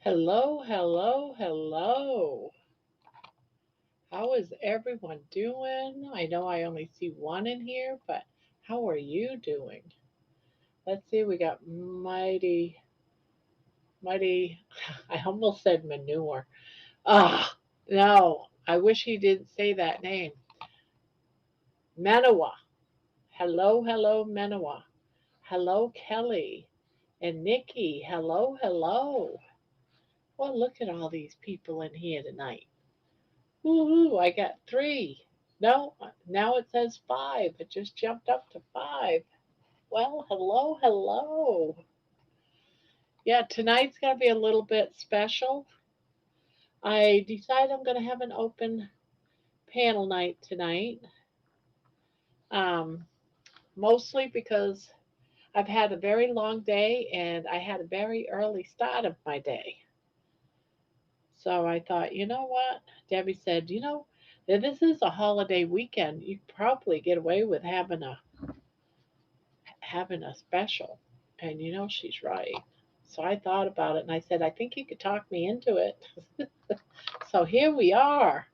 Hello, hello, hello. How is everyone doing? I know I only see one in here, but how are you doing? Let's see, we got mighty, I almost said manure. Ah, no, I wish he didn't say that name. Manawa. Hello, hello, Manawa. Hello, Kelly. And Nikki. Hello, hello. Well, look at all these people in here tonight. Woohoo, I got three. No, now it says five. It just jumped up to five. Well, hello, hello. Yeah, tonight's going to be a little bit special. I decided I'm going to have an open panel night tonight, um, mostly because I've had a very long day and I had a very early start of my day. So I thought, you know what? Debbie said, this is a holiday weekend. You could probably get away with having a special. And she's right. So I thought about it and I said, I think you could talk me into it. So here we are.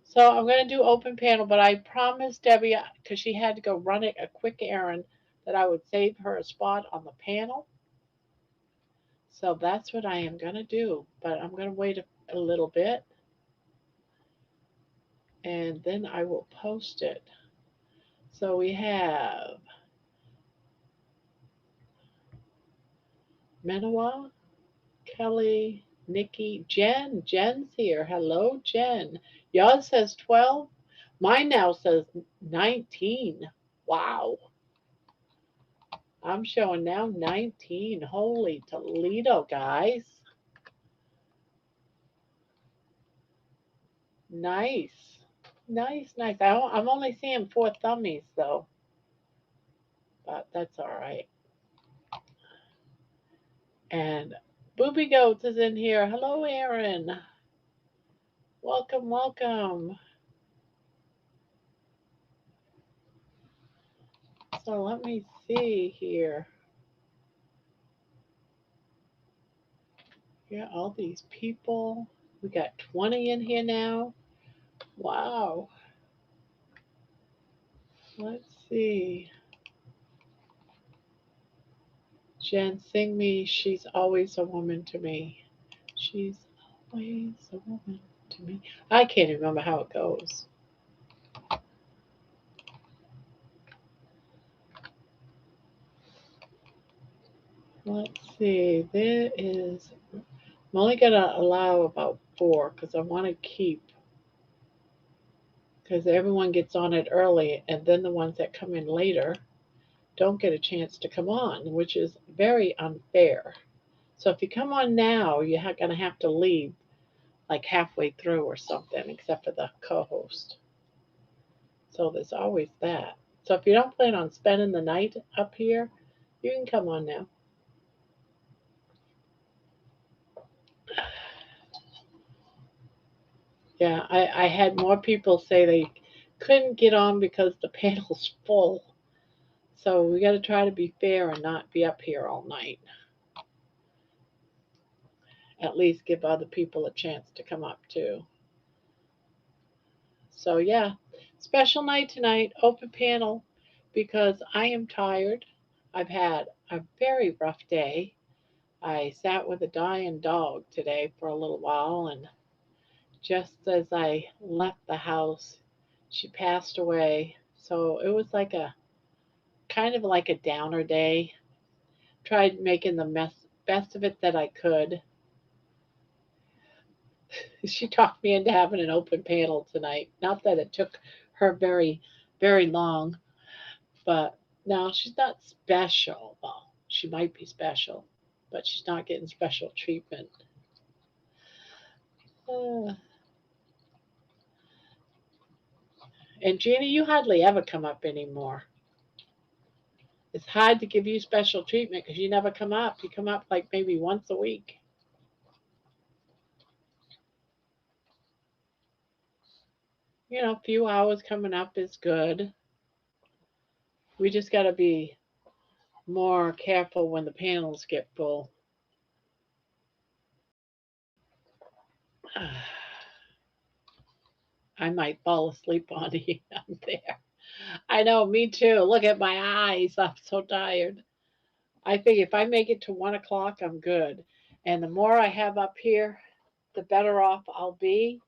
So I'm going to do open panel, but I promised Debbie, because she had to go run a quick errand, that I would save her a spot on the panel. So that's what I am going to do. But I'm going to wait a little bit and then I will post it. So we have Menawa, Kelly, Nikki, Jen. Jen's here. Hello, Jen. Yours says 12. Mine now says 19. Wow. I'm showing now 19. Holy Toledo, guys. Nice. Nice, nice. I'm only seeing 4 thummies, though. But that's all right. And Booby Goats is in here. Hello, Aaron. Welcome, welcome. So let me see here. Yeah, all these people. We got 20 in here now. Wow. Let's see. Jen, sing me She's Always a Woman to Me. She's always a woman to me. I can't remember how it goes. Let's see. I'm only going to allow about 4 because I want to keep, because everyone gets on it early and then the ones that come in later don't get a chance to come on, which is very unfair. So if you come on now, you're going to have to leave like halfway through or something, except for the co-host. So there's always that. So if you don't plan on spending the night up here, you can come on now. Yeah, I had more people say they couldn't get on because the panel's full. So we got to try to be fair and not be up here all night. At least give other people a chance to come up too. So yeah, special night tonight, open panel, because I am tired. I've had a very rough day. I sat with a dying dog today for a little while, and just as I left the house, she passed away. So it was like a kind of like a downer day. Tried making the best of it that I could. She talked me into having an open panel tonight. Not that it took her very, very long, but no, she's not special. Well, she might be special, but she's not getting special treatment. Uh, and Jeannie, you hardly ever come up anymore. It's hard to give you special treatment because you never come up. You come up like maybe once a week. A few hours coming up is good. We just got to be more careful when the panels get full. I might fall asleep on you. I'm there. I know, me too. Look at my eyes. I'm so tired. I think if I make it to 1 o'clock, I'm good. And the more I have up here, the better off I'll be.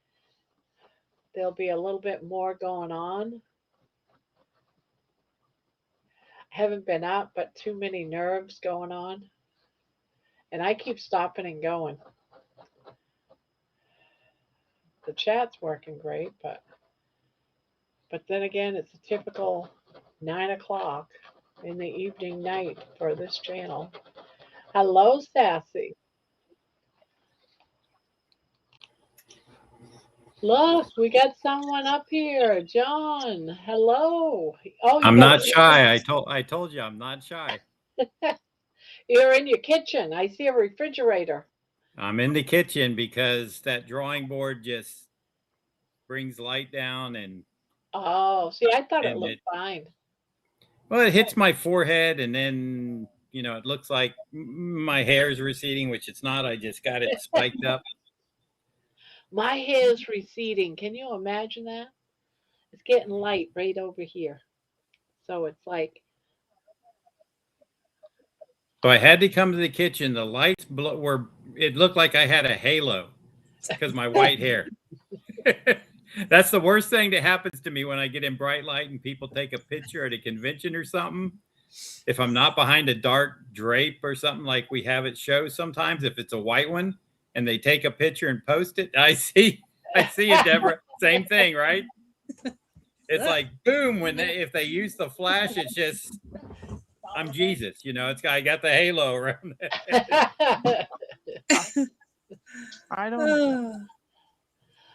There'll be a little bit more going on. I haven't been out, but too many nerves going on. And I keep stopping and going. The chat's working great, but then again, it's a typical 9 o'clock in the evening night for this channel. Hello, Sassy. Look, we got someone up here. John, hello. Oh, you I'm got not shy. I told you I'm not shy. you're in your kitchen. I see a refrigerator. I'm in the kitchen because that drawing board just brings light down Oh, see, I thought it and looked it fine. well, it hits my forehead and then it looks like my hair is receding, which it's not. I just got it spiked up. My hair is receding. Can you imagine that? It's getting light right over here. So it's like, So I had to come to the kitchen. The lights were. It looked like I had a halo because my white hair. That's the worst thing that happens to me when I get in bright light and people take a picture at a convention or something. If I'm not behind a dark drape or something like we have it show sometimes, if it's a white one and they take a picture and post it, I see it, Deborah. Same thing, right? It's like boom if they use the flash, it's just I'm Jesus, I got the halo around it. I don't.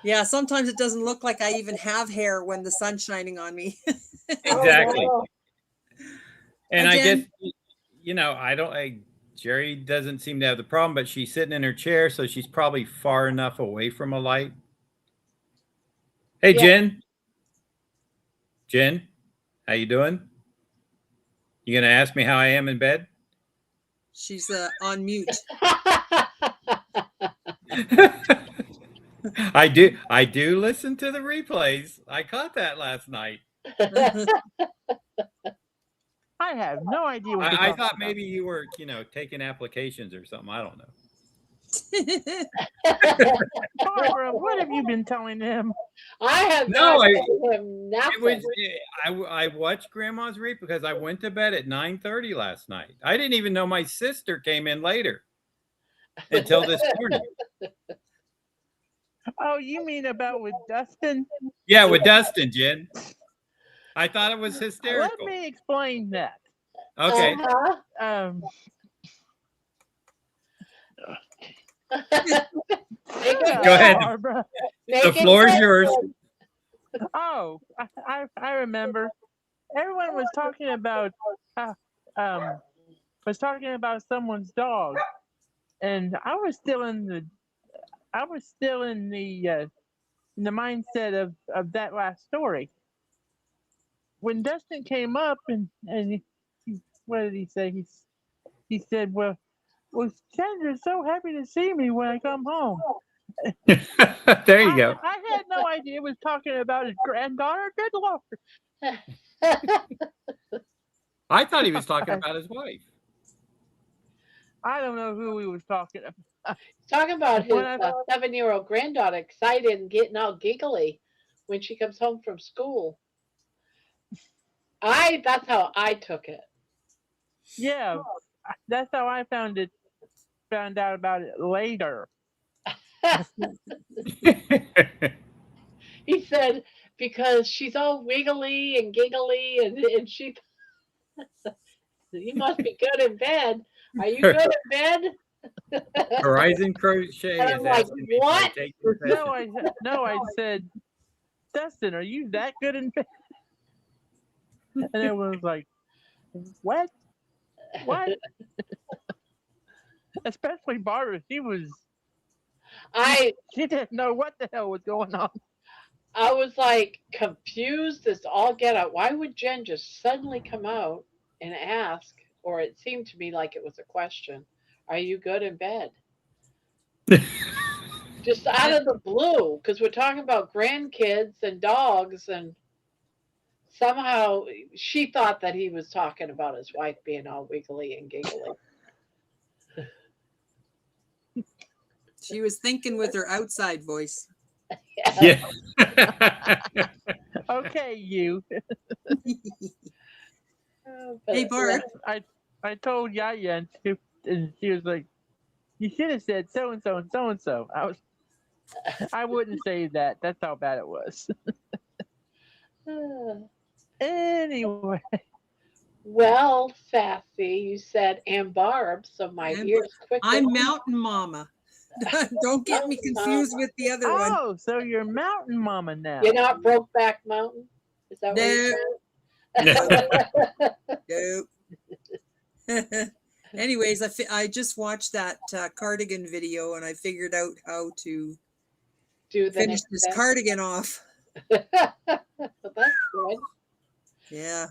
Yeah, sometimes it doesn't look like I even have hair when the sun's shining on me. Exactly. oh, And I Again, guess Jerry doesn't seem to have the problem, but she's sitting in her chair, so she's probably far enough away from a light. Hey, yeah. Jen, how you doing? You gonna ask me how I am in bed? she's on mute. I do listen to the replays. I caught that last night. I have no idea what I thought maybe you were, taking applications or something. I don't know. Barbara, what have you been telling him? I have No, not told him nothing. I watched Grandma's read because I went to bed at 9:30 last night. I didn't even know my sister came in later until this morning. Oh, you mean about with Dustin? Yeah, with Dustin, Jen. I thought it was hysterical. Let me explain that. Okay. Uh-huh. Go ahead. Barbara. The floor is yours. Oh, I remember. Everyone was talking about someone's dog, and I was still in the mindset of that last story. When Dustin came up and what did he say? He said, "Well, Sandra's so happy to see me when I come home." There you go. I had no idea he was talking about his granddaughter. Good Lord. I thought he was talking about his wife. I don't know who he was talking about. Talking about his 7-year-old granddaughter excited and getting all giggly when she comes home from school. That's how I took it. Yeah, that's how I found out about it later. He said because she's all wiggly and giggly and she you must be good in bed. Are you good in bed? Horizon Crochet And is I'm like, asking me what? to take your No, I said, Dustin, are you that good in bed? And it was like, what? Especially Barbara, she didn't know what the hell was going on. I was like confused as all get out. Why would Jen just suddenly come out and ask, or it seemed to me like it was a question, are you good in bed? Just out of the blue, because we're talking about grandkids and dogs, and somehow she thought that he was talking about his wife being all wiggly and giggly. She was thinking with her outside voice. Yeah. Okay, you. Hey, Bart. I told Yaya, and she was like, "You should have said so and so and so and so." I wouldn't say that. That's how bad it was. Anyway, Well, Sassy, you said and Barb, so my And ears quick. I'm Mountain Mama. Don't get me confused with the other one. oh, so you're Mountain Mama now. You're not Brokeback Mountain? Is that what you said? Nope. Anyways, I just watched that cardigan video and I figured out how to Do the finish next this step. cardigan off. Well, that's good. Yeah.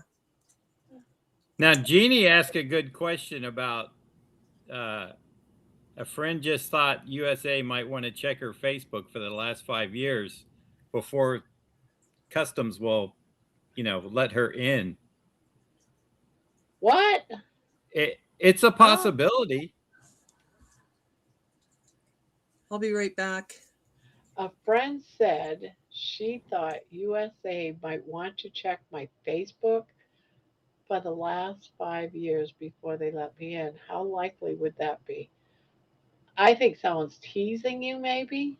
Now, Jeannie asked a good question about a friend just thought USA might want to check her Facebook for the last 5 years before customs will, let her in. What? It's a possibility. I'll be right back. A friend said she thought USA might want to check my Facebook for the last 5 years before they let me in. How likely would that be? I think someone's teasing you, maybe.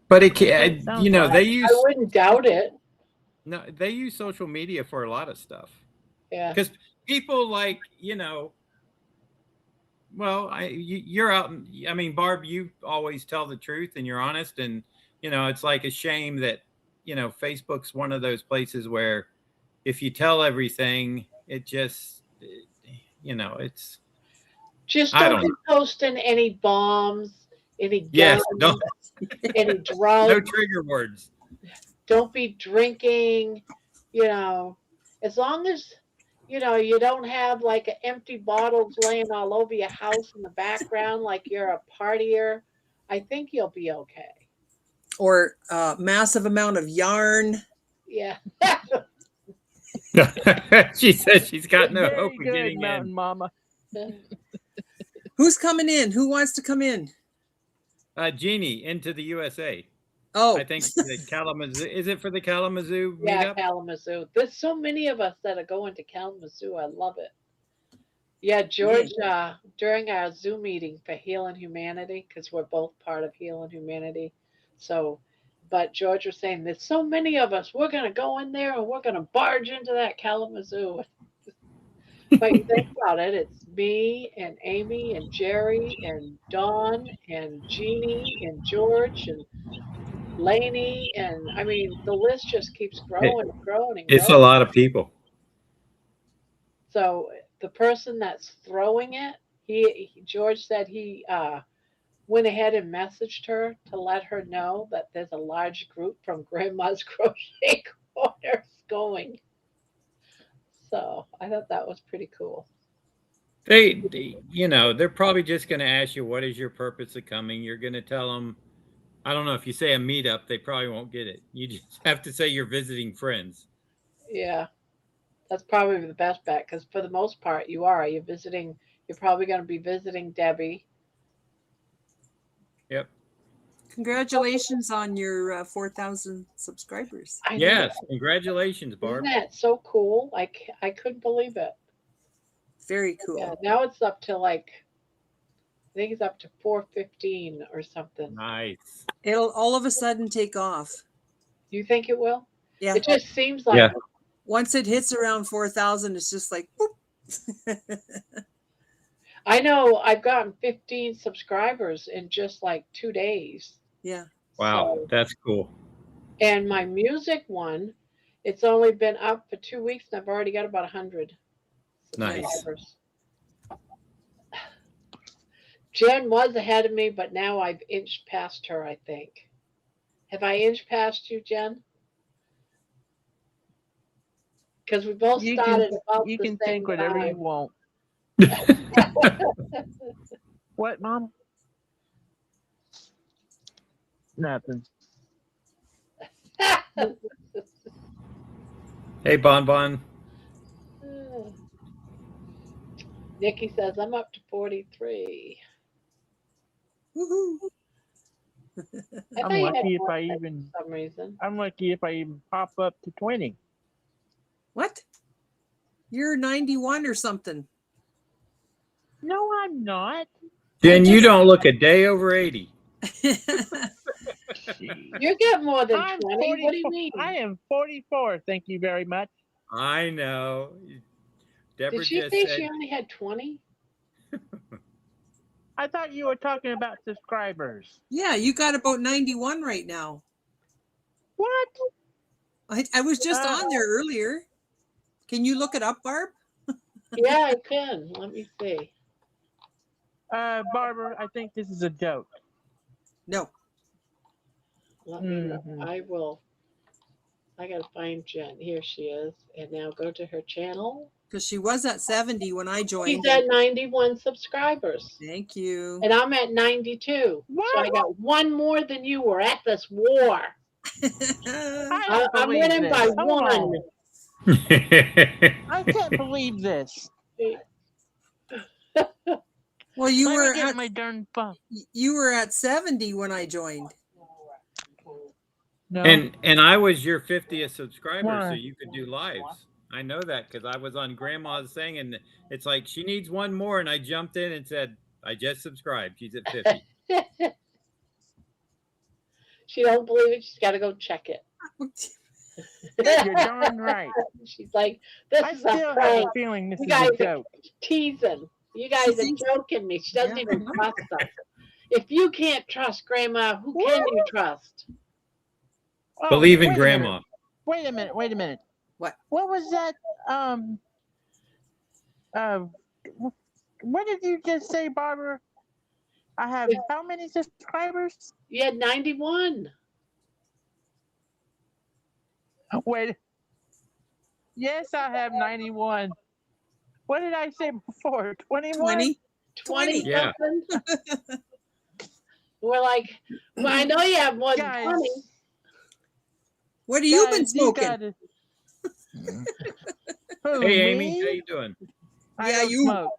But it can, Sounds like- they use I wouldn't doubt it. no, they use social media for a lot of stuff. Yeah. Because people well, you're out. I mean, Barb, you always tell the truth and you're honest, and it's like a shame that Facebook's one of those places where if you tell everything, it just it's Just I don't don't be know. posting any bombs, any guns, Yes, no, any drugs. no trigger words. Don't be drinking, as long as, you don't have like empty bottles laying all over your house in the background like you're a partier, I think you'll be okay. Or massive amount of yarn. Yeah. She says she's got no Very hope of good, getting Mountain in. Mama. Who's coming in? Who wants to come in? Jeannie into the USA. Oh, I think the Kalamazoo. Is it for the Kalamazoo Yeah, meetup? Kalamazoo. There's so many of us that are going to Kalamazoo. I love it. Yeah, George, during our Zoom meeting for Healing Humanity, because we're both part of Healing Humanity. But George was saying, there's so many of us. We're going to go in there and we're going to barge into that Kalamazoo. But you think about it, it's me and Amy and Jerry and Dawn and Jeannie and George and Lainey, and I mean, the list just keeps growing and growing and It's a growing. lot of people. So the person that's throwing it, George said he went ahead and messaged her to let her know that there's a large group from Grandma's Crochet Corner going. So I thought that was pretty cool. They're probably just going to ask you, what is your purpose of coming? You're going to tell them, I don't know, if you say a meetup, they probably won't get it. You just have to say you're visiting friends. Yeah, that's probably the best bet, because for the most part, you're probably going to be visiting Debbie. Yep. congratulations on your 4,000 subscribers. I know. Yes. Congratulations, Barb. Isn't that so cool? I couldn't believe it. Very cool. Yeah, now it's up to I think it's up to 415 or something. Nice. It'll all of a sudden take off. You think it will? Yeah. It just seems like Once it hits around 4,000, it's just like, boop. I know I've gotten 15 subscribers in just like 2 days. Yeah. Wow. So, That's cool. and my music one, it's only been up for 2 weeks and I've already got about 100 Nice. subscribers. Jen was ahead of me, but now I've inched past her, I think. Have I inched past you, Jen? Because we both started about You the can same think whatever you time. want. What, Mom? Nothing. Hey, Bon Bon. Nikki says, I'm up to 43. Woohoo. I I'm thought you had lucky if more I for even. some reason. I'm lucky if I even pop up to 20. What? You're 91 or something. No, I'm not. Jen, you don't look a day over 80. You got more than I'm 20. 44. What do you mean? I am 44. Thank you very much. I know. Deborah Did she just say said, she only had 20? I thought you were talking about subscribers. Yeah, you got about 91 right now. What? I was just on there earlier. Can you look it up, Barb? Yeah, I can. Let me see. Barbara, I think this is a joke. No. Let me look. I will. I got to find Jen. Here she is. And now go to her channel. Because she was at 70 when I joined. She's at 91 subscribers. Thank you. And I'm at 92. What? So I got one more than you. We're at this war. I'm winning by one. I can't believe this. Well, you Let were me get at my darn phone. you were at 70 when I joined. No. and I was your 50th subscriber, so Why? you could do lives. I know that because I was on Grandma's thing, and it's like she needs one more, and I jumped in and said, I just subscribed. She's at 50. She don't believe it. She's got to go check it. You're darn right. She's like, this I is still a have prank. a feeling this You is guys a are joke. teasing. You guys are joking me. She doesn't even trust us. If you can't trust Grandma, who can you trust? Oh, Believe in wait a Grandma. minute. Wait a minute. Wait a minute. What? What was that? What did you just say, Barbara? I have how many subscribers? You had 91. Wait. Yes, I have 91. What did I say before? 21? 20 Yeah. something. We're like, well, I know you have more than Guys. 20. What have you Guys, been smoking? Who, Hey, Amy, me? how you doing? I Yeah, don't you. smoke.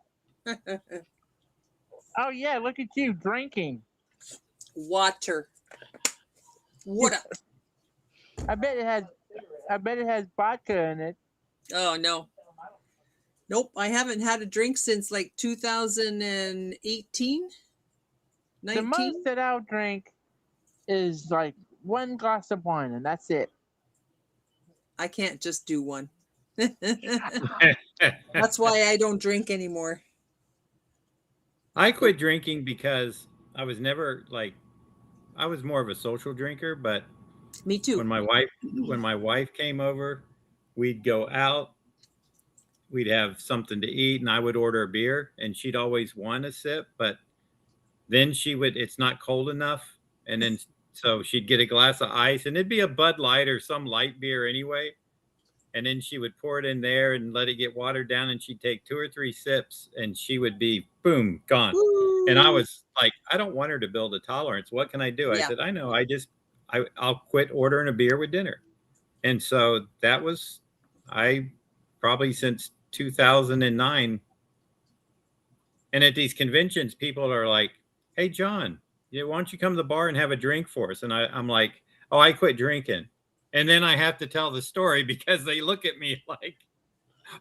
Oh yeah, look at you drinking. Water. What? I bet it has vodka in it. Oh no. Nope, I haven't had a drink since like 2018. The 19. most that I'll drink is like one glass of wine, and that's it. I can't just do one. That's why I don't drink anymore. I quit drinking because I was never I was more of a social drinker, but Me too. when my wife came over, we'd go out, we'd have something to eat, and I would order a beer, and she'd always want a sip, but then it's not cold enough, and then so she'd get a glass of ice, and it'd be a Bud Light or some light beer anyway, and then she would pour it in there and let it get watered down, and she'd take 2 or 3 sips, and she would be boom gone. Woo. And I was like, I don't want her to build a tolerance. What can I do? I Yeah. said, I know. I'll quit ordering a beer with dinner. And so that was probably since 2009. And at these conventions, people are like, hey, John, why don't you come to the bar and have a drink for us? And I'm like, oh, I quit drinking. And then I have to tell the story because they look at me like,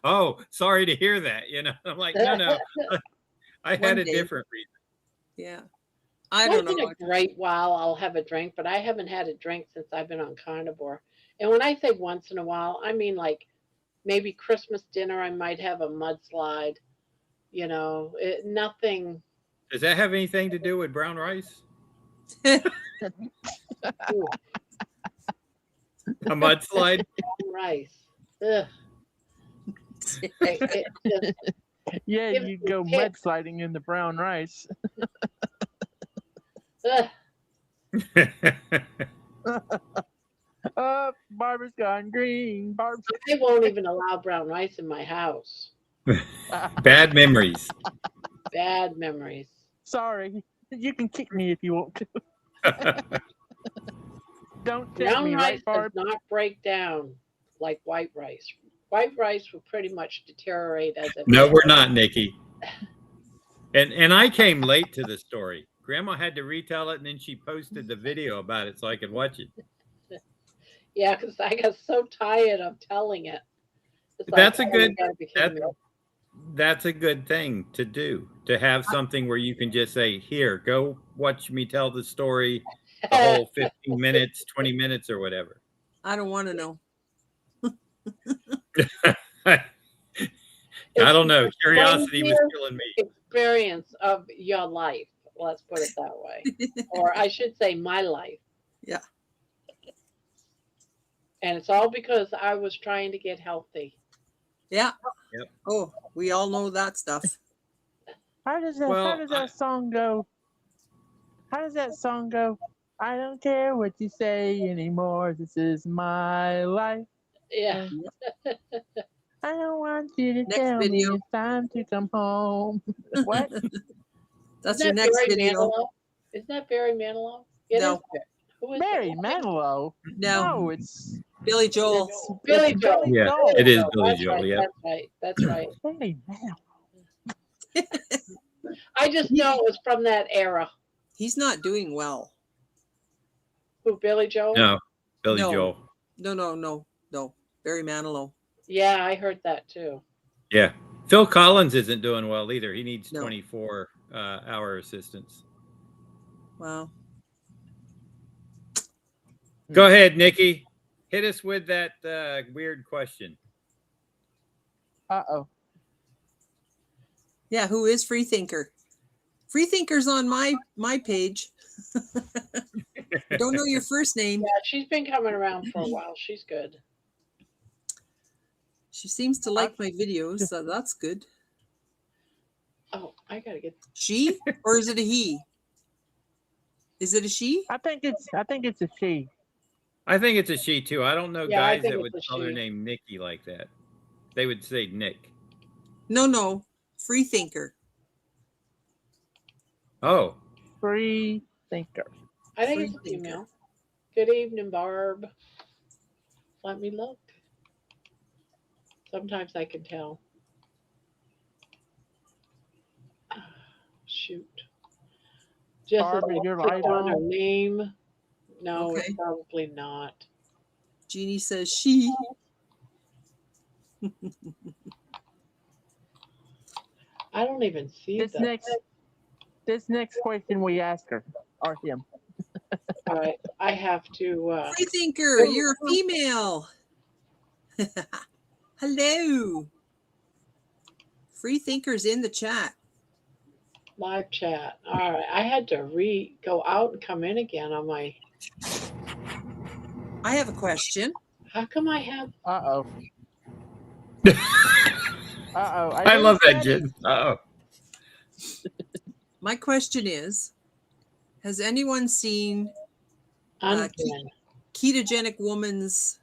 oh, sorry to hear that. I'm like, no, I had a different reason. Yeah. I don't know. Once in a great while, I'll have a drink, but I haven't had a drink since I've been on carnivore. And when I say once in a while, I mean like maybe Christmas dinner, I might have a mudslide. Nothing. Does that have anything to do with brown rice? A mudslide? Brown rice. Ugh. Yeah, you go mudsliding in the brown rice. Oh, Barbara's gone green. They won't even allow brown rice in my house. Bad memories. Bad memories. Sorry, you can kick me if you want to. Don't tip Brown me, rice right, does Barb? not break down like white rice. White rice will pretty much deteriorate as it No, is. we're not, Nikki. And I came late to the story. Grandma had to retell it, and then she posted the video about it so I could watch it. Yeah, because I got so tired of telling it. It's like, That's a oh, you good gotta be kidding me. that's a good thing to do, to have something where you can just say, "Here, go watch me tell the story the whole 15 minutes, 20 minutes or whatever." I don't want to know. I It's don't know. the Curiosity was craziest killing me. experience of your life. Let's put it that way. Or I should say my life. Yeah. And it's all because I was trying to get healthy. Yeah. Yep. Oh, we all know that stuff. How does that Well, song go? How does that song go? I don't care what you say anymore. This is my life. Yeah. I don't want you to Next tell me video. it's time to come home. What? That's Isn't your that next Barry video. Manilow? Isn't that Barry Manilow? It No. is. Who is Mary it? Manilow? No. No, it's Billy Joel. Billy it's Joel. Billy Yeah, Joel. it is Billy That's Joel. right. Yeah. That's right. That's right. Billy Manilow. I just know it was from that era. He's not doing well. Who, Billy Joel? No, Billy No. Joel. No. Barry Manilow. Yeah, I heard that too. Yeah. Phil Collins isn't doing well either. He needs No. 24-hour assistance. Wow. Go ahead, Nikki. Hit us with that weird question. Uh-oh. Yeah, who is Freethinker? Freethinker's on my page. Don't know your first name. Yeah, she's been coming around for a while. She's good. She seems to like my videos, so that's good. Oh, I gotta get. She or is it a he? Is it a she? I think it's a she. I think it's a she too. I don't know Yeah, I guys think that it's would a spell their she. name Nikki like that. They would say Nick. No. Freethinker. Oh, Free thinker. I think it's a Freethinker. female. Good evening, Barb. Let me look. Sometimes I can tell. Shoot. Just as Barb, I your clicked on her iPhone? name. No, Okay. it's probably not. Jeannie says she. I don't even see This that. next question we ask her or him. All right, I have to. Freethinker, you're a female. Hello. Freethinker's in the chat. Live chat. All right, I had to go out and come in again on my. I have a question. How come I have? Uh-oh. Uh-oh. I love that, Jen. Oh, My question is, has anyone seen Undone. Ketogenic Woman's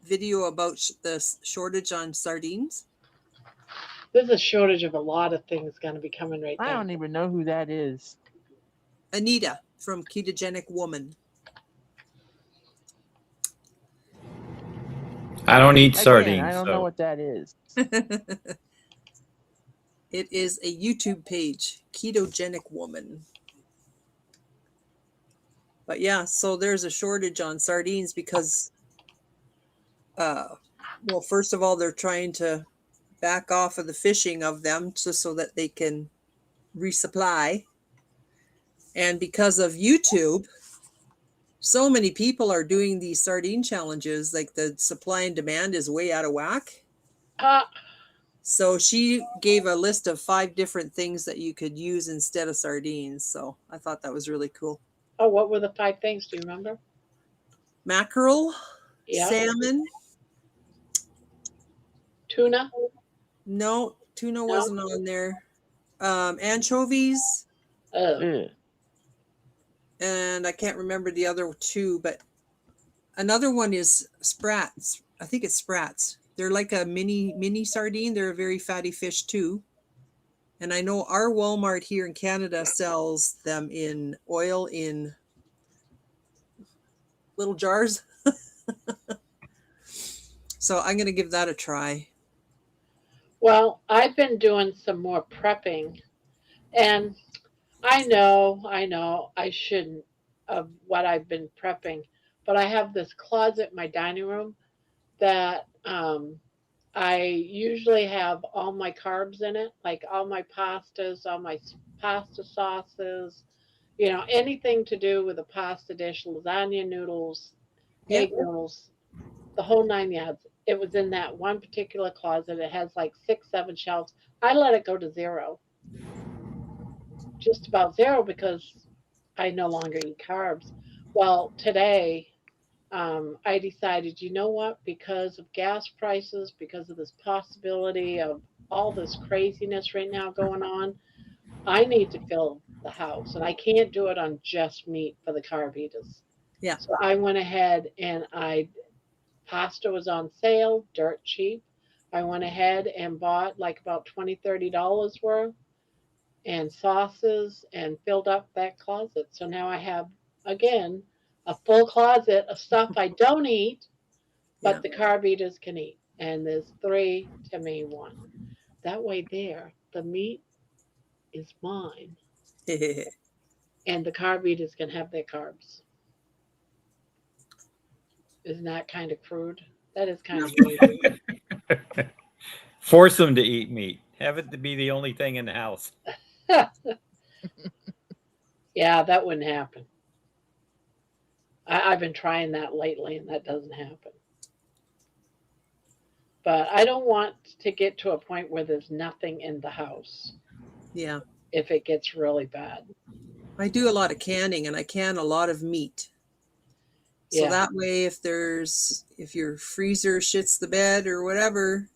video about the shortage on sardines? There's a shortage of a lot of things going to be coming right I now. don't even know who that is. Anita from Ketogenic Woman. I don't eat Again, sardines. I don't know what that is. It is a YouTube page, Ketogenic Woman. But yeah, so there's a shortage on sardines because, well, first of all, they're trying to back off of the fishing of them just so that they can resupply. And because of YouTube, so many people are doing these sardine challenges, like the supply and demand is way out of whack. So she gave a list of 5 different things that you could use instead of sardines. So I thought that was really cool. Oh, what were the 5 things? Do you remember? Mackerel, Yeah. salmon. Tuna. No, tuna wasn't on there. Anchovies. Ugh. And I can't remember the other 2, but another one is sprats. I think it's sprats. They're like a mini sardine. They're a very fatty fish too. And I know our Walmart here in Canada sells them in oil in little jars. So I'm going to give that a try. Well, I've been doing some more prepping, and I know, I shouldn't of what I've been prepping, but I have this closet in my dining room that I usually have all my carbs in it, like all my pastas, all my pasta sauces, anything to do with a pasta dish, lasagna noodles, Yeah. egg noodles, the whole nine yards. It was in that one particular closet. It has like 6, 7 shelves. I let it go to zero, just about zero, because I no longer eat carbs. Well, today I decided, you know what? Because of gas prices, because of this possibility of all this craziness right now going on, I need to fill the house, and I can't do it on just meat for the carb eaters. Yeah. So I went ahead and pasta was on sale, dirt cheap. I went ahead and bought like about $20, $30 worth and sauces and filled up that closet. So now I have, again, a full closet of stuff I don't eat, Yeah. but the carb eaters can eat. And there's 3 to me 1. That way, there, the meat is mine, and the carb eaters can have their carbs. Isn't that kind of crude? That is kind of rude. Force them to eat meat. Have it to be the only thing in the house. Yeah, that wouldn't happen. I've been trying that lately, and that doesn't happen. But I don't want to get to a point where there's nothing in the house Yeah. if it gets really bad. I do a lot of canning, and I can a lot of meat. So Yeah. that way, if your freezer shits the bed or whatever,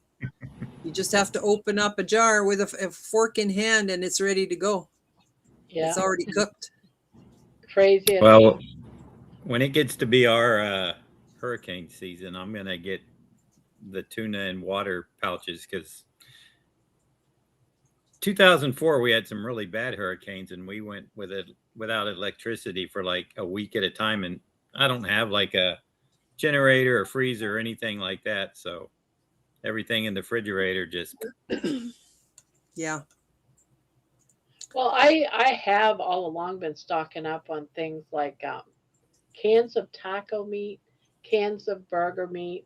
you just have to open up a jar with a fork in hand, and it's ready to go. Yeah. It's already cooked. Crazy. Well, when it gets to be our hurricane season, I'm going to get the tuna and water pouches, because 2004 we had some really bad hurricanes, and we went with it without electricity for like a week at a time, and I don't have like a generator or freezer or anything like that, so everything in the refrigerator just Yeah. Well, I have all along been stocking up on things like cans of taco meat, cans of burger meat,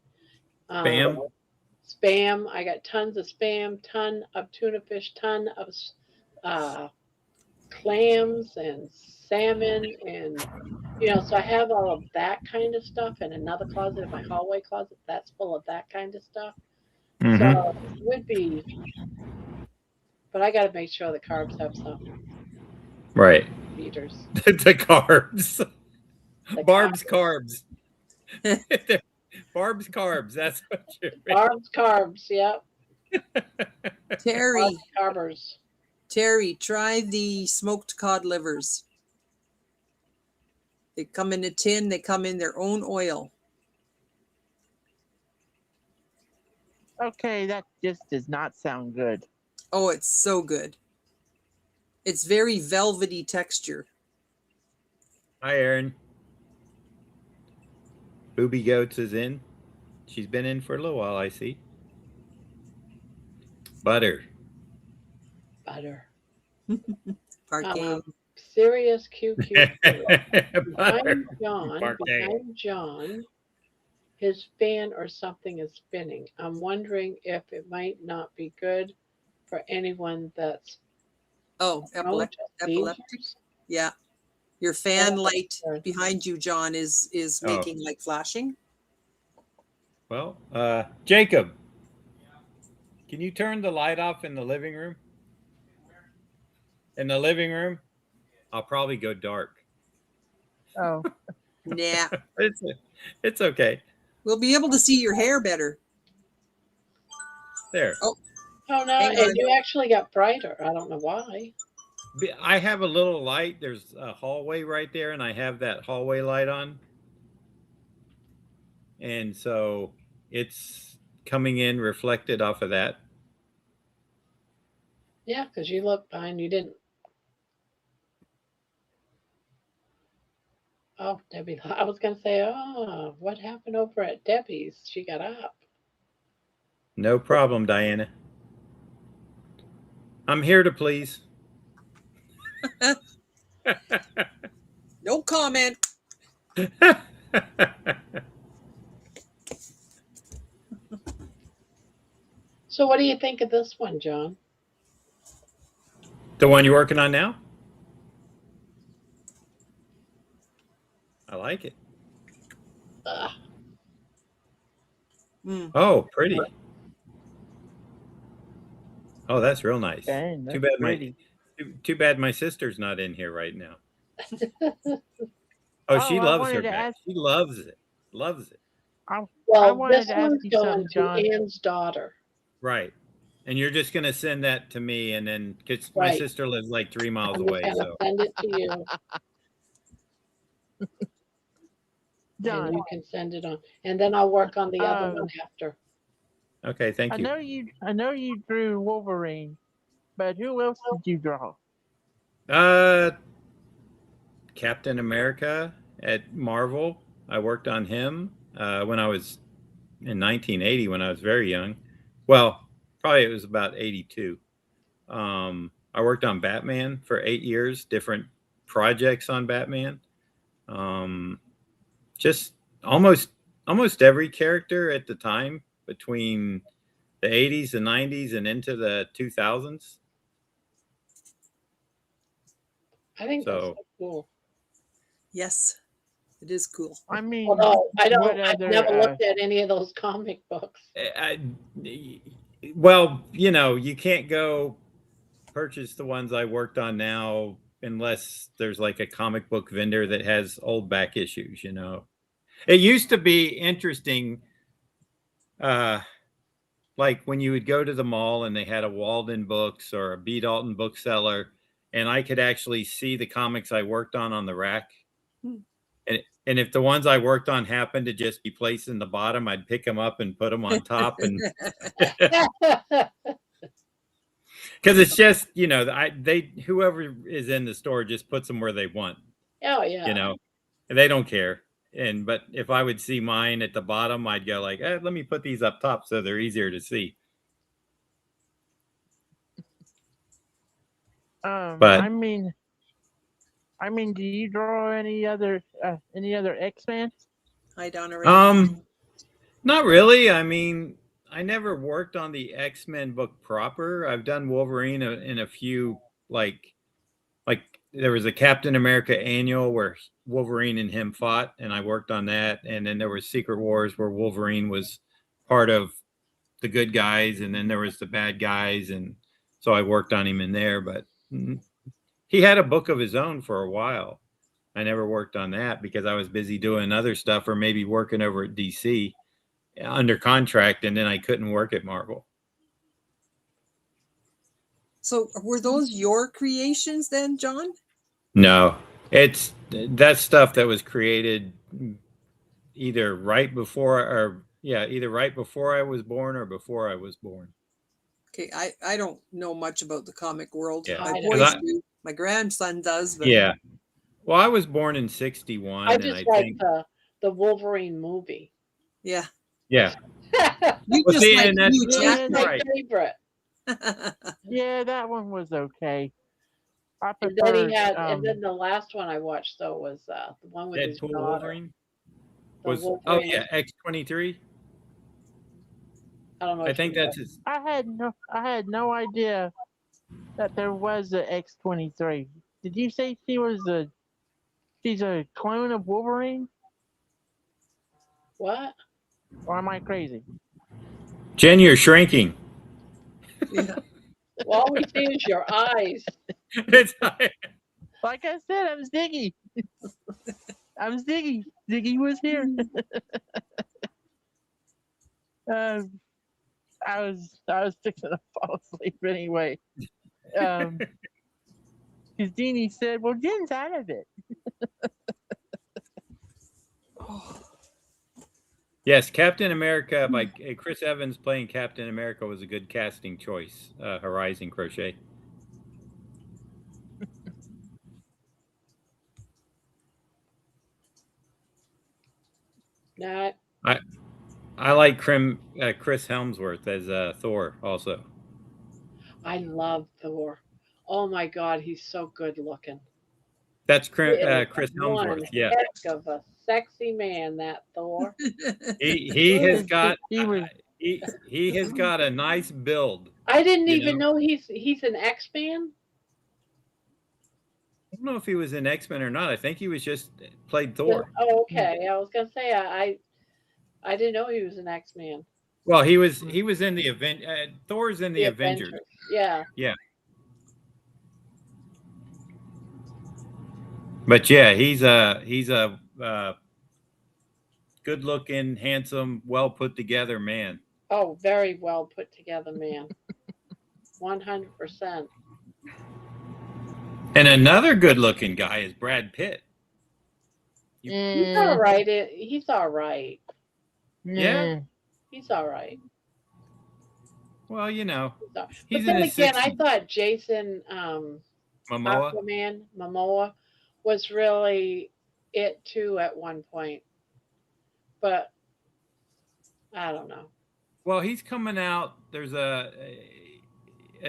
bam. spam. I got tons of spam, ton of tuna fish, ton of uh, clams and salmon, and so I have all of that kind of stuff in another closet in my hallway closet that's full of that kind of stuff. So it would be, but I got to make sure the carbs have something. Right. Eaters. The carbs. The Barb's carbs. Barb's carbs. That's what you're Barb's carbs. Yep. Terry, Carbers. Terry, try the smoked cod livers. They come in a tin. They come in their own oil. Okay, that just does not sound good. Oh, it's so good. It's very velvety texture. Hi, Erin. Booby Goats is in. She's been in for a little while, I see. Butter. Parquet. Serious QQ. Butter. Behind John, his fan or something is spinning. I'm wondering if it might not be good for anyone that's Epileptic. Yeah. Your fan light behind you, John, is making like flashing. Well, Jacob, can you turn the light off in the living room? In the living room, I'll probably go dark. Oh, Nah. It's okay. We'll be able to see your hair better. There. Oh no, and you actually got brighter. I don't know why. I have a little light. There's a hallway right there, and I have that hallway light on. And so it's coming in reflected off of that. Yeah, because you look fine. You didn't. Oh, Debbie, I was going to say, oh, what happened over at Debbie's? She got up. No problem, Diana. I'm here to please. No comment. So, what do you think of this one, John? The one you're working on now? I like it. Mm. Oh, pretty. Oh, that's real nice. Dang, Too that's bad pretty. too bad my sister's not in here right now. Oh, Oh, she I loves her wanted to back. ask. She loves it. Loves it. I Well, wanted this to ask one's you going something, to John. Ann's daughter. Right. And you're just gonna send that to me, and then because my Right. sister lives like 3 miles I'm just away, going to so send it to you, and John, you can send it on. And then I'll work on the other one um, after. okay, thank I you. know you drew Wolverine, but who else did you draw? Captain America at Marvel. I worked on him when I was in 1980 when I was very young. Well, probably it was about 82. I worked on Batman for 8 years, different projects on Batman. Just almost every character at the time between the 80s, the 90s, and into the 2000s. I think that's So so cool. Yes, it is cool. I mean, Although what I've other? never looked at any of those comic books. well, you can't go purchase the ones I worked on now unless there's like a comic book vendor that has old back issues. It used to be interesting, like when you would go to the mall and they had a Walden Books or a B. Dalton bookseller, and I could actually see the comics I worked on the rack. Hmm. And if the ones I worked on happened to just be placed in the bottom, I'd pick them up and put them on top. And because it's just, whoever is in the store just puts them where they want, Oh, yeah. and they don't care. But if I would see mine at the bottom, I'd go like, let me put these up top so they're easier to see. But I mean, do you draw any other X-Men? Hi, Donna. Ray. Not really. I mean, I never worked on the X-Men book proper. I've done Wolverine in a few, like there was a Captain America annual where Wolverine and him fought, and I worked on that. And then there was Secret Wars where Wolverine was part of the good guys, and then there was the bad guys, and so I worked on him in there. But he had a book of his own for a while. I never worked on that because I was busy doing other stuff or maybe working over at DC under contract, and then I couldn't work at Marvel. So were those your creations then, John? No, it's that stuff that was created either right before I was born or before I was born. Okay, I don't know much about the comic world. Yeah. My I boys do. My grandson does. But Yeah. Well, I was born in 61, I and just I like think the Wolverine movie. yeah, yeah. you Well, just see, like and that's- you, That's Jack. my Right. favorite. Yeah, that one was okay. I And then preferred. he had, and then the last one I watched though was the one with his Deadpool daughter. Wolverine The was Wolverine. X-23. I don't know. I if think you know. that's his. I had no idea that there was a X-23. Did you say she's a clone of Wolverine, What? or am I crazy? Jen, you're shrinking. Yeah. Well, all we see is your eyes. It's Like I said, I'm Ziggy. I'm Ziggy. Ziggy was here. I was fixing to fall asleep anyway. Because Deanie said, "Well, Jen's out of it." Yes, Captain America by Chris Evans playing Captain America was a good casting choice. Horizon Crochet. Not. I like Chris Helmsworth as Thor also. I love Thor. Oh my God, he's so good looking. That's He is Chris one Helmsworth. Yeah, heck of a sexy man, that Thor. he has got He was. he has got a nice build. I didn't You even know, know he's an X-Man. I don't know if he was in X-Men or not. I think he was just played Yeah, Thor. oh, okay. I was gonna say I didn't know he was an X-Man. Well, he was in the event. Thor's in the The Avengers. Avengers. Yeah. Yeah, but yeah, he's a good looking, handsome, well put together man. Oh, very well put together man. 100%. And another good looking guy is Brad Pitt. He's all Mm, right. He's all right. Yeah. mm. He's all right. Well, But he's in then his again, I 60s. thought Jason Momoa. Aquaman Momoa was really it too at one point. But I don't know. Well, he's coming out. There's a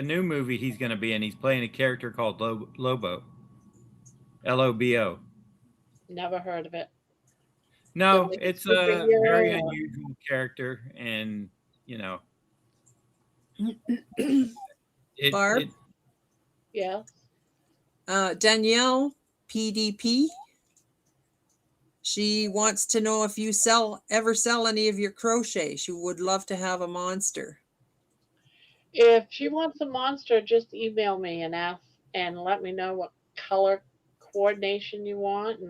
new movie he's going to be in. He's playing a character called Lobo. Lobo. Never heard of it. Is it No, like it's a a superhero very or unusual character, and it Barb, it yeah? Danielle PDP. She wants to know if you ever sell any of your crochet. She would love to have a monster. If she wants a monster, just email me and ask and let me know what color coordination you want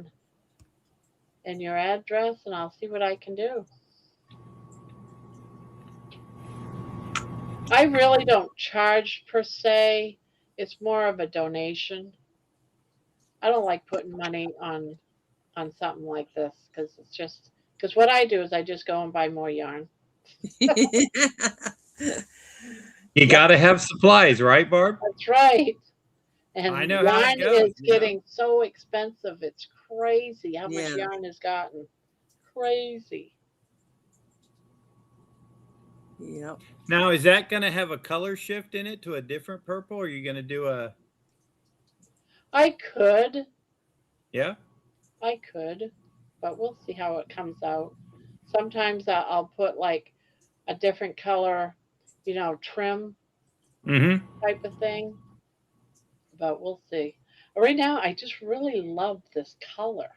and your address, and I'll see what I can do. I really don't charge per se. It's more of a donation. I don't like putting money on something like this because what I do is I just go and buy more yarn. you Yep. got to have supplies, right, Barb? That's right. I And know how it yarn goes. is getting so expensive. It's crazy how much Yeah. yarn has gotten. Crazy. Yep. Now, is that going to have a color shift in it to a different purple? Or are you going to do a I could, yeah? but we'll see how it comes out. Sometimes I'll put like a different color, trim Mm-hmm. type of thing, but we'll see. Right now, I just really love this color.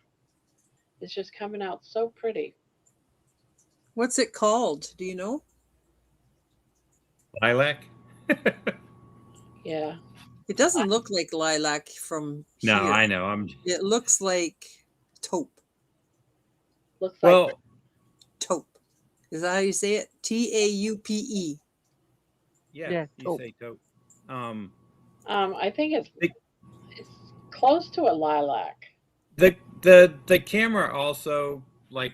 It's just coming out so pretty. What's it called? Do you know? Lilac. Yeah. It doesn't look like lilac from No, here. I know. It looks like taupe. Looks like Well, Taupe. Is that how you say it? Taupe. yeah, Yeah, you taupe. say taupe. I think The it's close to a lilac. the camera also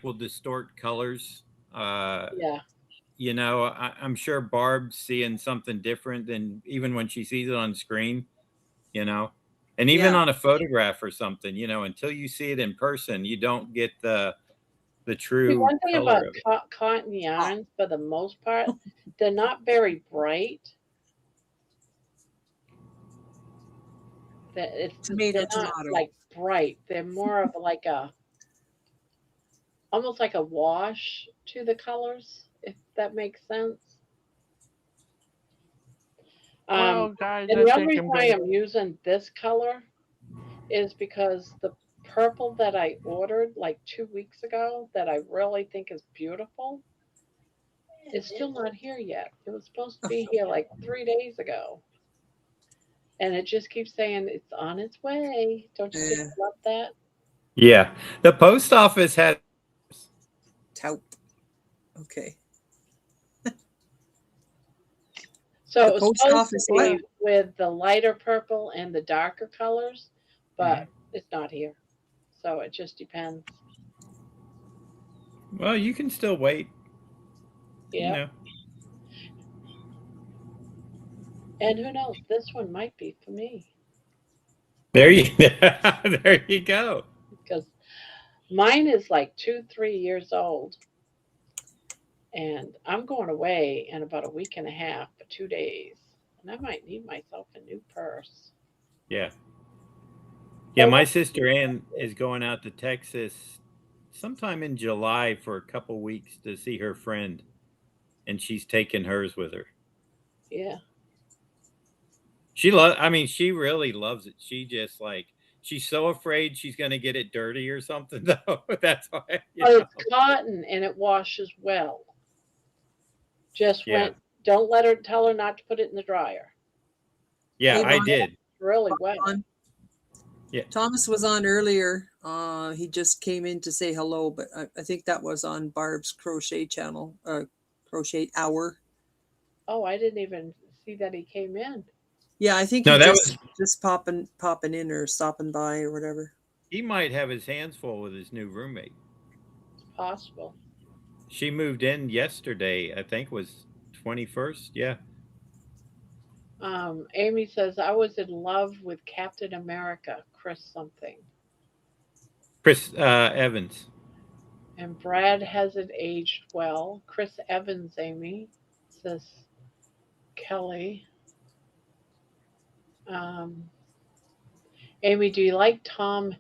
will distort colors. Yeah. I'm sure Barb's seeing something different than even when she sees it on screen. And even Yeah. on a photograph or something. Until you see it in person, you don't get the See, true one thing color about of it. cotton yarns, for the most part, they're not very bright. Tomato, They're not tomato. like bright. They're more of like almost like a wash to the colors, if that makes sense. Well, guys, And I the think only reason I'm why going. I'm using this color is because the purple that I ordered like 2 weeks ago, that I really think is beautiful, is still not here yet. It was supposed to be here like 3 days ago. And it just keeps saying it's on its way. Don't you just Yeah. love that? Yeah. The post office had Taupe. Okay. So The it was post supposed office to what? be with the lighter purple and the darker colors, but it's not here. So it just depends. well, you can still wait, Yeah. And who knows? This one might be for me There you there you go. because Mine is like 2, 3 years old, and I'm going away in about a week and a half for 2 days, and I might need myself a new purse. Yeah. Yeah, Oh, my sister Ann is going out to Texas sometime in July for a couple weeks to see her friend, and she's taking hers with her. yeah. I mean, she really loves it. She just like she's so afraid she's gonna get it dirty or something though. That's why, But it's cotton and it washes well. Just Yeah. went. Don't let her tell her not to put it in the dryer. Yeah, Hey, I Bonnie, did. Really well. on. Yeah. Thomas was on earlier. He just came in to say hello, but I think that was on Barb's crochet channel, crochet hour. Oh, I didn't even see that he came in. Yeah, I think No, he that just popping in or stopping by or whatever. he might have his hands full with his new roommate. It's possible. She moved in yesterday, I think was 21st. Yeah. Amy says I was in love with Captain America, Chris something, Chris Evans. and Brad hasn't aged well. Chris Evans, Amy says Kelly. Um, Amy, do you like Tom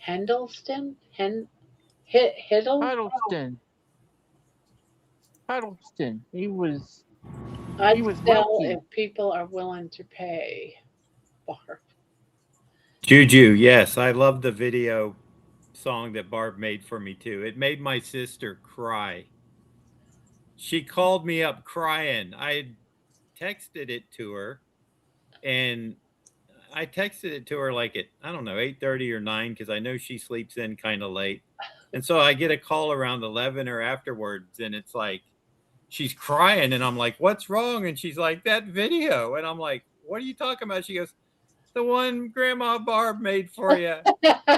Hiddleston? Hiddle? Huddleston. Huddleston. I'd He was sell wealthy. if people are willing to pay. Barb. Juju, yes, I love the video song that Barb made for me too. It made my sister cry. She called me up crying. I texted it to her, and I texted it to her like at I don't know 8:30 or 9 because I know she sleeps in kind of late, and so I get a call around 11 or afterwards, and it's like she's crying, and I'm like, "What's wrong?" And she's like, "That video," and I'm like, "What are you talking about?" She goes, "The one Grandma Barb made for you.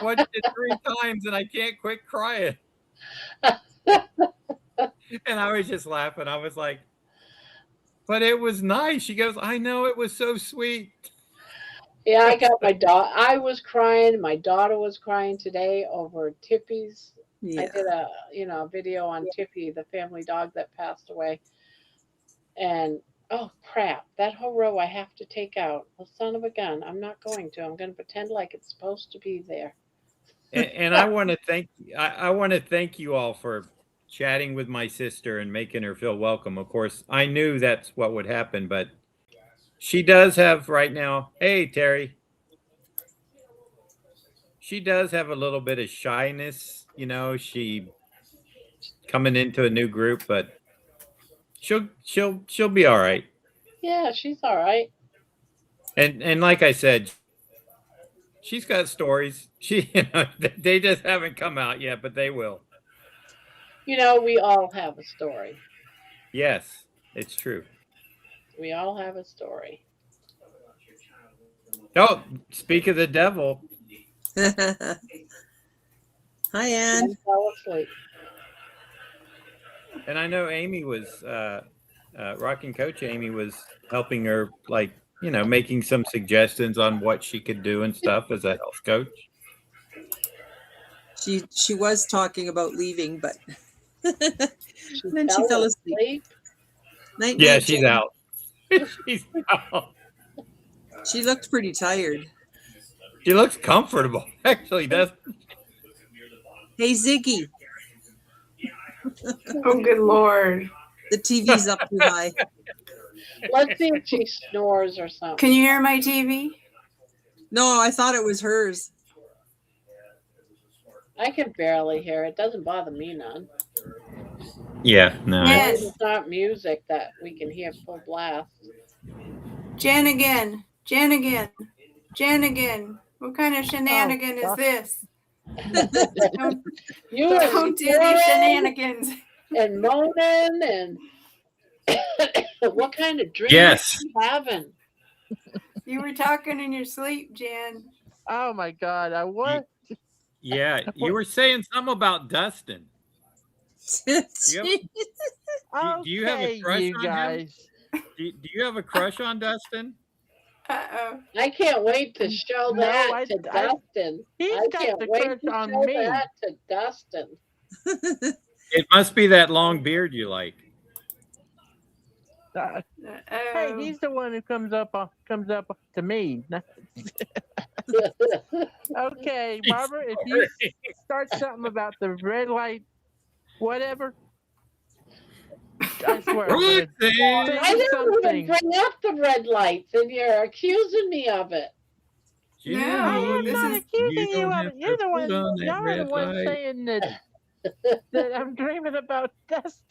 Watched it 3 times, and I can't quit crying." And I was just laughing. I was like, "But it was nice." She goes, "I know it was so sweet." Yeah, I got my daughter. I was crying. My daughter was crying today over Tippy's. I Yeah. did a video on Tippy, the family dog that passed away. And oh crap, that whole row I have to take out. Well, son of a gun, I'm not going to. I'm going to pretend like it's supposed to be there. And I want to I want to thank you all for chatting with my sister and making her feel welcome. Of course, I knew that's what would happen, but she does have right now. Hey, Terry. She does have a little bit of shyness, she coming into a new group, but she'll be all right. Yeah, she's all right. And like I said, she's got stories. They just haven't come out yet, but they will. We all have a story. Yes, it's true. We all have a story. Oh, speak of the devil. Hi, Ann. I fell asleep. And I know Amy was rocking coach. Amy was helping her, like, making some suggestions on what she could do and stuff as a health coach. She was talking about leaving, but She then she fell asleep. Night, Yeah, night, she's Jen. out. She's out. She looked pretty tired. She looks comfortable, actually. Does. Hey, Ziggy, Oh, good Lord. the TV's up too high. Let's see if she snores or something. Can you hear my TV? No, I thought it was hers. I can barely hear it. Doesn't bother me none. Yeah, no. Yes. It's not music that we can hear full blast. Jan again. Jan again. Jan again. What kind of shenanigan is this? Don't, You don't do these shenanigans. and moaning and what kind of drink Yes. are you having? You were talking in your sleep, Jan. Oh my God! I was. Yeah, you were saying something about Dustin. Do you have a Okay, crush you on him? guys. Do you have a crush on Dustin? Uh-oh. I can't wait to show No, that to Dustin. He's I got can't the wait crush to on show me. that to Dustin. It must be that long beard you like. Hey, Uh-oh. he's the one who comes up to me. Okay, Barbara, if you start something about the red light, whatever, I swear. I'm gonna Roxanne! think I of didn't even something. bring up the red lights, and you're accusing me of it. No, I am this not is- accusing you don't of have it. to You're the put one. on that Y'all are the red one light. saying that I'm dreaming about dust.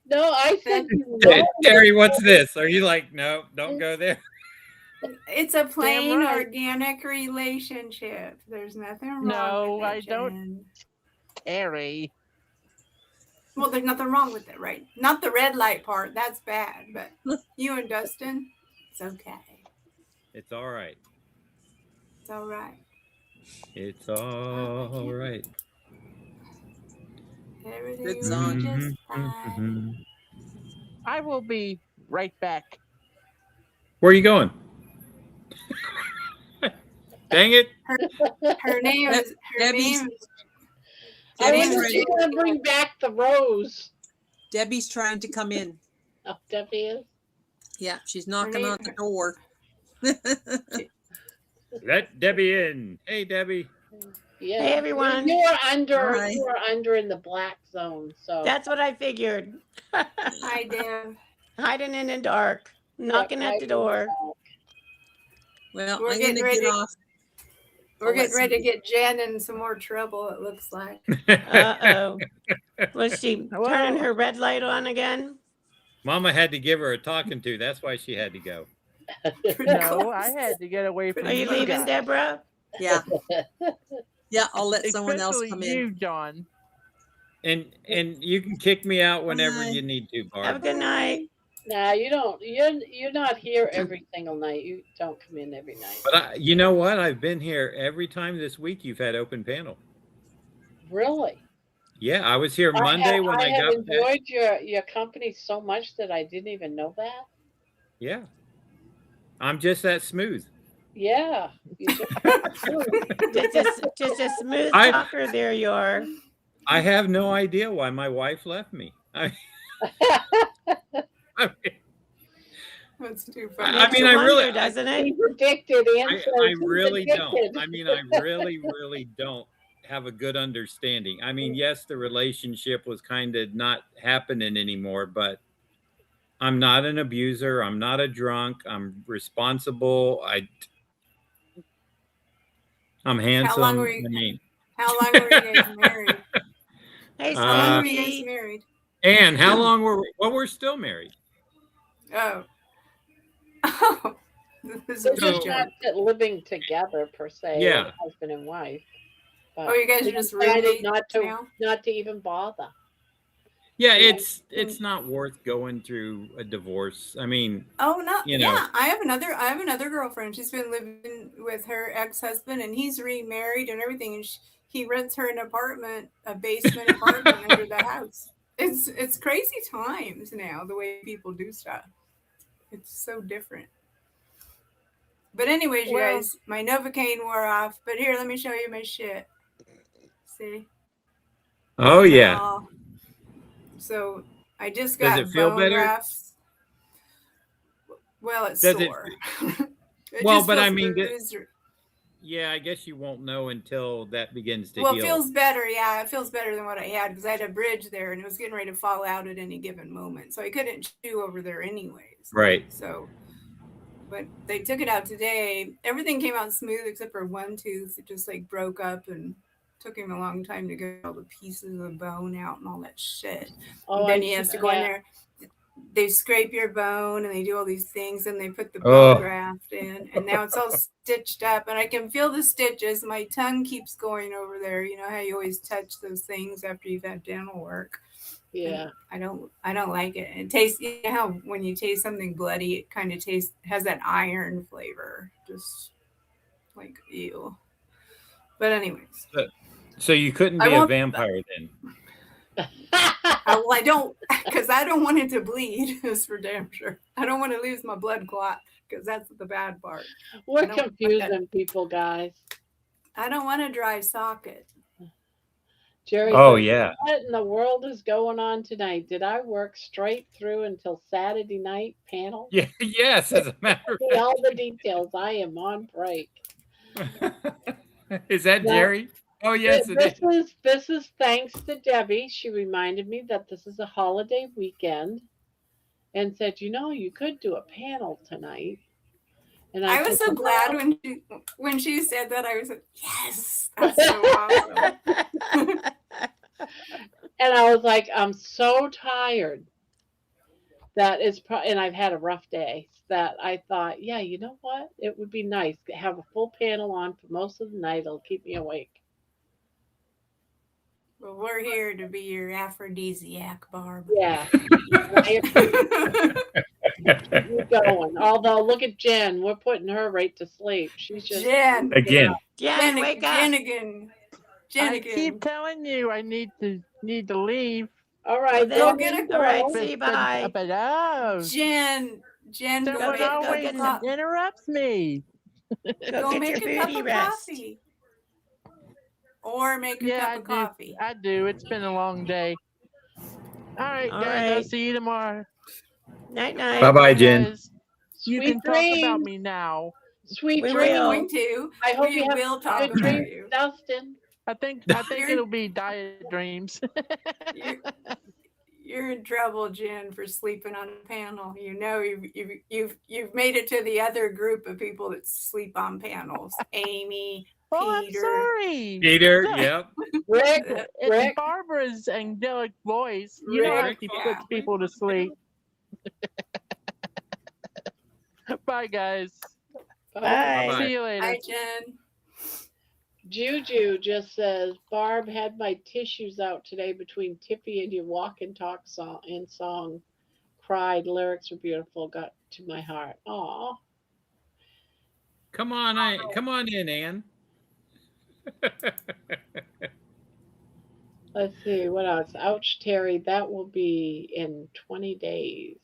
No, I said you Hey, know. Terry, what's this? Are you like, no, don't go there? It's a plain right. organic relationship. There's nothing wrong No, with it, I don't. Jen. Terry. Well, there's nothing wrong with it, right? Not the red light part. That's bad. But you and Dustin, it's okay. It's all right. It's all right. It's all right. Everything Good will song. be Mhm, just fine. mhm. I will be right back. Where are you going? Dang it. Her name is. Her Debbie's- name is. I Debbie's was trying just to- going to bring back the rose. Debbie's trying to come in. Oh, Debbie is. Yeah, she's knocking name- on the door. Let Debbie in. Hey, Debbie. Yeah. Hey, everyone. You were under. Hi. You were under in the black zone. So That's what I figured. Hi, Deb. Hiding in the dark, knocking at the door. Well, We're I'm going getting to ready. get off. We're I'll getting let ready to get Jen in some more trouble. It looks like. Uh-oh. Was she Well- turning her red light on again? Mama had to give her a talking to. That's why she had to go. Pretty No, close. I had to get away from Are you leaving, guys. Deborah? Yeah. Yeah, I'll let someone else Especially come you, in. John. And you can kick me out whenever Bye. you need to, Have a Barb. good night. now you don't. You're not here every single night. You don't come in every night. But you know what? I've been here every time this week you've had open panel. Really. Yeah, I was here Monday when I have got back. enjoyed your company so much that I didn't even know that. Yeah. I'm just that smooth. Yeah. You just, Just a smooth I- talker. There you are. I have no idea why my wife left me. I mean, That's too funny. I Makes mean, you I wonder, really- doesn't it? he's addicted. I He's really don't. addicted. I mean, I really, really don't have a good understanding. I mean, yes, the relationship was kind of not happening anymore, but I'm not an abuser. I'm not a drunk. I'm responsible. I'm handsome. long were you- I mean, How long were you guys married? Hey, How long were you Slinky. guys married? and how long were we? Well, we're still married. Oh. Oh. This They're is a just joke. not living together per se. Yeah. Husband and wife. But Oh, you guys are we just decided roommates not now? to even bother. Yeah, Yeah. it's not worth going through a divorce. I mean, Oh no, You know. yeah. I have another girlfriend. She's been living with her ex-husband, and he's remarried and everything. And he rents her an apartment, a basement apartment under the house. It's crazy times now. The way people do stuff, it's so different. But anyways, you Well- guys, my Novocaine wore off. But here, let me show you my shit. See? oh yeah. Oh. So I just Does got it feel bone better? grafts. Well, it's Does it- sore. Well, just but I feels mean, bruised. Yeah, I guess you won't know until that begins to Well, it heal. feels better. Yeah, it feels better than what I had because I had a bridge there and it was getting ready to fall out at any given moment. So I couldn't chew over there anyways. Right. So, but they took it out today. Everything came out smooth except for one tooth. It just like broke up and took him a long time to get all the pieces of bone out and all that shit. Oh, Then I he has see to go in that. there. They scrape your bone and they do all these things and they put the Oh. bone graft in and now it's all stitched up and I can feel the stitches. My tongue keeps going over there. You know how you always touch those things after you've had dental work. Yeah. I don't like it. It tastes, you know how when you taste something bloody, it kind of has that iron flavor. Just like ew. But anyways. So you couldn't I be a won't- vampire then. Well, I don't, because I don't want it to bleed. Is for damn sure. I don't want to lose my blood clot because that's the bad part. We're I don't want that. confusing people, guys. I don't want a dry socket. Jerry Oh, says, yeah. what in the world is going on tonight? Did I work straight through until Saturday night panel? Yeah, yes, as a matter See all the details. I am on break. of fact. Is that Now, Jerry? Oh, yes, it is. this is thanks to Debbie. She reminded me that this is a holiday weekend and said, you could do a panel tonight. And I was said, so glad when she said that. I was like, yes, that's so awesome. And I was like, I'm so tired. That is, and I've had a rough day. That I thought, yeah, you know what? It would be nice to have a full panel on for most of the night. It'll keep me awake. Well, we're here to be your aphrodisiac, Barb. Yeah. Keep going. Although, look at Jen. We're putting her right to sleep. She's just Jen Again. Jen, wake up. I keep telling you I need to leave. All right. Go get a All right, see, bye. But Jen, go someone get always interrupts me. Go get make your a cup booty of rest. coffee. Or make a cup of coffee. I do. It's been a long day. All right, All guys. I'll right. see you tomorrow. Night, night. Bye-bye, Jen. Guys. You Sweet can talk about dreams. me now. Sweet We We're dreams. will. going to. I hope we you have will talk good about dreams, you. Dustin. I think it'll be diet dreams. You're in trouble, Jen, for sleeping on a panel. You've made it to the other group of people that sleep on panels. Amy, Oh, Peter. I'm sorry. Peter, No. yep. Rick, It's Barbara's angelic voice. You know how Rick, she yeah. puts people to sleep. Bye, guys. Bye. See you later. Hi, Jen. Juju just says, Barb had my tissues out today between Tiffy and your walk and talk song. Cried. Lyrics were beautiful. Got to my heart. Aw. Come on in, Ann. Let's see. What else? Ouch, Terry. That will be in 20 days.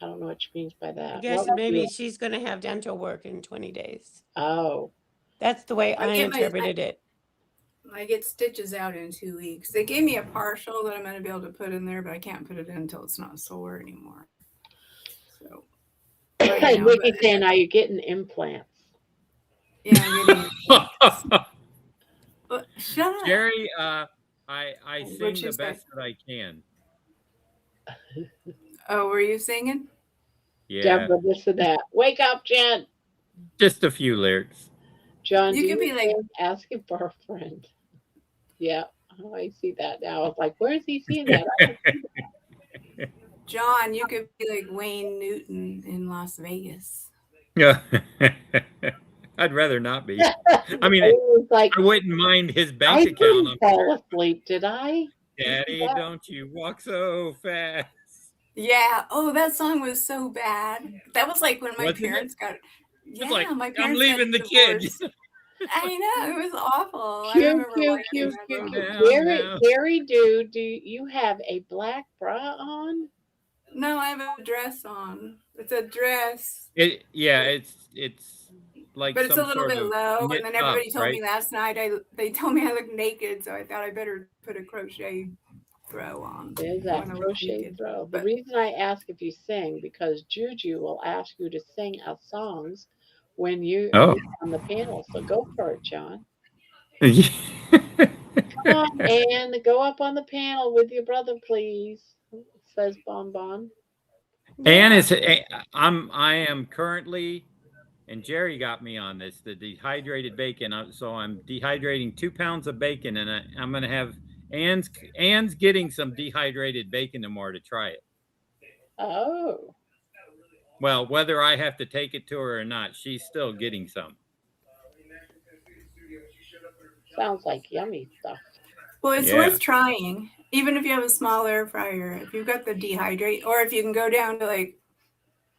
I don't know what she means by that. I guess What will maybe be- she's going to have dental work in 20 days. Oh. That's the way I get my- interpreted it. I get stitches out in 2 weeks. They gave me a partial that I'm going to be able to put in there, but I can't put it in until it's not sore anymore. So, right now, Nikki saying, are you getting implants? yeah, I'm getting. Shut up, Jerry, I sing What'd the you say? best that I can. Oh, were you singing? Yeah, Deborah, this and that. Wake up, Jen. just a few lyrics. John, You do could be like- think asking for a friend? Yeah. Oh, I see that now. I was like, where is he seeing that? John, you could be like Wayne Newton in Las Vegas. Yeah, I'd rather not be. I mean, It was like, I wouldn't mind his I bank account. didn't fall asleep, did I? Daddy, don't you walk so fast. Yeah. Oh, that song was so bad. That was like when my Wasn't it? parents got. Yeah, like, my I'm parents leaving got the kid. divorced. I know, it was awful. I Cute, remember cute, liking cute, that cute, song. cute. Down, down. Gary, do you have a black bra on? No, I have a dress on. It's a dress, It's like but it's some a little sort bit of low. knit And then everybody up, told right? me last night they told me I look naked, so I thought I better put a crochet throw on. There's that when I look crochet naked. throw. The But- reason I ask if you sing, because Juju will ask you to sing our songs when you're on the panel. So go for it, John. Come on, and go up on the panel with your brother, please. Says Bon Bon. And I am currently, and Jerry got me on this, the dehydrated bacon. So I'm dehydrating 2 pounds of bacon, and I'm going to have Ann's getting some dehydrated bacon tomorrow to try it. Oh. Well, whether I have to take it to her or not, she's still getting some. Sounds like yummy stuff. Well, it's Yeah. worth trying, even if you have a small air fryer. If you've got the dehydrate, or if you can go down to like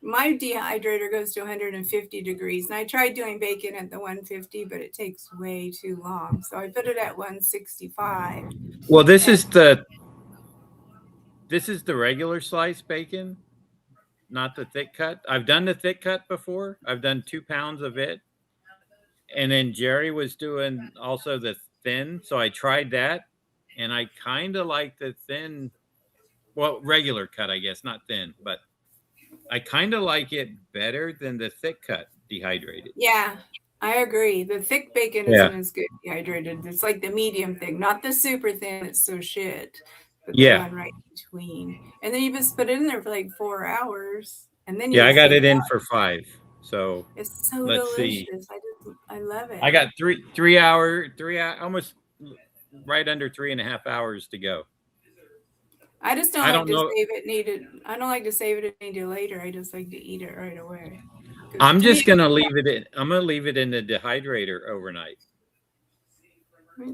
my dehydrator goes to 150 degrees, and I tried doing bacon at the 150, but it takes way too long. So I put it at 165. Well, this is the regular slice bacon. not the thick cut. I've done the thick cut before. I've done 2 pounds of it. And then Jerry was doing also the thin. So I tried that. And I kind of like the thin, well, regular cut, I guess, not thin, but I kind of like it better than the thick cut dehydrated. Yeah, I agree. The thick bacon Yeah. isn't as good dehydrated. It's like the medium thing, not the super thin. It's so shit. But Yeah. the one right between. And then you just put it in there for like 4 hours. And then you Yeah, I got take it in out. for 5. So It's so let's delicious. see. I love it. I got 3 hour, almost right under 3.5 hours to go. I just don't I like don't to know. save it needed. I don't like to save it and eat it later. I just like to eat it right away. 'Cause I'm to just me, gonna leave it in. I'm gonna leave it in the dehydrator overnight.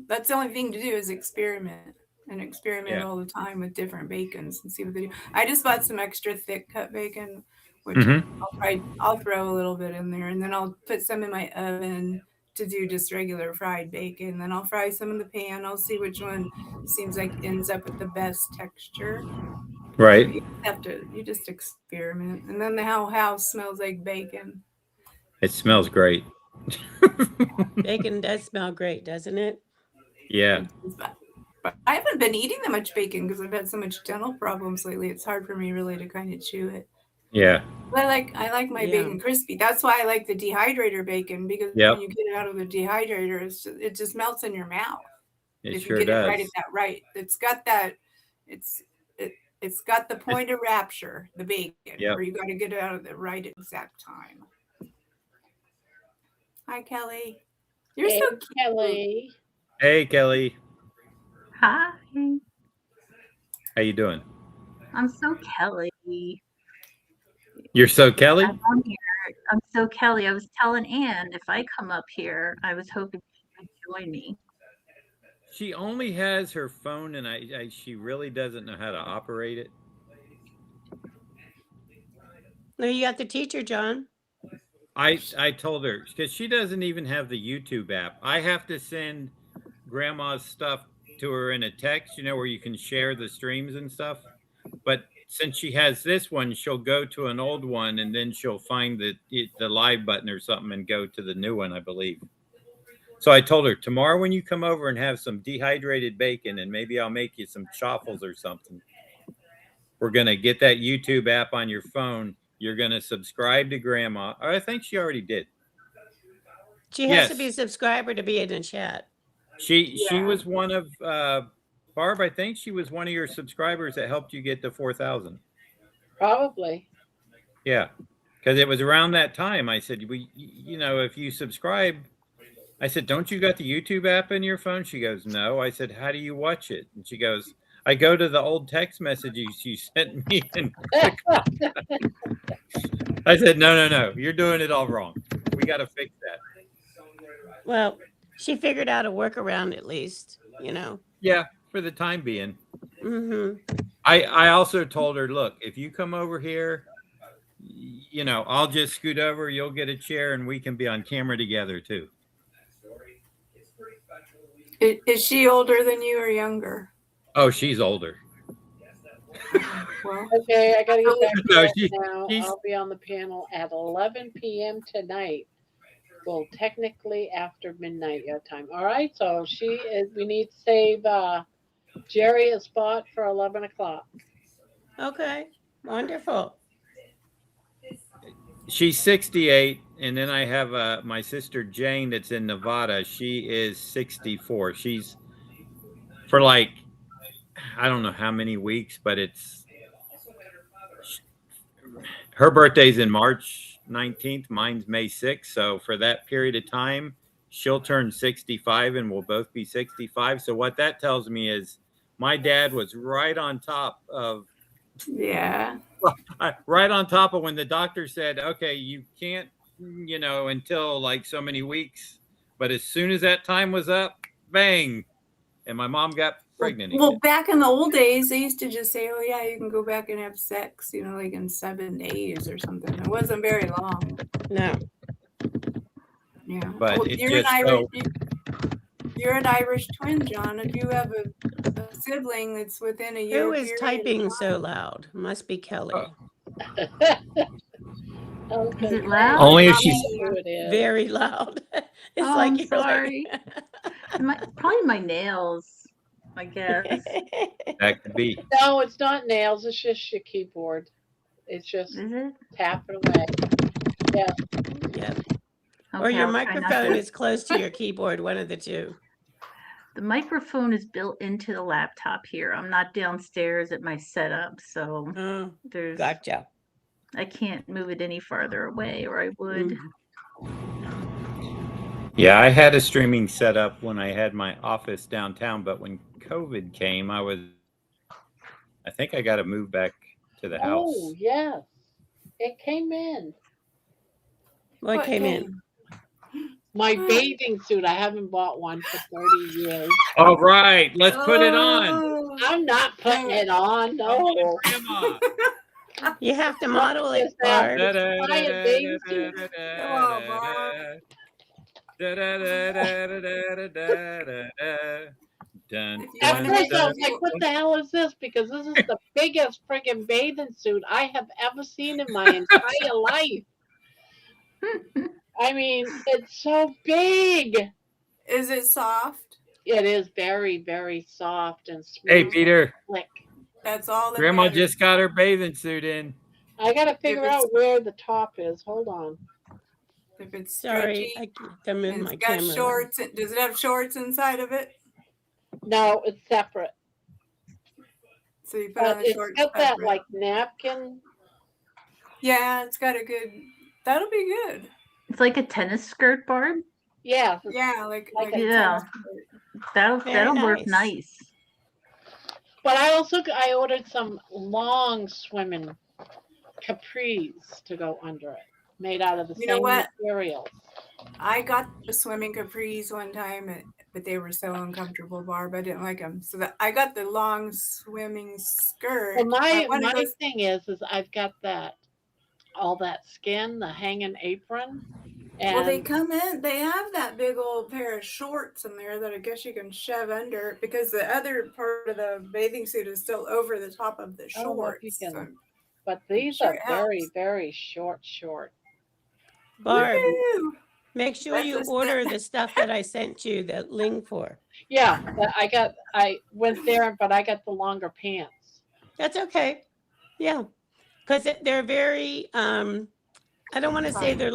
that's the only thing to do is experiment and experiment Yeah. all the time with different bacons and see what they do. I just bought some extra thick cut bacon, which Mhm. I'll throw a little bit in there, and then I'll put some in my oven to do just regular fried bacon. Then I'll fry some in the pan. I'll see which one seems like ends up with the best texture. Right. You just experiment, and then the whole house smells like bacon. It smells great. Bacon does smell great, doesn't it? Yeah. But I haven't been eating that much bacon because I've had so much dental problems lately. It's hard for me really to kind of chew it. Yeah. But I like my bacon crispy. That's why I like the dehydrator bacon, because Yep. when you get it out of the dehydrator, it just melts in your mouth. It If sure you get does. it right at that right. It's got the point of rapture, the bacon, Yep. where you got to get it out of the right exact time. Hi, Kelly. You're Hey, so cute. Kelly. Hey, Kelly. Hi, How you doing? I'm so Kelly. You're so Kelly? I'm on here. I'm so Kelly. I was telling Ann if I come up here, I was hoping she would join me. She only has her phone, and she really doesn't know how to operate it. No, you got the teacher, John. I told her because she doesn't even have the YouTube app. I have to send Grandma's stuff to her in a text, where you can share the streams and stuff. But since she has this one, she'll go to an old one and then she'll find the live button or something and go to the new one, I believe. So I told her tomorrow when you come over and have some dehydrated bacon and maybe I'll make you some chaffles or something. We're going to get that YouTube app on your phone. You're going to subscribe to Grandma. I think she already did. She has to be a subscriber to be in the chat. She was one of Barb. I think she was one of your subscribers that helped you get to 4,000. Probably. Yeah, because it was around that time. I said, if you subscribe, I said, don't you got the YouTube app in your phone? She goes, no. I said, how do you watch it? And she goes, I go to the old text messages you sent me. And I said, no, you're doing it all wrong. We got to fix that. Well, she figured out a workaround at least, Yeah, for the time being. Mm-hmm. I also told her, look, if you come over here, I'll just scoot over, you'll get a chair, and we can be on camera together too. Is she older than you or younger? Oh, she's older. Well, Okay, I got to get back to No, work now. I'll be on the panel at 11 p.m. tonight. Well, technically after midnight your time. All right, so we need to save Jerry a spot for 11 o'clock. Okay, wonderful. She's 68, and then I have my sister Jane that's in Nevada. She is 64. She's for I don't know how many weeks, but her birthday's in March 19th. Mine's May 6th. So for that period of time, she'll turn 65 and we'll both be 65. So what that tells me is my dad was right on top of. Yeah. Right on top of when the doctor said, okay, you can't, until so many weeks. But as soon as that time was up, bang. And my mom got pregnant. Well, back in the old days, they used to just say, oh, yeah, you can go back and have sex, in 7 days or something. It wasn't very long. No. Yeah. But well, you're an Irish twin, John. If you have a sibling that's within a year. Who is typing so loud? Must be Kelly. Okay, Is it yeah, loud? Only if I she's know who it is. Very loud. It's Oh, like I'm you're sorry. Probably my nails, I guess. that could be. No, it's not nails. It's just your keyboard. It's just Is it? tapping away. Yeah. Yep. Or Okay, your I'll try not microphone to. is close to your keyboard, one of the two. The microphone is built into the laptop here. I'm not downstairs at my setup, so Oh, there's gotcha. I can't move it any farther away, or I would. Yeah, I had a streaming setup when I had my office downtown, but when COVID came, I think I got to move back to the house. Oh, yes. It came in. What came in? My bathing suit. I haven't bought one for 30 years. All right, let's put it on. Oh, I'm not putting it on. No. Grandma. You have to model it, Just that Barb. quiet bathing suit. Come on, Barb. Dun, If you At want to first, make I it, was like, what the hell is this? Because this is the biggest friggin' bathing suit I have ever seen in my entire life. I mean, it's so big. is it soft? It is very, very soft and smooth. Hey, Peter. Slick. That's all that Grandma matters. just got her bathing suit in. I gotta figure it's- out where the top is. Hold on. If it's Sorry, stretchy, I can move and my it's got camera. shorts. Does it have shorts inside of it? No, it's separate. So you put on But the it's shorts. got that separate. like napkin. Yeah, it's got a good. That'll be good. It's like a tennis skirt, Barb. Yeah. Yeah, like Like a Yeah. tennis skirt. Very That'll work nice. nice. But I ordered some long swimming capris to go under it, made out of the You know same what? materials. I got the swimming capris one time, but they were so uncomfortable, Barb. I didn't like them. So I got the long swimming skirt. Well, my One of those- thing is I've got all that skin, the hanging apron, and well, they come in. They have that big old pair of shorts in there that I guess you can shove under because the other part of the bathing suit is still over the top of the I don't know if you shorts. can- So- but these Sure are it very, helps. very short. Barb, Woohoo! make sure That's you a order step. the stuff that I sent you the link for. Yeah, but I went there, but I got the longer pants. That's okay. Yeah, because they're very. I don't want to say they're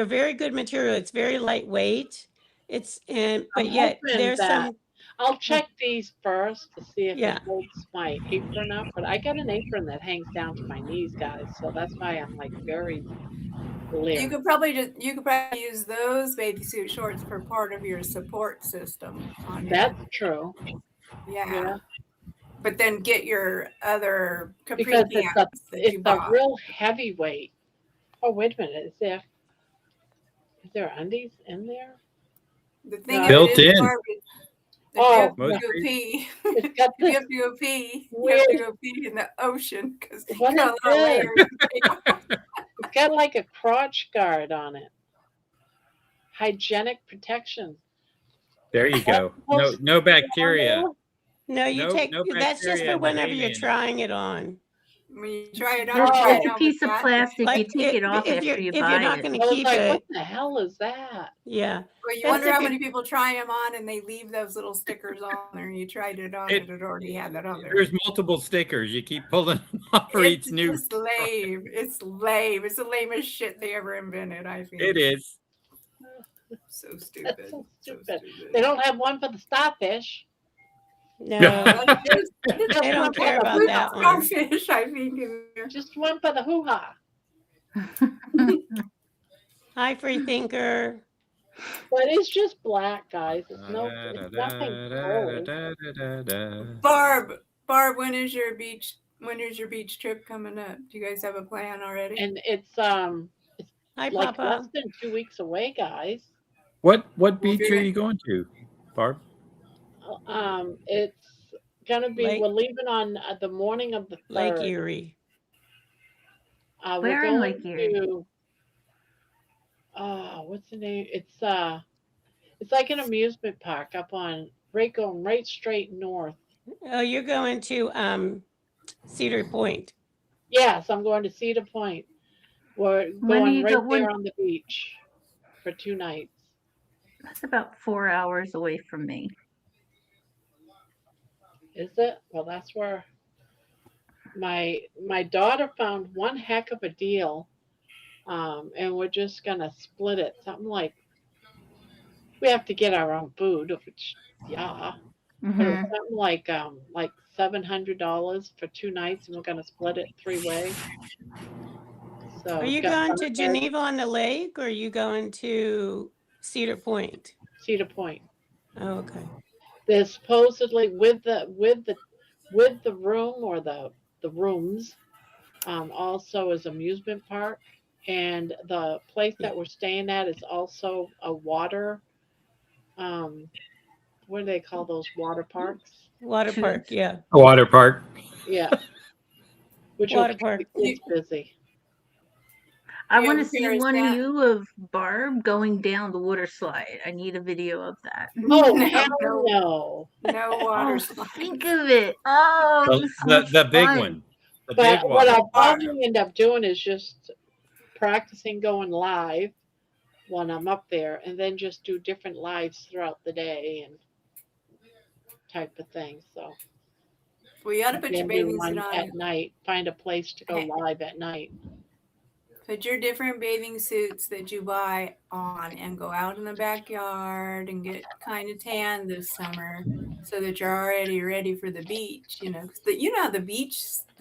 very good material. It's very lightweight. But I'm yet hoping there's that- some. I'll check these first to see if Yeah. it holds my apron up. But I got an apron that hangs down to my knees, guys. So that's why I'm like very leery. You could probably use those bathing suit shorts for part of your support system. On That's true. yeah. But then get your other capri Because pants that you it's a bought. real heavyweight. Oh, wait a minute. Is there undies in there? The thing Built of it is, in. Barb, if Oh, you have to Most go pee. It's got If you this. have to go pee, you Weird- have to go pee in the ocean because you What got is a lot of this? layers. It's got like a crotch guard on it. Hygienic protection. There you go. No bacteria. No, you No- take. no That's just bacteria for in the whenever you're alien. tring it on. When you try it on, That's you just know a piece of what's plastic. You Like, take it off if after you're you if you're buy not it. going I to was keep like, it, what the hell is that? yeah. Well, you That's wonder if how it- many people try them on and they leave those little stickers on there and you tried it on It- and it already had that on there. There's multiple stickers. You keep pulling them off for each It's new. just lame. It's lame. It's the lamest shit they ever invented, I think. It is. So stupid. That's so So stupid. stupid. They don't have one for the starfish. No, There's they don't care about one that one. starfish, I think, in there. Just one for the hoo-ha. Hi, free thinker. But it's just black, guys. It's nothing gold. Barb, when is your beach trip coming up? Do you guys have a plan already? And it's Hi, like Papa. less than 2 weeks away, guys. What beach are you going to, Barb? It's gonna be. Lake- We're leaving on the morning of the 3rd. Lake Erie. We're Where in going Lake Erie? to. What's the name? It's like an amusement park up on going right straight north. Oh, you're going to Cedar Point. Yes, I'm going to Cedar Point. We're When do going you right go? there on the beach for 2 nights. That's about 4 hours away from me. Is it? Well, that's where my daughter found one heck of a deal, and we're just gonna split it. Something like we have to get our own food, which yeah, but it was Hmm. something like $700 for 2 nights, and we're gonna split it 3 way. So Are it's you got going to bunk beds, Geneva on the Lake, or are you going to Cedar Point? Cedar Point. Oh, okay. There's supposedly with the room or the rooms, also is amusement park, and the place that we're staying at is also a water. Um, what do they call those water parks? Water park, Tubes. yeah. A water park. Yeah, which will Water keep park. the kids busy. I You want to have a see pair of one of sand. you of Barb going down the water slide. I need a video of that. Oh No, hell no, no! no water Oh, slides. think of it. Oh, The, it was so the big fun. one. The But big what water. I'll probably end up doing is just practicing going live when I'm up there, and then just do different lives throughout the day and type of thing. So Well, you ought to put your then do bathing suit one at on. night. Find a place to go Hey, live at night. put your different bathing suits that you buy on and go out in the backyard and get kind of tan this summer so that you're already ready for the beach. You know, 'cause the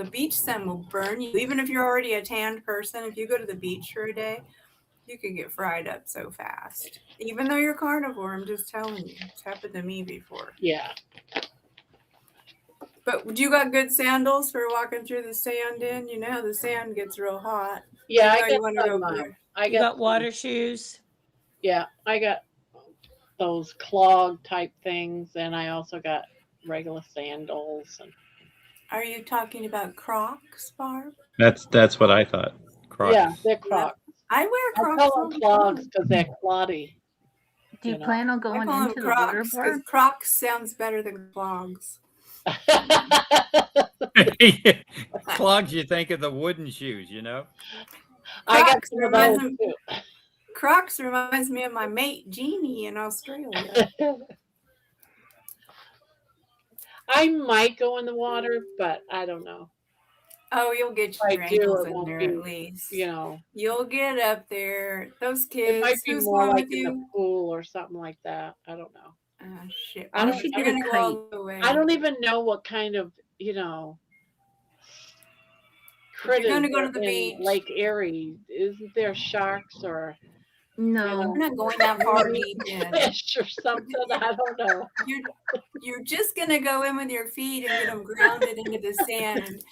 beach sun will burn you. Even if you're already a tanned person, if you go to the beach for a day, you could get fried up so fast. Even though you're carnivore, I'm just telling you, it's happened to me before. Yeah. But you got good sandals for walking through the sand in? You know, the sand gets real hot. Yeah, You I know got you want to some. go there. I You got got some, water shoes. yeah, I got those clog type things, and I also got regular sandals. And Are you talking about Crocs, Barb? That's what I thought. yeah, Crocs. they're Yep. Crocs. I wear I Crocs call all them the clogs time. because they're cloddy. Do you You know. plan on I going call them into the water, Crocs Barb? because Crocs sounds better than clogs. Clogs, you think of the wooden shoes, you know? I got Crocs some of those reminds me, too. Crocs reminds me of my mate Jeannie in Australia. I might go in the water, but I don't know. Oh, you'll get If I your do, ankles it in won't there be, at least. you know, You'll get up there. Those it might kids, be who's more going like with in the you? pool or something like that. I don't know. Oh shit! I You don't. should You're get a gonna go kite. all the way. I don't even know what kind of If you're critters gonna go are to the in beach, Lake Erie. Isn't there sharks or No. we're not going that far mini deep in. fish or something? I don't know. You're just gonna go in with your feet and get them grounded into the sand,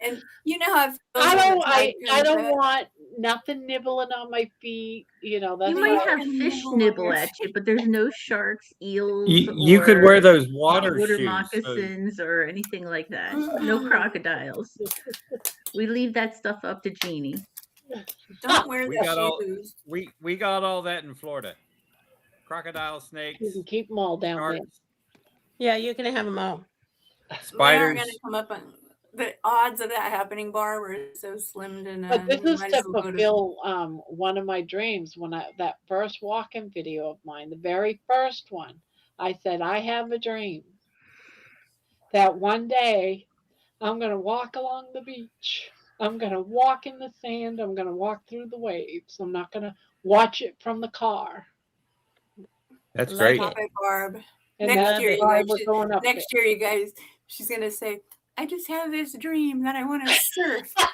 and you know how it feels I when don't. the tide I comes don't up. want nothing nibbling on my feet. That's You So might why. you have can fish nibble on nibble your at you, feet. but there's no sharks, eels, You could wear or those water water shoes. So moccasins or anything like that. No crocodiles. We leave that stuff up to Jeannie. Don't wear we the got all shoes. we got all that in Florida. Crocodile, You snakes, can keep them all down there. sharks, Yeah, you can have them all. They aren't gonna spiders. come up on the odds of that happening, Barb, are so slim to But none. this You is might to as well go to. fulfill one of my dreams. When that first walk-in video of mine, the very first one, I said I have a dream that one day I'm gonna walk along the beach. I'm gonna walk in the sand. I'm gonna walk through the waves. I'm not gonna watch it from the car. That's Like great. Stop it. it, Barb. And Next that's year, Love it. you why guys. we're going up Next year, you guys. She's gonna say, "I just have this dream that I want to surf. there.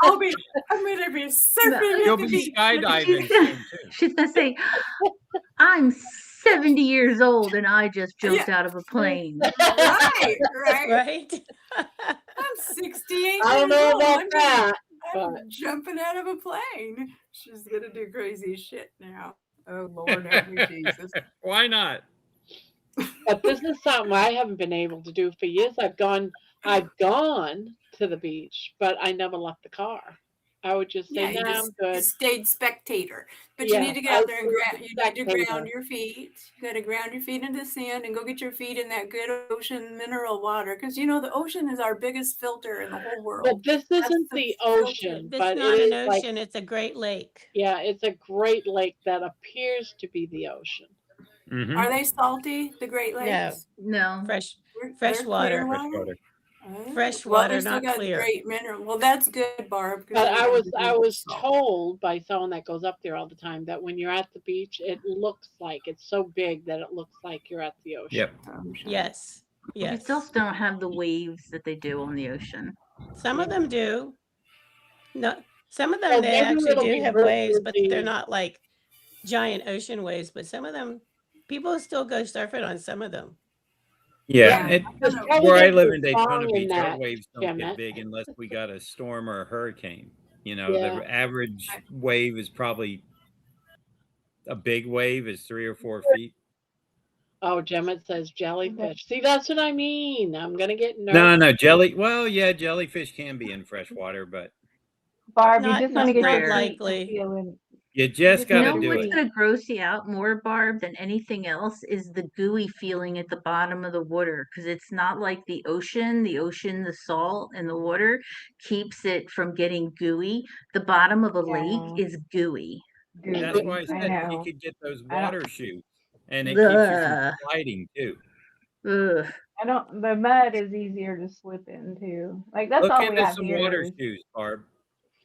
I'm gonna be surfing You'll at the be beach." skydiving soon too. She's gonna say, I'm 70 years old and I just jumped out of a plane. Right. Right? I'm 68 I don't years know old. about that, I'm but jumping out of a plane. She's gonna do crazy shit now. Oh Lord, help me, Jesus. Why not? but this is something I haven't been able to do for years. I've gone to the beach, but I never left the car. I would just say, you nah, just I'm good. stayed spectator. But you Yeah, need to get I out there and was ground. a You need to spectator. ground your feet. You got to ground your feet into the sand and go get your feet in that good ocean mineral water. Because the ocean is our biggest filter in the whole But world. this That's isn't the the filter. ocean, It's but it not an is like, ocean, it's a Great Lake. yeah, it's a Great Lake that appears to be the ocean. Mm-hmm. Are they salty? The Great No, Lakes? No. fresh They're clear water. water. Oh, Fresh well, water, they still not got clear. great mineral. Well, that's good, Barb. Because But you don't want to I do was salt. told by someone that goes up there all the time that when you're at the beach, it looks like it's so big that it looks like you're at the ocean. Yep. Yes. You Yes. still don't have the waves that they do on the ocean. Some of them do. No, some of So them they maybe actually it'll do be have real waves, but they're easy. not like giant ocean waves. But some of them, people still go surfing on some of them. Yeah. Yeah. Because Where I Kelly live has in a Daytona song in Beach, our that, waves don't Jim. get big unless we got a storm or a hurricane. Yeah. The average wave is probably a big wave is 3 or 4 feet. Oh, Gemma says jellyfish. See, that's what I mean. I'm gonna get No, nervous. Well, yeah, jellyfish can be in fresh water, but Barb, you Not just want to not get your not Rare. feet to likely. feel it. you You just just got You to know do what's it. going to gross you out more, Barb, than anything else is the gooey feeling at the bottom of the water because it's not like the ocean. The ocean, the salt and the water keeps it from getting gooey. The bottom of a lake Yeah, is gooey. That's gooey. why I I said you know. could get those I don't. water shoes, and it keeps you from Ugh. sliding too. Ugh. I don't. The mud is easier to slip into. Like that's Look all we into have some here water is shoes, Barb.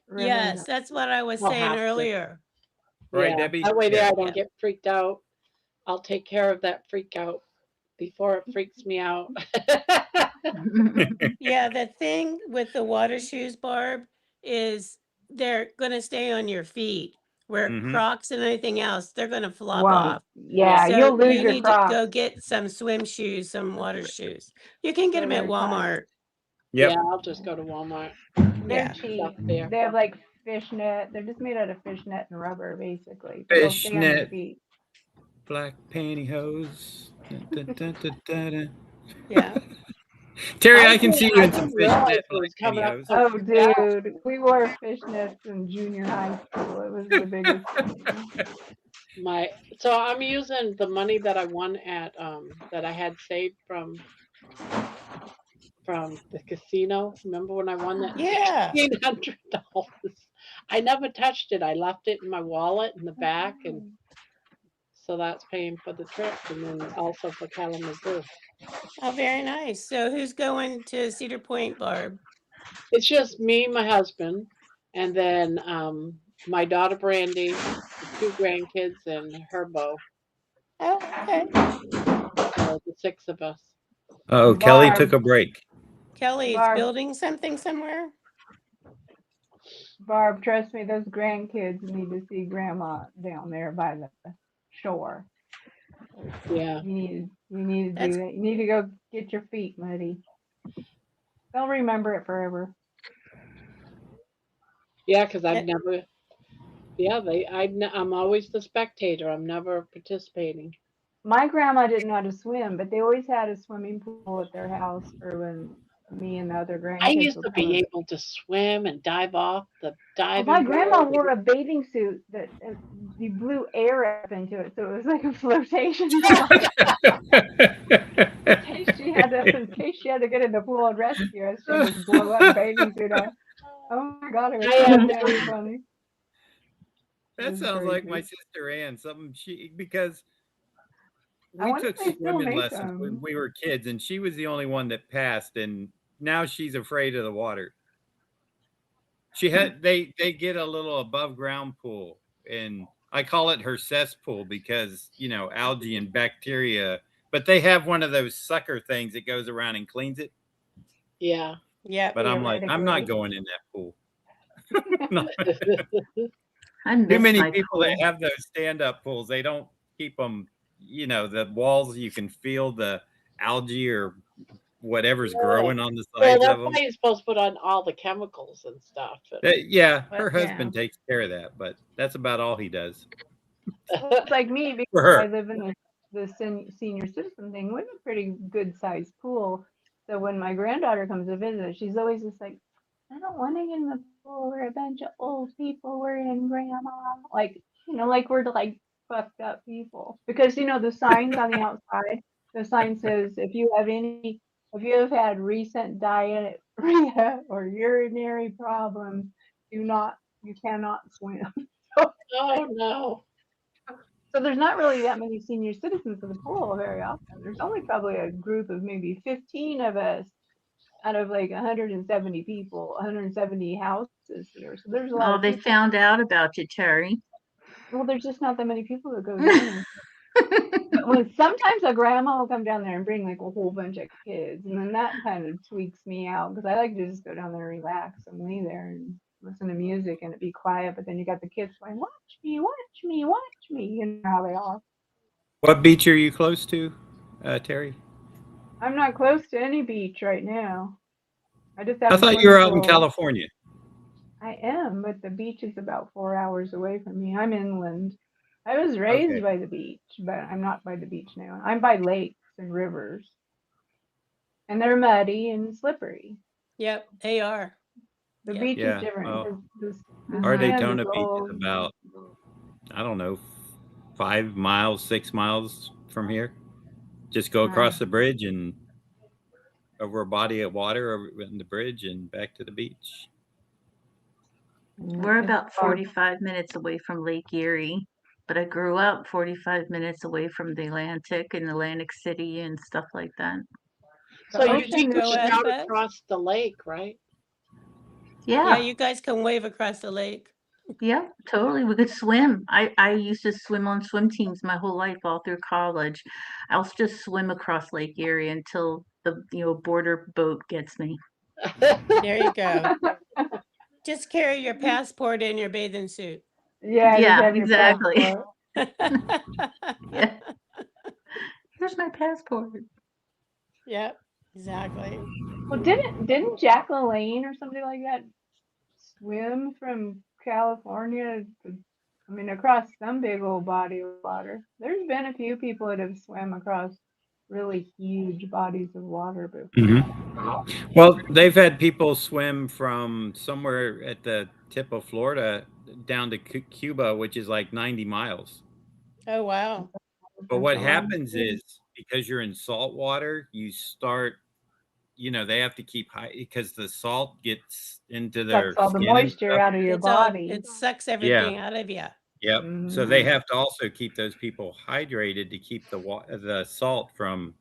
really. Yes, that's what I was I'll saying have to. earlier. Right, Yeah. Debbie? That way there Yeah. I don't Yeah. get freaked out. I'll take care of that freak out before it freaks me out. Yeah, the thing with the water shoes, Barb, is they're going to stay on your feet. Where Mm-hmm. Crocs and anything else, they're going to flop Won't. off. Yeah, So you'll lose you your need to go Crocs. get some swim shoes, some water shoes. You can get So them at they're tight. Walmart. Yep. Yeah, I'll just go to Walmart. They're Yeah. cheap. Stuff there. They have like fishnet. They're just made out of fishnet and rubber, basically. But they'll stay on your Fishnet, feet. black pantyhose. Dun, dun, dun, dun, dun, dun. Yeah. Terry, I can see you I in some didn't realize fishnet it was black coming up pantyhose. so Oh, freaked out. dude, we wore fishnets in junior high school. It was the biggest thing. So I'm using the money that I won at that I had saved from the casino. Remember when I won that Yeah. $1,500? I never touched it. I left it in my wallet in the back, and so that's paying for the trip, and then also for Kalamazoo. Oh, very nice. So who's going to Cedar Point, Barb? It's just me, my husband, and then my daughter Brandy, the 2 grandkids, and Herbo. Oh, okay. So the 6 of us. Oh, Kelly Barb, took a break. Kelly's Barb, building something somewhere. Barb, trust me, those grandkids need to see Grandma down there by the shore. Yeah. You need to That's do that. You need to go get your feet muddy. They'll remember it forever. Yeah, because I've it, never. Yeah, I'm always the spectator. I'm never participating. My grandma didn't know how to swim, but they always had a swimming pool at their house for when me and the other I grandkids used would to come. be able to swim and dive off the Well, my diving grandma board. wore a bathing suit that you blew air up into it, so it was like a flotation device. In case she had to get in the pool and rescue us, she'd just blow up bathing suit on. Oh my god, it was I so am. damn funny. It That was sounds like my crazy. sister Ann. Because I we wonder took if they still swimming make lessons when them. we were kids, and she was the only one that passed, and now she's afraid of the water. They get a little above ground pool, and I call it her cesspool because algae and bacteria, but they have one of those sucker things that goes around and cleans it. Yeah. yeah. But I'm like, I'm not Theoretically. going in that pool. No. I Too miss many my people pool. that have those stand-up pools, they don't keep them, the walls, you can feel the algae or whatever's growing on the Well, sides that's of them. why you're supposed to put on all the chemicals and stuff. Yeah, But her husband takes care of that, but that's about all he does It's like me for because I her. live in the senior citizen thing. We have a pretty good sized pool. So when my granddaughter comes to visit, she's always just like, I don't want to get in the pool. We're a bunch of old people. We're in grandma. Like, like we're like fucked up people. Because, the signs on the outside, the sign says if you have had recent diarrhea or urinary problems, you cannot swim. So, Oh no. so there's not really that many senior citizens in the pool very often. There's only probably a group of maybe 15 of us out of like 170 people, 170 houses here. So there's a lot Oh, of they people. found out about you, Terry. Well, there's just not that many people that go swimming. But sometimes a grandma will come down there and bring like a whole bunch of kids, and then that kind of tweaks me out because I like to just go down there and relax and lay there and listen to music and it be quiet. But then you got the kids going, "Watch me, watch me, watch me." You know how they are. What beach are you close to, Terry? I'm not close to any beach right now. I just I have a thought you were swimming out in pool. California. I am, but the beach is about 4 hours away from me. I'm inland. I was Okay. raised by the beach, but I'm not by the beach now. I'm by lakes and rivers, and they're muddy and slippery. Yep, they are. The Yep. beach is Yeah. different Well, because the our Mhm. sand is Daytona Beach is all. about, I don't know, 5 miles, 6 miles from here. Just go across the bridge and over a body of water over the bridge and back to the beach. We're It's about far. 45 minutes away from Lake Erie, but I grew up 45 minutes away from the Atlantic and Atlantic City and stuff like that. The So you Did you ocean can is go, beach just. out Asbeth? across the lake, right? Yeah, Yeah, you guys can wave across the lake. yeah, totally. We could swim. I used to swim on swim teams my whole life, all through college. I'll just swim across Lake Erie until the border boat gets me. There you go. Just carry your passport and your bathing suit. Yeah, just Yeah, have your exactly. passport. Yeah. Here's my passport. Yep, exactly. Well, didn't Jack LaLanne or somebody like that swim from California I mean, across some big old body of water. There's been a few people that have swam across really huge bodies of water before. Well, they've had people swim from somewhere at the tip of Florida down to Cuba, which is like 90 miles. Oh, wow. But That's what a long happens swim. is because you're in salt water, you start, they have to keep high because the salt gets into Sucks their all the skin and moisture stuff. out of your body. It sucks Yeah. everything out of you. Yep. So Mhm. they have to also keep those people hydrated to keep the salt from,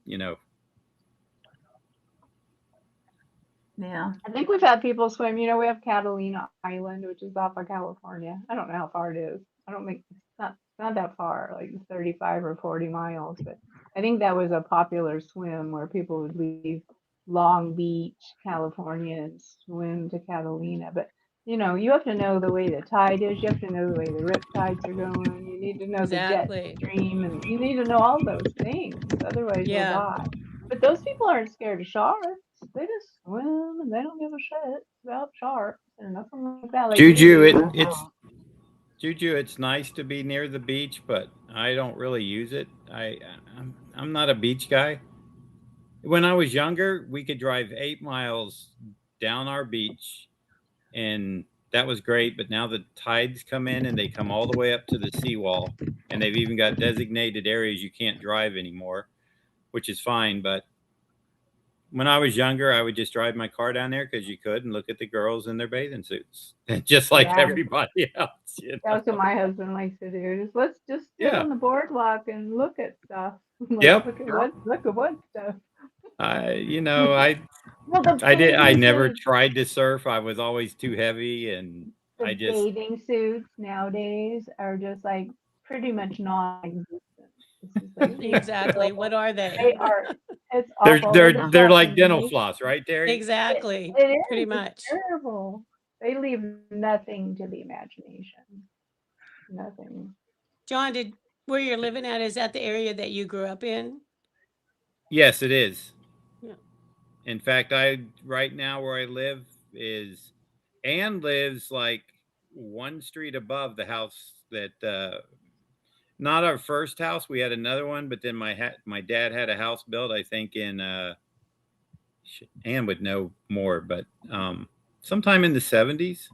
Yeah. I think we've had people swim. We have Catalina Island, which is off of California. I don't know how far it is. I don't think it's not that far, like 35 or 40 miles. But I think that was a popular swim where people would leave Long Beach, California, and swim to Catalina. But you have to know the way the tide is. You have to know the way the rip tides are going. You need to know the jet Exactly. stream, and you need to know all those things. Otherwise, you'll Yeah. die. But those people aren't scared of sharks. They just swim and they don't give a shit about sharks or nothing like that. Like we Juju, do. it's nice to be near the beach, but I don't really use it. I'm not a beach guy. When I was younger, we could drive 8 miles down our beach, and that was great. But now the tides come in and they come all the way up to the seawall, and they've even got designated areas you can't drive anymore, which is fine. But when I was younger, I would just drive my car down there because you could and look at the girls in their bathing suits, just like Yeah, everybody else. that's what my husband likes to do. Let's just sit Yeah. on the boardwalk and look at stuff. Like, Yep. look at what stuff. I Well, the I bathing never suits, tried to surf. I was always too heavy, and the I just bathing suits nowadays are just like pretty much non-existent. It's just like Exactly. What are they they? are. It's they're awful. they're just they're not like dental nice. floss, right, Terry? Exactly. It Pretty is. It's much. terrible. They leave nothing to the imagination. Nothing. John, where you're living at, is that the area that you grew up in? Yes, it is. Yeah. In fact, right now where I live is Ann lives like one street above the house that not our first house. We had another one, but then my dad had a house built, I think in Ann would know more, but sometime in the 70s.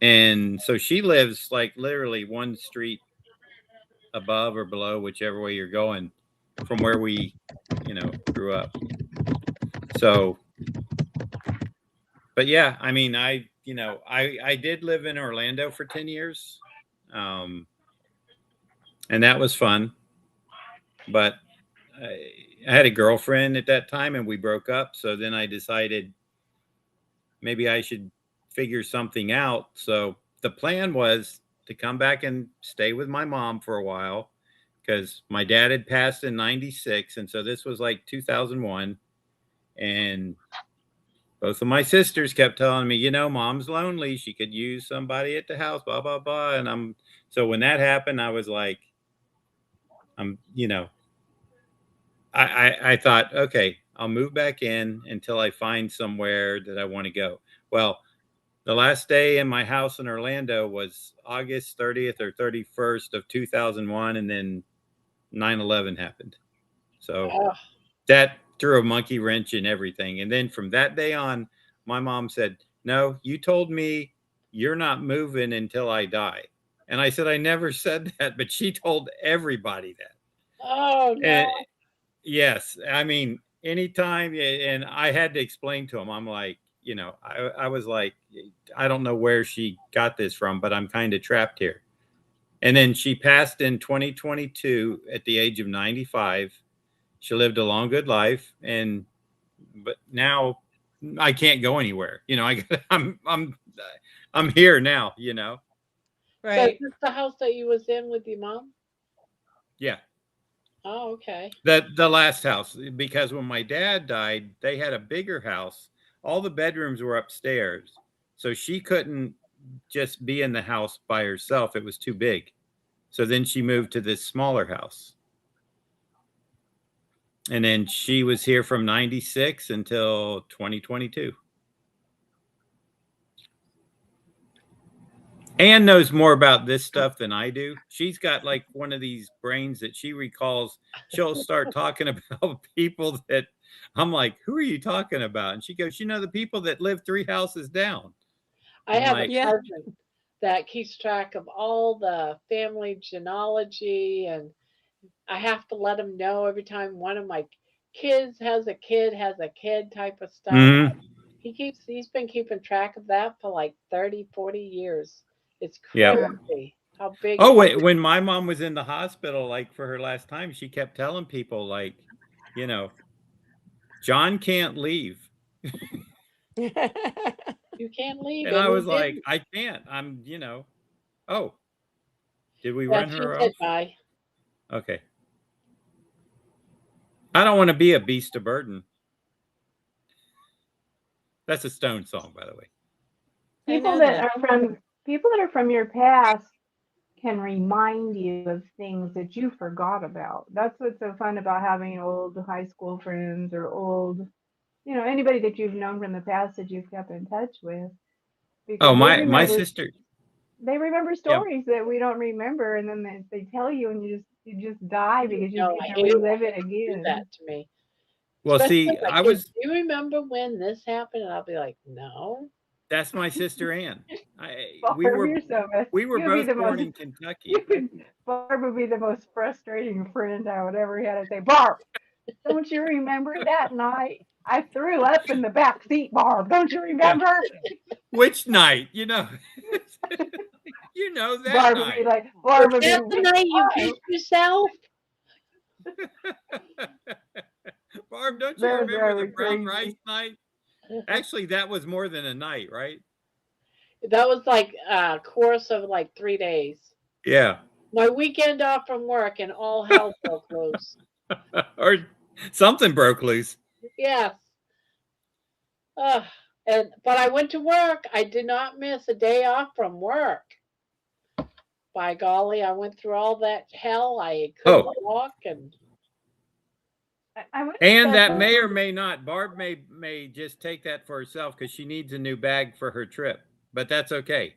And so she lives like literally one street above or below, whichever way you're going, from where we, grew up. So, but yeah, I mean, I did live in Orlando for 10 years. And that was fun. But I had a girlfriend at that time and we broke up. So then I decided maybe I should figure something out. So the plan was to come back and stay with my mom for a while because my dad had passed in 96. And so this was like 2001. And both of my sisters kept telling me, mom's lonely. She could use somebody at the house, blah, blah, blah. And so when that happened, I was like, I thought, okay, I'll move back in until I find somewhere that I want to go. Well, the last day in my house in Orlando was August 30th or 31st of 2001. And then 9/11 happened. So that threw a monkey wrench in everything. And then from that day on, my mom said, no, you told me you're not moving until I die. And I said, I never said that, but she told everybody that. Oh, no. And yes, I mean, anytime, and I had to explain to him, I'm like, I was like, I don't know where she got this from, but I'm kind of trapped here. And then she passed in 2022 at the age of 95. She lived a long, good life, but now I can't go anywhere. I'm here now. So Right. is this the house that you was in with your mom? Yeah. Oh, okay. The last house, because when my dad died, they had a bigger house. All the bedrooms were upstairs, so she couldn't just be in the house by herself. It was too big. So then she moved to this smaller house. And then she was here from 96 until 2022. Anne knows more about this stuff than I do. She's got like one of these brains that she recalls. She'll start talking about people that I'm like, who are you talking about? And she goes, the people that live 3 houses down. I I'm have like, a Yeah. cousin that keeps track of all the family genealogy, and I have to let him know every time one of my kids has a kid type of stuff. mhm. He's been keeping track of that for like 30, 40 years. It's Yeah. crazy how big. Oh, wait, when my mom was in the hospital, like for her last time, she kept telling people like, John can't leave. You can't leave, And and I he was like, didn't. I can't. Oh, did we Yeah, run she her did off? die. Okay. I don't want to be a beast of burden. That's a Stone song, by the way. I People know that that. are from your past can remind you of things that you forgot about. That's what's so fun about having old high school friends or old, anybody that you've known from the past that you've kept in touch with, Oh, because my sister. they remember Yeah. stories that we don't remember, and then they tell you, and you just die because you No, get I to hate it when relive it people do again. that to me. Well, Especially see, my kids. Do you remember when this happened? And I'll be like, no. that's my sister Ann. We Barb, were you're so we were you would be both the born most in Kentucky. Barb would be the most frustrating friend I would ever had. I'd say, Barb, don't you remember that night I threw up in the back seat, Barb? Don't you Yeah. remember? Which night? You know that Barb would be night. like, Was Barb would be that the night you "Barb, pissed yourself? Barb, don't you that would remember drive the me brown rice crazy. night? Actually, that was more than a night, right? That was like a course of like 3 days. Yeah. My weekend off from work and all hell broke loose. Or something broke loose. Yes. Ugh. But I went to work. I did not miss a day off from work. By golly, I went through all that hell. I couldn't walk, and I wonder if And that's that may or may not. Barb may just take that for herself because she needs a new bag for her trip. But that's okay.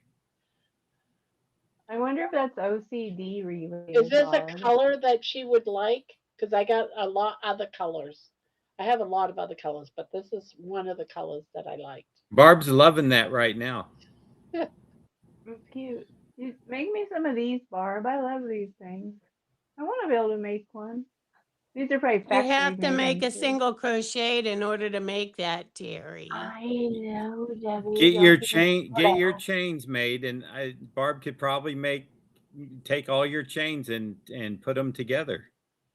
I wonder if that's OCD is related, this a Barb. color that she would like? Because I got a lot other colors. I have a lot of other colors, but this is one of the colors that I liked. Barb's loving that right now. It's cute. You make me some of these, Barb. I love these things. I want to be able to make one. These are probably You factory have to made make a ones, too. single crochet in order to make that, Terry. I know, Debbie. Get Don't your you get your know? chains made, and Barb could probably take all your chains and put them together.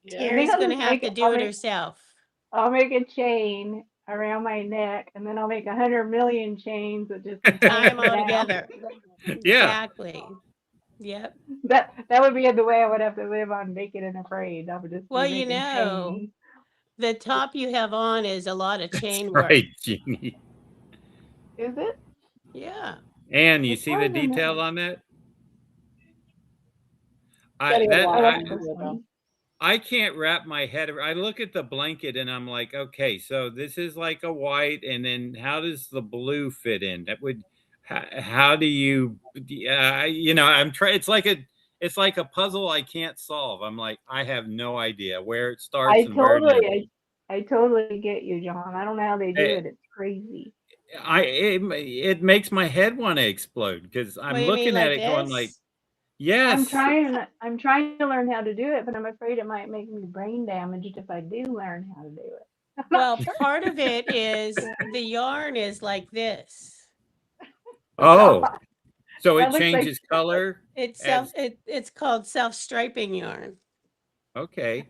Yeah. I think Terry's I'll going to just have make to it. do it herself. I'll make a chain around my neck, and then I'll make 100 million chains that just keep Tie them hanging all down. together. Yeah. Exactly. Yep. That would be the way I would have to live on Naked and Afraid. I would just Well, be you making know, chains. the top you have on is a lot of chain work. Right, Jeannie. Is it? Yeah. And you As see far the as I know. detail on that? Gotta get a lot I of like color, this though. one. I can't wrap my head around. I look at the blanket and I'm like, okay, so this is like a white, and then how does the blue fit in? That would, how do you, I'm trying. It's like a puzzle I can't solve. I'm like, I have no idea where it starts and where it ends. I totally get you, John. I don't know how they do Eh, it. It's crazy. it makes my head want to explode because What I'm do you mean, looking at like it going like, this? yes. I'm trying to learn how to do it, but I'm afraid it might make me brain damaged if I do learn how to do it. I'm not Well, sure. part of it is the yarn is like this. Oh, so That it looks like changes color. It's as it's called self-striping yarn. Okay.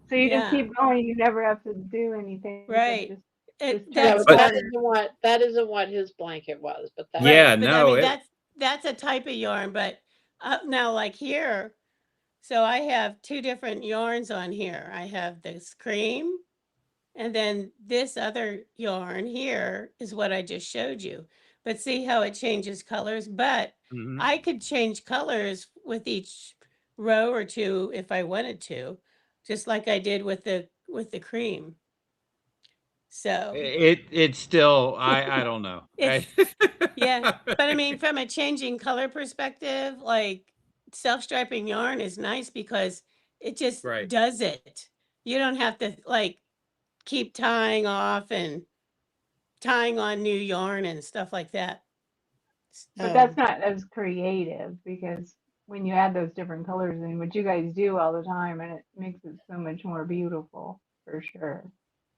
so you just Yeah. keep going. You never have to do anything. Right. Just It, turn Yeah, that's the but what that isn't what his blanket was. But that's right. Yeah, But I no, mean that's a type of yarn. But now, like here, so I have two different yarns on here. I have this cream, and then this other yarn here is what I just showed you. But see how it changes colors? But Mhm. I could change colors with each row or two if I wanted to, just like I did with the cream. So It's still I don't know. it's yeah. But I mean, from a changing color perspective, like self-striping yarn is nice because it just Right. does it. You don't have to like keep tying off and tying on new yarn and stuff like that. But that's not as creative because when you add those different colors in, what you guys do all the time, and it makes it so much more beautiful for sure.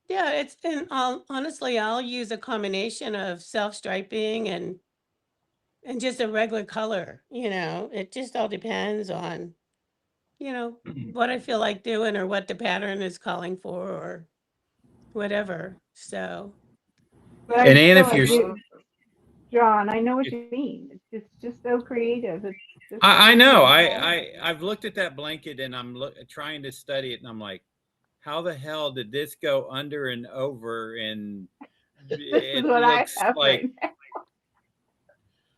Yeah, it's and honestly, I'll use a combination of self-striping and just a regular color, It just all depends on, what I feel like doing or what the pattern is calling for or whatever. So, But And I Ann, if still, you're John, I know what you mean. It's just so creative. It's just so I know. beautiful. I've looked at that blanket and I'm trying to study it and I'm like, how the hell did this go under and over? And This is it what I looks have like, right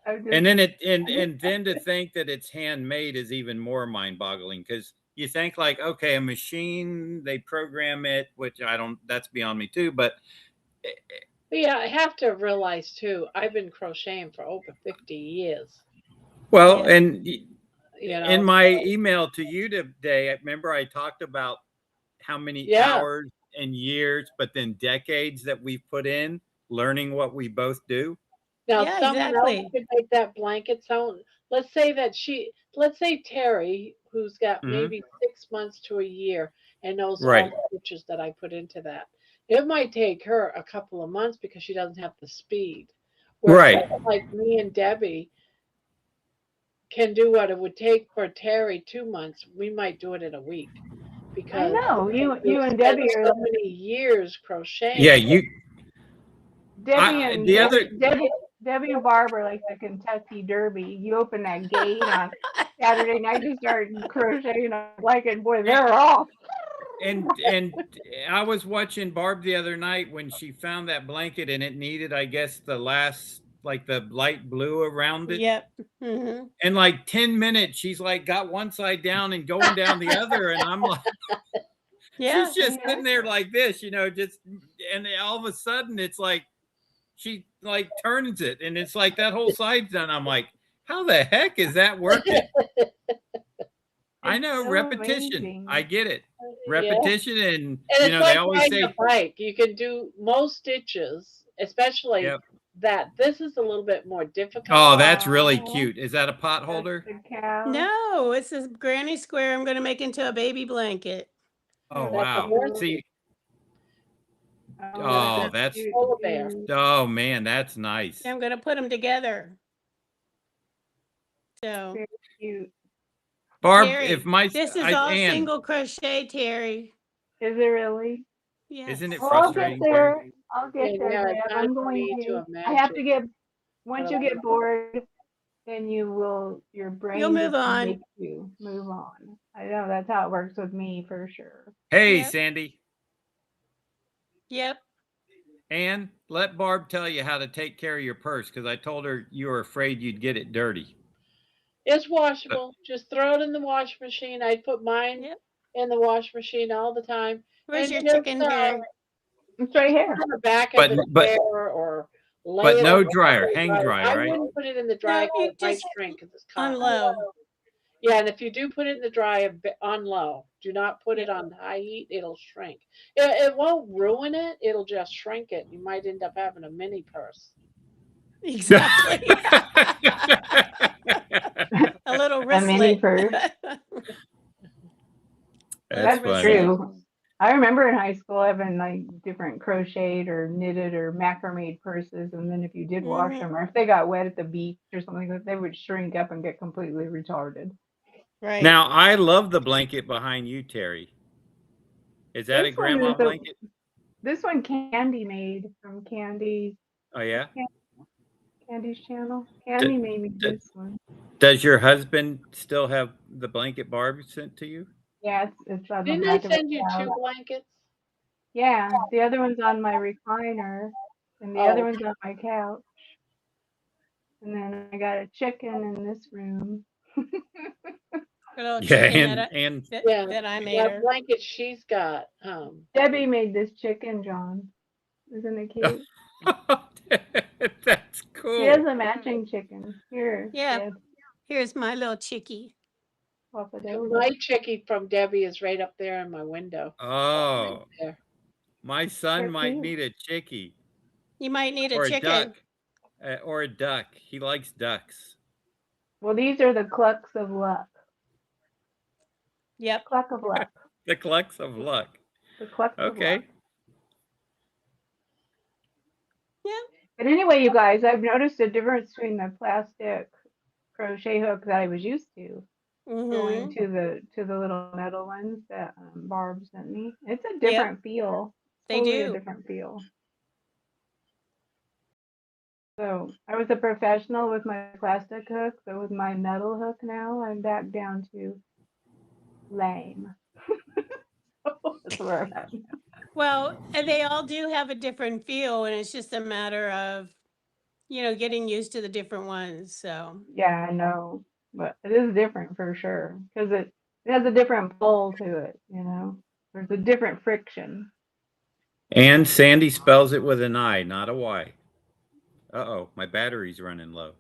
now. and then and then to think that it's handmade is even more mind-boggling because you think like, okay, a machine, they program it, which I don't, that's beyond me too. But But yeah, I have to realize too. I've been crocheting for over 50 years. well, yeah. and in my So email to you today, I remember I talked about how many yeah. hours and years, but then decades that we've put in learning what we both do. Now Yeah, someone else exactly. could make that blanket. So let's say Terry, who's got Mhm. maybe 6 months to a year and knows all Right. the pictures that I put into that. It might take her a couple of months because she doesn't have the speed. Where Right. someone like me and Debbie can do what it would take for Terry 2 months, we might do it in a week I because know you we've and spent Debbie are so many years Yeah, crocheting. Debbie and Barb are like the Kentucky Derby. You open that gate on Saturday night, you start crocheting a blanket, boy, they're off. and I was watching Barb the other night when she found that blanket and it needed, I guess, the last like the light blue around it. Yep. Hmm. In like 10 minutes, she's like got one side down and going down the other. And I'm like, Yeah. she's just sitting there like this, just, and all of a sudden it's like, she like turns it and it's like that whole side's done. I'm like, how the heck is that working? I know, so repetition. amazing. I get it. Yeah. Repetition, and And you it's know, they like always riding say, a bike. You can do most stitches, especially yep. that. This is a little bit more difficult. Oh, that's really Aw, cute. Is that a pot that's holder? the cow. No, it's this granny square I'm going to make into a baby blanket. Oh, That's That's a wow. horse. See, Oh, oh, that's that's, cute Polar bear. too. oh man, that's nice. I'm going to put them together. So, Very cute. Barb, Terry, if my, this is all Ann, single crochet, Terry. Is it really? Yes. isn't it Oh, I'll get frustrating, Terry? there. I'll get And there, yeah, Deb. it's I'm hard for going me to to. I have to imagine. get. Once But you I get love bored, then you will. Your You'll brain move just on. makes you move on. I know that's how it works with me for sure. Hey, Yep. Sandy. Yep. Ann, let Barb tell you how to take care of your purse because I told her you were afraid you'd get it dirty. It's washable. Just throw it in the wash machine. I put mine Yep. in the wash machine all the time. Where's And your just chicken, Terry? It's right here. on the back But of a but chair or lay but it no on dryer, the hang dryer. dry, I right? wouldn't put it in the No, dryer because you it might just shrink because it's on cotton. low. Yeah, and if you do put it in the dryer on low, do not put it on high heat, it'll shrink. It won't ruin it, it'll just shrink it. You might end up having a mini purse. Exactly. A little A mini wristlet. purse. That's That's funny. true. I remember in high school having like different crocheted or knitted or macrame purses, and then if you did wash Mhm. them or if they got wet at the beach or something like that, they would shrink up and get completely retarded. Right. Now I love the blanket behind you, Terry. Is that a This one grandma is a, blanket? this one Candy made from Candy Oh yeah. Candy's channel. Candy made me d- this one. Does your husband still have the blanket Barb sent to you? Yeah, it's on the Didn't I back of the send you couch. 2 blankets? Yeah, the other one's on my recliner, and the other Oh, one's on my couch. And then I got a chicken in this room. A little Yeah, chicken and yeah. that I made That her. blanket she's got. Debbie made this chicken, John. Isn't it cute? that's She has cool. a matching chicken. Here, Yeah. Deb. Here's my little chickie. My chickie from Debbie is right up there in my window. Oh, There. my son They're might cute. need a chickie You might need a or a chicken. duck, or a duck. He likes ducks. Well, these are the clucks of luck. Yep. Cluck of luck. The clucks of luck. The clucks of luck. Okay. Yeah. But anyway, you guys, I've noticed a difference between the plastic crochet hook that I was used to going Mm-hmm. to the little metal ones that Barb sent me. It's a different feel. They Totally a do. different feel. So I was a professional with my plastic hook, but with my metal hook now, I'm back down to lame. That's where I'm at. Well, and they all do have a different feel, and it's just a matter of, getting used to the different ones. So, Yeah, I know, but it is different for sure because it has a different pull to it. There's a different friction. And Sandy spells it with an I, not a Y. Uh-oh, my battery's running low.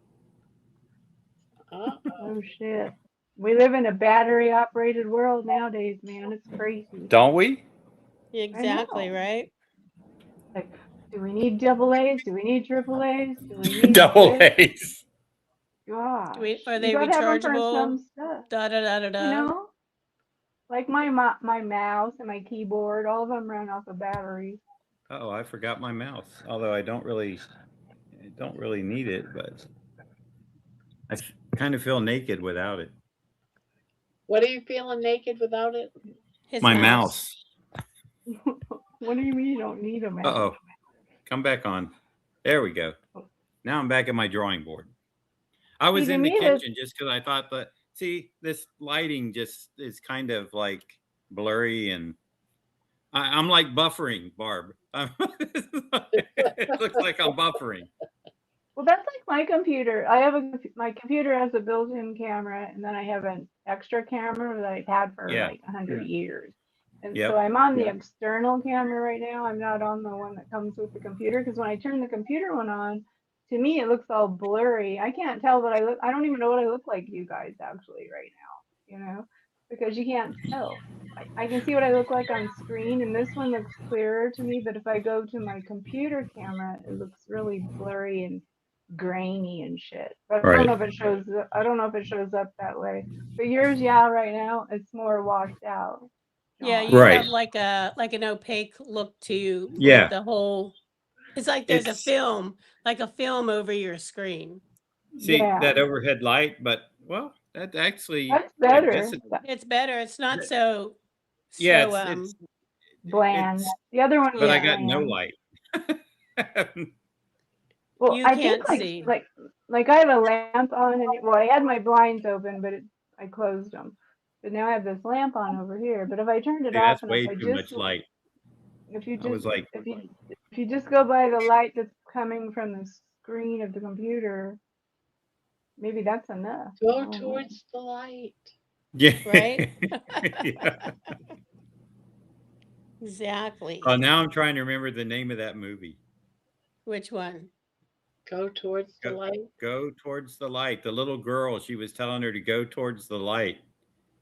Oh shit. We live in a battery operated world nowadays, man. It's crazy. Don't we? exactly, know. right? Like, do we need double A's? Do we need triple A's? Do we need Double this? A's. Gosh. Are You they gotta have them for rechargeable? some stuff. Da da da da You da. know? Like my mouse and my keyboard, all of them run off of batteries. Oh, I forgot my mouse. Although I don't really need it, but I kind of feel naked without it. What are you feeling naked without it? His My mouse. What do you mean you don't need a mouse? Uh-oh. Come back on. There we go. Now I'm back at my drawing board. I was See, to in the me, this- kitchen just because I thought that, see, this lighting just is kind of like blurry and I'm like buffering, Barb. It looks like I'm buffering. Well, that's like my computer. My computer has a built-in camera, and then I have an extra camera that I've had for like 100 years. And Yep. so I'm on the external camera right now. I'm not on the one that comes with the computer because when I turn the computer one on, to me it looks all blurry. I can't tell what I look. I don't even know what I look like to you guys actually right now. because you can't tell. I can see what I look like on screen, and this one looks clearer to me. But if I go to my computer camera, it looks really blurry and grainy and shit. But I don't know Right. if it shows. I don't know if it shows up that way. But yours, yeah, right now it's more washed out. Yeah, John. you Right. have like an opaque look to Yeah. the whole. It's like there's a It's film, like a film over your screen. see Yeah, that overhead light, but well, that actually, that's I guess better. it, It's better. It's not so yeah, so it's Bland. it's The other one but was I yeah. got no bland. light. Well, You I think can't see. like I have a lamp on, and well, I had my blinds open, but I closed them. But now I have this lamp on over here. But if I turned it See, off, that's and way too much light. if you I was just like, if you just go by the light that's coming from the screen of the computer, maybe that's enough. I Go don't know. towards the light. yeah. Right? Yeah. Exactly. Oh, now I'm trying to remember the name of that movie. Which one? Go towards the Go, light. go towards the light. The little girl, she was telling her to go towards the light.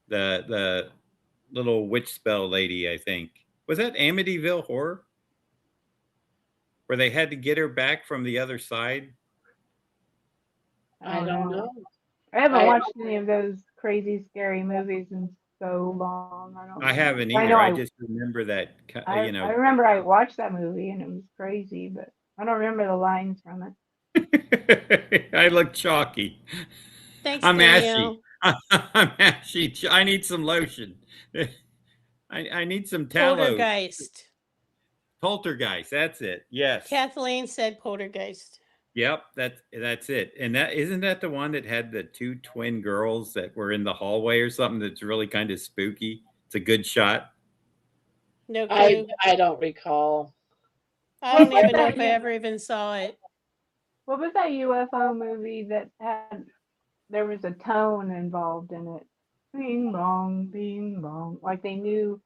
The little witch spell lady, I think. Was that Amityville Horror? Where they had to get her back from the other side? I don't know. I haven't I watched any of those crazy, scary movies in so long. I don't I know. haven't I either. know I just remember that, I remember I watched that movie and it was crazy, but I don't remember the lines from it. I look chalky. Thanks, I'm ashy. Danielle. I'm ashy. I need some lotion. I need some tallow. Poltergeist. Poltergeist. That's it. Yes. Kathleen said poltergeist. Yep. That's it. And that isn't that the one that had the two twin girls that were in the hallway or something that's really kind of spooky. It's a good shot. No clue. I don't recall. I don't What even know was if I that? ever even saw it. What was that UFO movie that had there was a tone involved in it? Bing bong, like they knew.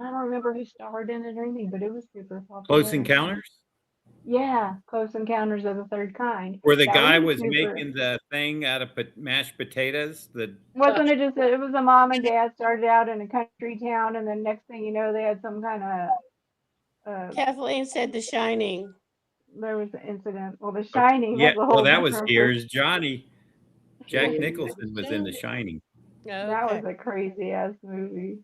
I don't remember who starred in it or anything, but it was super Close popular. Encounters? Yeah, Close Encounters of the Third Kind. Where the That guy a was super. making the thing out of mashed potatoes. Wasn't it just that it was a mom and dad started out in a country town, and then next thing you know, they had some kind of Kathleen said The Shining. there was an incident. Well, The Shining, Yeah, that's a well, whole that was different. Here's Johnny. Jack Here's Nicholson was in The Johnny. Shining. Oh, That okay. was a crazy ass movie.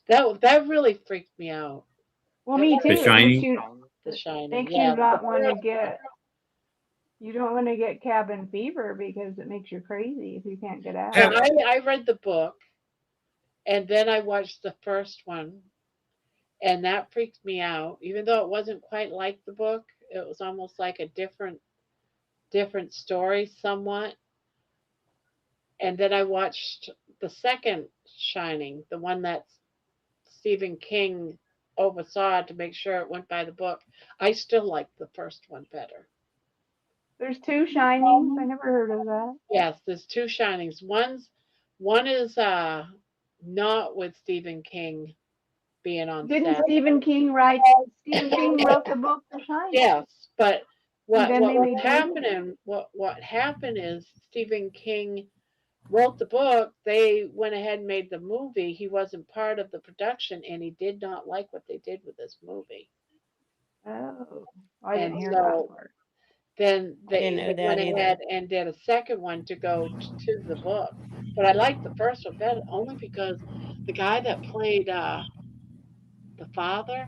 That really freaked me out. Well, It me was too. The It Shining. The Shining. makes Yeah. you not want to get. You don't want to get cabin fever because it makes you crazy if you can't get out. So I read the book, and then I watched the first one, and that freaked me out. Even though it wasn't quite like the book, it was almost like a different story, somewhat. And then I watched the second Shining, the one that Stephen King oversaw to make sure it went by the book. I still like the first one better. There's two Shinings. I never heard of that. Yes, there's two Shinings. One is not with Stephen King being on Didn't set. Stephen King write? Stephen King wrote the book The Shining. Yes, but what then what they was made happening? What happened is Stephen King wrote the book. They went ahead and made the movie. He wasn't part of the production, and he did not like what they did with this movie. Oh, I didn't And hear that so part. then I didn't they know that went either. ahead and did a second one to go to the book. But I liked the first one better only because the guy that played the father,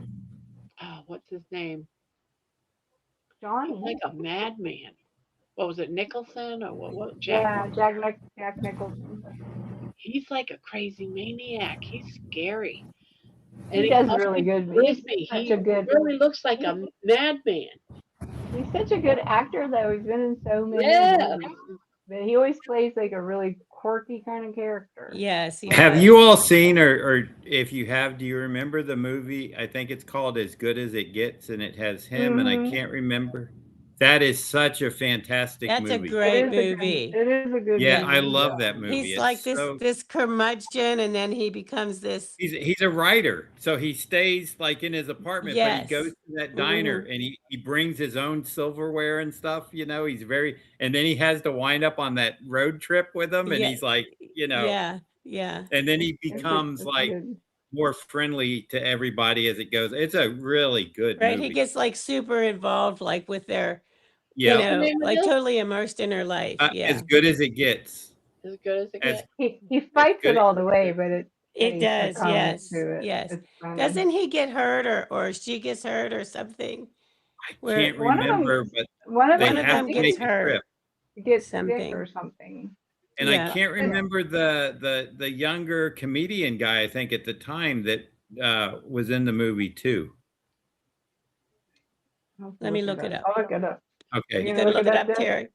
what's his name? He's Johnny. like a madman. What was it, Nicholson or what? Yeah, Jack Nicholson. He's like a crazy maniac. He's scary. He does really good. Believe me, Such he a good. really looks like a madman. He's such a good actor, though. He's been in so many Yes. movies, but he always plays like a really quirky kind of character. Yes. He Have does. you all seen, or if you have, do you remember the movie? I think it's called As Good as It Gets, and it has him, and I can't remember. That is such a fantastic That's movie. a great movie. It is a good movie. Yeah, I love that movie. He's It's like so, this curmudgeon, and then he becomes this. he's a writer, so he stays like in his apartment, but he Yes. goes to that diner and he brings his own silverware and stuff. You know, he's very, and then he has to wind up on that road trip with him, and Yeah. he's like, you know, Yeah. Yeah. And then he It's becomes like good. more friendly to everybody as it goes. It's a really good Right. He movie. gets like super involved, like with their, Yeah, What's the name of like this? totally immersed in her life. Yeah. as good as it gets. As good as it As gets. He fights good it all the way, but It he does. succumbs Yes. to it. Yes. It's funny. Doesn't he get hurt or she gets hurt or something? I Where can't One of them, remember, but one of they one them of have them to gets make a hurt. trip. gets sick Something. or something. And I Yeah. can't remember the younger comedian guy, I think at the time that was in the movie too. I'll have to Let me look it up. I'll look it up. Okay. You gotta look it up, Deb? Terry.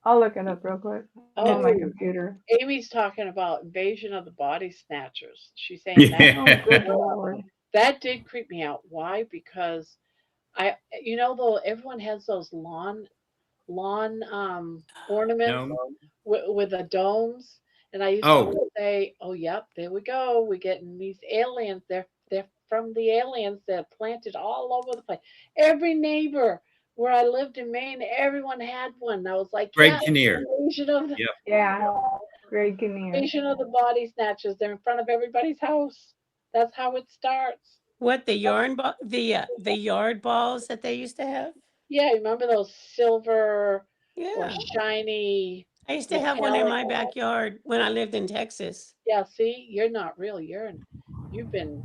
I'll look it up real quick on my Oh, computer. Amy's talking about Invasion of the Body Snatchers. She's saying that Oh, good lord. that did creep me out. Why? Because though everyone has those lawn ornaments No. with the domes, and I used to Oh, always say, "Oh, yep, there we go. We're getting these aliens. They're from the aliens that planted all over the place. Every neighbor where I lived in Maine, everyone had one. And I was like, Greg yeah, Kinnear. invasion of the Yep. Yeah. Greg Kinnear. invasion of the body snatchers. They're in front of everybody's house. That's how it starts. What the yarn ball, the yard balls that they used to have? Yeah, remember those silver or Yeah. shiny I used to have one in metallic my ones? backyard when I lived in Texas. Yeah, see, you're not real. You've been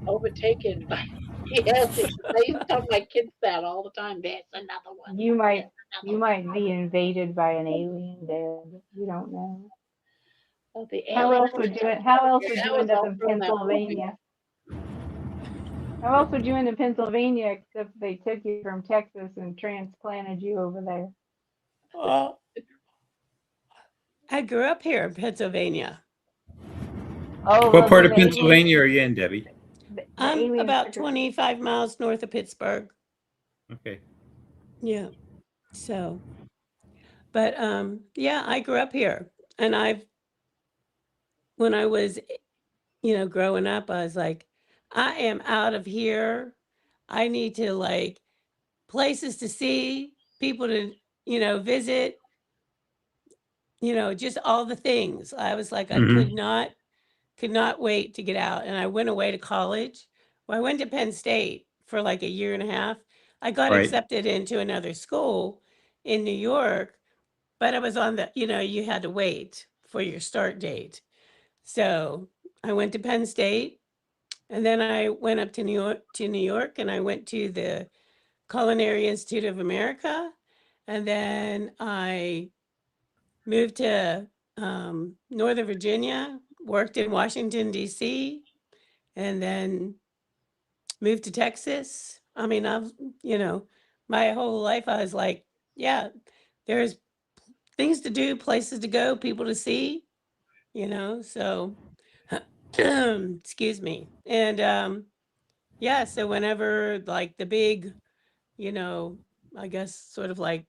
overtaken by the aliens. I used to tell my kids that all the time. There's another one. You might There's you another might be invaded by an alien, Deb. You don't know. one. The How aliens. else would you how else would That you was end up all in from that movie. Pennsylvania? How else would you end in Pennsylvania except they took you from Texas and transplanted you over there? Oh, I grew up here in Pennsylvania. Oh, What well, part then of Pennsylvania are you in, Debbie? the I'm aliens about took it. 25 miles north of Pittsburgh. Okay. Yeah. So, but yeah, I grew up here, and when I was, growing up, I was like, I am out of here. I need to like places to see, people to, visit, just all the things. I was like, I Mhm. could not wait to get out. And I went away to college. Well, I went to Penn State for like a year and a half. I got Right. accepted into another school in New York, but I was on you had to wait for your start date. So I went to Penn State, and then I went up to New York, and I went to the Culinary Institute of America, and then I moved to Northern Virginia, worked in Washington, D.C., and then moved to Texas. I mean, my whole life I was like, yeah, there's things to do, places to go, people to see, so excuse me. And yeah, so whenever like the big, I guess sort of like,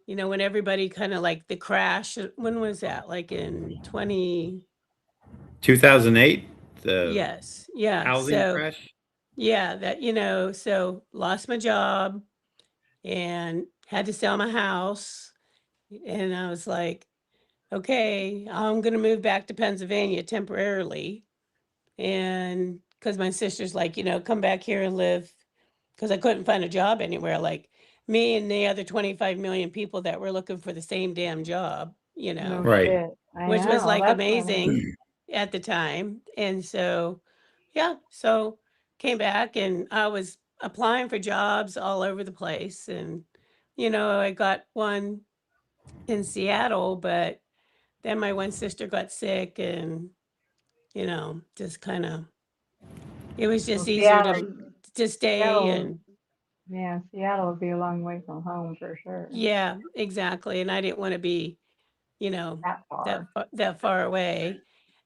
when everybody kind of like the crash, when was that? Like in 2008, the yes. Yeah. housing So crash. yeah, that, so lost my job and had to sell my house. And I was like, okay, I'm going to move back to Pennsylvania temporarily. And because my sister's like, come back here and live, because I couldn't find a job anywhere. Like me and the other 25 million people that were looking for the same damn job, No Right. shit. I which was know. like That's funny. amazing at the time. And so, yeah, so came back and I was applying for jobs all over the place. And, I got one in Seattle, but then my one sister got sick and, just kind of, it was just Well, easier Seattle, to stay. Seattle, And yeah, Seattle would be a long way from home for sure. yeah, exactly. And I didn't want to be, That far. that far away.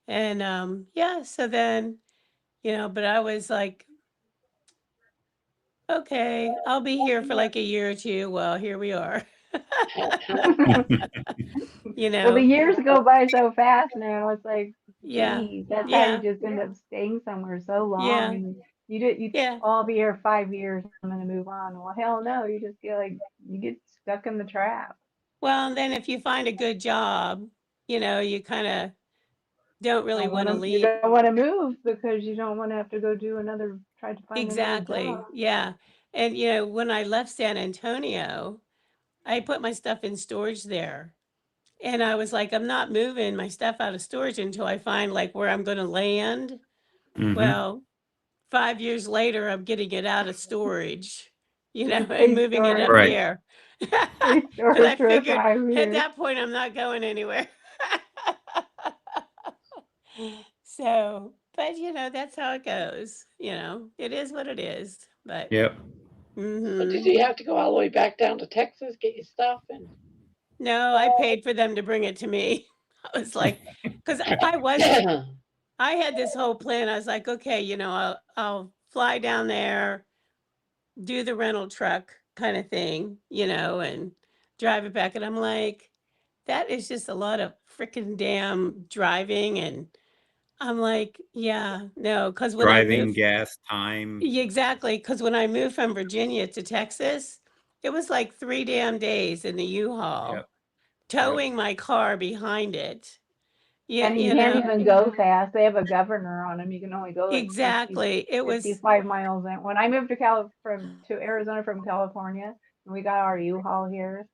And yeah, so then, but I was like, okay, I'll be here for like a year or two. Well, here we are. Well, the years go by so fast now. It's like, Yeah. geez, that's how you Yeah. just end up staying somewhere so long. Yeah. And you Yeah. I'll be here 5 years. I'm gonna move on. Well, hell no. You just feel like you get stuck in the trap. Well, and then if you find a good job, you kind of don't really want to You leave. don't want to move because you don't want to have to go do try to find another Exactly. job. Yeah. And, when I left San Antonio, I put my stuff in storage there. And I was like, I'm not moving my stuff out of storage until I find like where I'm going to land. Mhm. Well, 5 years later, I'm getting it out of storage, and Free moving it up Right. here. Free Because I storage for figured 5 at years. that point, I'm not going anywhere. So, but that's how it goes. It is what it is. But Yep. So did mhm. you have to go all the way back down to Texas, get your stuff? And No, I paid for them to bring it to me. I was like, because I had this whole plan. I was like, okay, I'll fly down there, do the rental truck kind of thing, and drive it back. And I'm like, that is just a lot of freaking damn driving. And I'm like, yeah, no, because when I Driving, moved, gas, time. exactly, because when I moved from Virginia to Texas, it was like 3 damn days in the U-Haul, Yep. towing my car behind it. Yeah, And you can't even go fast. They have a governor on them. You can only go like 50, exactly. It was 55 miles. And when I moved to Arizona from California, and we got our U-Haul here,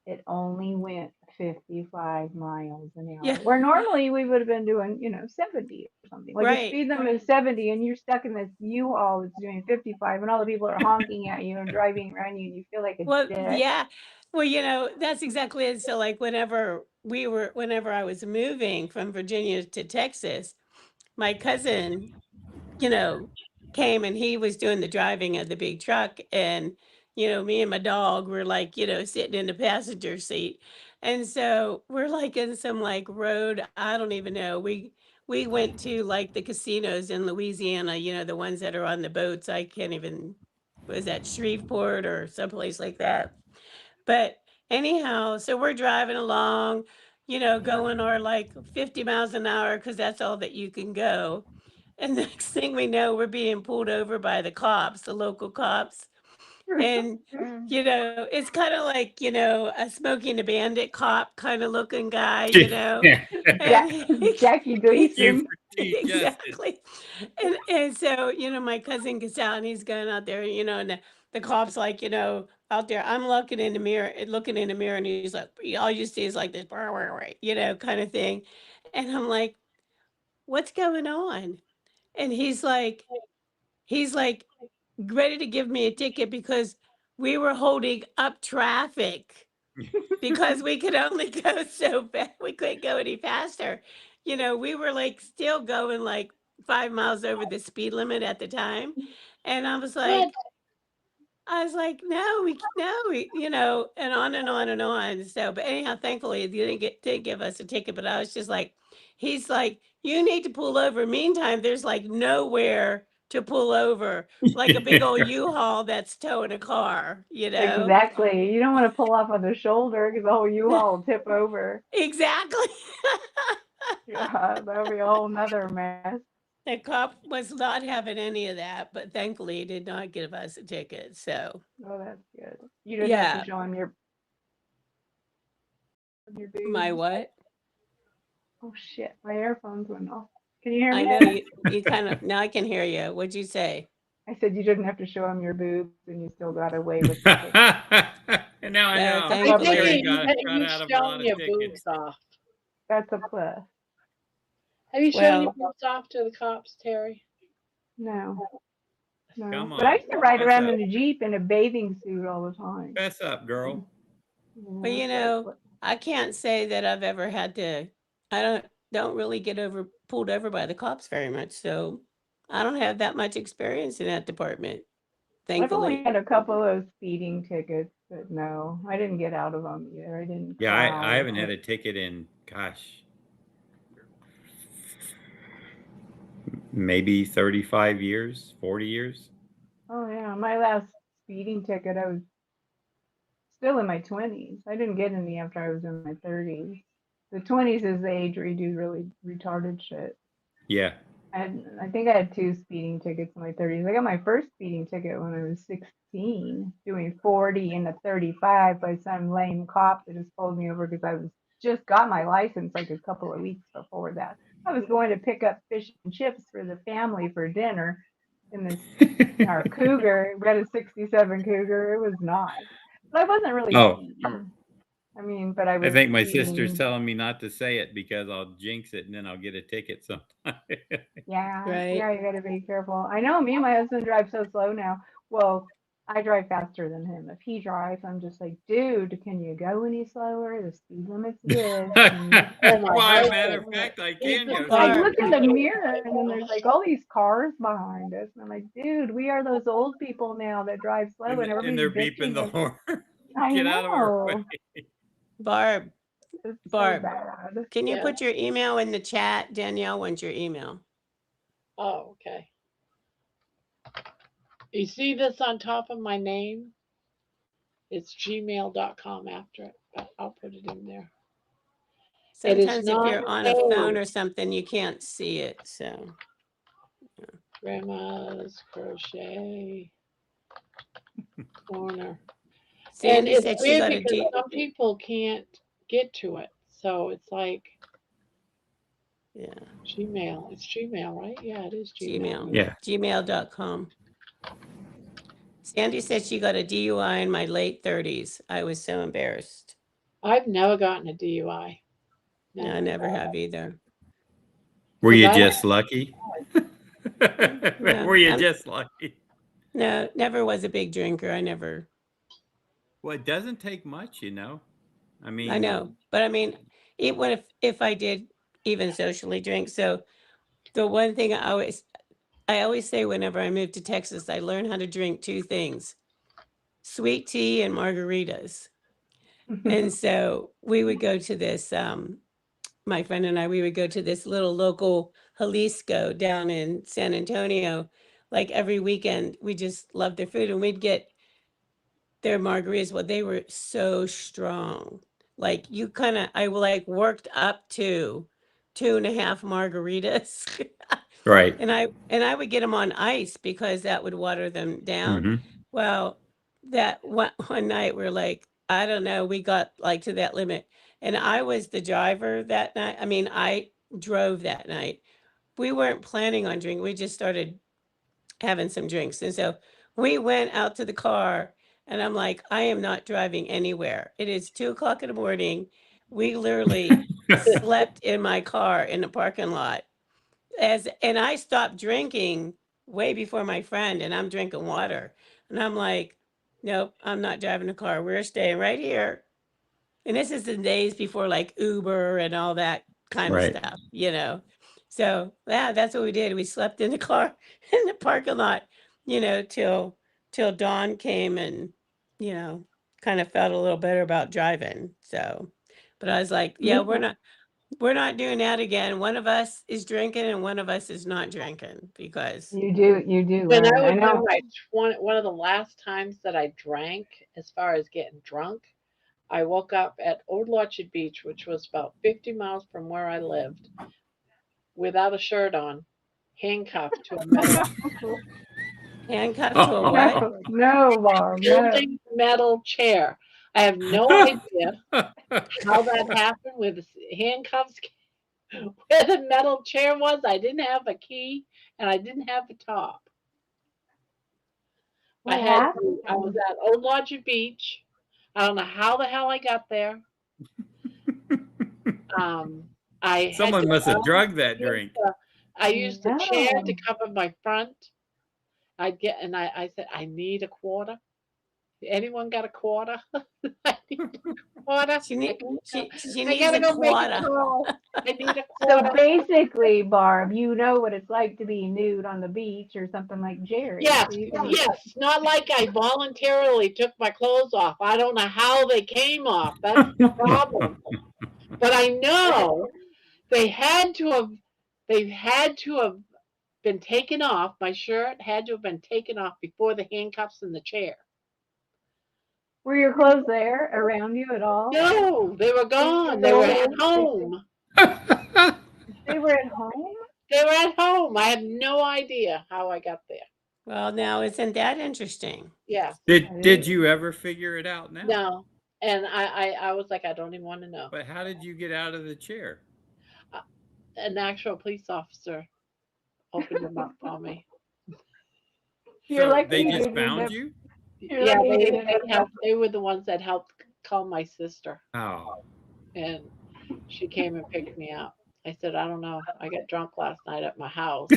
it only went 55 miles an hour. Yeah. Where normally we would have been doing, 70 or something. Like the Right. speed limit is 70 and you're stuck in this U-Haul that's doing 55 and all the people are honking at you and driving around you and you feel like a Well, dick. yeah. Well, that's exactly it. So like whenever I was moving from Virginia to Texas, my cousin, came and he was doing the driving of the big truck and me and my dog were like, sitting in the passenger seat. And so we're like in some like road, I don't even know. We went to like the casinos in Louisiana, the ones that are on the boats. I can't even, was that Shreveport or someplace like that? But anyhow, so we're driving along, going our like 50 miles an hour because that's all that you can go. And next thing we know, we're being pulled over by the cops, the local cops. And, it's kind of like, a Smoking the Bandit cop kind of looking guy, And Jackie Gleason. exactly. And so, my cousin gets out and he's going out there, and the cop's like, out there. I'm looking in the mirror, and he's like, all you see is like this, kind of thing. And I'm like, what's going on? And he's like ready to give me a ticket because we were holding up traffic because we could only go so fast. We couldn't go any faster. We were like still going like 5 miles over the speed limit at the time. And I was like, no, and on and on and on. So, but anyhow, thankfully, they didn't give us a ticket. But I was just like, he's like, you need to pull over. Meantime, there's like nowhere to pull over, like a big old U-Haul that's towing a car. Exactly. You don't want to pull off on the shoulder because the whole U-Haul will tip over. Exactly. Yeah, that'll be a whole nother mess. The cop was not having any of that, but thankfully he did not give us a ticket. So, Oh, that's good. You didn't have to show him your my boobs. what? Oh shit, my earphones went off. Can you hear I me? know you kind of, now I can hear you. What'd you say? I said you didn't have to show him your boobs and you still got away with it. And now I know. Thankfully. Terry have got you out of a lot shown of your tickets. boobs off? That's a plus. Have you shown your boobs off to the cops, Terry? No. Come But I on. used to ride Fess around up. in a Jeep in a bathing suit all the time. Fess up, girl. Well, I can't say that I've ever had to. I don't really get pulled over by the cops very much, so I don't have that much experience in that department. I've only Thankfully. had a couple of speeding tickets, but no, I didn't get out of them either. I didn't. Yeah, cry. I haven't had a ticket in, gosh, maybe 35 years, 40 years. Oh yeah, my last speeding ticket, I was still in my 20s. I didn't get any after I was in my 30s. The 20s is the age where you do really retarded shit. Yeah. And I think I had 2 speeding tickets in my 30s. I got my first speeding ticket when I was 16, doing 40 and a 35 by some lame cop that just pulled me over because I was just got my license like a couple of weeks before that. I was going to pick up fish and chips for the family for dinner in this our Cougar. We had a '67 Cougar. It was nice, but I wasn't really Oh, speeding. I mean, but I I was think my sister's speeding. telling me not to say it because I'll jinx it and then I'll get a ticket sometime. Yeah, Right. yeah, you got to be careful. I know me and my husband drive so slow now. Well, I drive faster than him. If he drives, I'm just like, dude, can you go any slower? The speed limit's this. And Oh my Why, matter husband. of fact, I He's can the go I Barb. look in the slower. mirror and then there's like all these cars behind us. And I'm like, dude, we are those old people now that drive slow and And everybody's they're beeping bitching the us. horn. I Get out of our way. know. Barb, It's so Barb, bad. can you Yeah. put your email in the chat? Danielle wants your email. Oh, okay. You see this on top of my name? It's gmail.com after it, but I'll put it in there. It is Sometimes if not you're on a phone or something, you can't see it. So Grandma's Crochet Corner. And Sandy it's said she weird got a because D. some people can't get to it. So it's like Yeah, Gmail. It's Gmail, right? Yeah, it is Gmail. Gmail. Yeah. Gmail.com. Sandy said she got a DUI in my late 30s. I was so embarrassed. I've never gotten a DUI. No, I never have either. Were you Because I- just lucky? No, Were you I'm- just lucky? No, never was a big drinker. I never. Well, it doesn't take much, you know. I mean, I know, but I mean, even if I did even socially drink. So the one thing I always say whenever I moved to Texas, I learned how to drink two things: sweet tea and margaritas. And so we would go to this, my friend and I, we would go to this little local Jalisco down in San Antonio. Like every weekend, we just loved their food and we'd get their margaritas. Well, they were so strong. Like I like worked up to 2.5 margaritas. right. And I would get them on ice because that would water them down. Mhm. Well, that one night we're like, I don't know, we got like to that limit. And I was the driver that night. I mean, I drove that night. We weren't planning on drinking. We just started having some drinks. And so we went out to the car and I'm like, I am not driving anywhere. It is 2 o'clock in the morning. We literally slept in my car in the parking lot. And I stopped drinking way before my friend, and I'm drinking water. And I'm like, nope, I'm not driving the car. We're staying right here. And this is the days before like Uber and all that kind of Right. stuff, you know. So yeah, that's what we did. We slept in the car in the parking lot, you know, till dawn came and, you know, kind of felt a little better about driving. So, but I was like, yeah, we're not doing that again. One of us is drinking and one of us is not drinking because You do When learn. I I was know. one of the last times that I drank, as far as getting drunk, I woke up at Old Orchard Beach, which was about 50 miles from where I lived, without a shirt on, handcuffed to a metal handcuffed to a Oh. what? No, Barb, no. folding metal chair. I have no idea how that happened with handcuffs. Where the metal chair was, I didn't have a key and I didn't have a top. What I was happened? at Old Orchard Beach. I don't know how the hell I got there. I had Someone to must have use drugged that the- drink. I used the chair to No. cover my front. I said, I need a quarter. Anyone got a quarter? I need a quarter. She I needs gotta a go make a quota. call. I need a So quarter. basically, Barb, you know what it's like to be nude on the beach or something like Jerry. Yes, So you can- yes. It's not like I voluntarily took my clothes off. I don't know how they came off. That's the problem. But I know they had to have been taken off. My shirt had to have been taken off before the handcuffs in the chair. Were your clothes there around you at all? No, they were gone. They were at home. They were at home? They were at home. I have no idea how I got there. Well, now isn't that interesting? Yeah. Did you ever figure it out now? No. And I was like, I don't even want to know. But how did you get out of the chair? An actual police officer opened them up for me. You're So lucky they you just didn't end found up. you? You're Yeah, lucky you they didn't end up. they were the ones that helped call my sister, Oh. and she came and picked me up. I said, I don't know. I got drunk last night at my house,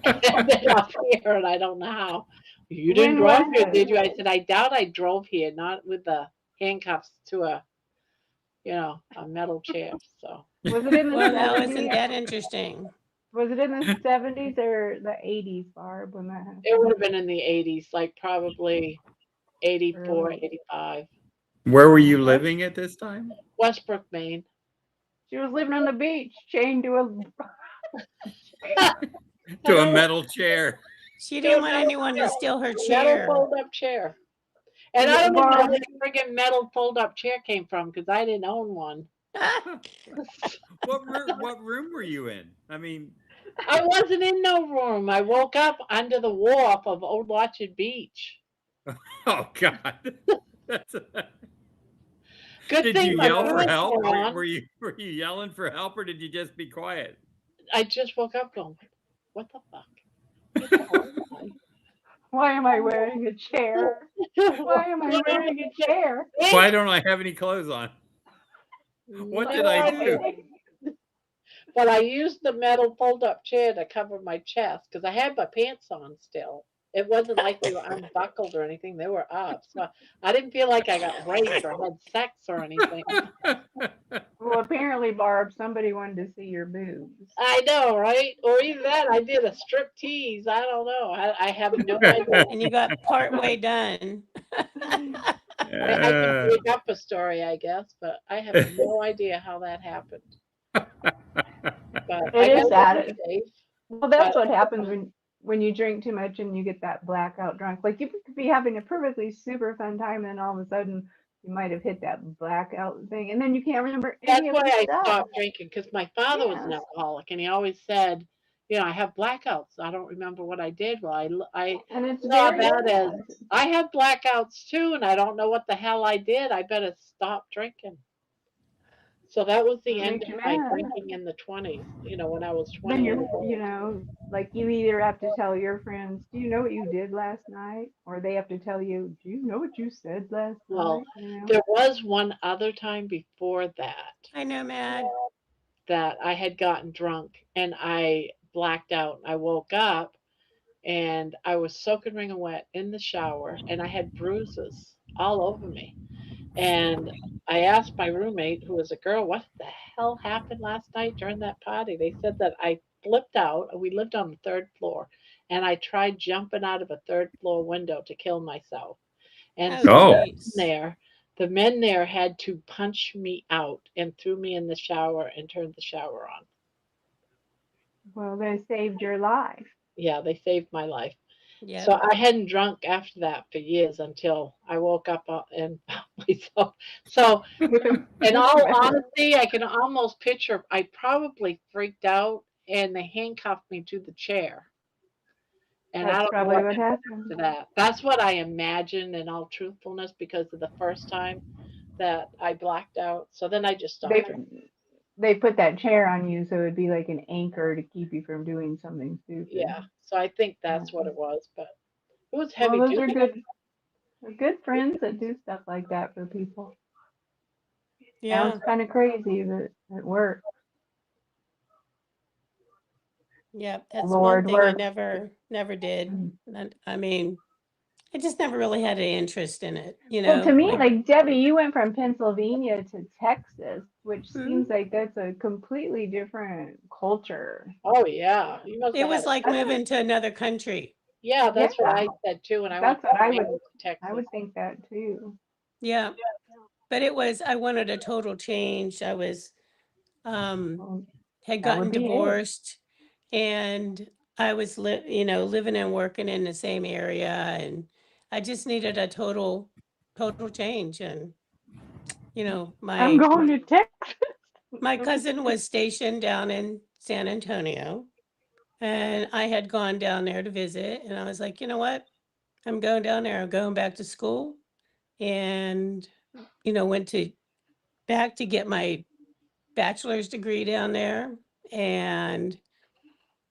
and ended up here, and I don't know how. You didn't When drive was here, did it? you? I said, I doubt I drove here, not with the handcuffs to a, a metal chair. So Was it in the Well, now 70s? isn't that interesting? Was it in the 70s or the 80s, Barb, when that it would happened? have been in the 80s, like probably 84, Early. 85. Where were you That's, living at this time? Westbrook, Maine. she was living on the beach, chained to a To a metal chair. She didn't want anyone to steal her Metal chair. fold-up chair. And I don't even know Barb. where the friggin' metal fold-up chair came from because I didn't own one. What room were you in? I mean, I wasn't in no room. I woke up under the wharf of Old Orchard Beach. oh God. That's Good Did thing you my yell for parents help? were on. Were you yelling for help, or did you just be quiet? I just woke up going, what the fuck? What the hell am I? Why am I wearing a chair? Why am I wearing a chair? Why don't I have any clothes on? What did I do? But I used the metal fold-up chair to cover my chest because I had my pants on still. It wasn't like they were unbuckled or anything; they were up. So I didn't feel like I got raped or had sex or anything. Well, apparently, Barb, somebody wanted to see your boobs. I know, right? Or either that, I did a strip tease. I don't know. I have no idea. And you got part way done. I can make up a story, I guess, but I have no idea how that happened. But I It is guess sad. I'm safe. Well, that's what happens when you drink too much and you get that blackout drunk. Like you could be having a perfectly super fun time, and then all of a sudden you might have hit that blackout thing, and then you can't remember That's any of why the I stuff. stopped drinking because my father was an Yes. alcoholic, and he always said, I have blackouts. I don't remember what I did. Well, I And it's saw very that as sad. I have blackouts too, and I don't know what the hell I did. I better stop drinking. So that was the It end makes of you my mad. drinking in the 20s, when I was Then 20 years you're, old. like you either have to tell your friends, "Do you know what you did last night?" Or they have to tell you, "Do you know what you said last Well, night?" there was one other time before I know, Mad. that I had gotten drunk and I blacked out. I woke up and I was soaking wring wet in the shower and I had bruises all over me. And I asked my roommate, who was a girl, what the hell happened last night during that party? They said that I flipped out. We lived on the third floor, and I tried jumping out of a third floor window to kill myself. And Oh, so Oh. jeez. the men there had to punch me out and threw me in the shower and turned the shower on. Well, they saved your life. Yeah, they saved my life. Yep. So I hadn't drunk after that for years until I woke up and found myself. So in all honesty, I can almost picture I probably freaked out and they handcuffed me to the chair. And I That's don't know probably what what happened happened. to that. That's what I imagined in all truthfulness because of the first time that I blacked out. So then I just stopped They drinking. they put that chair on you, so it'd be like an anchor to keep you from doing something stupid. Yeah. So I think Yeah. that's what it was. But it was Well, heavy those are duty. good friends that do stuff like that for people. Yeah. Sounds kind of crazy, but it works. Yep. That's one Lord thing I works. never did. Mm. And I mean, I just never really had any interest in it, Well, to me, like, like Debbie, you went from Pennsylvania to Texas, which hmm? seems like that's a completely different culture. Oh yeah. You must It have had was like moving to another country. Yeah, that's what I Yeah, said too when I went that's what I to would Texas. think that too. Yeah. But I wanted a total change. I was Well, had that would gotten be it. divorced and I was living and working in the same area, and I just needed a total change. And I'm my going to Texas. my cousin was stationed down in San Antonio, and I had gone down there to visit, and I was like, you know what? I'm going down there. I'm going back to school, and went back to get my bachelor's degree down there. And,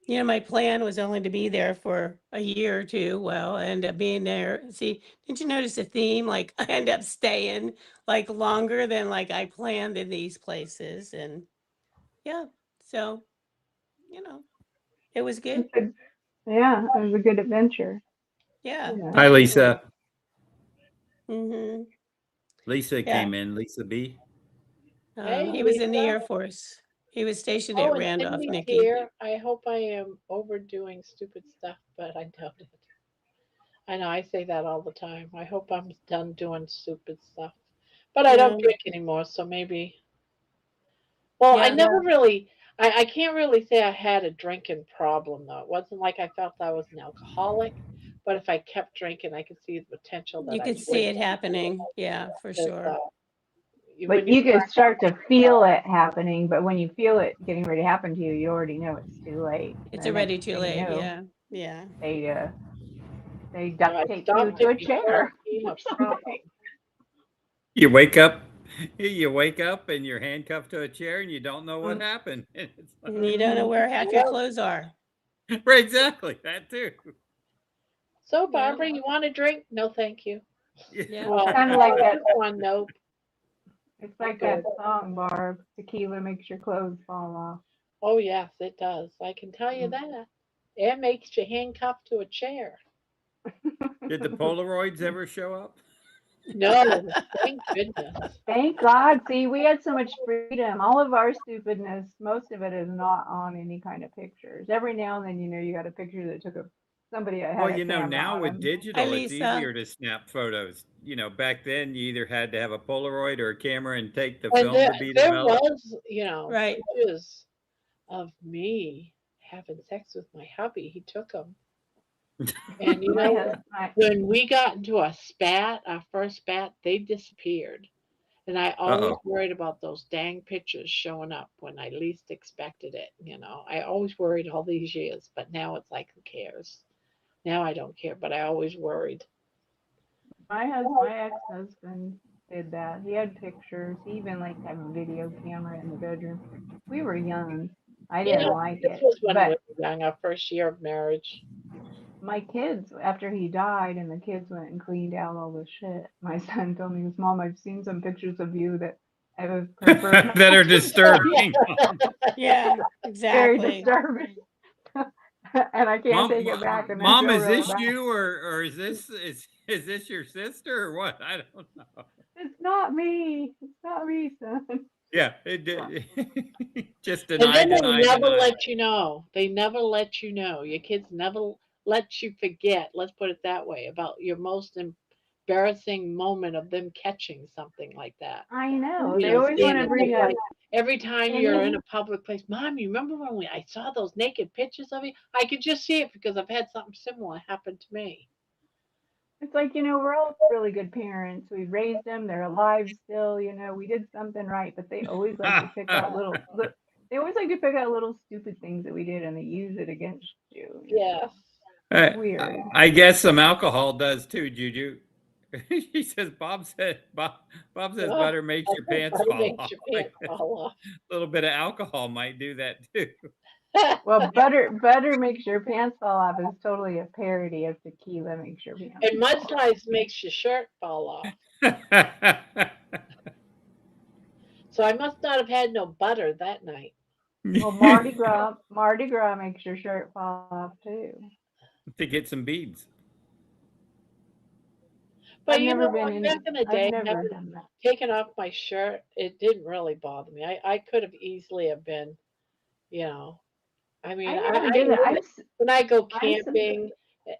my plan was only to be there for a year or two. Well, I ended up being there. See, didn't you notice the theme? Like I end up staying like longer than like I planned in these places. And yeah, so, it was good. Yeah, it was a good adventure. Yeah. Hi, Lisa. Mm-hmm. Lisa Yeah. came in. Lisa B. Hey, He was in the Lisa. Air Force. He was stationed Oh, at and Randolph, Cindy's Nikki. here. I hope I am overdoing stupid stuff, but I doubt it. I know I say that all the time. I hope I'm done doing stupid stuff. But I don't Yeah. drink anymore, so maybe. Well, I Yeah. never really, I can't really say I had a drinking problem, though. It wasn't like I felt I was an alcoholic, but if I kept drinking, I could see the potential that You I could would. see it happening. Yeah, for Because, sure. But you could start to feel it happening, but when you feel it getting ready to happen to you, you already know it's too late. It's The already next too thing you late. know, Yeah. Yeah. they duct I tape you stopped to a it before chair. it became a problem. You wake up. You wake up and you're handcuffed to a chair and you don't know what happened. It's like, And you don't know where half your clothes are. right, exactly. That too. So, Yeah. Barbara, you want a drink? No, thank you. Yeah. Well, Kind of like that. this one, nope. It's like that song, Barb. Tequila makes your clothes fall off. Oh, yes, it does. I can tell you that. It makes you handcuffed to a chair. Did the Polaroids ever show up? No, thank goodness. Thank God. See, we had so much freedom. All of our stupidness, most of it is not on any kind of pictures. Every now and then, you got a picture that took somebody that had Well, a camera now on with them. digital, Hi, it's Lisa. easier to snap photos. Back then you either had to have a Polaroid or a camera and take the And film there, to be there developed. was, Right. pictures of me having sex with my hubby. He took them. And when we got into a spat, our first spat, they disappeared. And I always Uh-oh. worried about those dang pictures showing up when I least expected it. I always worried all these years, but now it's like, who cares? Now I don't care, but I always worried. My ex-husband did that. He had pictures. He even liked to have a video camera in the bedroom. We were young. I didn't like This it. was when we But were young, our first year of marriage. my kids, after he died and the kids went and cleaned out all the shit, my son told me, his Mom, I've seen some pictures of you that I would prefer not that are to show disturbing. Yeah, Very exactly. disturbing. And I can't take it back. And I Mom, feel is really this bad. you or is this your sister or what? I don't know. It's not me. It's not me, son. Yeah, it did. Just And deny, then they deny, never deny. let you know. They never let you know. Your kids never let you forget, let's put it that way, about your most embarrassing moment of them catching something like that. I know. You They know, always seeing want to it bring just up. like every time And you're in a public place, Mom, you remember when I saw those naked pictures of you? I could just see it because I've had something similar happen to me. It's like, we're all really good parents. We raised them. They're alive still. We did something right, but they always like to pick out they always like to pick out little stupid things that we did and they use it against you. Yes. Weird. I guess some alcohol does too, Juju. She says Bob says Oh, butter makes your pants butter fall makes off. your pants fall off. A little bit of alcohol might do that too. Well, butter makes your pants fall off is totally a parody of tequila makes your pants And fall off. mudslides makes your shirt fall off. So I must not have had no butter that night. Well, Mardi Gras makes your shirt fall off too. To get some beads. But I've never been in. back in the I've day, never having done that. taken off my shirt, it didn't really bother me. I could have easily have been, I mean, I never did that. when I go I'm camping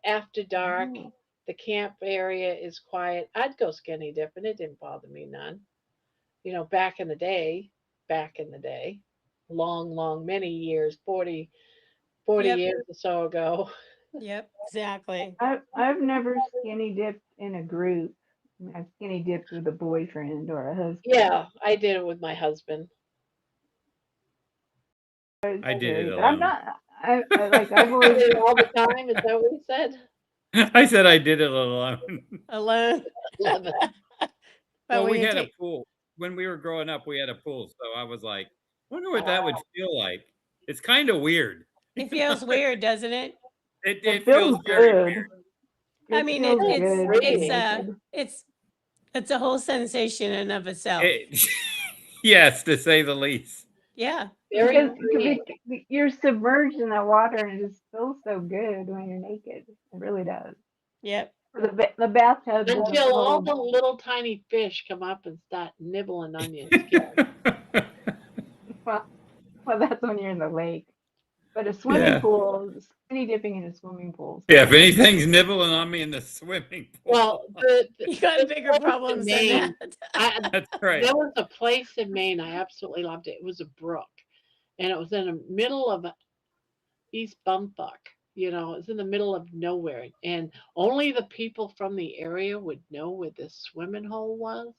after dark, Oh. the camp area is quiet. I'd go skinny dipping. It didn't bother me none. Back in the day, long, many years, 40 Yep. years or so ago. Yep, exactly. I've never skinny dipped in a group. I've skinny dipped with a boyfriend or a husband. Yeah, I did it with my husband. I did it But I'm alone. not. I've always All the time. Is that what he said? I said I did it alone. Alone. Love it. But Well, when we you had a take, pool. When we were growing up, we had a pool. So I was like, wonder what that would feel like. It's kind of weird. it feels weird, doesn't it? It It feels feels very good. I It mean, feels good to be it's naked. it's a whole sensation in and of itself. yes, to say the least. Yeah. Very Because freeing. you're submerged in that water and it just feels so good when you're naked. It really does. Yep. The bathtubs and the Until all the pool. little tiny fish come up and start nibbling on your skin. Well, well, that's when you're in the lake. But a swimming Yeah. pool, skinny dipping in a swimming pool. Yeah, if anything's nibbling on me in the swimming pool. Well, You got bigger place in problems than Maine, that. That's right. there was a place in Maine I absolutely loved it. It was a brook, and it was in the middle of East Bumfuck. You know, it's in the middle of nowhere, and only the people from the area would know where this swimming hole was.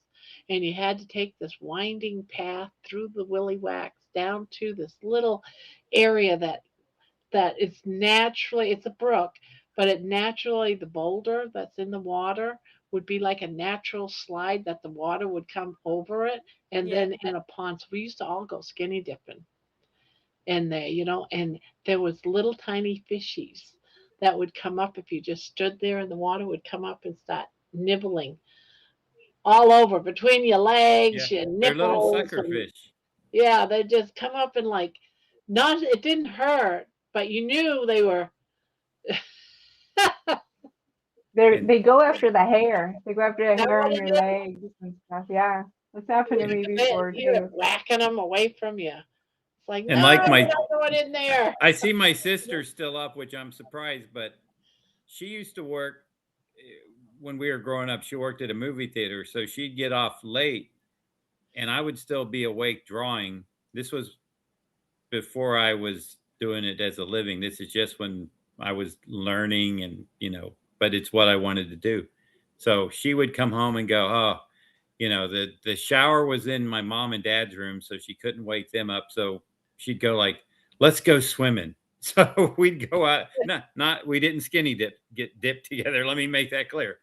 And you had to take this winding path through the willy wax down to this little area that is naturally, it's a brook, but it naturally, the boulder that's in the water would be like a natural slide that the water would come over it and Yeah. then in a pond. So we used to all go skinny dipping in there, you know, and there was little tiny fishies that would come up if you just stood there and the water would come up and start nibbling all over between your Yeah. legs, your They're little nipples, sucker and fish. yeah, they just come up and like not it didn't hurt, but you knew they were And They go after the hair. They go after the that hair what on it your is? legs and stuff. Yeah, that's happened to me before You're too. whacking them away from you. It's like, and no, like you're my not going in there. I see my sister still up, which I'm surprised, but she used to work when we were growing up. She worked at a movie theater, so she'd get off late and I would still be awake drawing. This was before I was doing it as a living. This is just when I was learning and, but it's what I wanted to do. So she would come home and go, "Oh, the shower was in my mom and dad's room, so she couldn't wake them up. So she'd go like, let's go swimming." So we'd go out. Not we didn't get dipped together. Let me make that clear.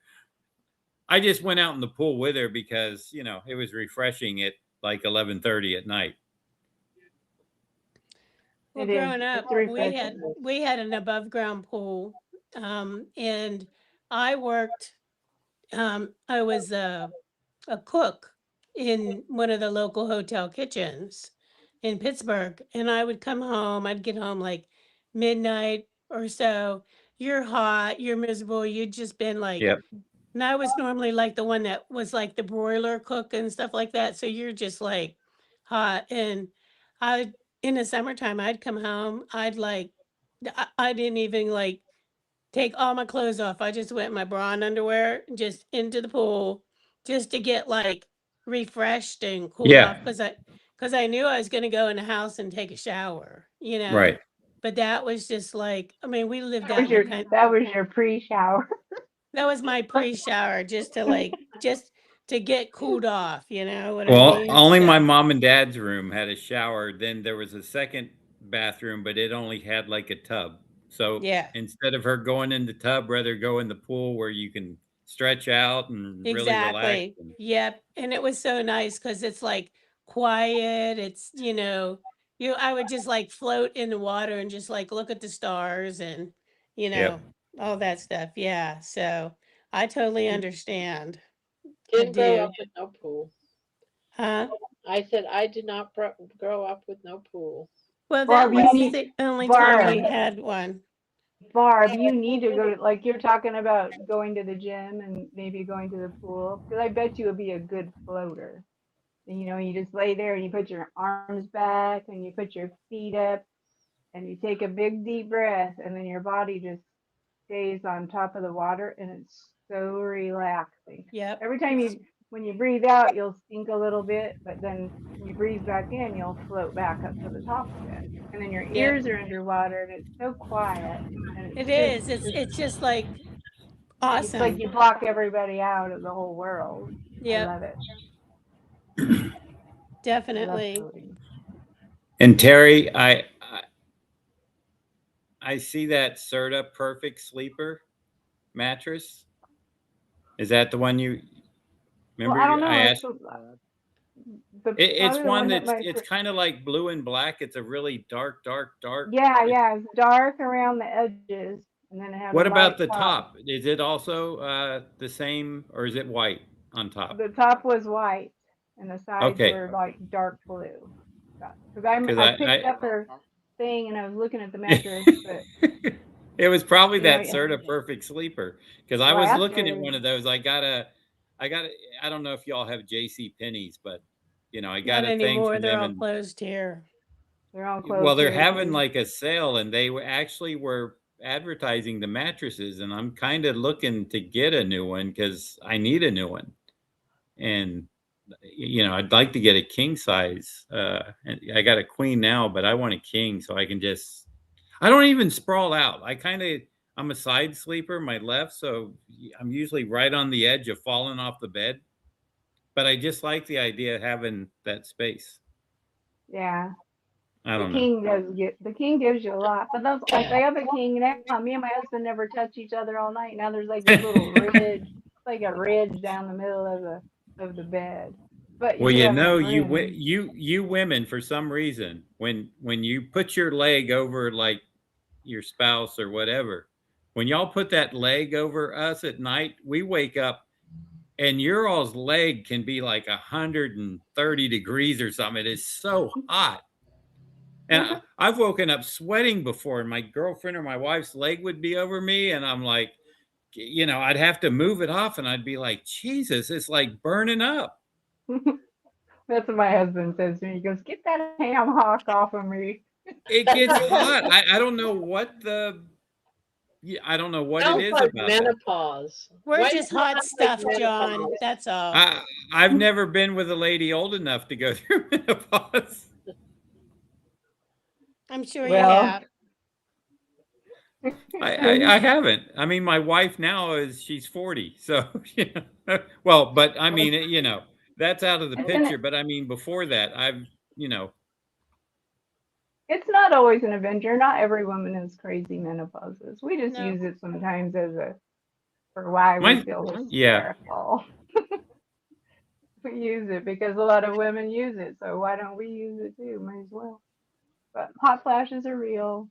I just went out in the pool with her because, it was refreshing at like 11:30 at night. Well, It is. growing up, It's refreshing. we had an above ground pool, and I worked. I was a cook in one of the local hotel kitchens in Pittsburgh, and I would come home. I'd get home like midnight or so. You're hot. You're miserable. You'd just been like, Yep. and I was normally like the one that was like the broiler cook and stuff like that. So you're just like hot. And I, in the summertime, I'd come home. I didn't even like take all my clothes off. I just went in my bra and underwear, just into the pool, just to get like refreshed and cooled off. Yeah. Because I knew I was going to go in the house and take a shower, Right. But that was just like, I mean, we lived out in the country. That was your pre-shower. That was my pre-shower, just to get cooled off, you know what I Well, mean? only my So, mom and dad's room had a shower. Then there was a second bathroom, but it only had like a tub. So yeah, instead of her going in the tub, rather go in the pool where you can stretch out and really relax. exactly. Yep. And it was so nice because it's like quiet. It's, I would just like float in the water and just like look at the stars and, you Yep. know, all that stuff. Yeah. So I totally understand. I Didn't grow do. up with no pool. Huh? I said I did not grow up with no pool. Well, that Barb, you was need the only time we Barb. had one. Barb, you need to go to, like you're talking about going to the gym and maybe going to the pool, because I bet you would be a good floater. And, you just lay there and you put your arms back and you put your feet up and you take a big deep breath and then your body just stays on top of the water and it's so relaxing. Yep. Every time when you breathe out, you'll sink a little bit, but then when you breathe back in, you'll float back up to the top again. And then your Yep. ears are underwater and it's so quiet. And It is. It's just like it's awesome. like you block everybody out of the whole world. Yep. I love it. Definitely. I love floating. And Terry, I see that Serta Perfect Sleeper mattress. Is that the one you? Remember, I don't know. I asked. It's Probably the one one that that's my it's kind of like blue and black. It's a really dark, dark, dark. yeah, it's dark around the edges, and then it had a What about light the top. top? Is it also the same, or is it white on top? The top was white, and the sides Okay, were like dark blue. Because because I picked up her thing and I was looking at the mattress, but it was probably you know, that Serta Perfect Sleeper. Because I well, was I looking at actually one of those. I got a. I don't know if y'all have J.C. Penney's, but I got Not a thing anymore. from They're them, all and closed here. they're all well, closed they're here having too. like a sale, and they actually were advertising the mattresses, and I'm kind of looking to get a new one because I need a new one, and I'd like to get a king size. And I got a queen now, but I want a king so I can just. I don't even sprawl out. I'm a side sleeper, my left, so I'm usually right on the edge of falling off the bed. But I just like the idea of having that space. Yeah. I The don't know. king gives you a lot. But those like the other king now, me and my husband never touch each other all night. Now there's like this little ridge, like a ridge down the middle of the bed. But you Well, do have enough you room. you women, for some reason, when you put your leg over like your spouse or whatever, when y'all put that leg over us at night, we wake up and your all's leg can be like 130 degrees or something. It is so hot. And I've woken up sweating before, and my girlfriend or my wife's leg would be over me, and I'm like, I'd have to move it off, and I'd be like, Jesus, it's like burning up. That's what my husband says to me. He goes, "Get that ham hock off of me." It gets hot. I don't know what I don't know what it Sounds is like about that. menopause. We're Why just does it hot sound like stuff, John. menopause? That's all. I've never been with a lady old enough to go through menopause. I'm sure you Well, have. I haven't. I mean, my wife now she's 40, so well, but I mean, that's out of the Isn't picture. it? But I mean, before that, It's not always an Avenger. Not every woman has crazy menopauses. We just No. use it sometimes for why we my feel yeah. hysterical. We use it because a lot of women use it, so why don't we use it too? Might as well. But hot flashes are real.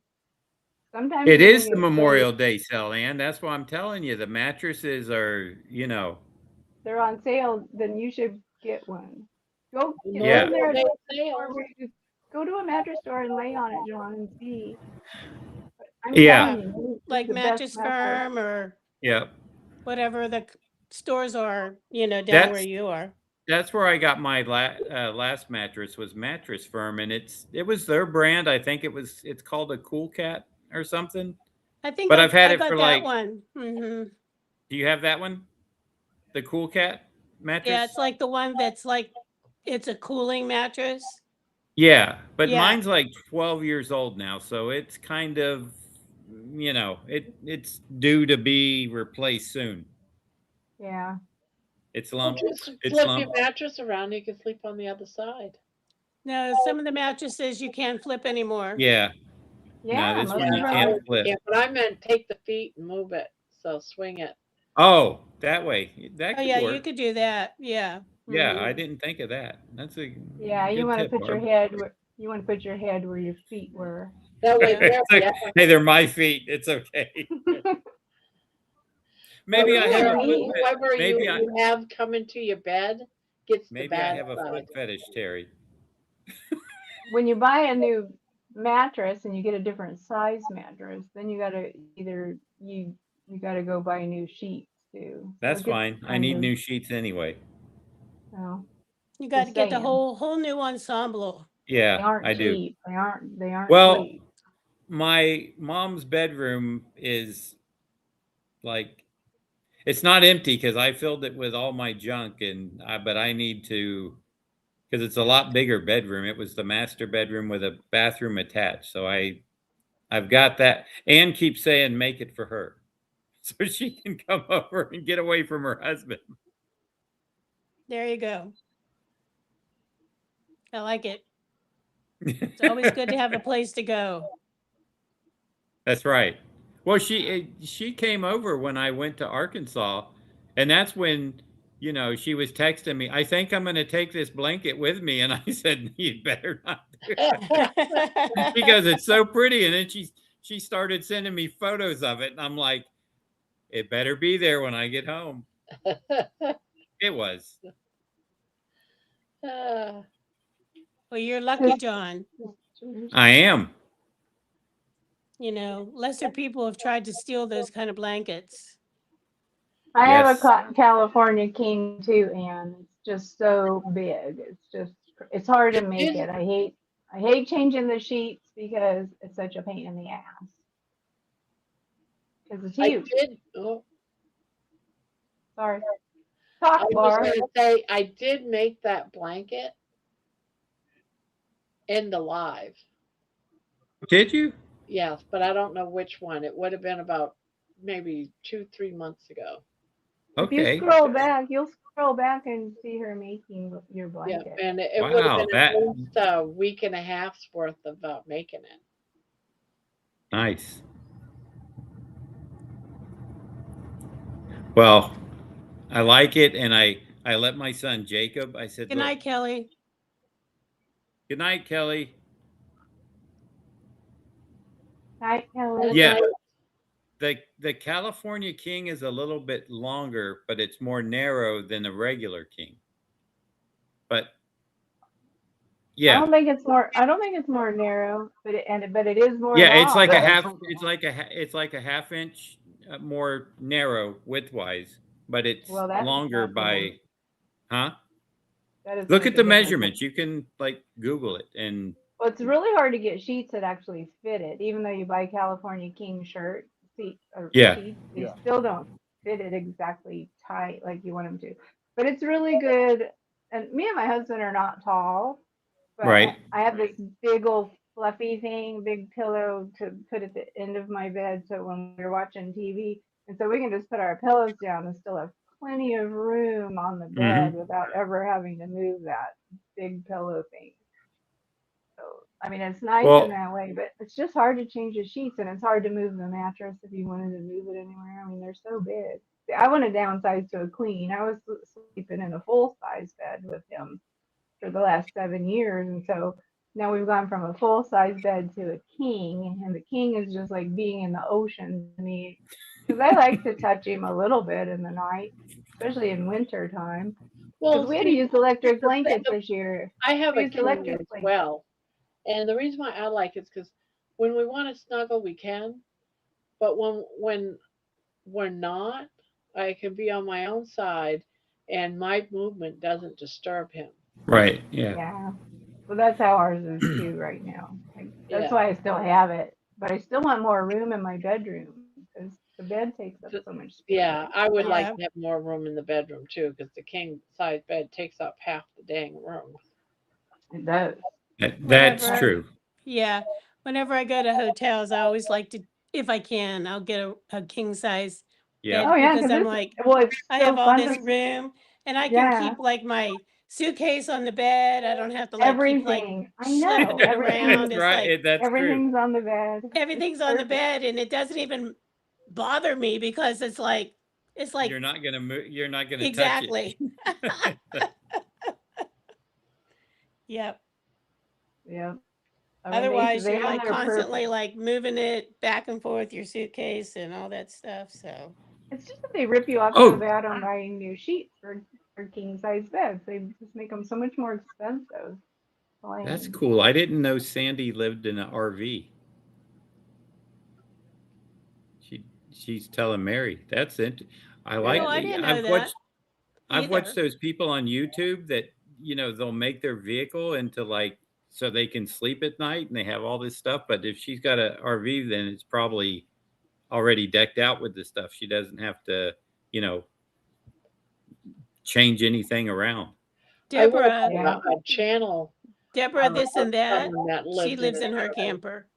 Sometimes It you is can the get really, Memorial Day sale, Ann. That's why I'm telling you. The mattresses are, they're on sale, then you should get one. Go Yeah. isn't there a They store where you just go to a mattress store and lay on it, John, and see. I'm Yeah. telling you, Like the best Mattress mattress. Firm or Yeah. whatever the stores are, down where That's you are. that's where I got my last mattress was Mattress Firm, and it was their brand. I think it's called a Cool Cat or something. I think But I've had I it got for that like. one. Do you have that one? The Cool Cat mattress? Yeah, it's like the one that's like it's a cooling mattress. Yeah, but Yeah. mine's like 12 years old now, so it's kind of, it's due to be replaced soon. Yeah. It's Well, lump. just It's flip lump. your mattress around. You can sleep on the other side. No, some of the mattresses you can't flip anymore. Yeah. Yeah, No, this most one of you them. can't flip. Yeah, but I meant take the feet and move it. So swing it. Oh, that way. That Oh could yeah, work. you could do that. Yeah. Yeah, I didn't think of that. That's a Yeah, you good want to tip, put your Barb. head where your feet were. That way, Yeah. yeah. Hey, they're my feet. It's okay. Maybe I have a foot. Whoever Maybe you have come into your bed gets the maybe I bad have a side. foot fetish, Terry. When you buy a new mattress and you get a different size mattress, then you gotta either you gotta go buy new sheets too. So That's it gets fine. I kind need of, new sheets anyway. well, You got to just get the saying. whole new ensemble. They Yeah, aren't I do. cheap. They aren't Well, cheap. my mom's bedroom is like it's not empty because I filled it with all my junk, but I need to because it's a lot bigger bedroom. It was the master bedroom with a bathroom attached, so I've got that. Ann keeps saying make it for her, so she can come over and get away from her husband. There you go. I like it. It's always good to have a place to go. That's right. Well, she came over when I went to Arkansas, and that's when you know, she was texting me, I think I'm going to take this blanket with me. And I said, you better not do it. And she goes, it's so pretty. And then she started sending me photos of it. And I'm like, it better be there when I get home. It was. Ah, Well, you're lucky, John. I am. You know, lesser people have tried to steal those kind of blankets. I have a Yes. California king too, Anne. It's just so big. It's hard to it make did. it. I hate changing the sheets because it's such a pain in the ass. Because it's I huge. did. Oh, Sorry. I Talk, was Laura. going to say I did make that blanket in the live. Did you? Yes, but I don't know which one. It would have been about maybe 2, 3 months ago. If you Okay. scroll back, you'll scroll back and see her making your Yeah, blanket. and it would have Wow. been That at least a week and a half's worth of making it. nice. Well, I like it. And I let my son Jacob, I said, Good look, night, Kelly. good night, Kelly. Hi, Kelly. Yeah. The California king is a little bit longer, but it's more narrow than a regular king. But I yeah. don't think it's more. I don't think it's more narrow, but it is more Yeah, it's long. like a half. It's like a half inch more narrow widthwise, but it's Well, that's longer fascinating. by. Huh? That does Look make at a the difference. measurements. You can like Google it, and Well, it's really hard to get sheets that actually fit it, even though you buy California King shirt yeah, sheets, they still don't fit it exactly tight like you want them to. But it's really good. And me and my husband are not tall, but right. I have this big old fluffy thing, big pillow to put at the end of my bed, so when we're watching TV, and so we can just put our pillows down and still have plenty of room on the bed Mm-hmm. without ever having to move that big pillow thing. So, I mean, it's nice in Well, that way, but it's just hard to change the sheets and it's hard to move the mattress if you wanted to move it anywhere. I mean, they're so big. See, I want to downsize to a queen. I was sleeping in a full size bed with him for the last 7 years. And so now we've gone from a full size bed to a king. And the king is just like being in the ocean to me because I like to touch him a little bit in the night, especially in winter time. Because Well, we had to see, use electric the, blankets the, this year. I have We a used king electric as blankets. well, and the reason why I like it is because when we want to snuggle, we can, but when we're not, I can be on my own side, and my movement doesn't disturb him. right. Yeah. Yeah. Well, that's how ours is too right now. Like, that's Yeah, why I still have it. But I still want more room in my bedroom because the bed takes up so much space. yeah. I would like Yeah. to have more room in the bedroom too, because the king size bed takes up half the dang room. It does. That's Whenever, true. yeah, whenever I go to hotels, I always like to, if I can, I'll get a king size Yep. Oh bed yeah, because because I'm like, it's I so have all fun this to room and I can yeah keep like my suitcase on the bed. I don't have to like keep like everything. I know schlepping it around. That's It's like right. That's true. everything's on the bed. It's everything's on the perfect. bed and it doesn't even bother me because it's like You're not gonna move. You're not gonna touch it. exactly. Yep. Yeah. I mean Otherwise, they you're know like they're constantly perfect. like moving it back and forth, your suitcase and all that stuff. So, It's just that they rip you off so Oh, bad on buying new sheets for king size beds. They just make them so much more expensive. that's Plain. cool. I didn't know Sandy lived in an RV. She she's telling Mary. That's it. I oh, like. I didn't know I've that watched. I've watched either. those people on YouTube that they'll make their vehicle into like so they can sleep at night and they have all this stuff. But if she's got an RV, then it's probably already decked out with this stuff. She doesn't have to, you know, change anything around. I watched Deborah, Yeah. a channel Deborah, this of and that. someone that She lived in lives an in her RV. camper.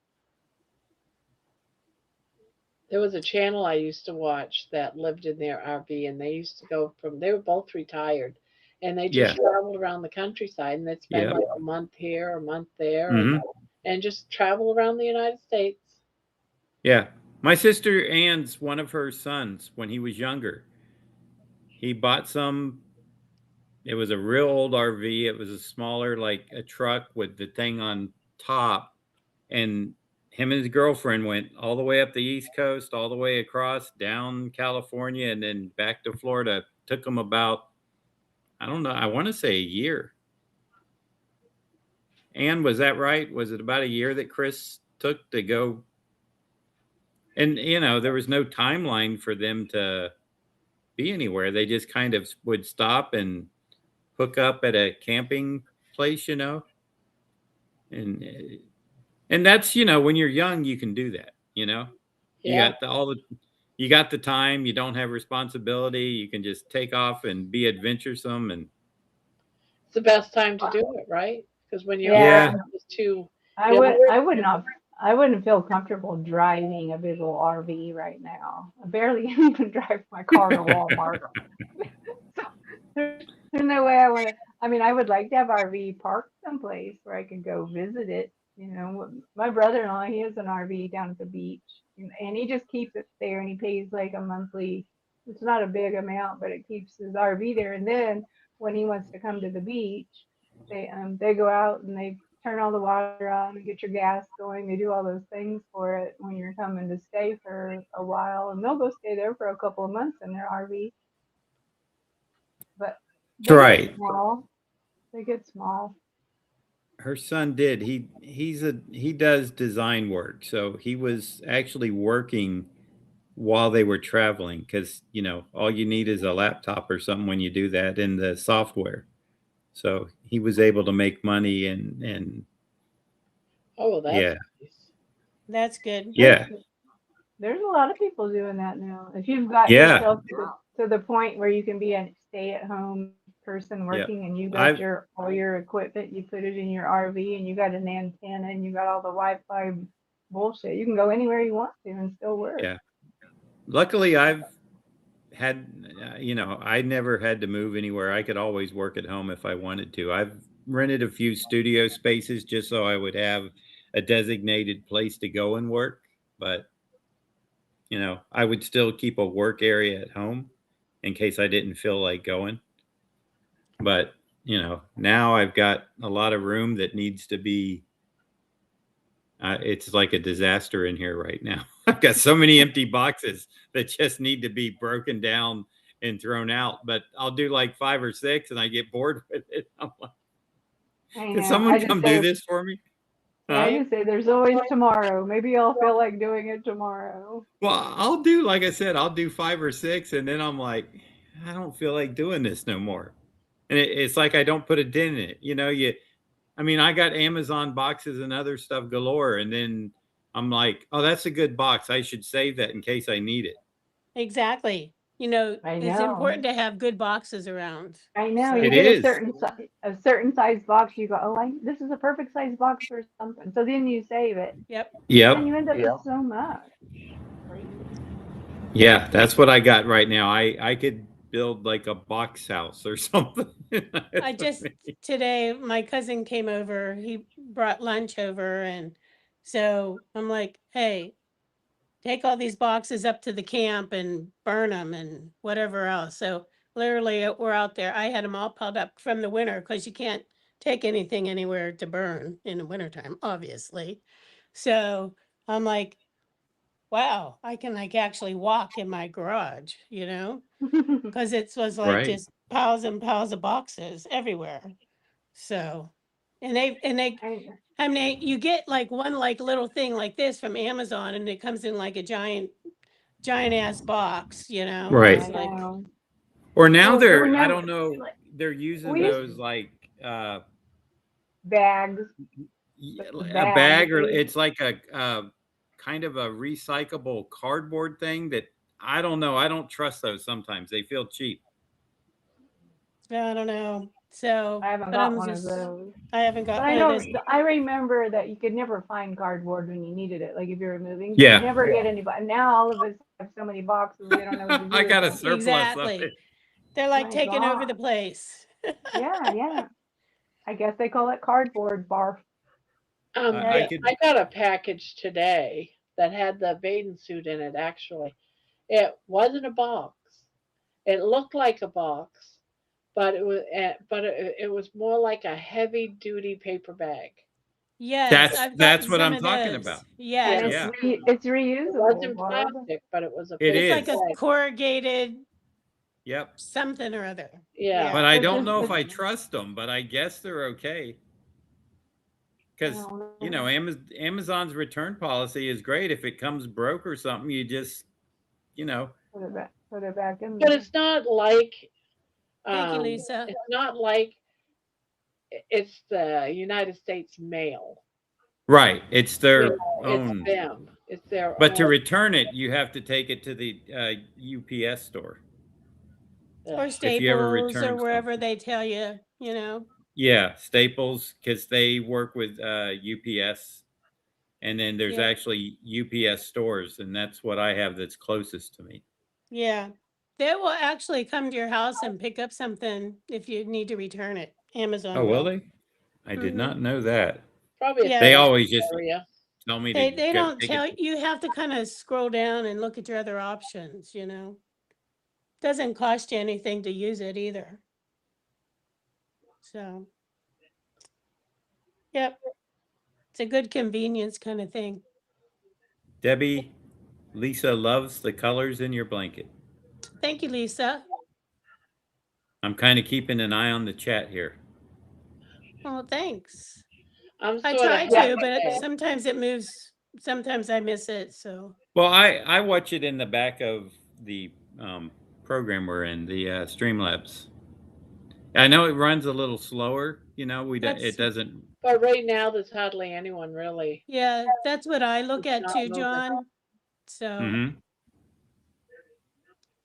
There was a channel I used to watch that lived in their RV, and they used to go from. They were both retired, and they just Yeah. traveled around the countryside, and they'd spend Yeah. like a month here, a month there, Hmm. and just travel around the United States. Yeah. My sister Ann's one of her sons when he was younger. He bought some it was a real old RV. It was a smaller, like a truck with the thing on top. And him and his girlfriend went all the way up the East Coast, all the way across down California, and then back to Florida. Took them about, I don't know, I want to say a year. Ann, was that right? Was it about a year that Chris took to go? And, there was no timeline for them to be anywhere. They just kind of would stop and hook up at a camping place, and that's, when you're young, you can do that, you Yeah. got you got the time, you don't have responsibility, you can just take off and be adventuresome. And It's the best time to do it, right? Because when you're Yeah. older, it's too. I you would know, I would not I wouldn't feel comfortable driving a big old RV right now. I barely can even drive my car to Walmart. So there's no way I want to. I mean, I would like to have RV parked someplace where I could go visit it. My brother-in-law, he has an RV down at the beach, and he just keeps it there, and he pays like a monthly. It's not a big amount, but it keeps his RV there. And then when he wants to come to the beach, they go out and they turn all the water on and get your gas going. They do all those things for it when you're coming to stay for a while, and they'll go stay there for a couple of months in their RV. But they get right. small. They get small. Her son did. He does design work. So he was actually working while they were traveling, because, all you need is a laptop or something when you do that in the software. So he was able to make money, and oh, that's yeah. nice. That's good. Yeah. There's a lot of people doing that now. If you've got Yeah. yourself to the point where you can be a stay-at-home person Yeah. working, and you got I've all your equipment, you put it in your RV, and you got an antenna, and you got all the Wi-Fi bullshit. You can go anywhere you want to and still work. Yeah. Luckily, I've had, I never had to move anywhere. I could always work at home if I wanted to. I've rented a few studio spaces just so I would have a designated place to go and work. But, I would still keep a work area at home in case I didn't feel like going. But, now I've got a lot of room that needs to be, it's like a disaster in here right now. I've got so many empty boxes that just need to be broken down and thrown out. But I'll do like 5 or 6 and I get bored with it. I'm like, I can know. someone come do this for me? Yeah, I Huh? just say there's always tomorrow. Maybe I'll feel like doing it tomorrow. Well, I'll do, like I said, I'll do 5 or 6, and then I'm like, I don't feel like doing this no more. And it's like I don't put a dent in it. I got Amazon boxes and other stuff galore, and then I'm like, oh, that's a good box. I should save that in case I need it. Exactly. I It's know. important to have good boxes around. I know. So- You It get is. a certain size box. You go, oh, this is a perfect size box for something. So then you save it, Yep. and Yep. you end up with so much. Crazy. Yeah, that's what I got right now. I could build like a box house or something. I just today my cousin came over. He brought lunch over, and so I'm like, "Hey, take all these boxes up to the camp and burn them and whatever else." So literally, we're out there. I had them all piled up from the winter because you can't take anything anywhere to burn in the wintertime, obviously. So I'm like, wow, I can like actually walk in my garage, because it was like Right. just piles and piles of boxes everywhere. So, and you get like one like little thing like this from Amazon, and it comes in like a giant ass box. Right. It's like, know. Or now Well, they're, we're I never don't know, they're using we used those like bags. a Bags. bag, or it's like a kind of a recyclable cardboard thing that I don't know. I don't trust those sometimes. They feel cheap. I don't know. So, I haven't but got I'm one of just, those. I haven't got But I one of know those. I remember that you could never find cardboard when you needed it. Like if you were moving, Yeah. you never get anybody. Now all of us have so many boxes, we don't know what to do. I got a with them. surplus of Exactly. it. They're like My taking over the God. place. Yeah. I guess they call it cardboard barf. I could. I got a package today that had the bathing suit in it, actually. It wasn't a box. It looked like a box, but it was more like a heavy duty paper bag. Yes, I've gotten That's what some I'm of talking those. about. And Yes. Yeah, it's It reusable, wasn't Barb. plastic, but it was a it paper It's like a is. bag. corrugated Yep. something or other. Yeah. But Yeah. I But don't just know if the, I trust them, but I guess they're okay. I Because, don't you know. know, Amazon's return policy is great. If it comes broke or something, you just, you know, Put it back in But there. it's not like Thank you, Lisa. it's not like it's the United States mail. right. It's You their know, it's own. them. It's their But to own. return it, you have to take it to the UPS store Ugh. Or if you ever Staples or return wherever something. they tell you, you know. Yeah, Staples, because they work with UPS. And then there's Yeah. actually UPS stores, and that's what I have that's closest to me. Yeah. They will actually come to your house and pick up something if you need to return it. Amazon Oh, will will. they? I did Mm-hmm. not know that. Probably a Yeah. They Philly always just area. tell me to They go don't take it. tell you have to kind of scroll down and look at your other options, you know. Doesn't cost you anything to use it either. So, yep. It's a good convenience kind of thing. Debbie, Lisa loves the colors in your blanket. Thank you, Lisa. I'm kind of keeping an eye on the chat here. Oh, thanks. I'm I sort of try to, but halfway. sometimes it moves. Sometimes I miss it. So, Well, I watch it in the back of the program we're in, the Streamlabs. I know it runs a little slower. You know, it that's, doesn't. But right now, there's hardly anyone really. yeah, that's what I look It's at not too, moving. John. So, Mm-hmm.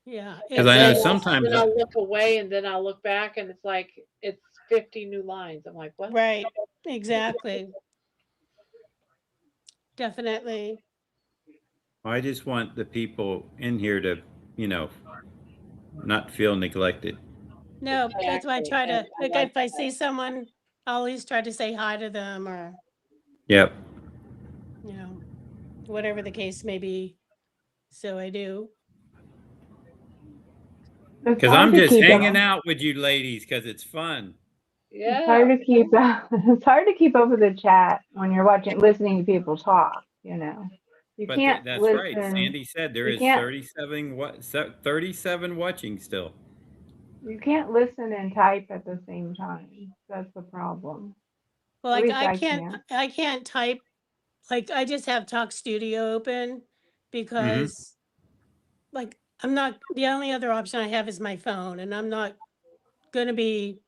yeah, Because And I know then, it's, sometimes. then I'll look away, and then I'll look back, and it's like it's 50 new lines. I'm like, what? right. Exactly. Definitely. I just want the people in here to, you know, not feel neglected. No, that's why I Exactly. try And to, I like, like if I see someone, I'll always try to say hi to them or, Yep. you know, whatever the case may be. So I do. It's Because hard I'm to just keep hanging up. out with you ladies because it's fun. It's yeah. hard to keep it's hard to keep up with the chat when you're listening to people talk, you know. You But can't that's right. listen. Sandy said there You is can't 37 watching still. you can't listen and type at the same time. That's the problem. Well, At like least I can't. I can't type, like I just have Talk Studio open Mm-hmm. because like I'm not, the only other option I have is my phone and I'm not going to be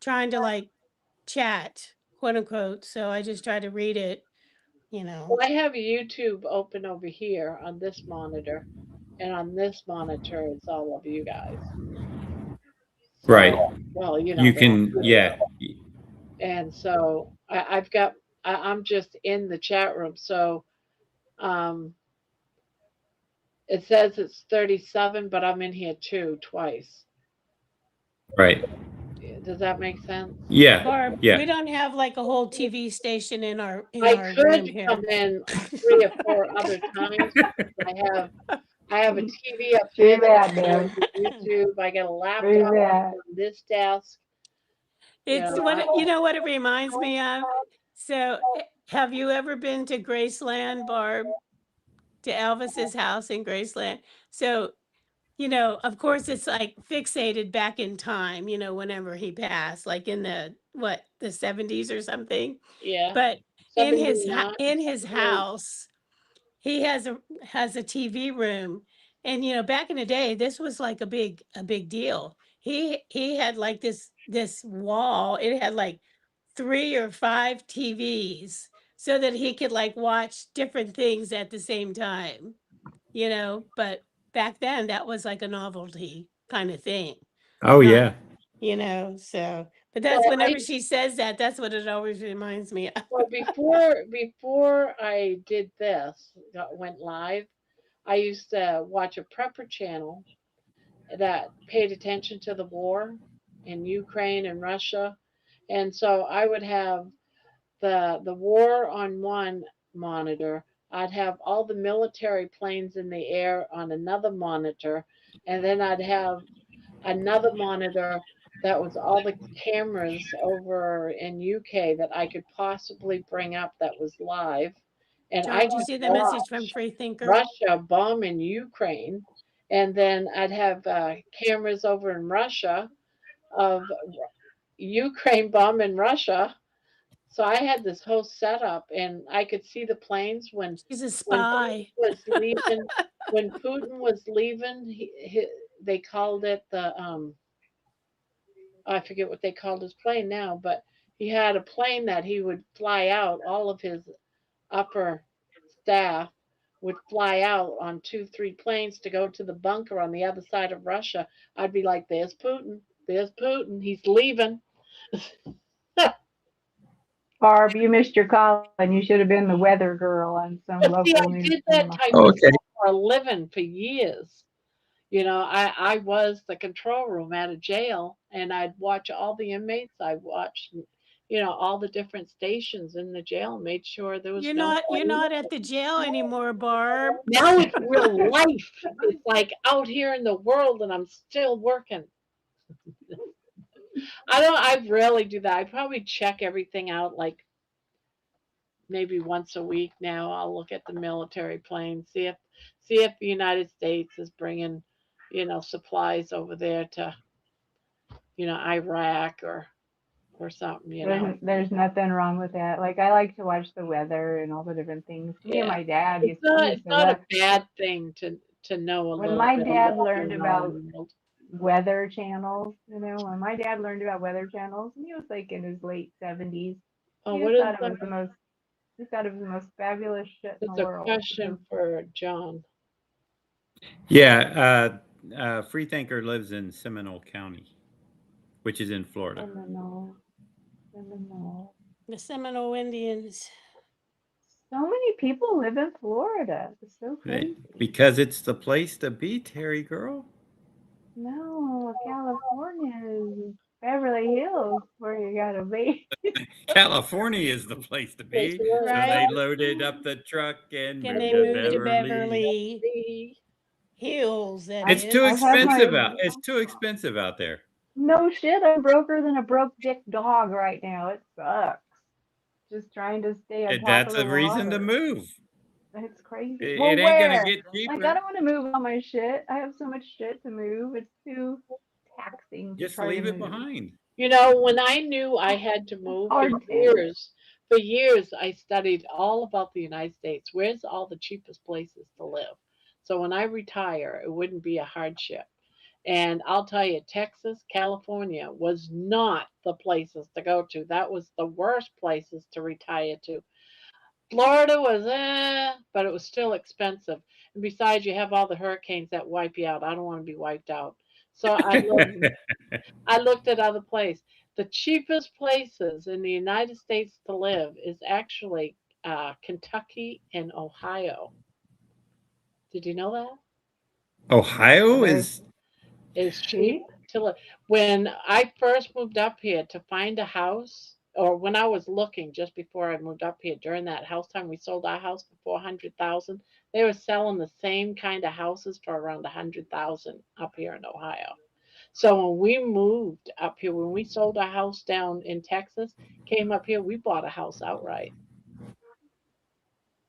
trying to like chat, quote unquote. So I just try to read it, you know. Well, I have YouTube open over here on this monitor, and on this monitor, it's all of you guys. Right. So, well, you know, You they're on can, video. yeah. And so I've got, I'm just in the chat room. So um, it says it's 37, but I'm in here too, twice. Right. Does that make sense? Yeah. Barb, Yeah. we don't have like a whole TV station in our I room could here. come in 3 or 4 other times. I have a TV up Too here that bad, I man. do YouTube. I got a Too laptop bad. on this desk. You It's know, what you know what it reminds me of. So, have you ever been to Graceland, Barb? To Elvis's house in Graceland? So, you know, of course, it's like fixated back in time. You know, whenever he passed, like in the what the 70s or something. yeah, But in his 79, in his 78. house, he has a TV room, and you know, back in the day, this was like a big deal. He had like this wall. It had like 3 or 5 TVs so that he could like watch different things at the same time, you know, but back then that was like a novelty kind of thing. Oh, Not, yeah. you know, so but that's Well, whenever she says that, that's what it always reminds me of. well, before I did this, went live, I used to watch a prepper channel that paid attention to the war in Ukraine and Russia, and so I would have the war on one monitor. I'd have all the military planes in the air on another monitor, and then I'd have another monitor That was all the cameras over in UK that I could possibly bring up that was live. And John, I did you could see the message from watch Free Thinker? Russia bomb in Ukraine. And then I'd have cameras over in Russia of Ukraine bombing Russia. So I had this whole setup, and I could see the planes She's a when spy. Putin was leaving. When Putin was leaving, they called it the I forget what they called his plane now, but he had a plane that he would fly out. All of his upper staff would fly out on 2, 3 planes to go to the bunker on the other side of Russia. I'd be like, "There's Putin. There's Putin. He's leaving." Barb, you missed your call and you should have been the weather girl on some But see, local I news did that channel. type of stuff for a living for years. I was the control room at a jail, and I'd watch all the inmates. I watched, all the different stations in the jail, made sure there was You're no. not at the jail anymore, Barb. Now it's real life. It's like out here in the world, and I'm still working. I rarely do that. I probably check everything out like maybe once a week now. I'll look at the military plane, see if the United States is bringing, supplies over there to, Iraq or something. There's nothing wrong with that. Like I like to watch the weather and all the different things. Me and Yeah. my dad It's used we not used it's to not a look bad thing to know a when little my bit dad about what's learned going on about in the world. weather channels, when my dad learned about weather channels, and he was like in his late 70s, Oh, he what just is thought it that? was the most he thought it was the most fabulous shit in the It's a world. question for John. Yeah, Freethinker lives in Seminole County, which is in Florida. Criminal. Criminal. The Seminole Indians. So many people live in Florida. It's so crazy. Because it's the place to be, Terry girl. No, California is Beverly Hills where you gotta be. California is the place to That's be. So right. they Right? loaded up the truck and Can moved they to move to Beverly. Beverly Hills, that It's is? too I've had expensive my out. It's too expensive out there. no shit. I'm broker than a broke dick dog right now. It sucks. Just trying to stay on top That's of the a reason to water. move. It's crazy. It Well, ain't gonna where? get Like, I cheaper. don't want to move all my shit. I have so much shit to move. It's too taxing to Just try to leave it move. behind. When I knew I had to move Hard to. for years, I studied all about the United States. Where's all the cheapest places to live? So when I retire, it wouldn't be a hardship. And I'll tell you, Texas, California was not the places to go to. That was the worst places to retire to. Florida was but it was still expensive. And besides, you have all the hurricanes that wipe you out. I don't want to be wiped out. So I looked at other places. The cheapest places in the United States to live is actually Kentucky and Ohio. Did you know that? Ohio There's is Is cheap cheap. to live. When I first moved up here to find a house, or when I was looking just before I moved up here during that house time, we sold our house for 400,000. They were selling the same kind of houses for around 100,000 up here in Ohio. So when we moved up here, when we sold our house down in Texas, came up here, we bought a house outright.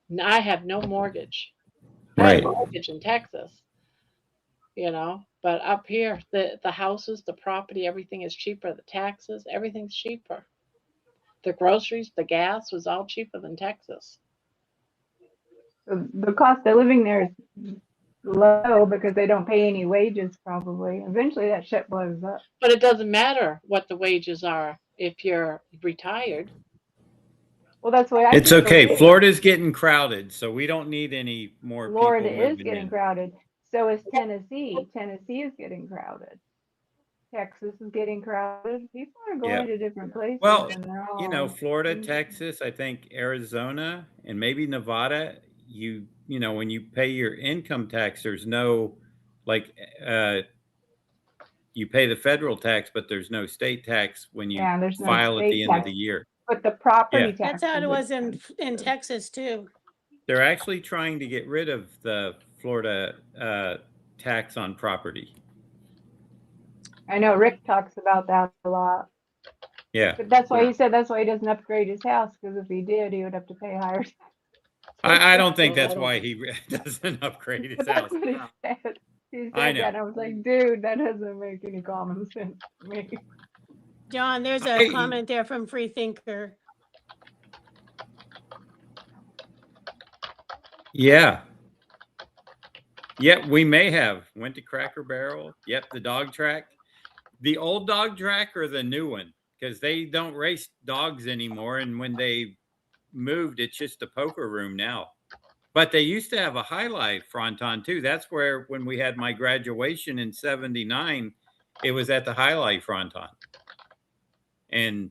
And I have no mortgage. I had a right. mortgage in Texas, but up here, the houses, the property, everything is cheaper. The taxes, everything's cheaper. The groceries, the gas was all cheaper than Texas. So the cost of living there is low because they don't pay any wages probably. Eventually that shit blows up. But it doesn't matter what the wages are if you're retired. Well, that's the way I It's think of okay. it. Florida's getting crowded, so we don't need any more Florida people is moving getting in. crowded. So is Tennessee. Tennessee is getting crowded. Texas is getting crowded. People are going to different places Well, and they're all Florida, cheap. Texas, I think Arizona, and maybe Nevada, when you pay your income tax, there's no you pay the federal tax, but there's no state tax when you Yeah, there's no file at the state end of tax. the year. But the property Yeah. tax. That's how it is was in expensive. Texas too. They're actually trying to get rid of the Florida tax on property. I know Rick talks about that a lot. Yeah. But that's why he said that's why he doesn't upgrade his house, because if he did, he would have to pay higher. I don't think Well, I that's don't- why he doesn't upgrade his But house. that's what he said. He I said know. that, and I was like, dude, that doesn't make any common sense to me. John, there's a comment there from Free Thinker. Yeah. Yep, we may have went to Cracker Barrel. Yep, the dog track. The old dog track or the new one? Because they don't race dogs anymore. And when they moved, it's just a poker room now. But they used to have a highlight fronton too. That's where when we had my graduation in 79, it was at the highlight fronton. And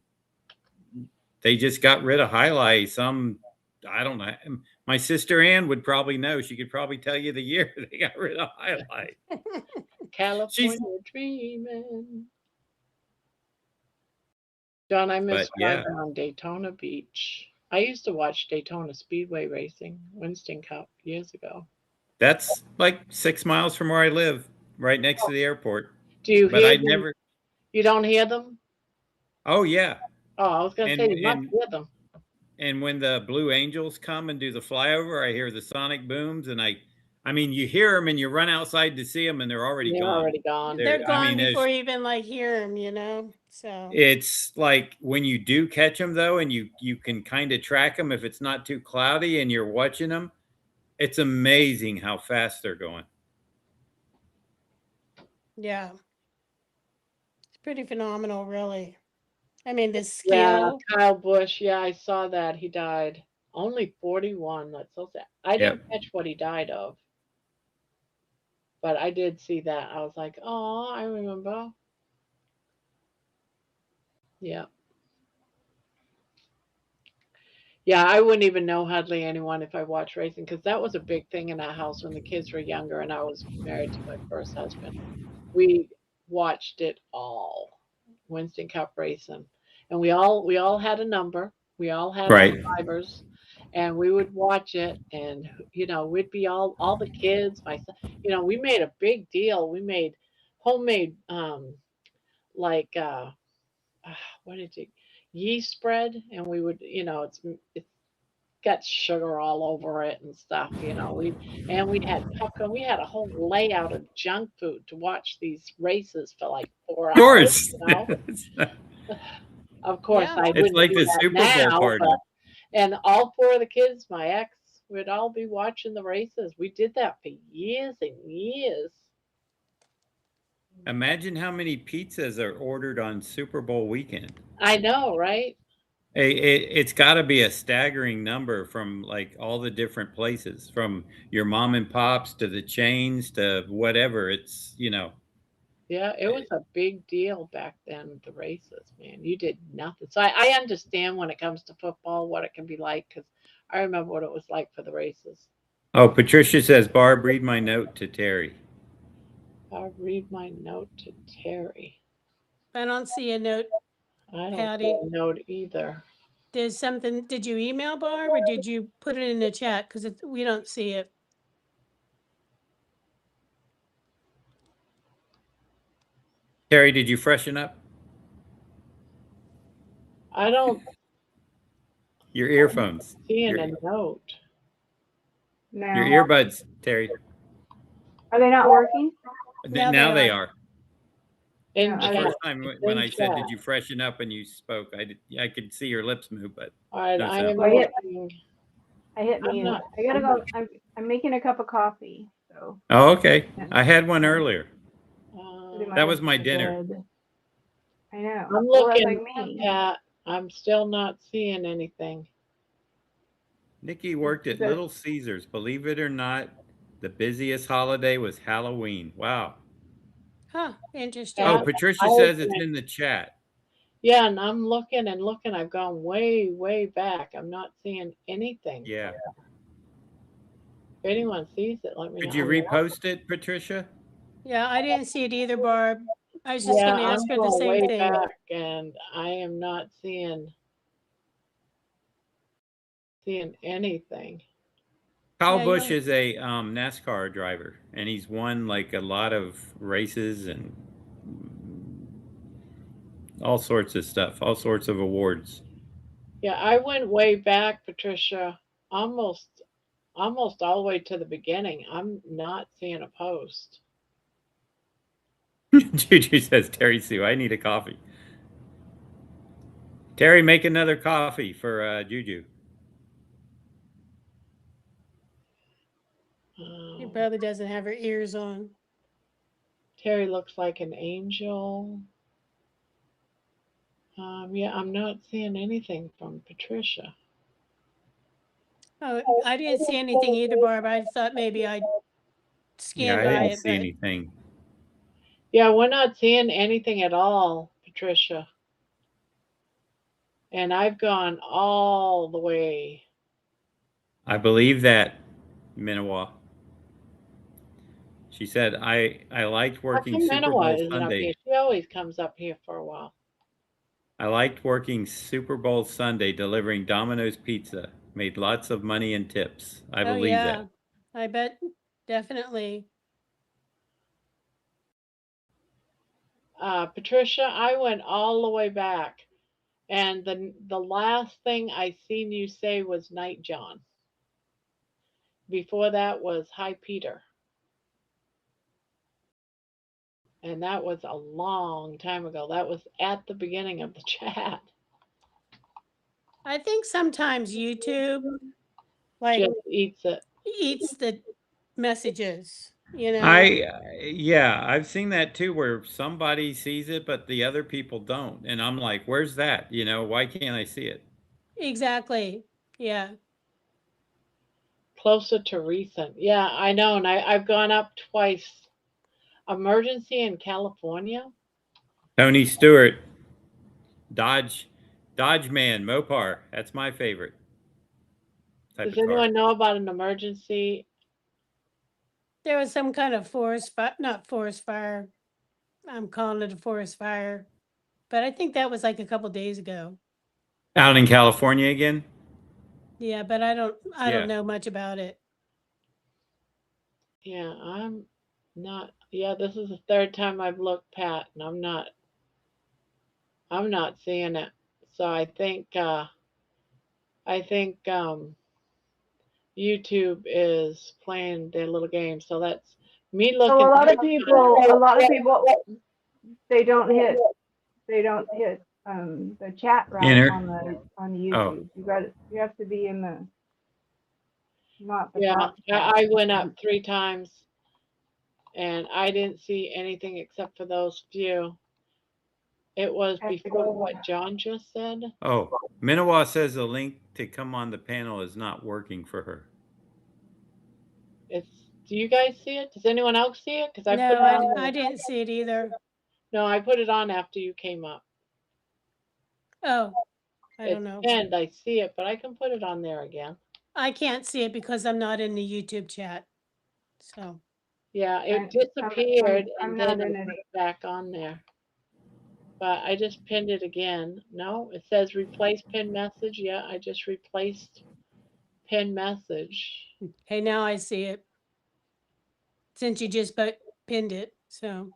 they just got rid of highlight. I don't know. My sister Ann would probably know. She could probably tell you the year they got rid of highlight. California dreaming. John, I miss driving on Daytona Beach. I used to watch Daytona Speedway racing, Winston Cup, years ago. That's like 6 miles from where I live, right next to the airport. Do you But hear I them? never. You don't hear them? Oh yeah. Oh, I was gonna say you must hear them. And when the Blue Angels come and do the flyover, I hear the sonic booms, and I mean, you hear them and you run outside to see them, and they're already gone. They're gone before you even like hear them, you know. So it's like when you do catch them though, and you can kind of track them if it's not too cloudy and you're watching them. It's amazing how fast they're going. yeah, it's pretty phenomenal, really. I mean, the skill. Yeah, Kyle Busch. Yeah, I saw that. He died only 41. That's so sad. I didn't catch what he died of, but I did see that. I was like, oh, I remember. Yeah. Yeah, I wouldn't even know hardly anyone if I watched racing, because that was a big thing in our house when the kids were younger and I was married to my first husband. We watched it all, Winston Cup racing, and we all had a number. We all had our drivers, and we would watch it, and we'd be all the kids. My son, we made a big deal. We made homemade like what is it, yeast spread, and we would it's got sugar all over it and stuff. We had popcorn. We had a whole layout of junk food to watch these races for like 4 hours. Of course, Yeah. I It's wouldn't like do the that Super Bowl now, party. and all 4 of the kids, my ex, would all be watching the races. We did that for years and years. Imagine how many pizzas are ordered on Super Bowl weekend. I know, right? It's got to be a staggering number from like all the different places, from your mom and pops to the chains to whatever. It's Yeah, it was a big deal back then, the races, man. You did nothing. So I understand when it comes to football what it can be like, because I remember what it was like for the races. Oh, Patricia says, Barb, read my note to Terry. I'll read my note to Terry. I don't see a note. I don't Patty. see a note either. There's something. Did you email Barb or did you put it in the chat? Because we don't see it. Terry, did you freshen up? I don't Your earphones. see Your, a note. No. your earbuds, Terry. Are they not working? Now they are. In No, The chat. first time when I said, chat. "Did you freshen up?" and you spoke, I could see your lips move, but All right, no I sound. am Well, yeah. looking. I hit I'm mute. not- I gotta I'm go. I'm making a cup of coffee. So Oh, okay. I had one earlier. putting That was husband my to dinner. bed. I know. I'm Well, that's looking, like me. Pat. I'm still not seeing anything. Nikki worked at The- Little Caesars. Believe it or not, the busiest holiday was Halloween. Wow. Huh. Interesting. Oh, Patricia says it's in the chat. Yeah, and I'm looking and looking. I've gone way, way back. I'm not seeing anything. Yeah. If anyone sees it, let me know. Could you repost it, Patricia? Yeah, I didn't see it either, Barb. I was just Yeah, going to ask I'm her the going same way thing. back, and I am not seeing anything. Kyle Yeah, Busch you'll- is a NASCAR driver, and he's won like a lot of races and all sorts of stuff, all sorts of awards. Yeah, I went way back, Patricia, almost almost all the way to the beginning. I'm not seeing a post. Juju says, Terry Sue, I need a coffee. Terry, make another coffee for Juju. She Um, probably doesn't have her ears on. Terry looks like an angel. Yeah, I'm not seeing anything from Patricia. Oh, I didn't see anything either, Barb. I thought maybe I'd Yeah, scan I by didn't it, see but anything. Yeah, we're not seeing anything at all, Patricia. And I've gone all the way. I believe that, Minawa. She said, I liked How working come Super Manawa Bowl isn't up here? Sunday. She always comes up here for a while. I liked working Super Bowl Sunday delivering Domino's pizza. Made lots of money and tips. I oh believe yeah, that. I bet definitely. Patricia, I went all the way back. And the last thing I seen you say was Night John. Before that was Hi Peter. And that was a long time ago. That was at the beginning of the chat. I think sometimes YouTube like Just eats it. eats the messages, I yeah, I've seen that too where somebody sees it but the other people don't. And I'm like, where's that? Why can't I see it? Exactly. Yeah. Closer to recent. Yeah, I know. And I've gone up twice. Emergency in California. Tony Stewart, Dodge Dodge Man, Mopar. That's my favorite type Does of car. anyone know about an emergency? There was some kind of forest fire, not forest fire. I'm calling it a forest fire. But I think that was like a couple days ago. Out in California again? Yeah, but I don't Yeah. know much about it. Yeah, I'm not. Yeah, this is the third time I've looked, Pat, and I'm not seeing it. So I think YouTube is playing their little game. So that's me So looking. a lot of people, they don't hit the chat right Enter. on Oh. YouTube. You have to be in the not the Yeah, top chat. I went up 3 times and I didn't see anything except for those few. It was Have to before go. what John just said. Oh. Minawa says the link to come on the panel is not working for her. It's. Do you guys see it? Does anyone else see it? Because I put No, it on. I didn't see it either. No, I put it on after you came up. Oh, I It's don't know. pinned. I see it, but I can put it on there again. I can't see it because I'm not in the YouTube chat. So Yeah, it I'm disappeared and not then in it it. put it back on there. But I just pinned it again. No, it says replace pin message. Yeah, I just replaced pin message. hey, now I see it. Since you just pinned it. So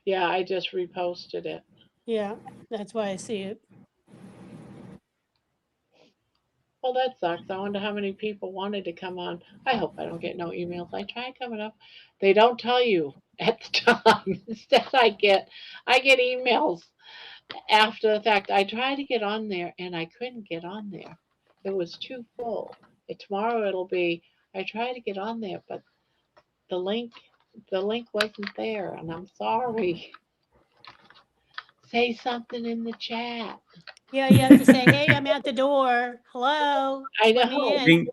Yeah, I just reposted it. yeah, that's why I see it. Well, that sucks. I wonder how many people wanted to come on. I hope I don't get no emails. I tried coming up. They don't tell you at the time. Instead, I get emails after the fact. I tried to get on there and I couldn't get on there. It was too full. Tomorrow it'll be. I tried to get on there, but the link wasn't there, and I'm sorry. Say something in the chat. Yeah, you have to say, hey, I'm at the door. Hello. I Let me know. in. Ring.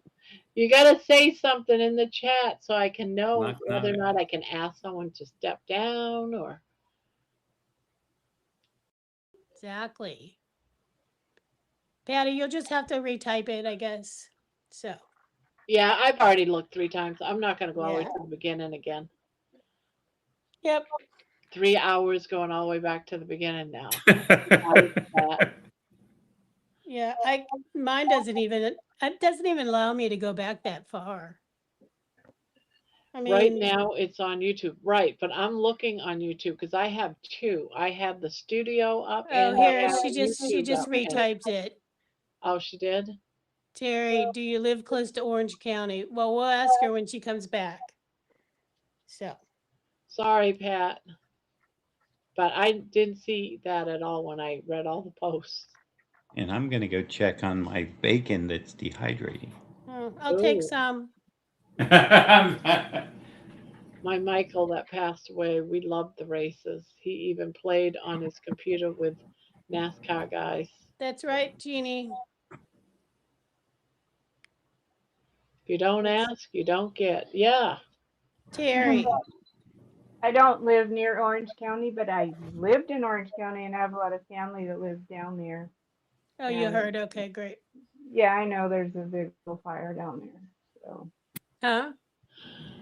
You gotta say something in the chat so I can know Knock, whether or knock. not I can ask someone to step down or. Exactly. Patty, you'll just have to retype it, I guess. So Yeah, I've already looked 3 times. I'm not gonna go all the way yeah. to the beginning again. Yep. 3 hours going all the way back to the beginning now. Tired of that. Yeah. Mine doesn't even, it doesn't even allow me to go back that far. I Right mean, now it's on YouTube. Right, but I'm looking on YouTube because I have two. I have the studio up oh, and I here, have she YouTube just up. And, retyped it. oh, she did? Terry, do you live close to Orange County? Well, we'll ask her when she comes back. So, Sorry, Pat. But I didn't see that at all when I read all the posts. And I'm going to go check on my bacon that's dehydrating. I'll take Ooh. some. My Michael that passed away, we loved the races. He even played on his computer with NASCAR guys. That's right, Jeannie. If you don't ask, you don't get. Yeah. Terry. I don't live near Orange County, but I lived in Orange County and I have a lot of family that lives down there. Oh, you And heard. Okay, great. yeah, I know there's a big fire down there. So Huh?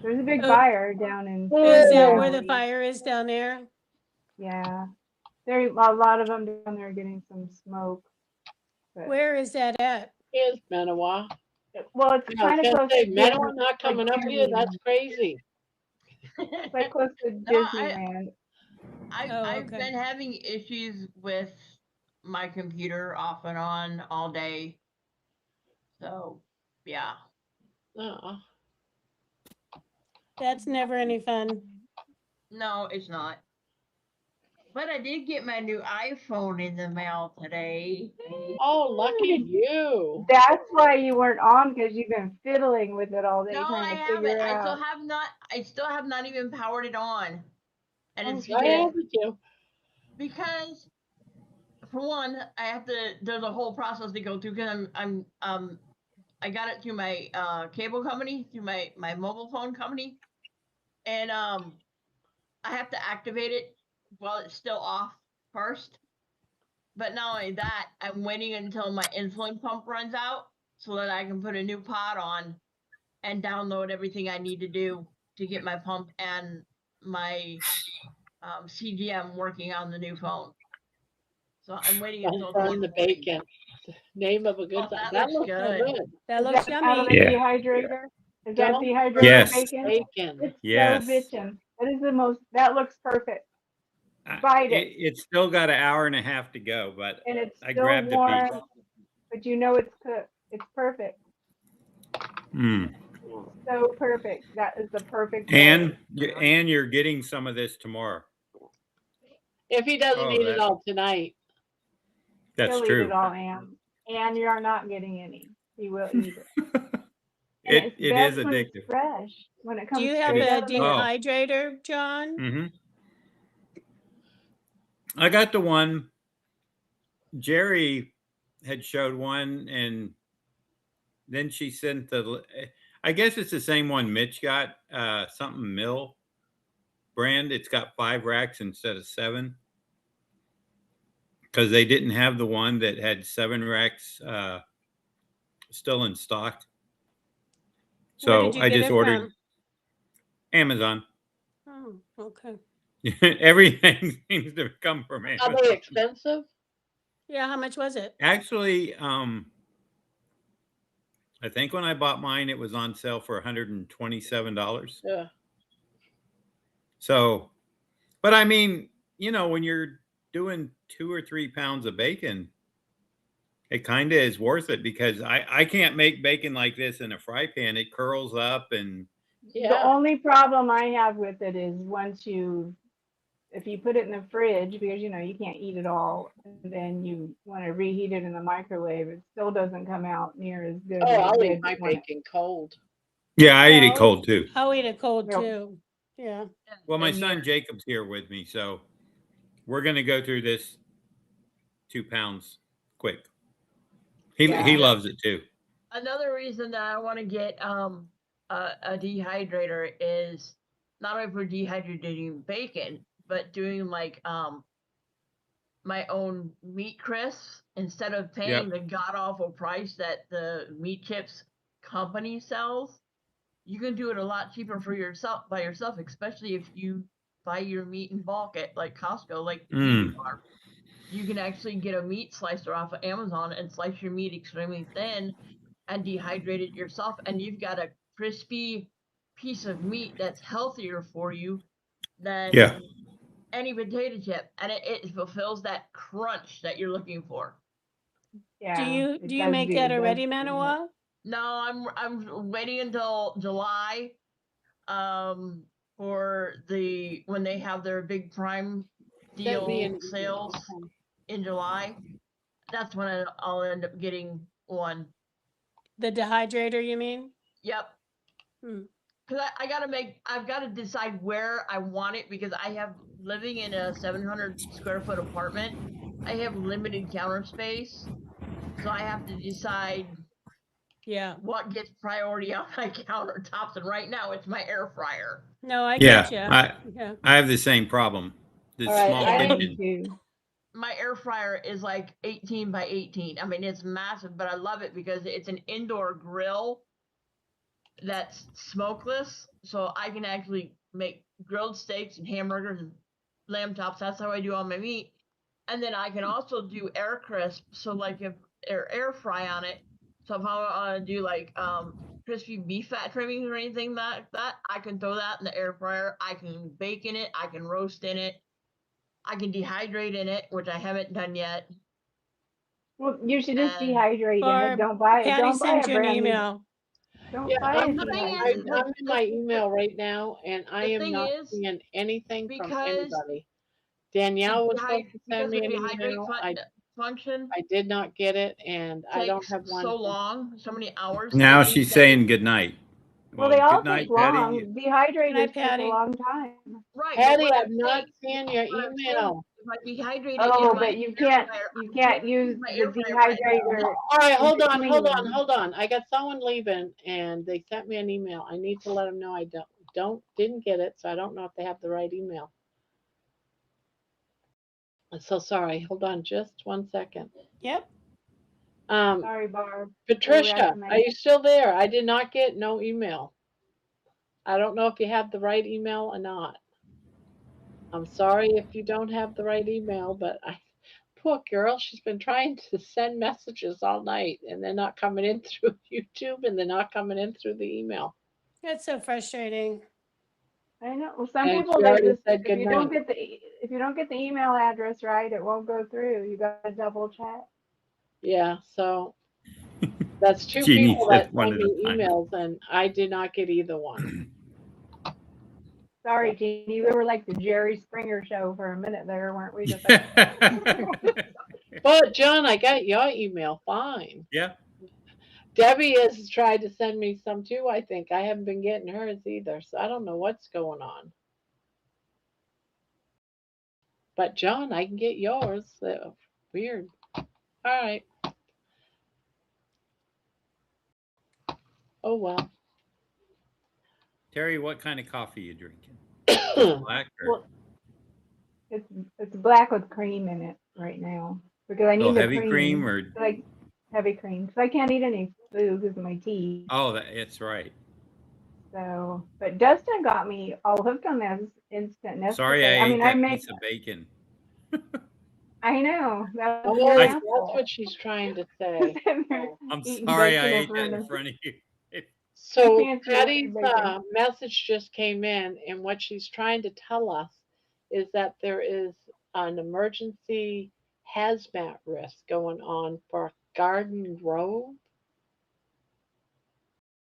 there's a big Oh, fire down in is that Spring where the Valley. fire is down there? Yeah. There a lot of them down there getting some smoke. But Where is that at? Here's Menawa. well, it's I was kind of going to close say, to Menawa Disney, not coming up here? That's crazy. it's like close to No, Disneyland. Oh, I've okay. been having issues with my computer off and on all day. So, yeah. Oh. That's never any fun. No, it's not. But I did get my new iPhone in the mail today. Oh, lucky you. That's why you weren't on, because you've been fiddling with it all day No, trying I to haven't. figure I out. still have not even powered it on. And Oh, it's Right because with you. because for one, I have to there's a whole process to go through because I got it through my cable company, through my mobile phone company. And I have to activate it while it's still off first. But not only that, I'm waiting until my insulin pump runs out so that I can put a new pod on and download everything I need to do to get my pump and my CGM working on the new phone. So I'm waiting until Don't burn the tomorrow morning. bacon. Name of a good Oh, time. that That looks looks so good. good. That Is looks that out of yummy. the Yeah. dehydrator? Is that Don't dehydrated Yes. bacon? bacon. It's Yes. so bitchin'. That is the most. That looks perfect. I- Bite it, It's still got an hour and a half to go, but and it's I still grabbed a piece. warm, but you know it's cooked. It's perfect. Mm. So perfect. That is the perfect And way. and you're getting some of this tomorrow. If he doesn't Oh, eat it that all tonight. that's He'll eat it true. all, and you're not getting any. He will eat it. And It it's is best when it's addictive. fresh. When it Do comes you have straight a out of the oven. dehydrator, John? Mm-hmm. I got the one. Jerry had showed one, and then she sent the. I guess it's the same one Mitch got. Something Mill brand. It's got 5 racks instead of 7 because they didn't have the one that had 7 racks still in stock. Where So did you I get just it ordered from? Amazon. Oh, okay. Everything seems to come from Are Amazon. they expensive? Yeah, how much was it? Actually, I think when I bought mine, it was on sale for $127. Yeah. So, but I mean, when you're doing 2 or 3 pounds of bacon, it kind of is worth it because I can't make bacon like this in a fry pan. It curls up and The Yeah. only problem I have with it is if you put it in the fridge, because you can't eat it all, and then you want to reheat it in the microwave, it still doesn't come out near as good Oh, as it I'll eat did my when bacon cold. yeah, I eat it Well, cold too. I'll eat it cold Yep. too. Yeah. Well, my Same son here. Jacob's here with me, so we're gonna go through this 2 pounds quick. He Yeah. loves it too. Another reason that I want to get a dehydrator is not only for dehydrating bacon, but doing like my own meat crisps instead of paying the god awful price that the meat chips company sells. You can do it a lot cheaper for yourself by yourself, especially if you buy your meat in bulk at like Costco, like the Kiwi Farm. You can actually get a meat slicer off of Amazon and slice your meat extremely thin and dehydrate it yourself, and you've got a crispy piece of meat that's healthier for you than Yeah. any potato chip, and it fulfills that crunch that you're looking for. Yeah. it Do you does make do- that it does already, do that. Manawa? No, I'm waiting until July, for when they have their big Prime Sent me deal an sales email. in July. That's when I'll end up getting one. The dehydrator, you mean? Yep. Hmm. Because I've got to decide where I want it, because I have, living in a 700 square foot apartment, I have limited counter space. So I have to decide Yeah. what gets priority on my countertops. And right now it's my air fryer. No, I Yeah. get you. Yeah. I have the same problem. The All right, small I am kitchen. too. My air fryer is like 18 by 18. I mean, it's massive, but I love it because it's an indoor grill that's smokeless. So I can actually make grilled steaks and hamburgers and lamb chops. That's how I do all my meat. And then I can also do air crisp. So like if air fry on it. So if I want to do like crispy beef fat trimmings or anything like that, I can throw that in the air fryer. I can bake in it. I can roast in it. I can dehydrate in it, which I haven't done yet. Well, you should just And dehydrate in it. Barb, Don't buy it. Patty Don't buy sent a you an brand new. email. Don't Yeah, buy a I'm dehydrator. in my email right now, and I the am thing not is, seeing anything from because anybody. Danielle was supposed to send because me the an dehydrate email. function I did not get it, and I don't takes have one. so long, so many hours. Now it she's means that saying good night. Well, they all good night, take Patty. long. Good Dehydrated night, takes a Patty. long time. right. Patty, But I've not seen your what I'm saying, email. if I dehydrate it Oh, in my but you air can't. fryer, You I can't use my the air fryer right now. dehydrator. All right, in hold on. between. I got someone leaving, and they sent me an email. I need to let them know I didn't get it, so I don't know if they have the right email. I'm so sorry. Hold on just 1 second. Yep. Sorry, Barb. Patricia, are you still there? I did not get no email. I don't know if you have the right email or not. I'm sorry if you don't have the right email, but poor girl, she's been trying to send messages all night, and they're not coming in through YouTube, and they're not coming in through the email. That's so frustrating. I know. Well, some And people she they already just said if you don't goodnight. get the email address right, it won't go through. You got to double check. Yeah, so that's two She needs people to that one send at a me time. emails, and I did not get either one. Sorry, Jeannie. We were like the Jerry Springer show for a minute there, weren't we? Just But John, I got your email fine. Yeah. Debbie has tried to send me some too, I think. I haven't been getting hers either, so I don't know what's going on. But John, I can get yours. So weird. All right. Oh well. Terry, what kind of coffee you drinking? Just black or well, it's black with cream in it right now because I need the heavy cream cream. or Like heavy cream, so I can't eat any food because of my teeth. it's right. So, but Dustin got me all hooked on this instant Sorry, I Nescafe. I ate mean, I that make. piece of bacon. I know that was Oh, your that's apple. what she's trying to say. Oh. I'm Eating sorry I bacon ate that in front of you. So Fancy Patty's bacon. message just came in, and what she's trying to tell us is that there is an emergency hazmat risk going on for Garden Grove.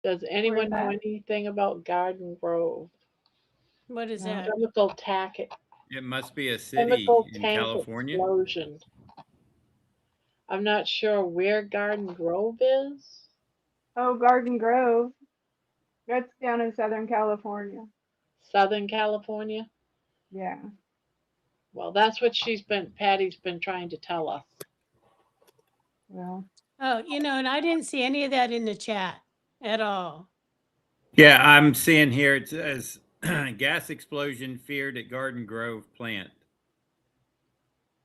Does anyone know that? anything about Garden Grove? What is No. that? It must be a city Chemical in tank California. explosion. I'm not sure where Garden Grove is. Oh, Garden Grove. That's down in Southern California. Southern California. Yeah. Well, that's what Patty's been trying to tell us. Well. Oh, and I didn't see any of that in the chat at all. Yeah, I'm seeing here it says gas explosion feared at Garden Grove plant.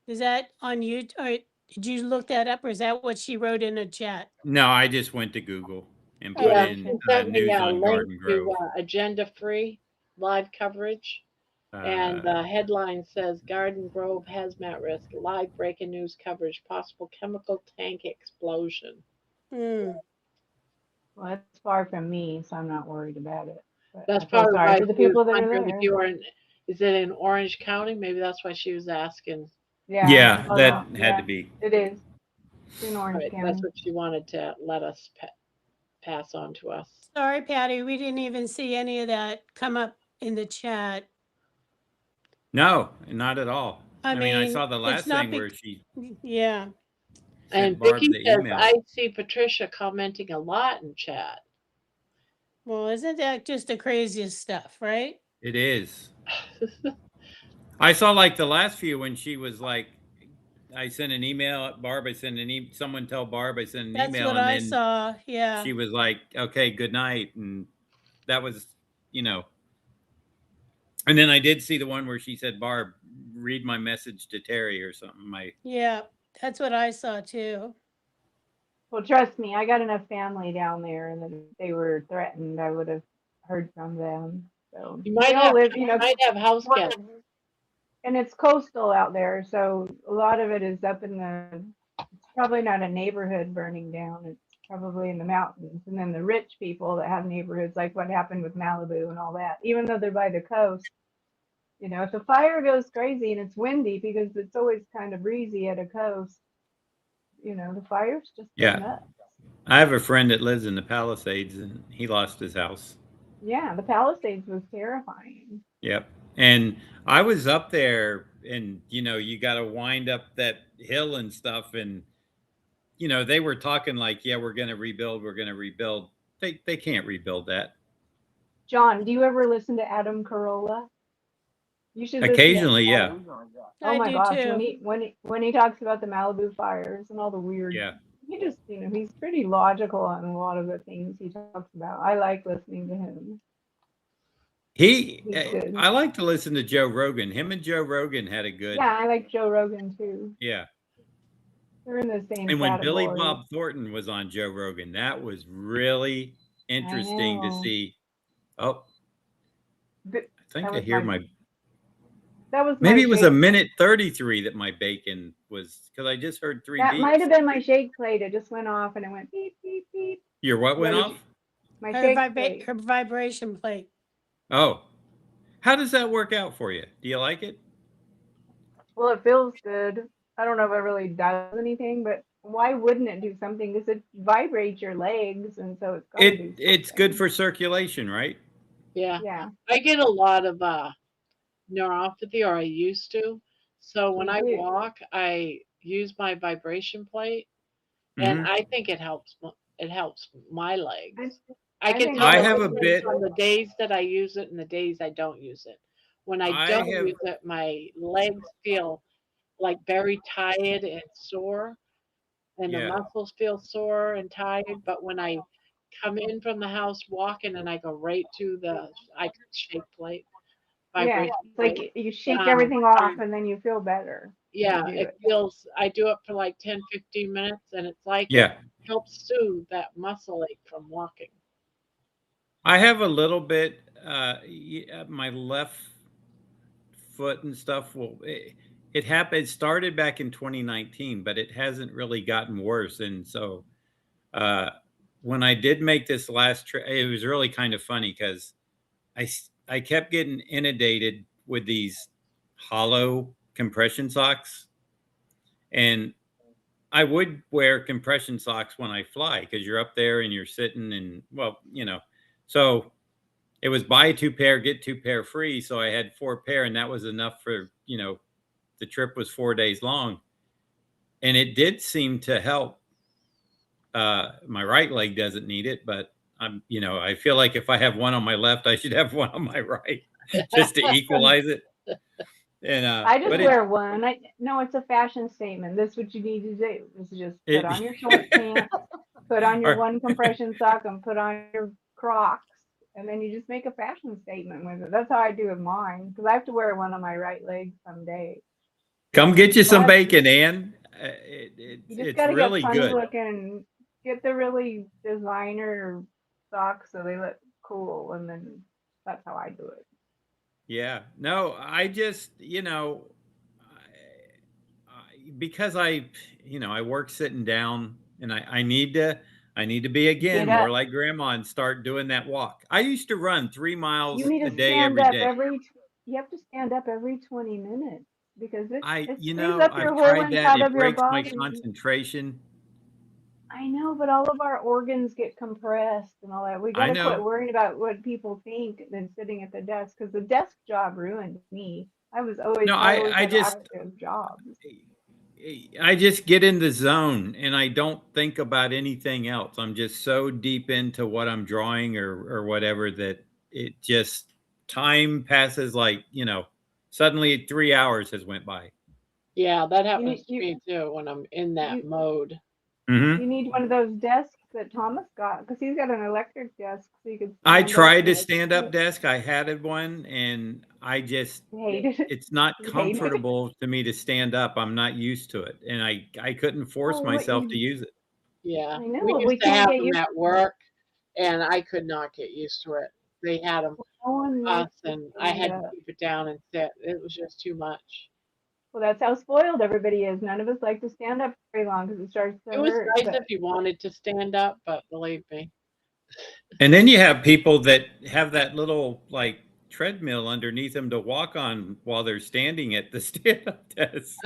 Is that on you? Or did you look that up, or is that what she wrote in the chat? No, I just went to Google and put Yeah, in she sent me news a on link Garden to Grove. Agenda Free live coverage. And the headline says Garden Grove hazmat risk, live breaking news coverage, possible chemical tank explosion. Hmm. Well, that's far from me, so I'm not worried about it. But That's I feel probably sorry why for the she was people that are wondering if there. you were in. Is it in Orange County? Maybe that's why she was asking. Yeah. Yeah, Oh, that no. had to Yeah. be. It is. It's in All Orange right, that's County. what she wanted to let us pass on to us. Sorry, Patty, we didn't even see any of that come up in the chat. No, not at all. I I mean, I saw mean, the it's last not thing where she yeah. And sent Barb Vicky the says, email. I see Patricia commenting a lot in chat. Well, isn't that just the craziest stuff, right? It is. I saw like the last few when she was like, I sent an email at Barb. I sent someone tell Barb I sent an That's email, what and I then saw. Yeah. she was like, "Okay, good night," and that was, you know. And then I did see the one where she said, "Barb, read my message to Terry" or something. Yeah, that's what I saw too. Well, trust me, I got enough family down there, and if they were threatened, I would have heard from them. So You they might all have live, you know, house guests. and it's coastal out there, so a lot of it is up in the. It's probably not a neighborhood burning down. It's probably in the mountains, and then the rich people that have neighborhoods, like what happened with Malibu and all that. Even though they're by the coast, you know, if the fire goes crazy and it's windy because it's always kind of breezy at a coast, you know, the fires just go Yeah, nuts. I have a friend that lives in the Palisades, and he lost his house. Yeah, the Palisades was terrifying. Yep. And I was up there, and you got to wind up that hill and stuff, and they were talking like, "Yeah, we're going to rebuild. We're going to rebuild." They can't rebuild that. John, do you ever listen to Adam Carolla? You should listen to Occasionally, yeah. Adam. Oh I my do gosh, too. when he talks about the Malibu fires and all the weird, Yeah. he just, you know, he's pretty logical on a lot of the things he talks about. I like listening to him. He's good. I like to listen to Joe Rogan. Him and Joe Rogan had a good. Yeah, I like Joe Rogan too. Yeah. They're in the same And when Billy category. Bob Thornton was on Joe Rogan, that was really interesting to know. see. Oh, But I think that I was hear my- my. That was Maybe my it was shake. a minute 33 that my bacon was, because I just heard 3 That beeps. might have been my shake plate. It just went off and it went beep beep beep. Your what went What off? did My Her, shake plate. her vibration plate. Oh, how does that work out for you? Do you like it? Well, it feels good. I don't know if it really does anything, but why wouldn't it do something? Because it vibrates your legs, and so it's got to do something. It's good for circulation, right? Yeah. Yeah. I get a lot of neuropathy, or I used to. So when Me I too. walk, I use my vibration plate, and Mhm. I think it helps. It helps my legs. I I can think tell I the have a difference bit- on the days that I use it and the days I don't use it. When I don't use it, my legs feel like very tired and sore, and the Yeah. muscles feel sore and tired. But when I come in from the house walking and I go right to the shake plate, Yeah, vibration it's plate. like you shake everything off, and then you feel better. Yeah, when you do it feels, I do it for like 10, 15 minutes, and it's like Yeah. it helps soothe that muscle ache from walking. I have a little bit, my left foot and stuff. It happened. It started back in 2019, but it hasn't really gotten worse. And so, when I did make this last trip, it was really kind of funny because I kept getting inundated with these hollow compression socks, and I would wear compression socks when I fly because you're up there and you're sitting and so it was buy 2 pair, get 2 pair free. So I had 4 pair, and that was enough for, the trip was 4 days long. And it did seem to help. My right leg doesn't need it, but I feel like if I have one on my left, I should have one on my right just to equalize it. And I just wear one. No, it's a fashion statement. This is what you need to do. Is just put on your short pants, put on your one compression sock, and put on your Crocs, and then you just make a fashion statement with it. That's how I do with mine, because I have to wear one on my right leg someday. Come get you some bacon, Ann. You just It's gotta really get funny good. looking. Get the really designer socks so they look cool, and then that's how I do it. Yeah. No, I just, because I work sitting down, and I need I need to be again Get more up. like grandma and start doing that walk. I used to run 3 miles You need a to day stand every up day. you have to stand up every 20 minutes because it You frees know, up I've your whole tried that. inside It of your breaks my body. concentration. I know, but all of our organs get compressed and all that. We got I to quit know. worrying about what people think than sitting at the desk because the desk job ruined me. No, I always I had just active jobs. I just get in the zone and I don't think about anything else. I'm just so deep into what I'm drawing or whatever that it just time passes like, suddenly 3 hours has went by. Yeah, that You happens need to me too when I'm in that you mode. Hmm. you need one of those desks that Thomas got because he's got an electric desk so you could I stand up tried and to like stand up desk. I had one and hate it. it's not You hate it. comfortable to me to stand up. I'm not used to it. And I couldn't force Well, what myself to you use it. Yeah, I we know we used to can't have get them used at work, and I could not get used to it. They had them no one us, likes to and I stand had to up. keep it down and sit. It was just too much. Well, that's how spoiled everybody is. None of us like to stand up very long because it starts to It was hurt. nice But if you wanted to stand up, but believe me. And then you have people that have that little like treadmill underneath them to walk on while they're standing at the stand-up desk.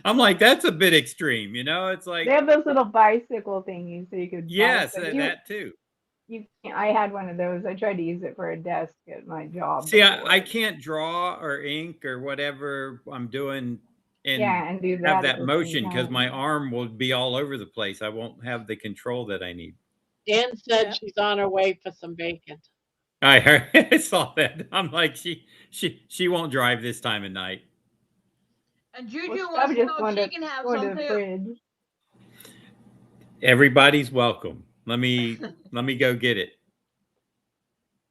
I'm like, that's a bit extreme, It's they like, have those little bicycle thingies so you could bike. yes, But that too. you can't. I had one of those. I tried to use it for a desk at my job See, I before. can't draw or ink or whatever I'm doing and Yeah, and do have that at that the same motion because my time. arm will be all over the place. I won't have the control that I need. Ann said Yeah. she's on her way for some bacon. I heard, I saw that. I'm like, she won't drive this time of night. And Well, Juju she's wants probably to just know if she can have going to some the too. fridge. Everybody's welcome. Let me go get it.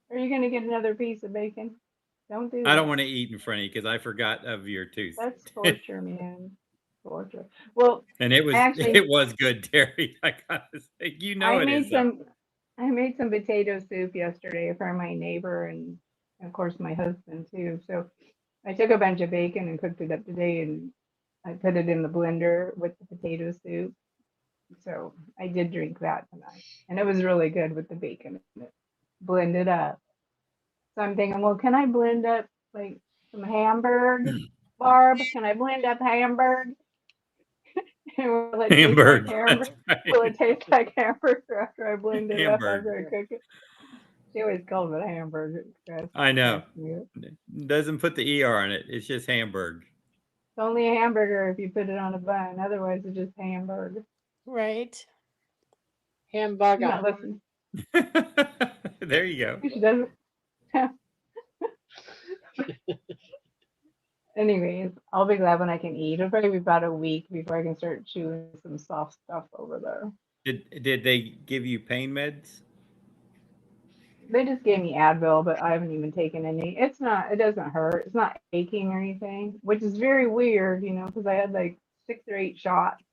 Are you going to get another piece of bacon? Don't do I don't that. want to eat in front of you because I forgot of your tooth. That's torture, man. Torture. Well, And I actually it was good, Terry. I gotta say, I it made is though. some potato soup yesterday for my neighbor and of course my husband too. So I took a bunch of bacon and cooked it up today and I put it in the blender with the potato soup. So I did drink that tonight. And it was really good with the bacon in it. Blended up. So I'm thinking, well, can I blend up like some Hamburg, Barb? Can I blend up Hamburg? Will it taste like Hamburg. Hamburg? That's Will right. it taste like hamburger after I blend it up Hamburg. after I cook it? She always calls it hamburger. I know. It's Doesn't put the ER on it. It's just Hamburg. only a hamburger if you put it on a bun. Otherwise, it's just hamburger. Right. She's Hamburger. not listening. There you go. She doesn't. Anyways, I'll be glad when I can eat. It'll probably be about a week before I can start chewing some soft stuff over there. Did they give you pain meds? They just gave me Advil, but I haven't even taken any. It doesn't hurt. It's not aching or anything, which is very weird, because I had like 6 or 8 shots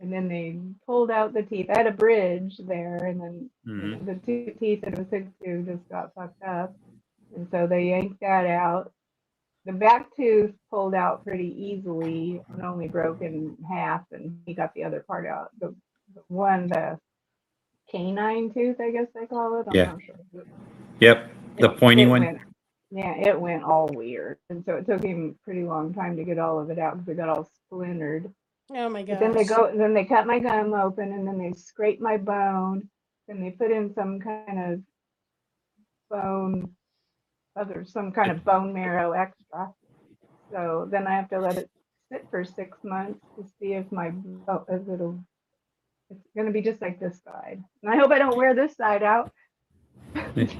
and then they pulled out the teeth. I had a bridge there and then Mm-hmm. the 2 teeth that it was hooked to just got fucked up. And so they yanked that out. The back tooth pulled out pretty easily and only broke in half and he got the other part out. The canine tooth, I guess they call it. I'm Yeah. not sure. Yep. The pointy It one. went, yeah, it went all weird. And so it took him a pretty long time to get all of it out because it got all splintered. Oh my But gosh. then they cut my gum open and then they scraped my bone and they put in some kind of bone marrow extra. So then I have to let it sit for 6 months to see if it's going to be just like this side. And I hope I don't wear this side out.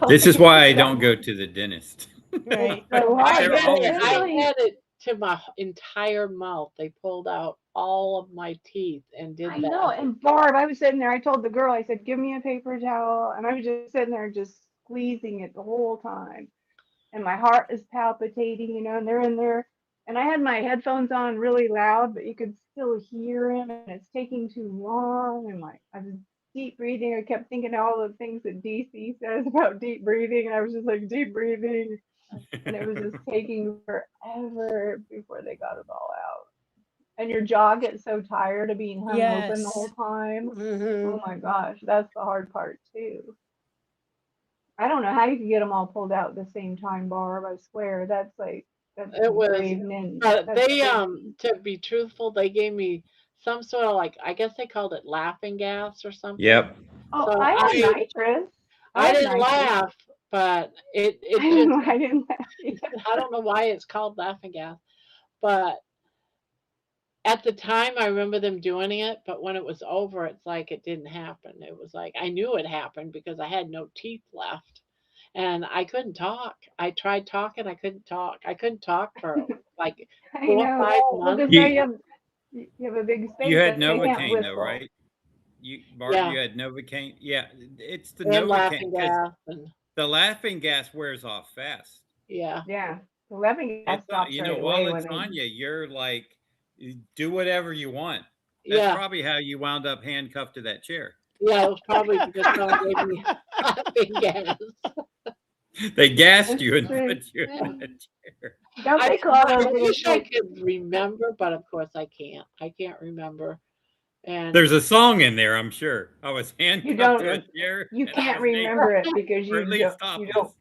This is why I don't go to the dentist. Right. So I They're had always it. I there. had it to my entire mouth. They pulled out all of my teeth and did I that. know. And Barb, I was sitting there. I told the girl, I said, give me a paper towel. And I was just sitting there just squeezing it the whole time. And my heart is palpitating, and they're in there. And I had my headphones on really loud, but you could still hear him. And it's taking too long. And I was deep breathing. I kept thinking all the things that DC says about deep breathing. And I was just like, deep breathing. And it was just taking forever before they got it all out. and your jaw gets so tired of being hung open the whole Yes. time. Hmm. Oh my gosh, that's the hard part too. I don't know how you can get them all pulled out at the same time, Barb. I swear, that's It some was, brave ninja. but That's they crazy. to be truthful, they gave me some sort of like, I guess they called it laughing gas or something. Yep. Oh, So I had nitrous. I I had didn't nitrous. laugh, but I it didn't. just, I didn't laugh either. I don't know why it's called laughing gas, but at the time I remember them doing it, but when it was over, it's like it didn't happen. It was like I knew it happened because I had no teeth left and I couldn't talk. I tried talking, I couldn't talk. I couldn't talk for like I 4 or know. 5 Well, months. because now You you have a big you space, had like I can't Novocaine though, whistle. right? You Barb, Yeah, you had Novocaine. Yeah, it's the and Novocaine laughing because gas and the laughing gas wears off fast. yeah. Yeah, the loving gas It's stops you know right while away when it's they. on you, you're like you do whatever you want. That's Yeah. probably how you wound up handcuffed to that chair. Yeah, it was probably because someone gave me laughing gas. They gassed That's you and true. put you in the chair. Don't they call I those things wish I like could remember, but of course I can't. I can't remember. And There's a song in there, I'm sure. I was you handcuffed to a don't chair you and I can't was naked, remember it because or at you least don't topless.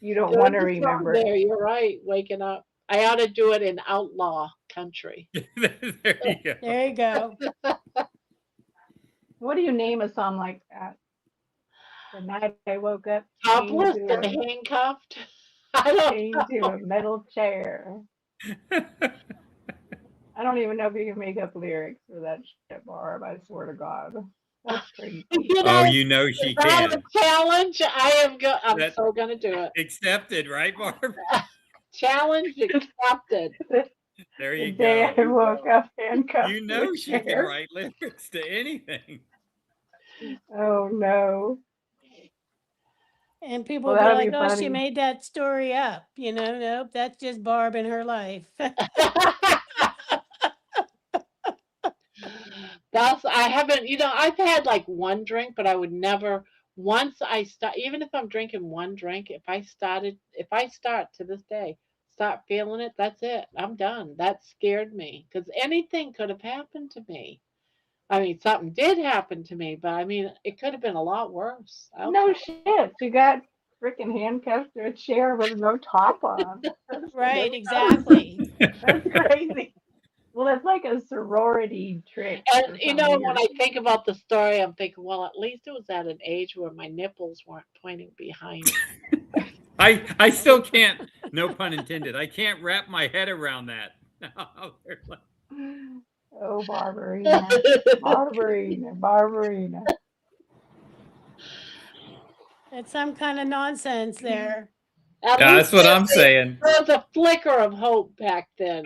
you don't there want to is a song remember it. there. You're right. Waking up. I ought to do it in outlaw country. There you go. There you go. What do you name a song like that? The night I woke up Topless and handcuffed. I don't chained to know. a metal chair. I don't even know if you can make up lyrics for that shit, Barb. I swear to God, that's crazy. You Oh, know, you know is she that a can. challenge? I'm That so gonna do it. accepted, right, Barb? Challenge accepted. There The you day go. I woke up handcuffed You to a know she can chair. write lyrics to anything. Oh no. And people Well, would be that'll like, be oh, she funny. made that story up. Nope, that's just Barb in her life. That's I haven't, I've had like one drink, but I would never once I start even if I'm drinking one drink, if I start to this day, start feeling it, that's it. I'm done. That scared me because anything could have happened to me. I mean, something did happen to me, but I mean, it could have been a lot worse. I'll No tell shit. You got freaking handcuffed to a chair with no top on. Right, exactly. That's crazy. Well, that's like a sorority trick and or some when weird. I think about the story, I'm thinking, well, at least it was at an age where my nipples weren't pointing behind me. I still can't, no pun intended, I can't wrap my head around that. They're like, Oh, Barbarina, Barbarina, Barbarina. It's some kind of nonsense there. At yeah, least that's what I'm saying. there was a flicker of hope back then,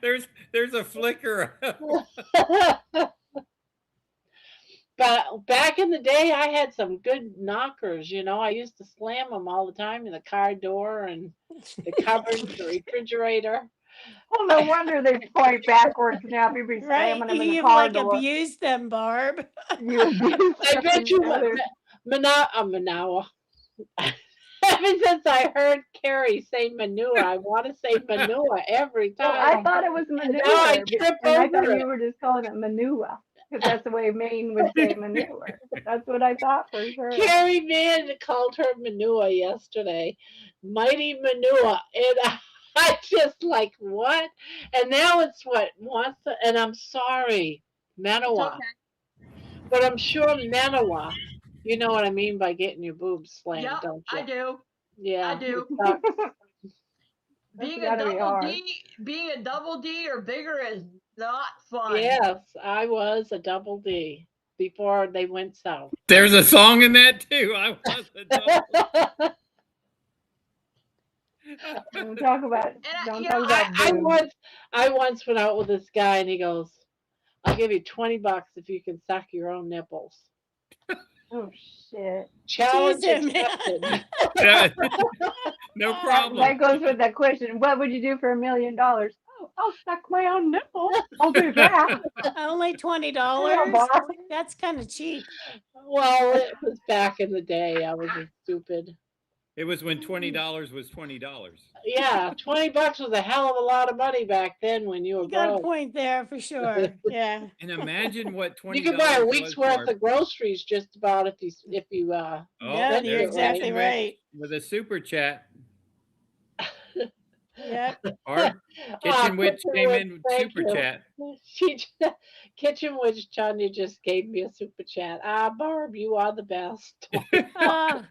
There's a flicker. But back in the day, I had some good knockers. I used to slam them all the time in the car door and the cupboard, the refrigerator. Well, no wonder they point backwards now. People be Right? slamming them in the You've car like door. abused them, Barb. You abuse I bet them. you, Now they're Manawa. Ever since I heard Carrie say manure, I want to say manure every Well, I time. thought it was And now I manure, trip and I thought over you were just calling it manure because that's the way Maine would say manure. That's what I thought for sure. Carrie Mann called her manure yesterday. Mighty manure. And I just like, what? And now it's what wants to, and I'm sorry, It's Manawa. okay. But I'm sure Manawa, you know what I mean by getting your boobs slammed, Yep, don't I you? do. Yeah. I do. It sucks. That's Being a gotta be double hard. being a double D or bigger is not fun. Yes, I was a double D before they went south. There's a song in that too. I was a double. Don't talk about And I, don't you talk know, about boobs. I once went out with this guy and he goes, I'll give you $20 if you can suck your own nipples. Oh shit. Challenge Tease him. accepted. No That problem. goes with that question. What would you do for $1 million? Oh, I'll suck my own nipple. I'll do that. Only Come $20. on, Barb. That's kind of cheap. Well, it was back in the day. I was stupid. It was when $20 was $20. Yeah, $20 was a hell of a lot of money back then when you were You got a broke. point there for sure. Yeah. And imagine what $20 You could buy a was week's worth for. of groceries just about if you Oh, Yeah, spent you're there's it right. exactly right. with a super chat. Yep. Barb, Kitchen Witch came in with thank super you. chat. Kitchen Witch Tanya just gave me a super chat. Ah, Barb, you are the best. Ah,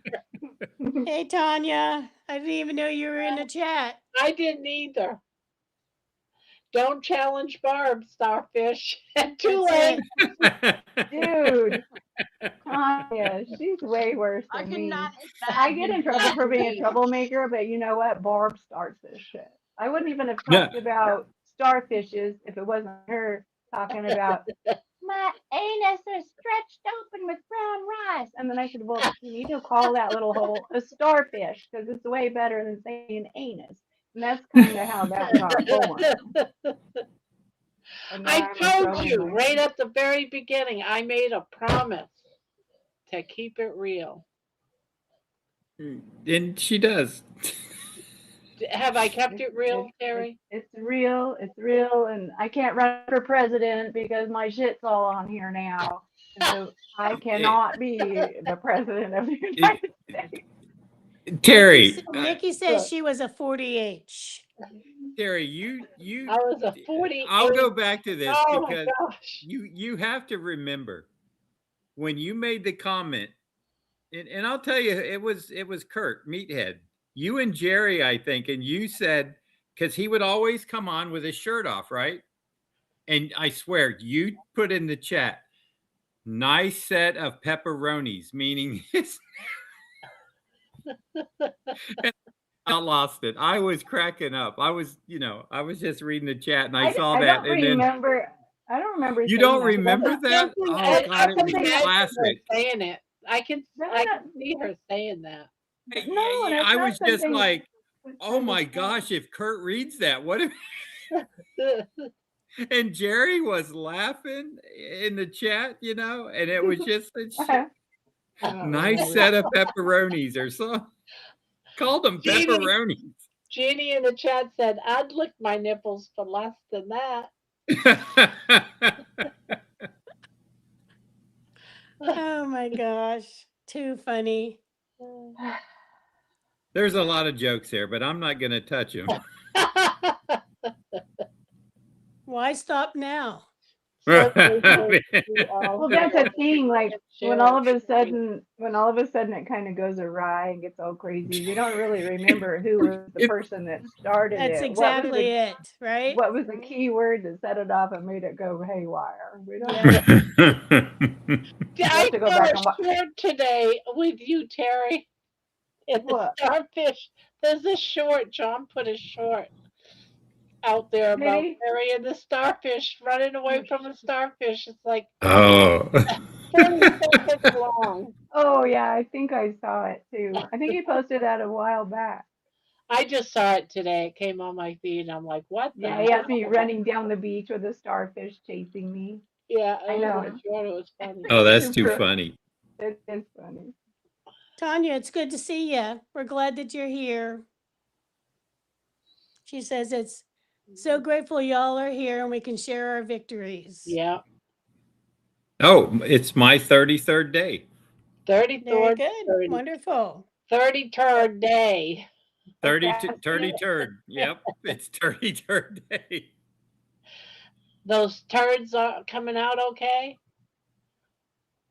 hey, Tanya. I didn't even know you were in the chat. I didn't either. Don't challenge Barb, Starfish. Too That's late. it. Dude, Tanya, she's way worse I than me. cannot I get in imagine trouble for being a being- troublemaker, but you know what? Barb starts this shit. I wouldn't even have talked about starfishes if it wasn't her talking about my anus is stretched open with brown rice. And then I said, well, you need to call that little hole a starfish because it's way better than saying anus. And that's kind of how that got born. And now I I'm a told you troublemaker. right at the very beginning, I made a promise to keep it real. And she does. Have I kept it real, Terry? It's real, and I can't run for president because my shit's all on here now. And so I cannot be the president of the United States. Terry, Nikki says she was a 40H. Terry, you I was a 40. I'll go back to this Oh my because gosh. you have to remember when you made the comment, and I'll tell you, it was Kurt Meathead, you and Jerry, I think, and you said, because he would always come on with his shirt off, right? And I swear, you put in the chat, nice set of pepperonis, meaning his. I lost it. I was cracking up. I was just reading the chat and I saw that. I don't remember. You saying don't that. remember that? Oh God, it was classic. Saying it. I can No, see her saying that. No, that's I not was just something like, that's oh my understood. gosh, if Kurt reads that, what if and Jerry was laughing in the chat, and it was just a nice set of pepperonis or so. Called them pepperonis. Jeannie in the chat said, I'd lick my nipples for less than that. Oh my gosh. Too funny. There's a lot of jokes here, but I'm not going to touch them. Why stop now? Well, that's a thing. Like when all of a sudden it kind of goes awry and gets all crazy, we don't really remember who was the person that started That's it. exactly it, right? What was the key word that set it off and made it go haywire? We don't. I have to go back and watch. short today with you, Terry. In the starfish. There's a short. John put a short out there about Terry and the starfish running away from the starfish. It's like 30 seconds long. Oh yeah, I think I saw it too. I think he posted that a while back. I just saw it today. It came on my feed, and I'm like, "What?" Yeah, he has me running down the beach with a starfish chasing me. Yeah, I know. It was funny. Oh, that's too funny. It is funny. Tanya, it's good to see you. We're glad that you're here. She says it's so grateful y'all are here and we can share our victories. Yeah. Oh, it's my 33rd day. 33rd. Very good. Wonderful. 33rd day. 33rd. Yep, it's 33rd day. Those turds are coming out okay?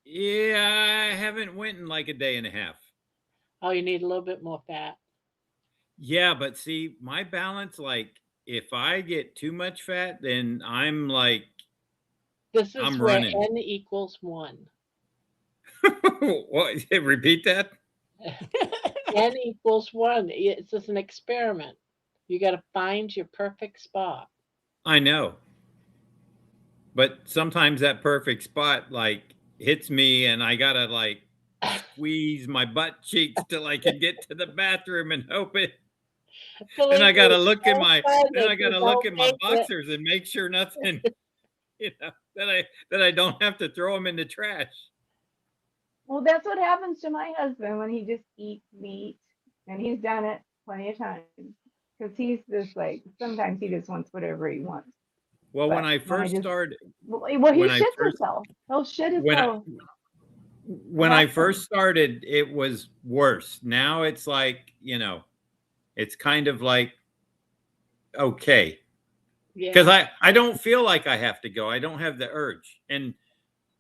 Yeah, I haven't went in like a day and a half. Oh, you need a little bit more fat. Yeah, but see, my balance, like, if I get too much fat, then I'm like, this is I'm where running. N equals 1. What? Repeat that? N equals 1. It's just an experiment. You got to find your perfect spot. I know. But sometimes that perfect spot, like, hits me and I got to, like, squeeze my butt cheeks till I can get to the bathroom and hope it. Then I got to look at my boxers and make sure nothing, that I don't have to throw them in the trash. Well, that's what happens to my husband when he just eats meat. and he's done it plenty of times because he's just like sometimes he just wants whatever he wants. Well, when But I when I first just started, well, he when I shits first himself. He'll shit when I himself. when I first started, it was worse. Now it's like, it's kind of like okay. Because I don't feel like I have to go. I don't have the urge. And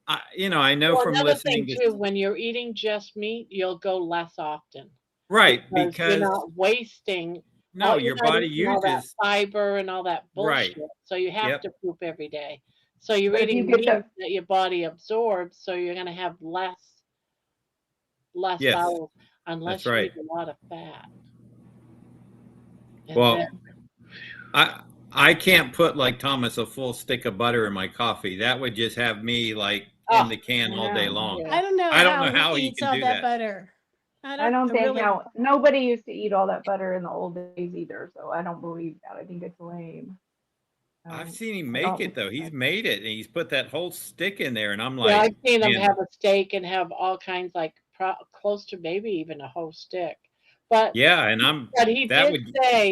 I know Well, from another thing listening to too, when you're eating just meat, you'll go less often right, because you're because not wasting no, you're your not body eating all that uses fiber and all that right. bullshit. So you have Yep. to poop every day. So you're But if you eating get meat the that your body absorbs, so you're gonna have less Yes, bowels that's unless you right. eat a lot of fat. And Well, then I can't put like Thomas a full stick of butter in my coffee. That would just have me like in oh the can I all day know, long. yeah. I don't know I don't how know how he he eats can all do that that. butter. I don't I think really, nobody used to eat all that butter in the old days either, so I don't believe that. I think it's lame. I've seen him I make don't. it though. He's made it and he's put that whole stick in there, and I'm yeah, like, I've seen them man, have a steak and have all kinds like close to maybe even a whole stick. But yeah, and But that would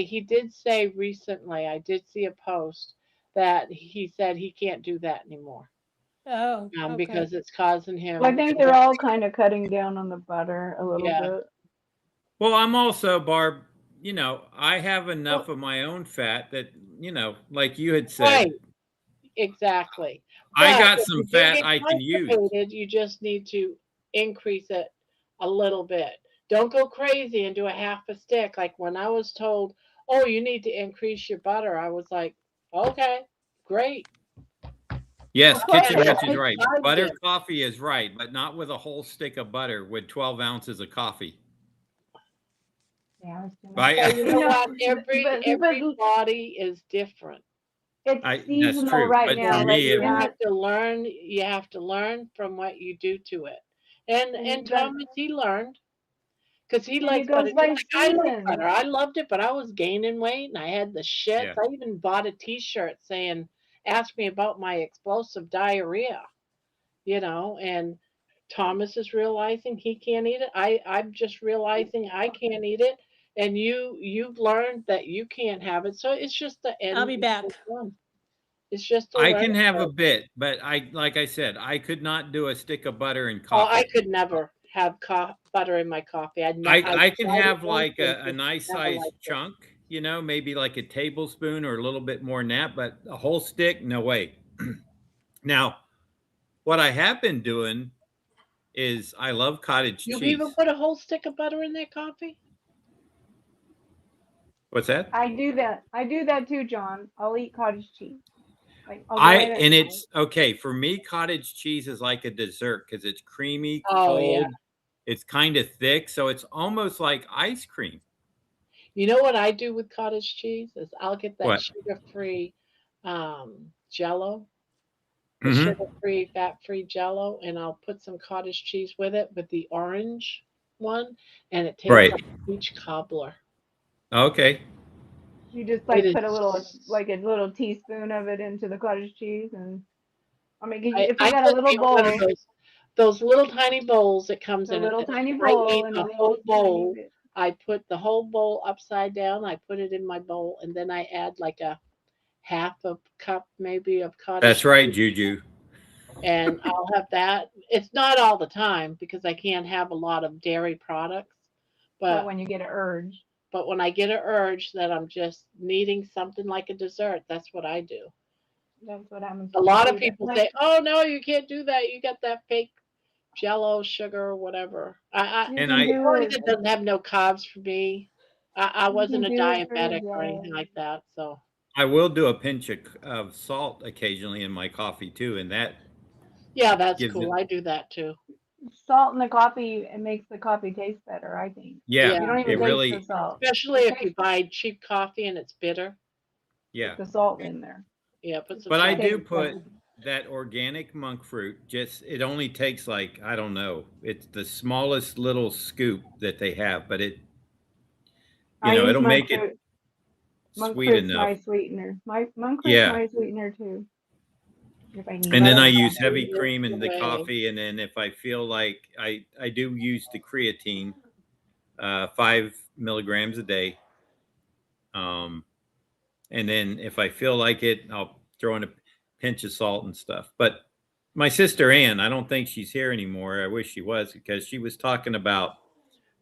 he did say recently, I did see a post that he said he can't do that anymore oh, okay. because it's causing Well, I him. think they're all kind of cutting down on the butter a little Yeah. bit. Well, I'm also, Barb, I have enough Well, of my own fat that, like you had Right, said, exactly. I But got if some you do fat get I can use. constipated, you just need to increase it a little bit. Don't go crazy and do a half a stick. Like when I was told, oh, you need to increase your butter, I was like, okay, great. Yes, plus Kitchen they, Rich is they right. I Butter did. coffee is right, but not with a whole stick of butter with 12 ounces of coffee. yeah, I was gonna Right? Well, you you know know, what? Every but body is different. it's That's seasonal true. right But for now. And Like me, you in have the to learn. You have to learn from what you do to it. and And Thomas, he learned because he and it likes butter. goes Just by like I like seasons. butter. I loved it, but I was gaining weight and I had the shits. yeah. I even bought a T-shirt saying, "Ask me about my explosive diarrhea." And Thomas is realizing he can't eat it. I'm just realizing I can't eat it. And you've learned that you can't have it. So it's just the I'll end. be back. It's just a I learning can have a curve. bit, but like I said, I could not do a stick of butter in Oh, I coffee. could never have butter in my coffee. I I can tried it have once like and a just nice never sized liked it. chunk, maybe like a tablespoon or a little bit more than that, but a whole stick, no way. Now, what I have been doing is I love cottage You've even cheese. put a whole stick of butter in that coffee? What's that? I do that. I do that too, John. I'll eat cottage cheese. Like I'll go ahead And and it's okay for me. Cottage cheese is like a dessert because it's creamy, Oh yeah. cold. It's kind of thick, so it's almost like ice cream. You know what I do with cottage cheese is I'll get that What? sugar-free Jello, the Mm-hmm. sugar-free, fat-free Jello, and I'll put some cottage cheese with it, with the orange one, and it tastes Right. like peach cobbler. Okay. you just It like is. put a little teaspoon of it into the cottage cheese, and I mean if you I got a just little get one of bowl, those little tiny bowls that comes the in it. little tiny I bowl eat and a a little whole tiny bowl. bit. I put the whole bowl upside down. I put it in my bowl, and then I add like a half a cup maybe of That's cottage right, cheese, Juju. and I'll have that. It's not all the time because I can't have a lot of dairy products, But but when you get an urge, when I get an urge that I'm just needing something like a dessert, that's what I do. that's what happens A to me lot of too. people Like say, "Oh no, you can't do that. You got that fake Jello, sugar, or whatever." you And can I As do long as it. it doesn't have no carbs for me. I You wasn't can a do it for the diabetic or anything day. like that, so I will do a pinch of salt occasionally in my coffee too, and that yeah, that's gives cool. it. I do that too. Salt in the coffee, it makes the coffee taste better, I think. Yeah, You Yeah, don't it even taste the really. salt. especially It if you tastes buy cheap coffee and it's bitter. Yeah, with the salt in there. Yeah, put some but I It salt. do tastes put better. that organic monk fruit. Just it only takes like I don't know. It's the smallest little scoop that they have, but I use it'll monk make it fruit. Monk sweet fruit's enough. my sweetener. My monk fruit's Yeah. my sweetener too, if I need And But then it. I I'm use telling heavy you, it's cream the in the way. coffee, and then if I feel like I do use the creatine, 5 milligrams a day. And then if I feel like it, I'll throw in a pinch of salt and stuff. But my sister Ann, I don't think she's here anymore. I wish she was, because she was talking about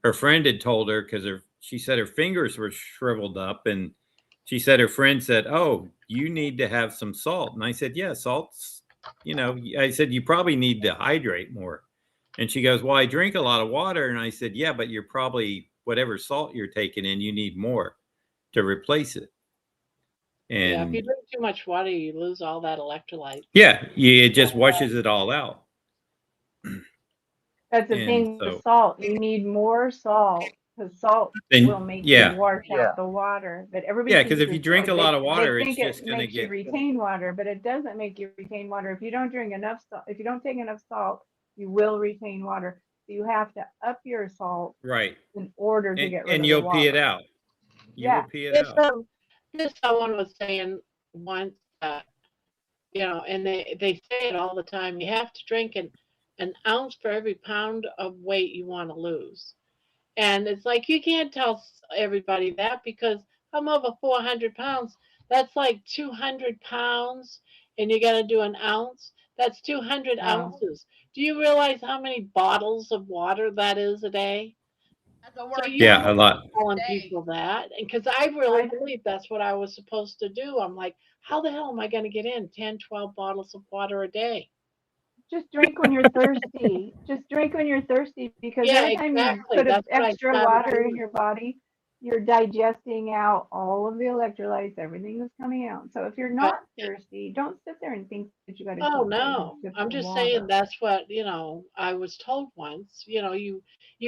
her friend had told her, because she said her fingers were shriveled up, and she said her friend said, "Oh, you need to have some salt." And I said, "Yeah, salt's, I said, you probably need to hydrate more." And she goes, "Well, I drink a lot of water." And I said, "Yeah, but you're probably, whatever salt you're taking in, you need more to replace it." Yeah, if you And drink too much water, you lose all that electrolyte. yeah, it just washes it all out. That's the And thing so with salt. You need more salt because salt then, will make yeah, you wash out the water. But everybody yeah, because thinks if you it's drink a lot of water, they it's think it just gonna makes you get retain water, but it doesn't make you retain water. If you don't drink enough salt, if you don't take enough salt, you will retain water. So you have to up your salt right, in order to get rid and of the you'll pee it water. out. You will Yeah. pee it There's out. someone was saying once that, and they say it all the time. You have to drink an ounce for every pound of weight you want to lose. And it's like, you can't tell everybody that, because I'm over 400 pounds. That's like 200 pounds, and you got to do an ounce. That's 200 Wow. ounces. Do you realize how many bottles of water that is a day? That's a So work you Yeah, a lot. telling day. people that, because I really I believe that's what I was supposed to do. I'm like, how the hell am I going to get in 10, 12 bottles of water a day? just drink when you're thirsty. Just drink when you're thirsty because Yeah, every time you exactly. put That's what I extra started water in doing. your body, you're digesting out all of the electrolytes, everything is coming out. So if you're But not thirsty, don't sit there and think that you got to oh keep taking no, sips I'm of just saying water. that's what, I was told once. You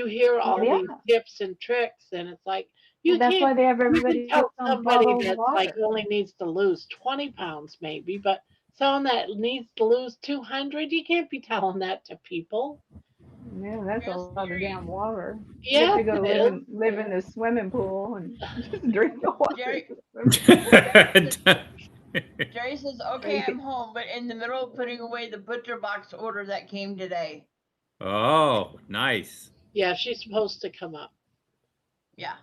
hear all Yeah. these tips and tricks, and it's like, Well, you that's can't why they have you can everybody tell on somebody bottled that's like water. only needs to lose 20 pounds maybe, but someone that needs to lose 200, you can't be telling that to people. Yeah, that's a Yes, lot of damn water. You have Yes, to go it is. live in the swimming pool and just drink the water in Jerry, the swimming pool. Jerry says, "Okay, I'm home," but in the middle of putting away the butcher box order that came today. Oh, nice. Yeah, she's supposed to come up. Yeah,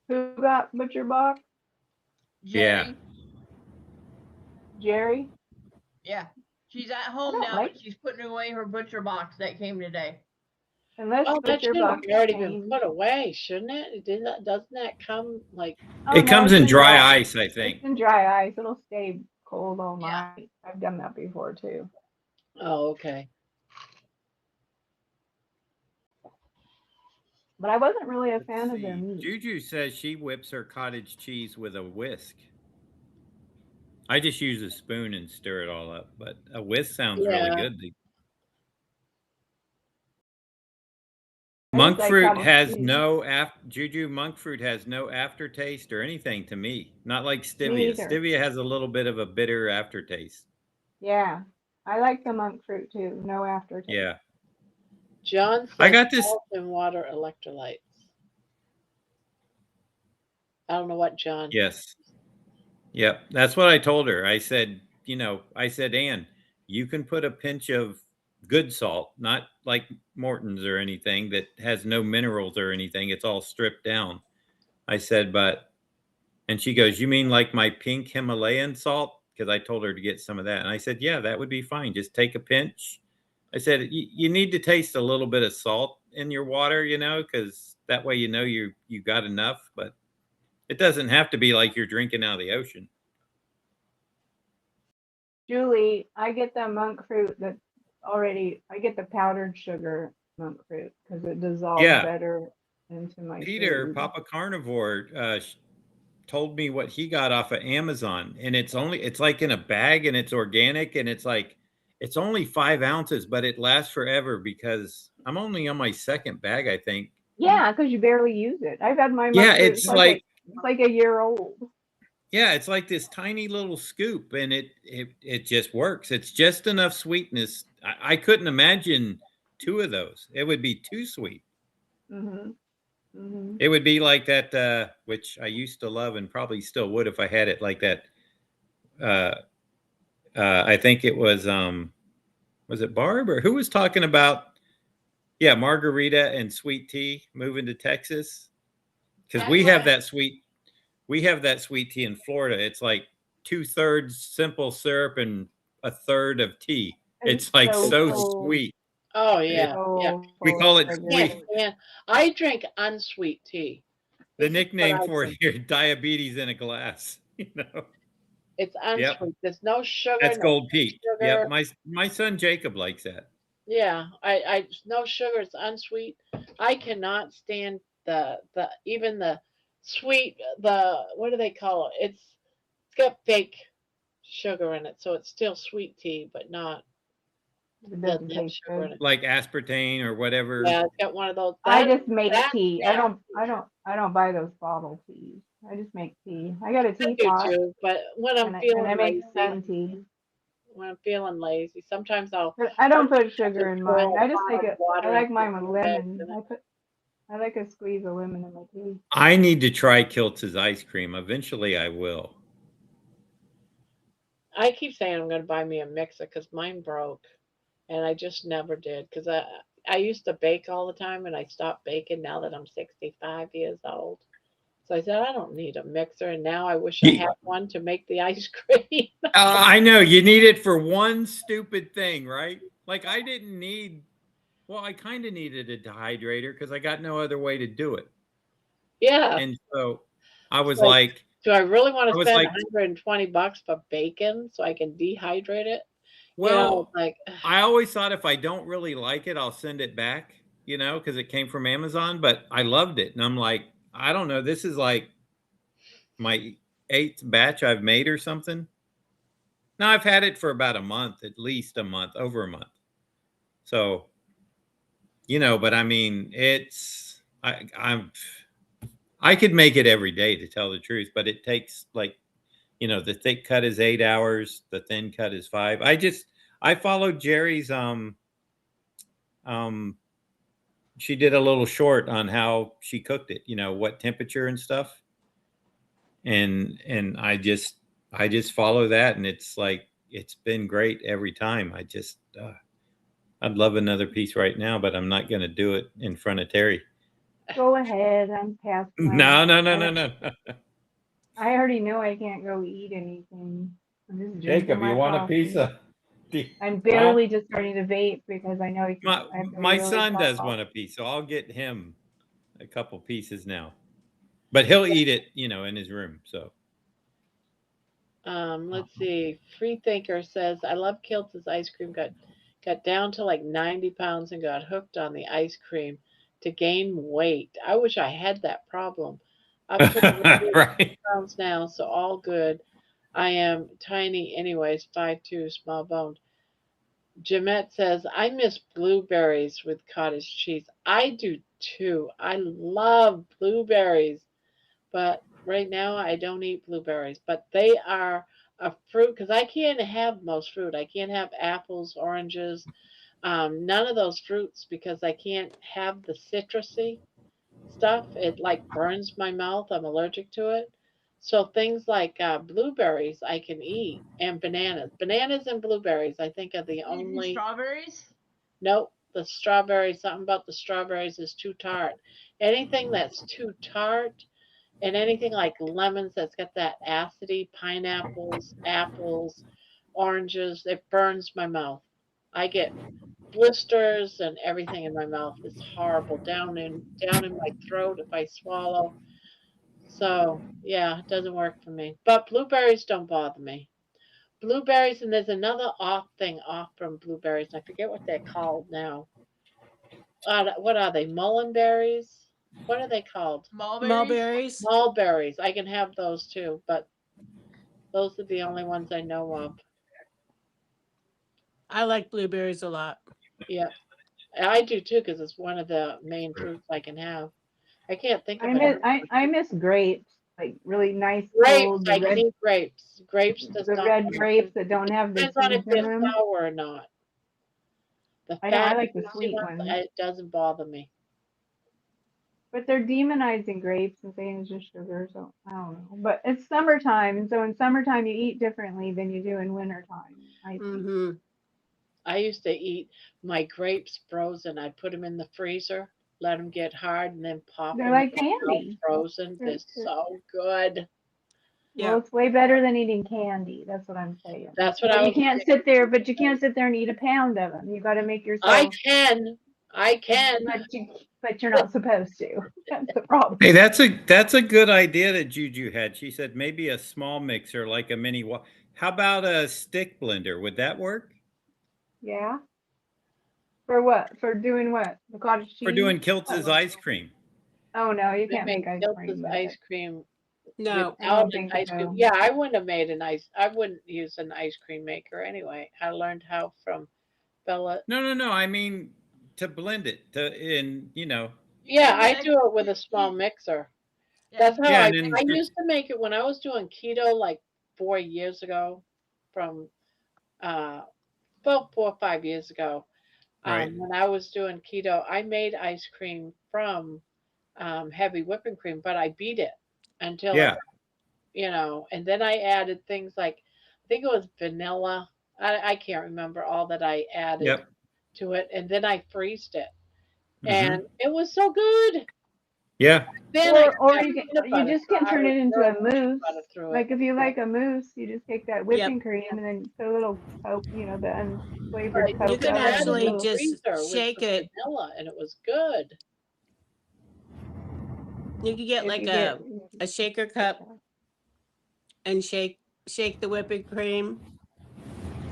Who got butcher box? Yeah. Jerry. Jerry? Yeah, she's at I home don't now, like but she's putting away her butcher box that came today. unless Oh, that butcher should have box already been came. put away, shouldn't it? Doesn't that come like, Oh It no, comes it's in in dry dry. ice, I It's think. in dry ice. It'll stay cold all Yeah. night. I've done that before too. oh, okay. But I wasn't really a Let's fan of their see. meat. Juju says she whips her cottage cheese with a whisk. I just use a spoon and stir it all up, but a whisk sounds really Yeah. good. I Monk just like fruit cottage has cheese. no Juju monk fruit has no aftertaste or anything to me. Not like Me stevia. either. Stevia has a little bit of a bitter aftertaste. Yeah. I like the monk fruit too. No aftertaste. Yeah. John I says got this. salt and water electrolytes. I don't know what John. Yes. Yep. That's what I told her. I said, Ann, you can put a pinch of good salt, not like Morton's or anything that has no minerals or anything. It's all stripped down. I said, and she goes, "You mean like my pink Himalayan salt?" Because I told her to get some of that. And I said, "Yeah, that would be fine. Just take a pinch." I said, you need to taste a little bit of salt in your water, because that way you got enough, but it doesn't have to be like you're drinking out of the ocean. Julie, I get the monk fruit that I get the powdered sugar monk fruit because it dissolves Yeah. better into my Peter, food. Papa Carnivore, told me what he got off of Amazon, and it's like in a bag, and it's organic, and it's only 5 ounces, but it lasts forever because I'm only on my second bag, I think. Yeah, because you barely use it. I've had my monk Yeah, fruit. it's like a year old. Yeah, it's like this tiny little scoop, and it just works. It's just enough sweetness. I couldn't imagine 2 of those. It would be too sweet. Mm-hmm. Mm-hmm. It would be like that, which I used to love and probably still would if I had it like that. I think it was it Barb or who was talking about Yeah, margarita and sweet tea. Moving to Texas because That's we have what- that sweet. We have that sweet tea in Florida. It's like 2/3 simple syrup and a third of tea. It's like so sweet. Oh It- yeah, yeah. we call it sugar. Can't sweet. stand. I drink unsweet tea. The This is what nickname I for drink. it here, diabetes in a glass. You know. It's Yep. unsweet. There's no sugar, That's no Gold Peak. sugar. Yep. My son Jacob likes that. Yeah, I no sugar. It's unsweet. I cannot stand the even the sweet what do they call it? It's got fake sugar in it, so it's still sweet tea, but not It doesn't doesn't have taste sugar in good. it. Like aspartame or whatever. Yeah, it's got one of those. I That just make that tea. I don't buy those bottle teas. I just make tea. I got a I do teapot too, but when I'm and I feeling make lazy, sun tea. sometimes I'll But I don't put just sugar in boil mine. I just make hot it. water I and like mine put with eggs lemon. in it. I like a squeeze of lemon in my tea. I need to try Kiltz's ice cream. Eventually I will. I keep saying I'm going to buy me a mixer because mine broke, and I just never did because I used to bake all the time and I stopped baking now that I'm 65 years old. So I said I don't need a mixer, and now I wish I Ye- had one to make the ice cream. I know you need it for one stupid thing, right? Like I didn't need. Well, I kind of needed a dehydrator because I got no other way to do it, Yeah. and so I was So like, do I really want I to was spend like, $120 for bacon so I can dehydrate it? well, Like I always thought if I don't really like it, I'll send it back, because it came from Amazon, but I loved it. And I'm like, I don't know, this is like my 8th batch I've made or something. Now I've had it for about a month, at least a month, over a month. So, but I mean, I could make it every day to tell the truth, but it takes like, the thick cut is 8 hours, the thin cut is 5. I followed Jerry's um she did a little short on how she cooked it, what temperature and stuff. And I just follow that, and it's like it's been great every time. I'd love another piece right now, but I'm not going to do it in front of Terry. Go ahead. I'm past my. No. I already know I can't go eat anything. I'm just drinking Jacob, my you want a coffee. piece of I'm barely just starting to vape because I know I have to my really son does cough. want a piece, so I'll get him a couple pieces now. But he'll eat it, in his room. So let's see. Free Thinker says, I love Kiltz's ice cream. Got down to like 90 pounds and got hooked on the ice cream to gain weight. I wish I had that problem. Up to the right. pounds now, so all good. I am tiny anyways, 5'2", small boned. Jeanette says, I miss blueberries with cottage cheese. I do too. I love blueberries, but right now I don't eat blueberries. But they are a fruit because I can't have most fruit. I can't have apples, oranges, none of those fruits because I can't have the citrusy stuff. It like burns my mouth. I'm allergic to it. So things like blueberries I can eat, and bananas. Bananas and blueberries I think are the Can you do only. strawberries? Nope, the strawberries. Something about the strawberries is too tart. Anything that's too tart, and anything like lemons that's got that acidity, pineapples, apples, oranges, it burns my mouth. I get blisters and everything in my mouth. It's horrible down in my throat if I swallow. So yeah, it doesn't work for me. But blueberries don't bother me. Blueberries, and there's another off from blueberries. I forget what they're called now. What are they? Mullenberries? What are they called? Mulberries. Mulberries. Mulberries. I can have those too, but those are the only ones I know of. I like blueberries a lot. Yeah, I do too because it's one of the main fruits I can have. I can't think of I miss another. I miss grapes, like really nice Grapes, cold, I can eat grapes. Grapes does the not red bother grapes me. that don't have the Depends on if seeds in they're them. sour or not. The I know I fat, like the juicy sweet ones, ones, it doesn't bother me. but they're demonizing grapes and saying it's just sugar. So I don't know. But it's summertime, and so in summertime you eat differently than you do in wintertime. I think. Mm-hmm. I used to eat my grapes frozen. I'd put them in the freezer, let them get hard, and then pop They're them like out candy. frozen. They're so good. Well, Yeah. it's way better than eating candy. That's what I'm saying. That's what But I you was. can't sit there. But you can't sit there and eat a pound of them. You got to make I yourself. can. I can. But you're not supposed to. That's the problem. Hey, that's a good idea that Juju had. She said maybe a small mixer like a mini. How about a stick blender? Would that work Yeah. For what? For doing what? The cottage cheese? for doing Kiltz's ice cream? Oh no, you I can't make make ice Gilda's cream with ice it. cream No. I without don't an think ice cream. so. Yeah, I wouldn't have made an ice. I wouldn't use an ice cream maker anyway. I learned how from Bella. No. I mean to blend it Yeah, I Yeah, do it with a small mixer. yeah, That's how Yeah, I and then I used to make it when I was doing keto like 4 years ago, from uh about 4 or 5 years ago. right. When I was doing keto, I made ice cream from heavy whipping cream, but I beat it until it, Yeah. and then I added things like, I think it was vanilla. I can't remember all that I added Yep. to it, and then I freezed it, and Hmm. it was so good. Yeah. Then I Or added you peanut you butter, just so can I turn was it into really a peanut mousse. butter through it. Like if you like a mousse, you just take that Yep. whipping cream and then put a little coke, the unflavored But You coke I can out and a had it in actually the little. just freezer with shake the it. vanilla, and it was good. You can get If like you get. a shaker cup and shake the whipping cream.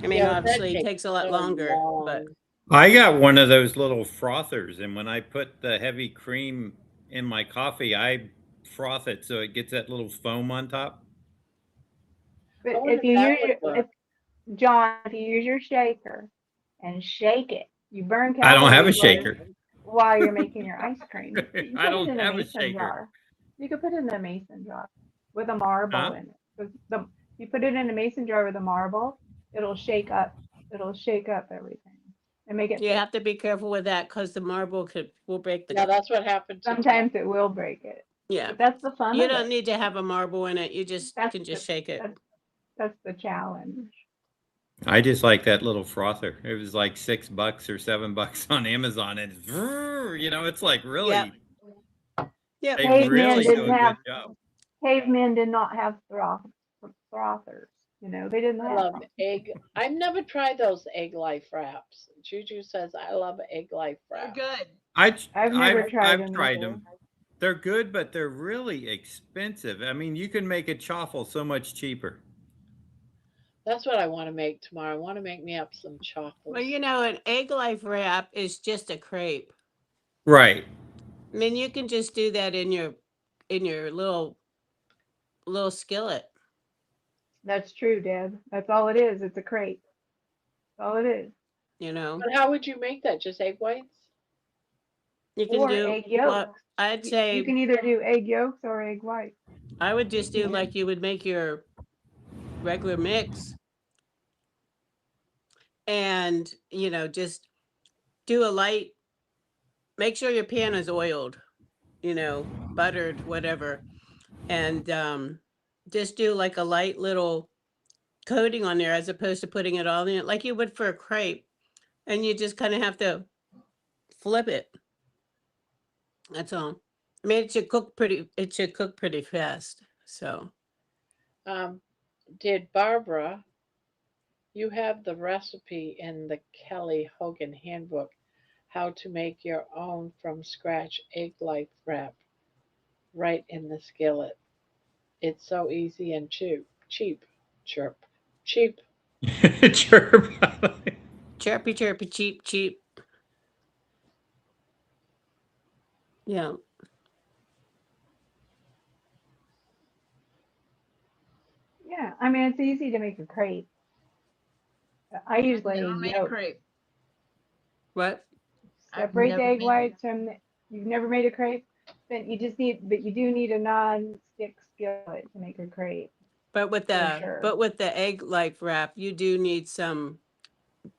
I mean, Yeah, but that obviously it takes takes a lot so longer, but long. I got one of those little frothers, and when I put the heavy cream in my coffee, I froth it so it gets that little foam on top. I But wonder if if you that use would work. John, if you use your shaker and shake it, you burn I don't have a calories shaker. while you're making your ice cream. But you I put it don't in a have a mason shaker. jar. You could put it in a mason jar with a marble Huh? in it. 'Cause you put it in a mason jar with a marble, it'll shake up. It'll shake up everything and make it you thick. have to be careful with that because the marble will break Yeah, that's what happened to me. Sometimes it will break it, Yeah. but that's the fun You of don't it. need to have a marble in it. You just That's can just shake it. that's the challenge. I just like that little frother. It was like $6 or $7 on Amazon, and it's like Yep. really Yep. they It Cavemen really just do didn't a good have job. cavemen did not have frothers. They didn't I have love egg. I've never tried those egg life wraps. Juju says I love egg life they're wrap. good. I've never tried I've them tried before. them. They're good, but they're really expensive. I mean, you can make a chaffle so much cheaper. That's what I want to make tomorrow. I want to make me up some well, chaffles. an egg life wrap is just a crepe. Right. I mean, you can just do that in your little skillet. That's true, Deb. That's all it is. It's a crepe. That's all it is. But how would you make that? Just egg whites? You can Or do egg yolks. well. I'd You say can either do egg yolks or egg whites. I would just do Yeah. like you would make your regular mix, and just do a light. Make sure your pan is oiled, buttered, whatever, and just do like a light little coating on there as opposed to putting it all in it like you would for a crepe, and you just kind of have to flip it. That's all. I mean, it should cook pretty fast. So Um, did Barbara, you have the recipe in the Kelly Hogan handbook, how to make your own from scratch egg life wrap right in the skillet. It's so easy and cheap, chirp, cheap. Sure. chirpy, chirpy, cheap, cheap. Yeah. Yeah. I mean, it's easy to make a crepe. I use I've never egg made a yolk. crepe. What? I've Separate the never egg made. whites from the. You've never made a crepe? Then but you do need a non-stick skillet to make a crepe But with for the sure. but with the egg life wrap, you do need some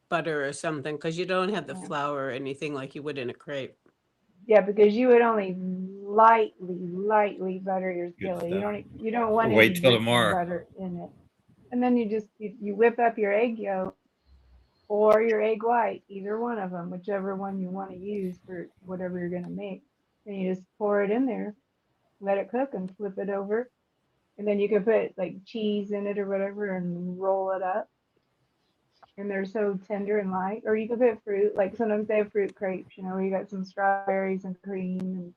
butter or something because you don't have the Yeah. flour or anything like you would in a crepe. Yeah, because you would only lightly butter your Good skillet. stuff. You don't want Wait any till dripping tomorrow. butter in it. And then you whip up your egg yolk or your egg white, either one of them, whichever one you want to use for whatever you're going to make. And you just pour it in there, let it cook, and flip it over. And then you can put like cheese in it or whatever and roll it up. And they're so tender and light. Or you can put fruit, like sometimes they have fruit crepes, where you got some strawberries and cream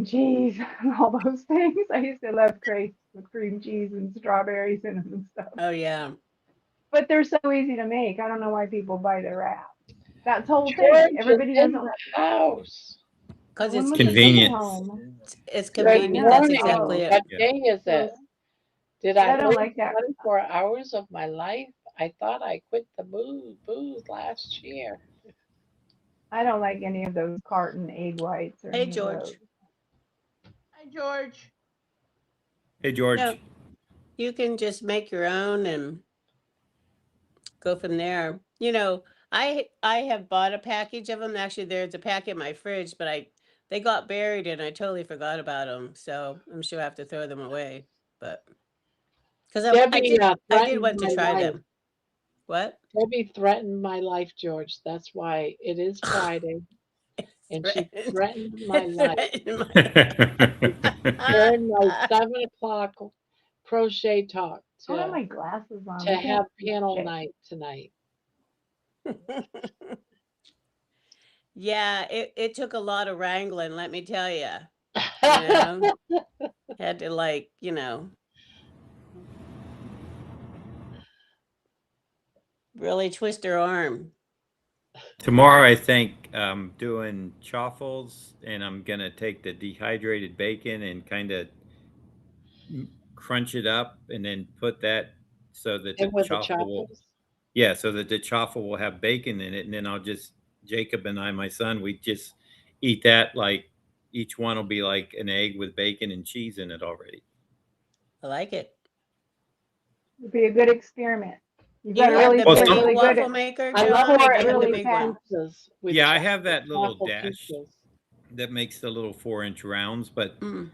cheese and all those things. I used to love crepes with cream cheese and strawberries in them and stuff. Oh yeah. But they're so easy to make. I don't know why people buy the wrap. That's the whole George thing. is Everybody in doesn't. the house. Because When it's was the cooking Convenient. home? It's Good convenient. That's morning. exactly it. What Yeah. day is So, it? Did but I I don't live like that. 24 hours of my life? I thought I quit the booze last year. I don't like any of those carton egg whites or Hey any of George. those. Hi, George. Hey, George. No, you can just make your own and go from there. I have bought a package of them. Actually, there's a pack in my fridge, but they got buried and I totally forgot about them. So I'm sure I have to throw them away. But because Debbie I did threatened want to my try life. them. What? Debbie threatened my life, George. That's why it is Friday. And she threatened my life during my 7 o'clock crochet talk I don't have my to glasses on. to I can't have see panel shit. night tonight. Yeah, it took a lot of wrangling, let me tell you. Had to really twist her arm. Tomorrow, I think I'm doing chaffles, and I'm gonna take the dehydrated bacon and kind of crunch it up, and then put that so that the And with the chaffle will, choppers. yeah, so that the chaffle will have bacon in it, and then Jacob and I, my son, we just eat that like each one will be like an egg with bacon and cheese in it already. I like it. It'd be a good experiment. You've You got to have really the Well, get big really good waffle at. maker, I love John, or pour do it you have the really big fast. one? pizzas with Yeah, I have that little waffle dash pizzas. that makes the little 4-inch rounds, but Mm.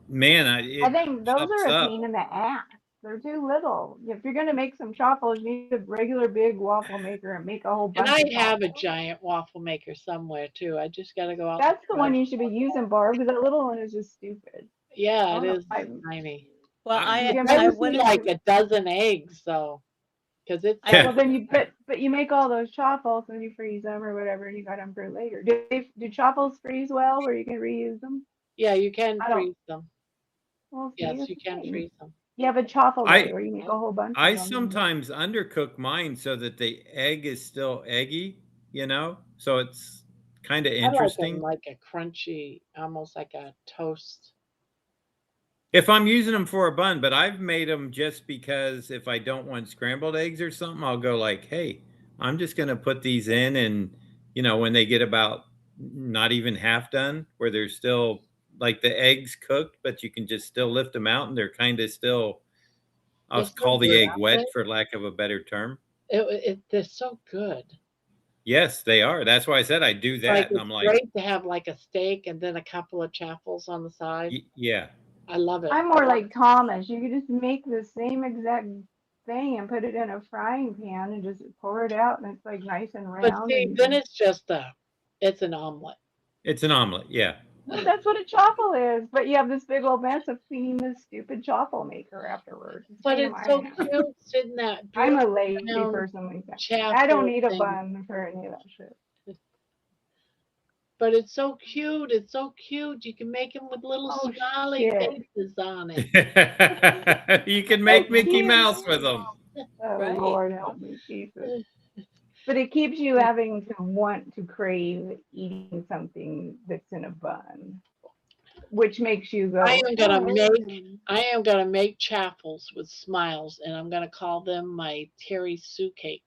man, I it think those puffs are a up. pain in the ass. They're too little. If you're gonna make some chaffles, you need a regular big waffle maker and make a whole And bunch I of have a chaffles. giant waffle maker somewhere too. I just got to go out. That's the and one try. you should be using, Barb, because that little one is just stupid. Yeah, I it don't know. is tiny. Well, You I can That I make. would be wanted like to. a dozen eggs, though, because it's I Well, then but you make all those chaffles and you freeze them or whatever, and you got them for later. Do chaffles freeze well, where you can reuse them? yeah, you can I don't. freeze them. Well, see, Yes, that's you the can thing. freeze them. You have a chaffle day I where you make a whole bunch of I them. sometimes undercook mine so that the egg is still eggy, so it's kind of I like them interesting. like a crunchy, almost like a toast. If I'm using them for a bun, but I've made them just because if I don't want scrambled eggs or something, I'll go like, hey, I'm just going to put these in. And, when they get about not even half done, where they're still like the eggs cooked, but you can just still lift them out and they're kind of still, They're I'll so call the good, egg aren't wet they? for lack of a better term. They're so good. Yes, they are. That's why I said I do Like that. And it's I'm like, great to have like a steak and then a couple of chaffles on the side. yeah. I love it. I'm more like Thomas. You could just make the same exact thing and put it in a frying pan and just pour it out, and it's like nice and But round. see, then it's just it's an omelet. It's an omelet. Yeah. But that's what a chaffle is. But you have this big old mess of cleaning this stupid chaffle maker afterwards. It's a But pain in it's my so ass. cute sitting that I'm a beautiful lazy round person like that. I don't chaffle need a thing. bun for any of that shit. But it's so cute. It's so cute. You can make them with little Oh smiley shit. faces on it. You can So make Mickey Cute. Mouse with them. Oh Right. Lord help me, Jesus. But it keeps you having to want to crave eating something that's in a bun, which makes you go, I am gonna oh. make chaffles with smiles, and I'm gonna call them my Terry Sue cakes.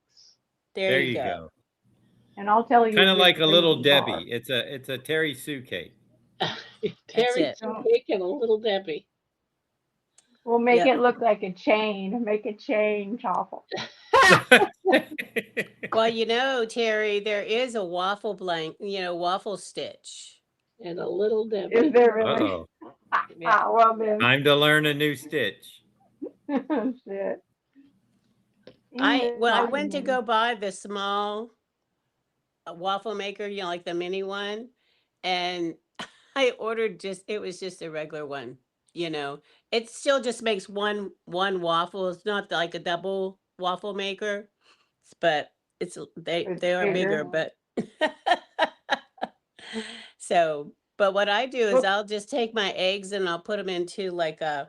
There There you you go. go. And I'll tell you Kind of you're like a little crazy, Barb. Debbie. It's a Terry Sue cake. Terry it. Sue Don't. cake and a little Debbie. We'll make Yep. it look like a chain. Make a chain chaffle. Well, Terry, there is a waffle waffle stitch. And a little Is Debbie. there really? Uh-oh. Yeah. Well then. Time to learn a new stitch. Shit. And I it's went to hot go buy the small waffle maker, like the mini one, and I ordered it was just a regular one. It still just makes one waffle. It's not like a double waffle maker, but it's they are bigger, bigger. but so, but what I do is Well, I'll just take my eggs and I'll put them into like how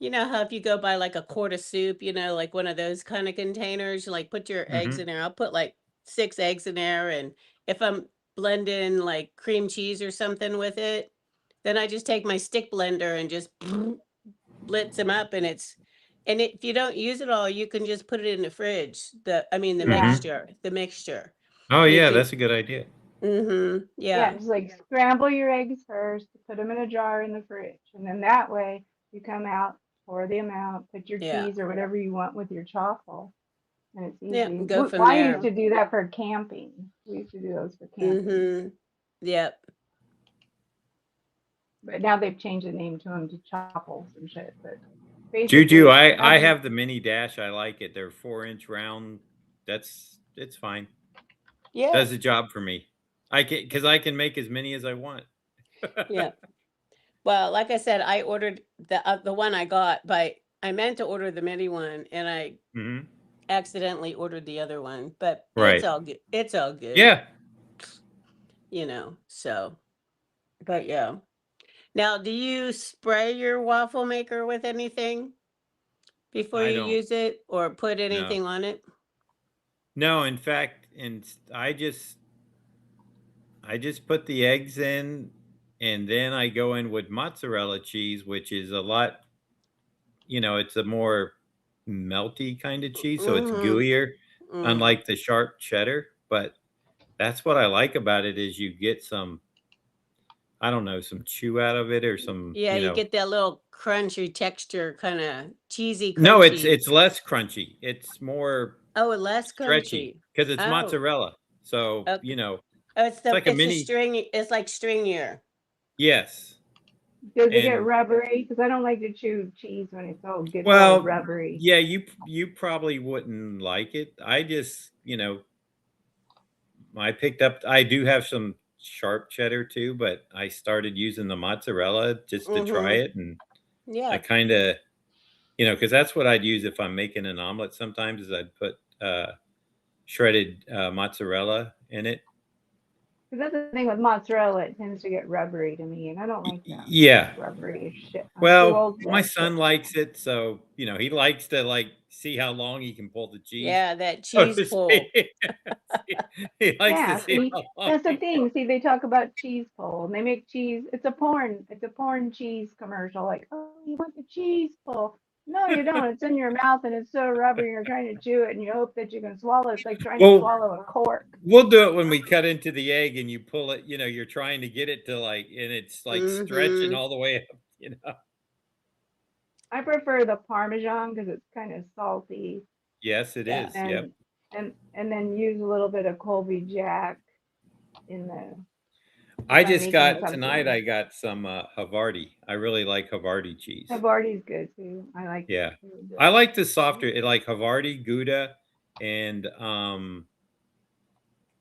if you go buy like a quart of soup, like one of those kind of containers, you like put your eggs Hmm. in there. I'll put like 6 eggs in there. And if I'm blending like cream cheese or something with it, then I just take my stick blender and just blitz them up. And if you don't use it all, you can just put it in the fridge. The yeah. mixture. Oh And if yeah, you, that's a good idea. yeah, Yeah, just like scramble your eggs first, put them in a jar in the fridge, and then that way you come out, pour them out, put your yeah, cheese or whatever you want with your chaffle, and it's yeah, easy. and go Well, from I used there. to do that for camping. We used to do those for camping, Yep. but now they've changed the name to them to chaffles and shit. But Juju, basically, I that's have the mini dash. I like it. They're 4-inch round. It's fine. Yeah. Does the job for me. Because I can make as many as I want. Yeah. Well, like I said, I ordered the one I got, but I meant to order the mini one, and I Hmm. accidentally ordered the other one. But it's Right. all good. It's all good. Yeah. So, but yeah. Now, do you spray your waffle maker with anything before I you don't use it, or put know. anything on it? No, in fact, and I just put the eggs in, and then I go in with mozzarella cheese, which is a lot, it's a more melty kind of cheese, so it's Mm-hmm. gooier, Mm. unlike the sharp cheddar. But that's what I like about it is you get some, I don't know, some chew out of it or some, Yeah, you get that little crunchy texture, kind of cheesy, No, crunchy. it's less crunchy. It's more Oh, less stretchy crunchy. because it's Oh, mozzarella. So, okay. Oh, it's like a it's a mini, string. It's like stringier. yes. does it get And rubbery? Because I don't like to chew cheese when gets all well, rubbery. yeah, you probably wouldn't like it. I just, I do have some sharp cheddar too, but I started using the mozzarella just to try Mm-hmm. it. And I Yeah. kind of, because that's what I'd use if I'm making an omelet sometimes is I'd put shredded mozzarella in it. Because that's the thing with mozzarella, it tends to get rubbery to me, and I don't like that Yeah. rubbery as shit. I'm too Well, old for my that son shit. likes it, so he likes to see how long he can pull the cheese. Yeah, that So cheese to pull. speak. He likes to Yeah, see see, how long. that's the thing. See, they talk about cheese pull, and they make cheese. It's a porn cheese commercial. Like, oh, you want the cheese pull? No, you don't. It's in your mouth, and it's so rubbery. You're trying to chew it, and you hope that you can swallow. It's like trying to Well, swallow a cork. we'll do it when we cut into the egg and you pull it. You're trying to get it to and it's like stretching Mm-hmm. all the way up. I prefer the Parmesan because it's kind of salty, Yes, it Yeah. is. Yep. and then use a little bit of Colby Jack in the I if I'm just making got tonight. something. I got some Havarti. I really like Havarti cheese. Havarti's good too. I like that Yeah, too. I like the softer. Like Havarti, Gouda, and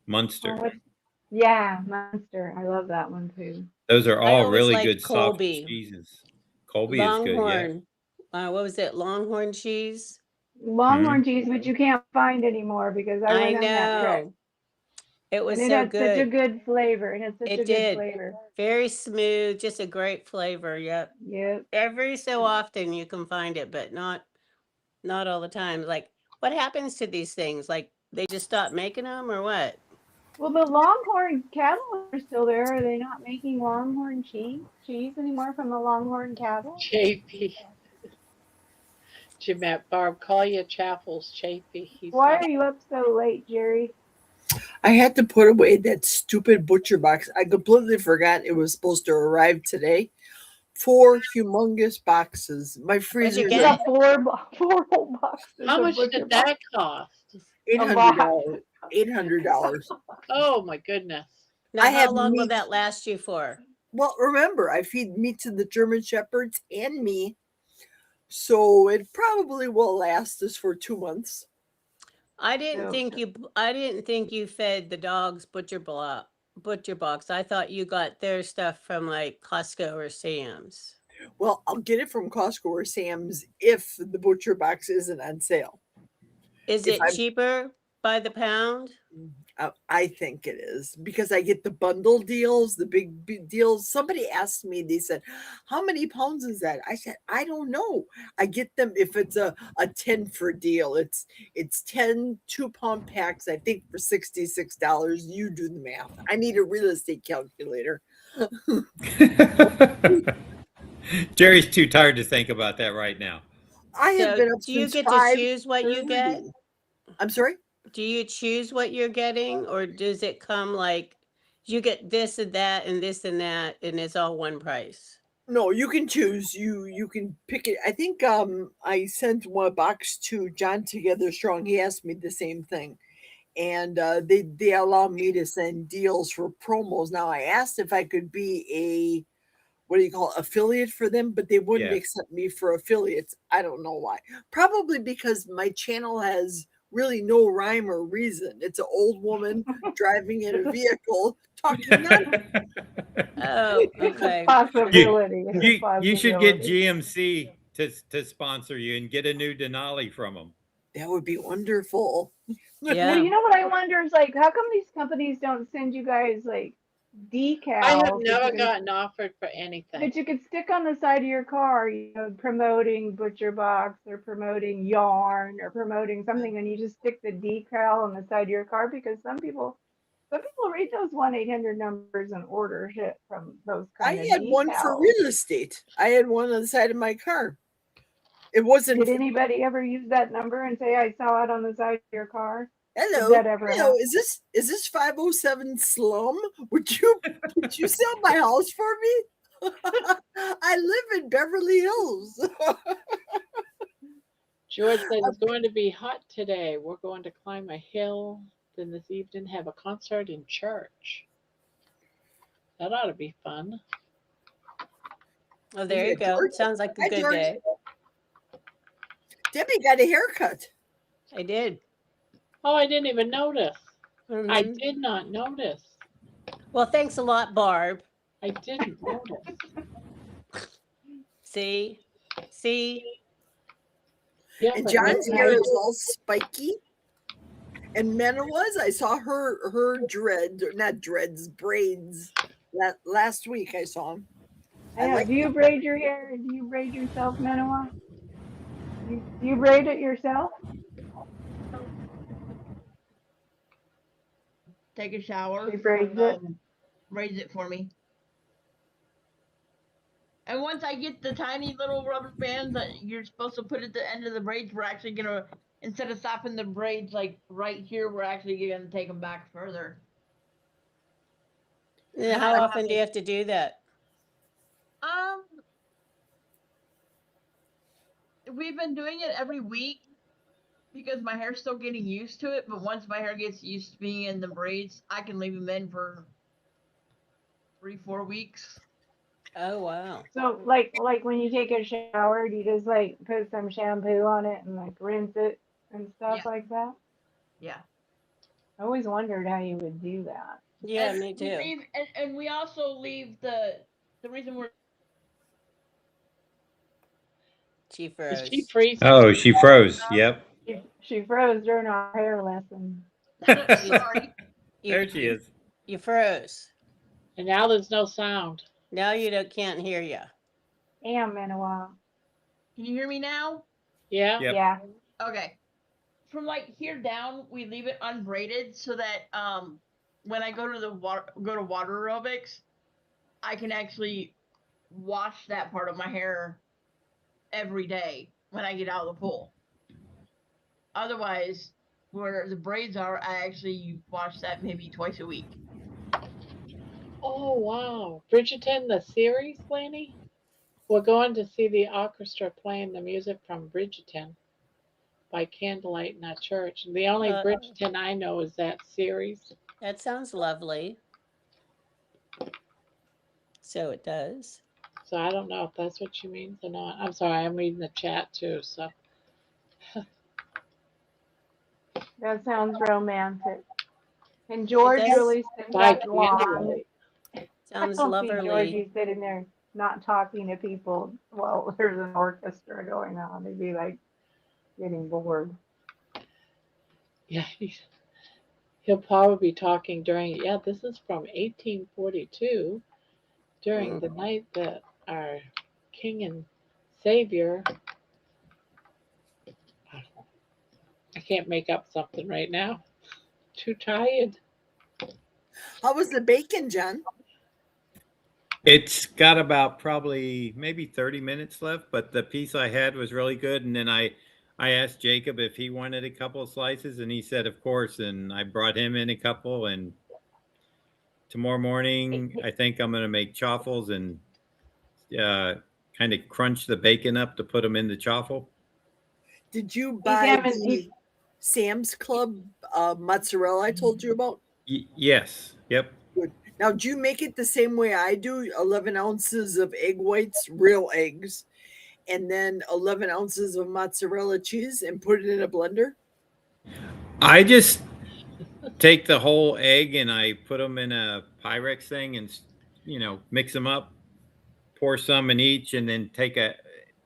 Munster. Oh, yeah, Munster. I love that one too. Those are I all always really liked good soft Colby. cheeses. Colby is good. Yeah. Longhorn. What was it? Longhorn cheese? Hmm. Longhorn cheese, which you can't find anymore because I I went on that trip. know. It was And it so had such a good. good flavor. It had such It a good did. flavor. Very smooth, just a great flavor. Yep. Yep. Every so often you can find it, but not all the time. Like, what happens to these things? Like, they just stop making them, or what? Well, the Longhorn cattle are still there. Are they not making Longhorn cheese anymore from the Longhorn cattle? Chafee. Jeanette, Barb, call your chaffles Chafee. He's Why not. are you up so late, Jerry? I had to put away that stupid butcher box. I completely forgot it was supposed to arrive today. 4 humongous boxes. My Where'd freezer you You is get got it? four whole boxes How of much butcher did box. that cost? $800. lot. $800. Oh my goodness. Now, I how have long will meat. that last you for? Well, remember, I feed meat to the German Shepherds and me. So it probably will last us for 2 months. I didn't So- think you fed the dogs butcher box. I thought you got their stuff from like Costco or Sam's. Well, I'll get it from Costco or Sam's if the butcher box isn't on sale. Is If it I'm- cheaper by the pound? I think it is because I get the bundle deals, the big deals. Somebody asked me, they said, how many pounds is that? I said, I don't know. I get them if it's a 10 for deal. It's 10 2-pound packs, I think, for $66. You do the math. I need a real estate calculator. Jerry's too tired to think about that right now. I have So been up do you since get to 5:30. choose what you get? I'm sorry? Do you choose what you're getting, or does it come like you get this and that and this and that, and it's all one price? No, you can choose. You can pick it. I think I sent one box to John Together Strong. He asked me the same thing. And they allow me to send deals for promos. Now I asked if I could be a what do you call it, affiliate for them, but they wouldn't Yeah. accept me for affiliates. I don't know why. Probably because my channel has really no rhyme or reason. It's an old woman driving in a vehicle talking nonsense. Oh, It's a okay. possibility. It's a You should get possibility. GMC to sponsor you and get a new Denali from them. That would be wonderful. Well, Yeah. you know what I wonder is like, how come these companies don't send you guys like decals I have that never you can- gotten offered for anything. that you could stick on the side of your car, you know, promoting Butcher Box or promoting yarn or promoting something, and you just stick the decal on the side of your car because some people read those 1-800 numbers and order shit from those I kind of had one for decals. real estate. I had one on the side of my car. It wasn't. Did anybody ever use that number and say, I saw it on the side of your car? Hello, Did that ever hello. happen? Is this 507 Slum? Would you sell my house for me? I live in Beverly Hills. George said it's going to be hot today. We're going to climb a hill. Then this evening have a concert in church. That ought to be fun. Oh, there you Yeah, go. George. Sounds like a Hi, good George. day. Debbie got a haircut. I did. Oh, I didn't even notice. I Mhm. did not notice. Well, thanks a lot, Barb. I didn't notice. See? Yeah, And but John's maybe hair I- is all spiky. And Menawa's, I saw her not dreads, braids. Last week I saw him. I know. Do you braid your hair? Do you braid yourself, Manoa? Do you braid it yourself? Take a shower. She braids it. Braids it for me. And once I get the tiny little rubber bands that you're supposed to put at the end of the braids, we're actually gonna, instead of stopping the braids like right here, we're actually gonna take them back further. Yeah, how often do you have to do that? We've been doing it every week because my hair's still getting used to it. But once my hair gets used to being in the braids, I can leave them in for 3-4 weeks. Oh, wow. So like when you take a shower, do you just like put some shampoo on it and like rinse it and stuff Yeah. like that? Yeah. I always wondered how you would do that. Yeah, And me we too. leave- and we also leave the reason we're She Did froze. she freeze? Oh, she froze. Yep. She froze during our hair lesson. sorry. There she is. You froze. And now there's no sound. Now can't hear you. Damn, Manoa. Can you hear me now? Yeah? Yep. Yeah. Okay. From like here down, we leave it unbraided so that when I go to water aerobics, I can actually wash that part of my hair every day when I get out of the pool. Otherwise, where the braids are, I actually wash that maybe twice a week. Oh, wow. Bridgerton, the series, Laney? We're going to see the orchestra playing the music from Bridgerton by candlelight in our church. The only Bridgerton I know is that series. That sounds lovely. So it does. So I don't know if that's what she means or not. I'm sorry, I'm reading the chat too. So That sounds romantic. And George does. really sits By up long. candlelight. I Sounds don't see loverly. Georgie sitting there not talking to people while there's an orchestra going on. He'd be like getting bored. Yeah, he'll probably be talking during. Yeah, this is from 1842, during Mm. the night that our King and Savior. I can't make up something right now. Too tired. How was the bacon, John? It's got about probably maybe 30 minutes left, but the piece I had was really good. And then I asked Jacob if he wanted a couple of slices, and he said, of course. And I brought him in a couple. And tomorrow morning, I think I'm going to make chaffles and kind of crunch the bacon up to put them in the chaffle. Did you He's buy having, the he's, Sam's Club mozzarella I told you about? Yes. Yep. Good. Now, do you make it the same way I do? 11 ounces of egg whites, real eggs, and then 11 ounces of mozzarella cheese and put it in a blender? I just take the whole egg and I put them in a Pyrex thing and, mix them up, pour some in each, and then take a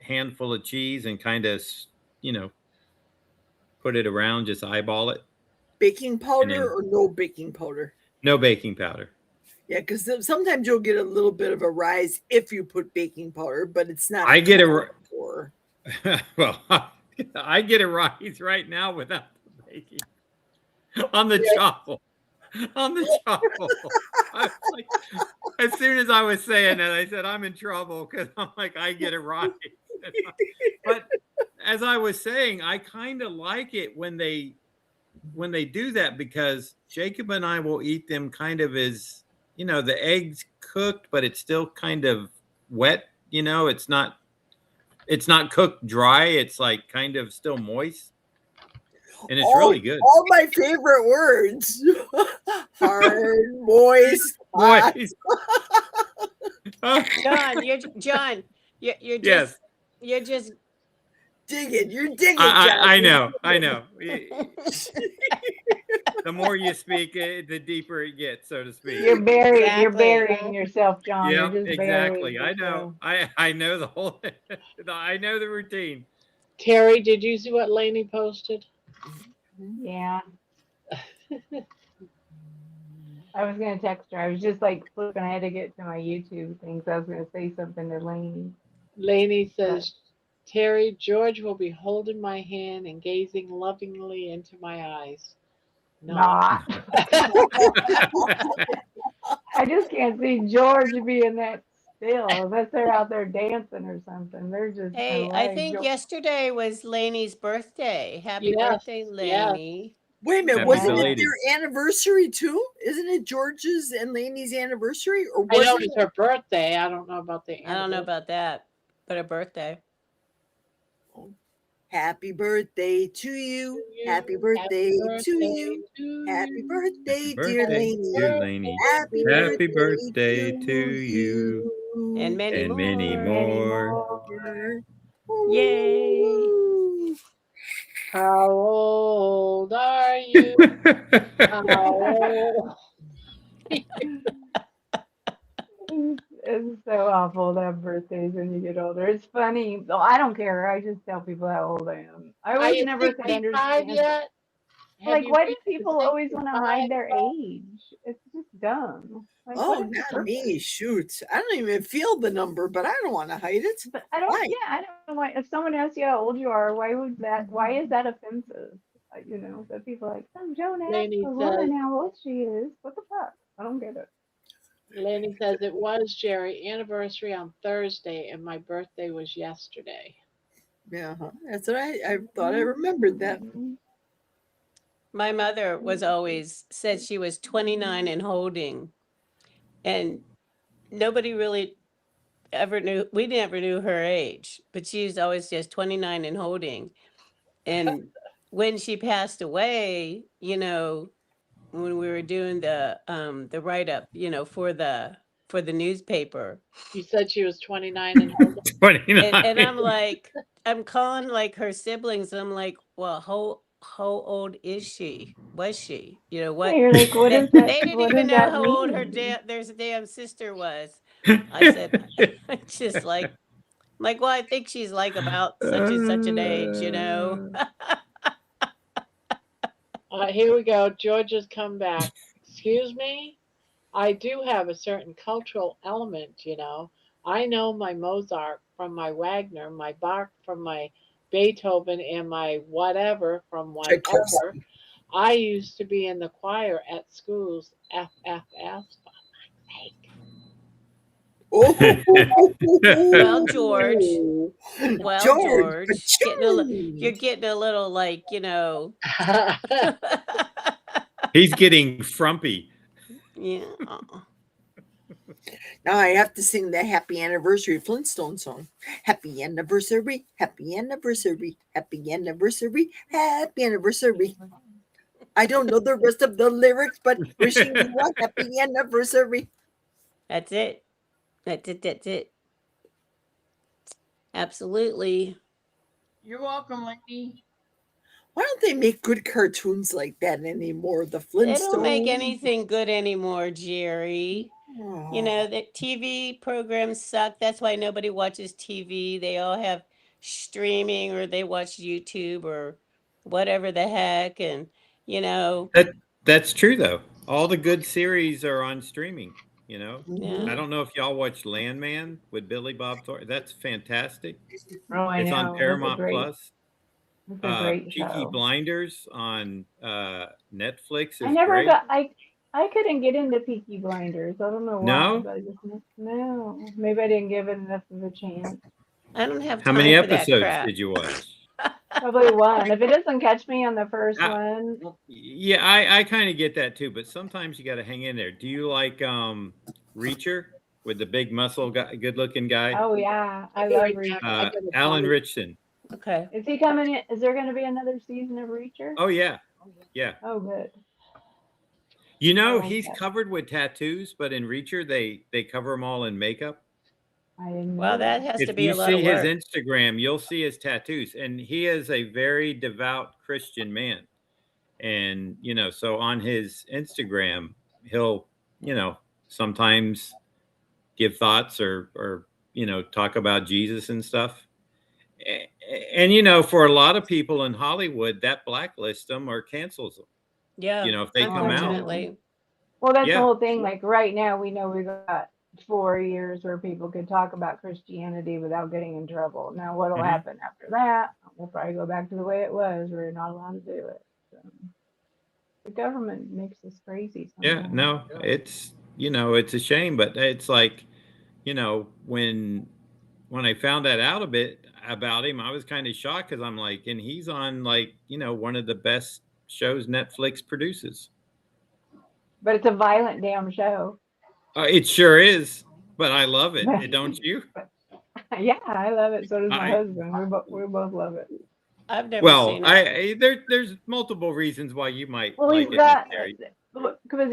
handful of cheese and kind of, put it around, just eyeball it. Baking powder then, or no baking powder? No baking powder. Yeah, because sometimes you'll get a little bit of a rise if you put baking powder, but it's not. I get well, I get a rise right now without the baking on the chaffle. On the chaffle. I was like, as soon as I was saying that, I said, I'm in trouble because I'm like, I get a rise. But as I was saying, I kind of like it when they do that, because Jacob and I will eat them kind of as, the eggs cooked, but it's still kind of wet. It's not cooked dry. It's like kind of still moist. And it's really good. All my favorite words. Hard, moist, hot. Moist. John, you're just Yes. you're just digging. You're digging. I know. The more you speak, the deeper it gets, so to speak. You're burying yourself, John. Yeah, You're just exactly. burying I know. I know the whole. I know the routine. Terry, did you see what Lainey posted? Yeah. I was gonna text her. I was just like flipping. I had to get to my YouTube things. I was gonna say something to Lainey. Lainey says, Terry, George will be holding my hand and gazing lovingly into my eyes. Not. I just can't see George being that still unless they're out there dancing or something. They're just. Hey, I think yesterday was Lainey's birthday. Happy birthday, Lainey. Wait a minute, Happy wasn't belated. it their anniversary too? Isn't it George's and Lainey's anniversary? Or I was know it it's her birthday. I don't know about the I don't know about that, but a birthday. Happy birthday to you. Happy birthday to you. Happy birthday, dear Lainey. Happy birthday to you. And many more. Yay. How old are you? How old? It's so awful to have birthdays when you get older. It's funny. Though I don't care. I just tell people how old I am. I Are always you never could 65 understand. yet? Have Like, you why do reached the people always want to hide 65 their club? age? It's just dumb. Like, Oh, what is the not me. purpose? Shoot. I don't even feel the number, but I don't want to hide it. But I don't. Why? Yeah, I don't know why. If someone asks you how old you are, why would that? Why is that offensive? That people are like, Joan asked Lainey a woman says, how old she is. What the fuck? I don't get it. Lainey says it was, Jerry, anniversary on Thursday, and my birthday was yesterday. Yeah, that's what I thought I remembered that. My mother was always said she was 29 and holding, and nobody really ever knew. We never knew her age, but she was always just 29 and holding. And when she passed away, when we were doing the write up, for the newspaper. You said she was 29 and holding. 29. And I'm like, I'm calling like her siblings. And I'm like, well, how old is she? Was she? You know what? You're like, what They, does that? they didn't What even does know that how old her mean? damn sister was. I said, just like, well, I think she's like about such and such an age, you know. Here we go. Georgia's come back. Excuse me? I do have a certain cultural element, you know. I know my Mozart from my Wagner, my Bach from my Beethoven, and my whatever from Tchaikovsky. whatever. I used to be in the choir at schools, FFS. Well, George. Well, George, you're getting a little like, you know. He's getting frumpy. Yeah. now I have to sing the Happy Anniversary Flintstone song. Happy anniversary, happy anniversary, happy anniversary, happy anniversary. I don't know the rest of the lyrics, but wishing you a happy anniversary. That's it. That's it. That's it. Absolutely. You're welcome, lady. Why don't they make good cartoons like that anymore? The Flintstones. They don't make anything good anymore, Jerry. You know, the TV programs suck. That's why nobody watches TV. They all have streaming or they watch YouTube or whatever the heck. And, you know. That's true, though. All the good series are on streaming, you know. Yeah. I don't know if y'all watch Landman with Billy Bob Thornton. That's fantastic. Oh, I It's know. on That's a Paramount great, Plus. that's a great Peaky show. Blinders on Netflix I is never great. got. I couldn't get into Peaky Blinders. I don't know why, No? but I just no. Maybe I didn't give it enough of a chance. I don't have How time many for that episodes crap. did you watch? Probably one. If it doesn't catch me on the first one, Yeah, I kind of get that too, but sometimes you got to hang in there. Do you like Reacher with the big muscle guy, good-looking guy? oh yeah, I love Reacher. Alan Richardson. Okay. Is he coming in? Is there going to be another season of Reacher? Oh yeah, yeah. Oh good. You know, like he's that. covered with tattoos, but in Reacher they cover him all in makeup. I didn't know Well, that has to If be you a lot of see his work. Instagram, you'll see his tattoos, and he is a very devout Christian man. And you know, so on his Instagram, he'll, you know, sometimes give thoughts or you know, talk about Jesus and stuff. And you know, for a lot of people in Hollywood, that blacklists them or cancels them. Yeah. You know, if they come out. Unfortunately. Well, that's the Yeah. whole thing. Like right now, we know we got 4 years where people could talk about Christianity without getting in trouble. Now, what'll Mhm. happen after that? We'll probably go back to the way it was, where you're not allowed to do it. So, the government makes us crazy Yeah, sometimes. no, it's, you know, it's a shame, but it's like, you know, when I found that out a bit about him, I was kind of shocked because I'm like, and he's on like, you know, one of the best shows Netflix produces. But it's a violent damn show. It sure is, but I love it. Don't you? Yeah, I love it. So does my I husband. We both love it. I've never well, seen it. there's multiple reasons why you might Well, like he's it, got Terry. because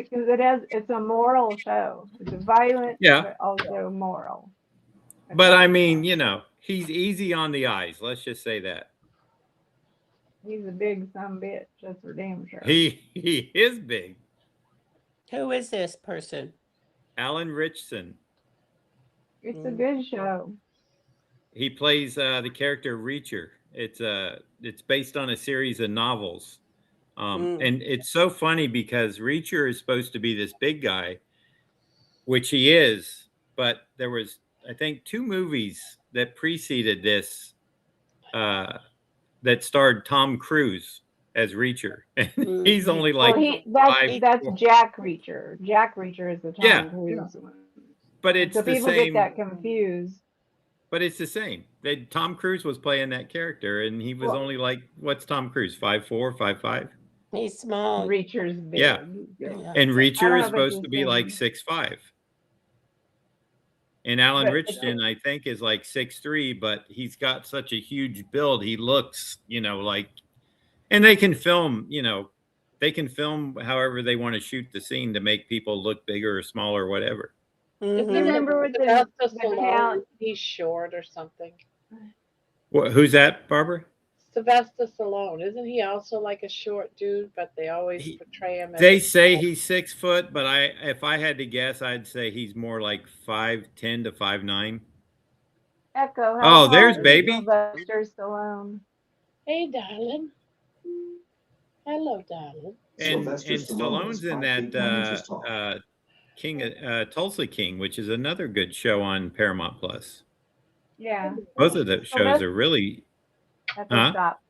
it's a moral show. It's violent, Yeah. but also moral. But I mean, you know, he's easy on the eyes. Let's just say that. He's a big son bitch. That's for damn sure. He is big. Who is this person? Alan Richardson. It's a good show. He plays the character Reacher. It's based on a series of novels. And it's so funny because Reacher is supposed to be this big guy, which he is, but there was, I think, 2 movies that preceded this that starred Tom Cruise as Reacher. And he's only like that's Jack Reacher. Jack Reacher is the Tom Cruise one. But it's so the people same. get that confused. But it's the same. Tom Cruise was playing that character, and he was only like, what's Tom Cruise? 5'4", 5'5"? He's small. Reacher's big. Yeah. And Reacher is supposed to be like same. 6'5". And Alan Richardson, I think, is like 6'3", but he's got such a huge build. He looks, you know, like, and they can film, you know, they can film however they want to shoot the scene to make people look bigger or smaller or whatever. Remember with About the Stallone, talent? he's short or something. Who's that, Barbara? Sylvester Stallone, isn't he also like a short dude? But they always He, portray him as they a say tall. he's 6 foot, but if I had to guess, I'd say he's more like 5'10" to 5'9". Echo, how Oh, tall there's is baby. Sylvester Stallone? Hey, darling. Hello, darling. And Stallone's in that King Tulsa King, which is another good show on Paramount Plus. Yeah. Both of those shows are really, Echo, huh? stop.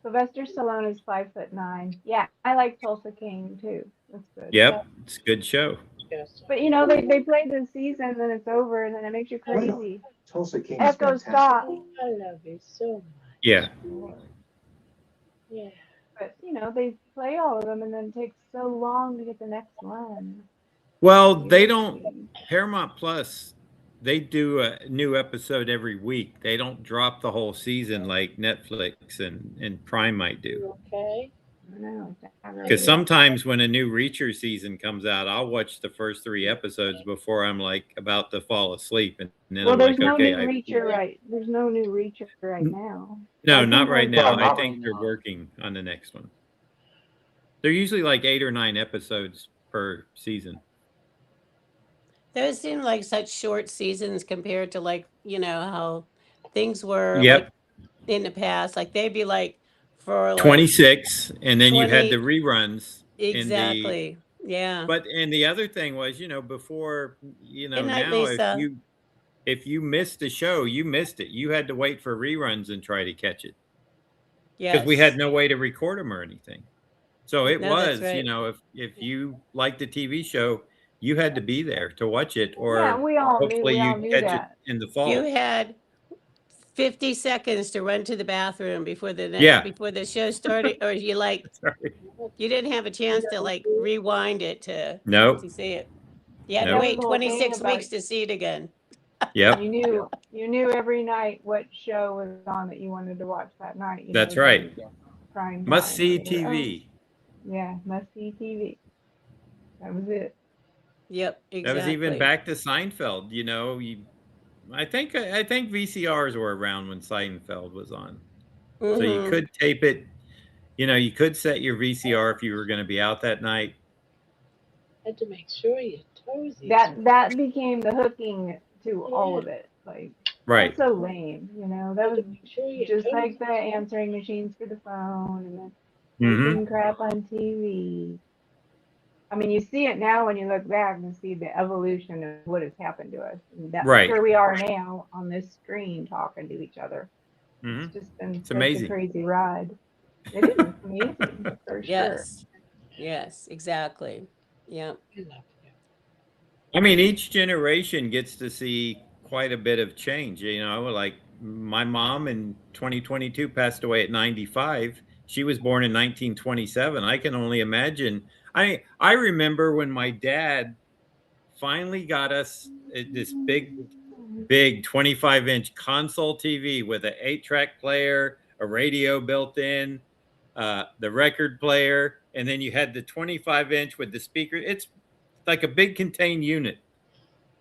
Sylvester Stallone is 5'9". Yeah, I like Tulsa King too. That's good. Yep, it's a good show. Yes. But they play the season, then it's over, and then it makes you crazy. Tulsa King. Echo, stop. I love you so much. Yeah. Yeah. But they play all of them, and then it takes so long to get the next one. Well, they don't. Paramount Plus, they do a new episode every week. They don't drop the whole season like Netflix and Prime might do. Okay. I know. Because sometimes when a new Reacher season comes out, I'll watch the first 3 episodes before I'm like about to fall asleep, and then Well, I'm there's like, no okay, new Reacher right. There's no new Reacher right now. no, I not think right there's now. one. I think they're working on the next one. They're usually like 8 or 9 episodes per season. Those seem like such short seasons compared to like, how things were Yep. like in the past. Like they'd be like for like 26, and then you had 20 the reruns. exactly. Yeah. But and the other thing was, before, Good night, now Lisa. if you missed the show, you missed it. You had to wait for reruns and try to catch it. Because we had Yes. no way to record them or anything. So it No, that's was, right. if you liked the TV show, you had to be there to watch it, Yeah, or we all hopefully knew you'd catch that. it in the You fall. had 50 seconds to run to the bathroom before Yeah. before the show started, or you Sorry. you didn't have a chance to like rewind it to Nope. see it. You had Nope. to wait The whole thing 26 about weeks to see it again. Yep. you knew every night what show was on that you wanted to watch that night. That's right. Prime Must time. see Oh, TV. yeah, must see TV. That was it. Yep, That was even exactly. back to Seinfeld. I think VCRs were around when Seinfeld was on. So you Mhm. could tape it. You could set your VCR if you were going to be out that night. Had to make sure your toesies. That became the hooking to all of it. Like Right. that's so lame. That Had was to make sure your just like the toesies. answering machines for the phone and then Mm-hmm. making crap on TV. I mean, you see it now when you look back and see the evolution of what has happened to us. And Right. here we are now on this screen talking to each other. Mm-hmm. It's just been It's such amazing. a crazy ride. It is amazing for sure. Yes. Yes, exactly. Yep. I love you. I mean, each generation gets to see quite a bit of change. Like my mom in 2022 passed away at 95. She was born in 1927. I can only imagine. I remember when my dad finally got us this big 25-inch console TV with an 8-track player, a radio built in, the record player, and then you had the 25-inch with the speaker. It's like a big contained unit.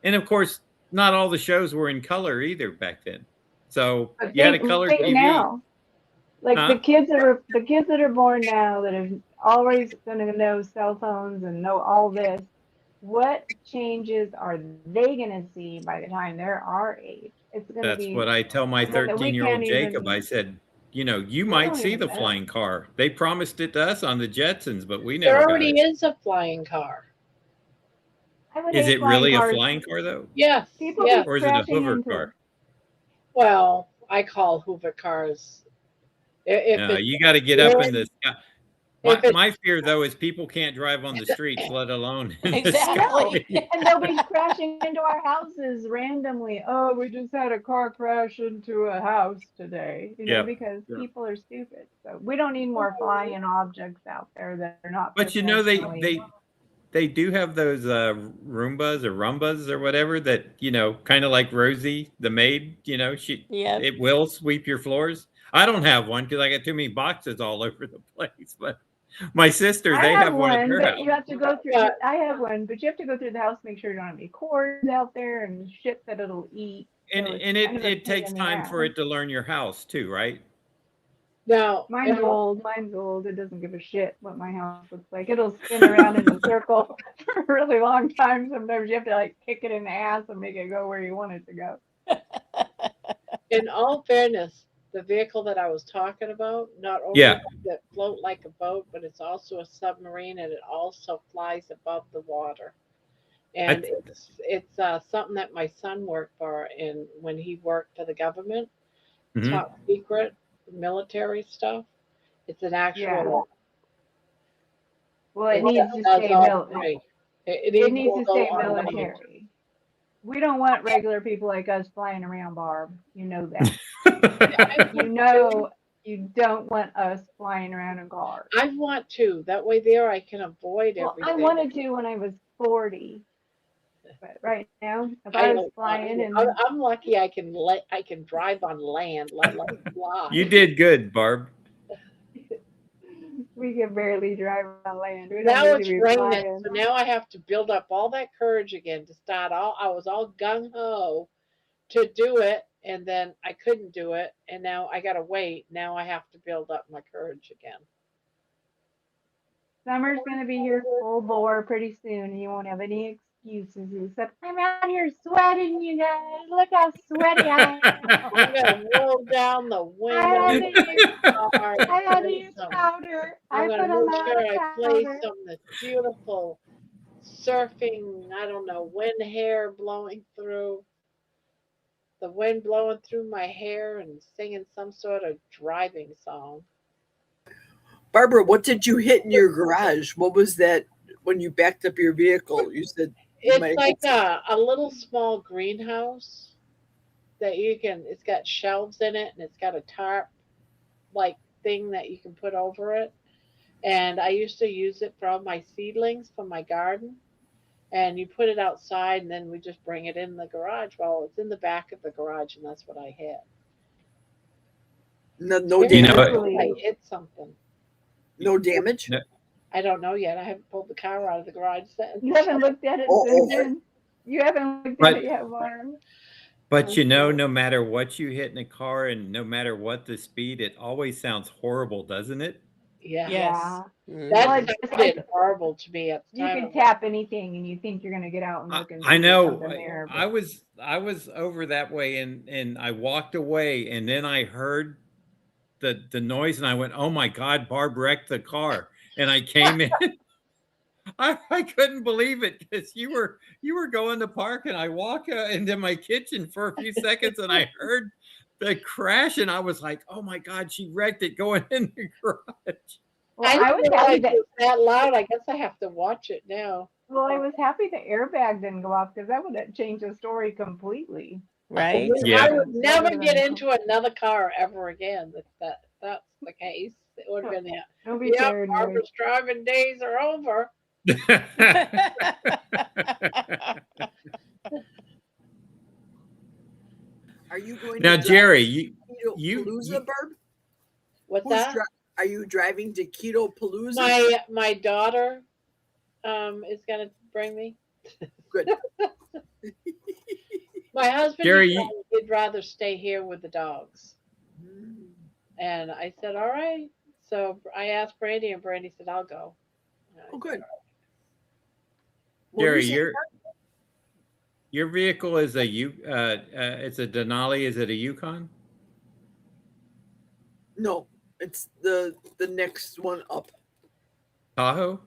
And of course, not all the shows were in color either back then. So But you had a color think TV. now, like Huh? the kids that are born now that have always going to know cell phones and know all this. What changes are they going to see by the time they're our age? It's going to That's be what I tell my something that we 13-year-old can't Jacob. even. I said, you We might don't see even the know. flying car. They promised it to us on the Jetsons, but we There never got already it. is a flying car. I would Is hate it flying really a cars. flying car though? Yes. People Yes. Or is it a crashing hover into car? Well, I call Hoover cars. If No, it's you got to get up in really- the sky. if it's My fear though is people can't drive on the streets, let alone in the Exactly. sky. And they'll be crashing into our houses randomly. Oh, we just had a car crash into a house today, Yep. because people are stupid. So we don't need more flying objects out there that are not. But professionally- they do have those Roombas or Rumbas or whatever that, kind of like Rosie the maid, Yep. it will sweep your floors. I don't have one because I got too many boxes all over the place. But my sister, I they have have one at one, their but house. you have to go through. But- I have one, but you have to go through the house, make sure you don't have any cords out there and shit that it'll eat. And So it's and kind of a it pain takes in the time for ass. it to learn your house too, right? Now, Mine's old. Mine's old. It doesn't give a shit what my house looks like. It'll spin around in a circle for a really long time. Sometimes you have to like kick it in the ass and make it go where you want it to go. in all fairness, the vehicle that I was talking about, not only Yeah. does it float like a boat, but it's also a submarine, and it also flies above the water. And I- it's something that my son worked for in when he worked for the government, Mhm. top secret military stuff. It's an actual. Well, it It needs to does stay all military. three. It It even needs will to go stay on land. military. We don't want regular people like us flying around, Barb. You know that. You know you don't want us flying around in cars. I want to. That way, there I can avoid Well, I everything. wanted to when I was 40, but right now, if I I was don't want flying to. and I'm lucky. I can drive on land, let alone fly. You did good, Barb. we can barely drive on land, we don't Now need to it's be raining, flying. so now I have to build up all that courage again to start. I was all gung ho to do it, and then I couldn't do it, and now I gotta wait. Now I have to build up my courage again. Summer's gonna be here full bore pretty soon, and you won't have any excuses except I'm out here sweating, you guys. Look how sweaty I am. I'm gonna roll down the I had window to use, car and I had to play use some. powder. I I'm gonna put a make lot sure of I play powder. some of this beautiful surfing. I don't know, wind hair blowing through. The wind blowing through my hair and singing some sort of driving song. Barbara, what did you hit in your garage? What was that when you backed up your vehicle? You said you It's might like have a little small greenhouse that you can, it's got shelves in it and it's got a tarp like thing that you can put over it. And I used to use it for all my seedlings for my garden. And you put it outside and then we just bring it in the garage. Well, it's in the back of the garage and that's what I hit. no Maybe You know damage. what? I hit something. No damage. No, I don't know yet. I haven't pulled the car out of the garage since. You haven't looked at it Oh, since oh, then. You haven't looked at But it yet, Barb. but you know, no matter what you hit in a car and no matter what the speed, it always sounds horrible, doesn't it? Yeah. Yeah. Mhm. Well, That it's just sounded like horrible to me at the you time. can tap anything and you think you're gonna get out and look and see I there's know. something there. I But was over that way and I walked away and then I heard the noise and I went, "Oh my God, Barb wrecked the car." And I came in. I couldn't believe it because you were going to park and I walk into my kitchen for a few seconds and I heard the crash and I was like, "Oh my God, she wrecked it going in the garage." well, I I didn't was realize happy it that was that loud. I guess I have to watch it now. I was happy the airbag didn't go off because that would have changed the story completely. Right? Yeah. I would That never would have get been into another car ever again. If that's the case. It would have been it. don't be Yep, paranoid. Barbara's driving days are over. Are you going Now, to drive Jerry, to you Palooza, Barb? What's Who's that? are you driving to Keto Palooza? My daughter is gonna bring me. Good. My husband Jerry, decided he'd rather stay here with the dogs. Mm. And I said, all right. So I asked Brandy, and Brandy said, I'll go. And I Oh, said, good. Jerry, you say, your vehicle is it's a Denali. Is it a Yukon? no, it's the next one up. Tahoe?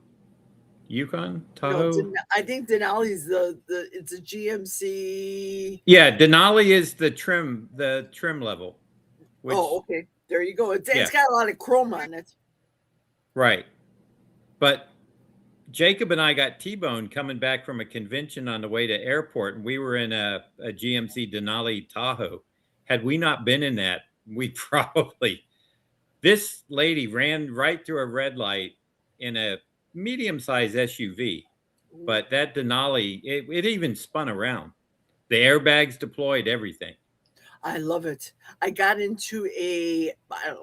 Yukon? No, Tahoe? I think Denali's it's a GMC. Yeah, Denali is the trim level. Which, Oh, okay. There you go. It's Yeah. got a lot of chrome on it. right. But Jacob and I got T-boned coming back from a convention on the way to airport, and we were in a GMC Denali Tahoe. Had we not been in that, we probably... This lady ran right through a red light in a medium-sized SUV, but that Denali, it even spun around. The airbags deployed, everything. I love it. I got into I don't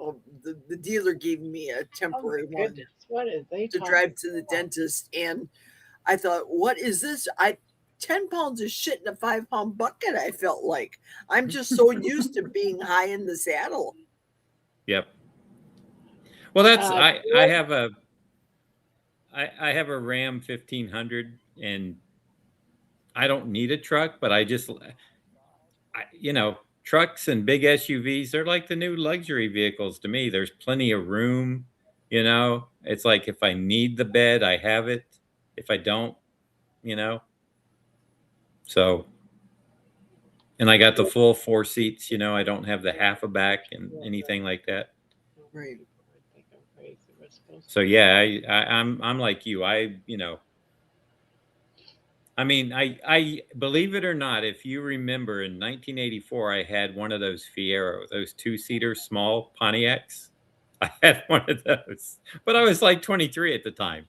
know, the dealer gave me a oh my temporary one goodness, what is they to talking drive to the about? dentist, and I thought, what is this? 10 pounds of shit in a 5-pound bucket. I felt like I'm just so used to being high in the saddle. Yep. Well, that's Uh, I have a I have a Ram 1500, and I don't need a truck, but trucks and big SUVs, they're like the new luxury vehicles to me. There's plenty of room, It's like if I need the bed, I have it. If I don't, you know. So, and I got the full 4 seats, I don't have the half a back and anything like that. Right. I think I'm crazy. We're supposed to. So yeah, I'm like you. I mean, I believe it or not, if you remember in 1984, I had one of those Fiero, those 2-seater small Pontiacs. I had one of those, but I was like 23 at the time.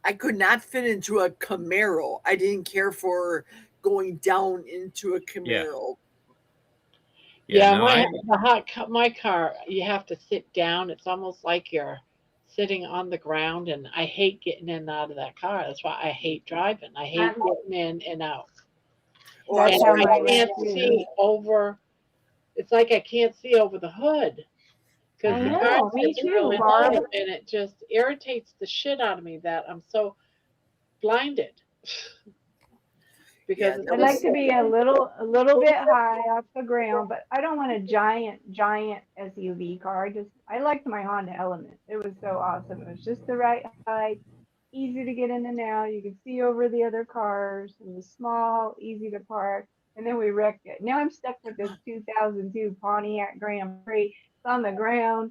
I could not fit into a Camaro. I didn't care for going down into a Camaro. Yeah, No, my car, you have to sit down. It's almost like you're sitting on the ground, and I hate getting in and out of that car. That's why I hate driving. I hate Um, getting in and out. Oh, That's And how I mine can't is too. see over. It's like I can't see over the hood because I the Mhm. car know, me sits too, really Barb. low, and it just irritates the shit out of me that I'm so blinded because yeah, it's that I'd just like was to be a little bit high off the ground, but I don't want a giant SUV car. I liked my Honda Element. It was so awesome. It was just the right height, easy to get in and out. You could see over the other cars. It was small, easy to park. And then we wrecked it. Now I'm stuck with this 2002 Pontiac Grand Prix. It's on the ground.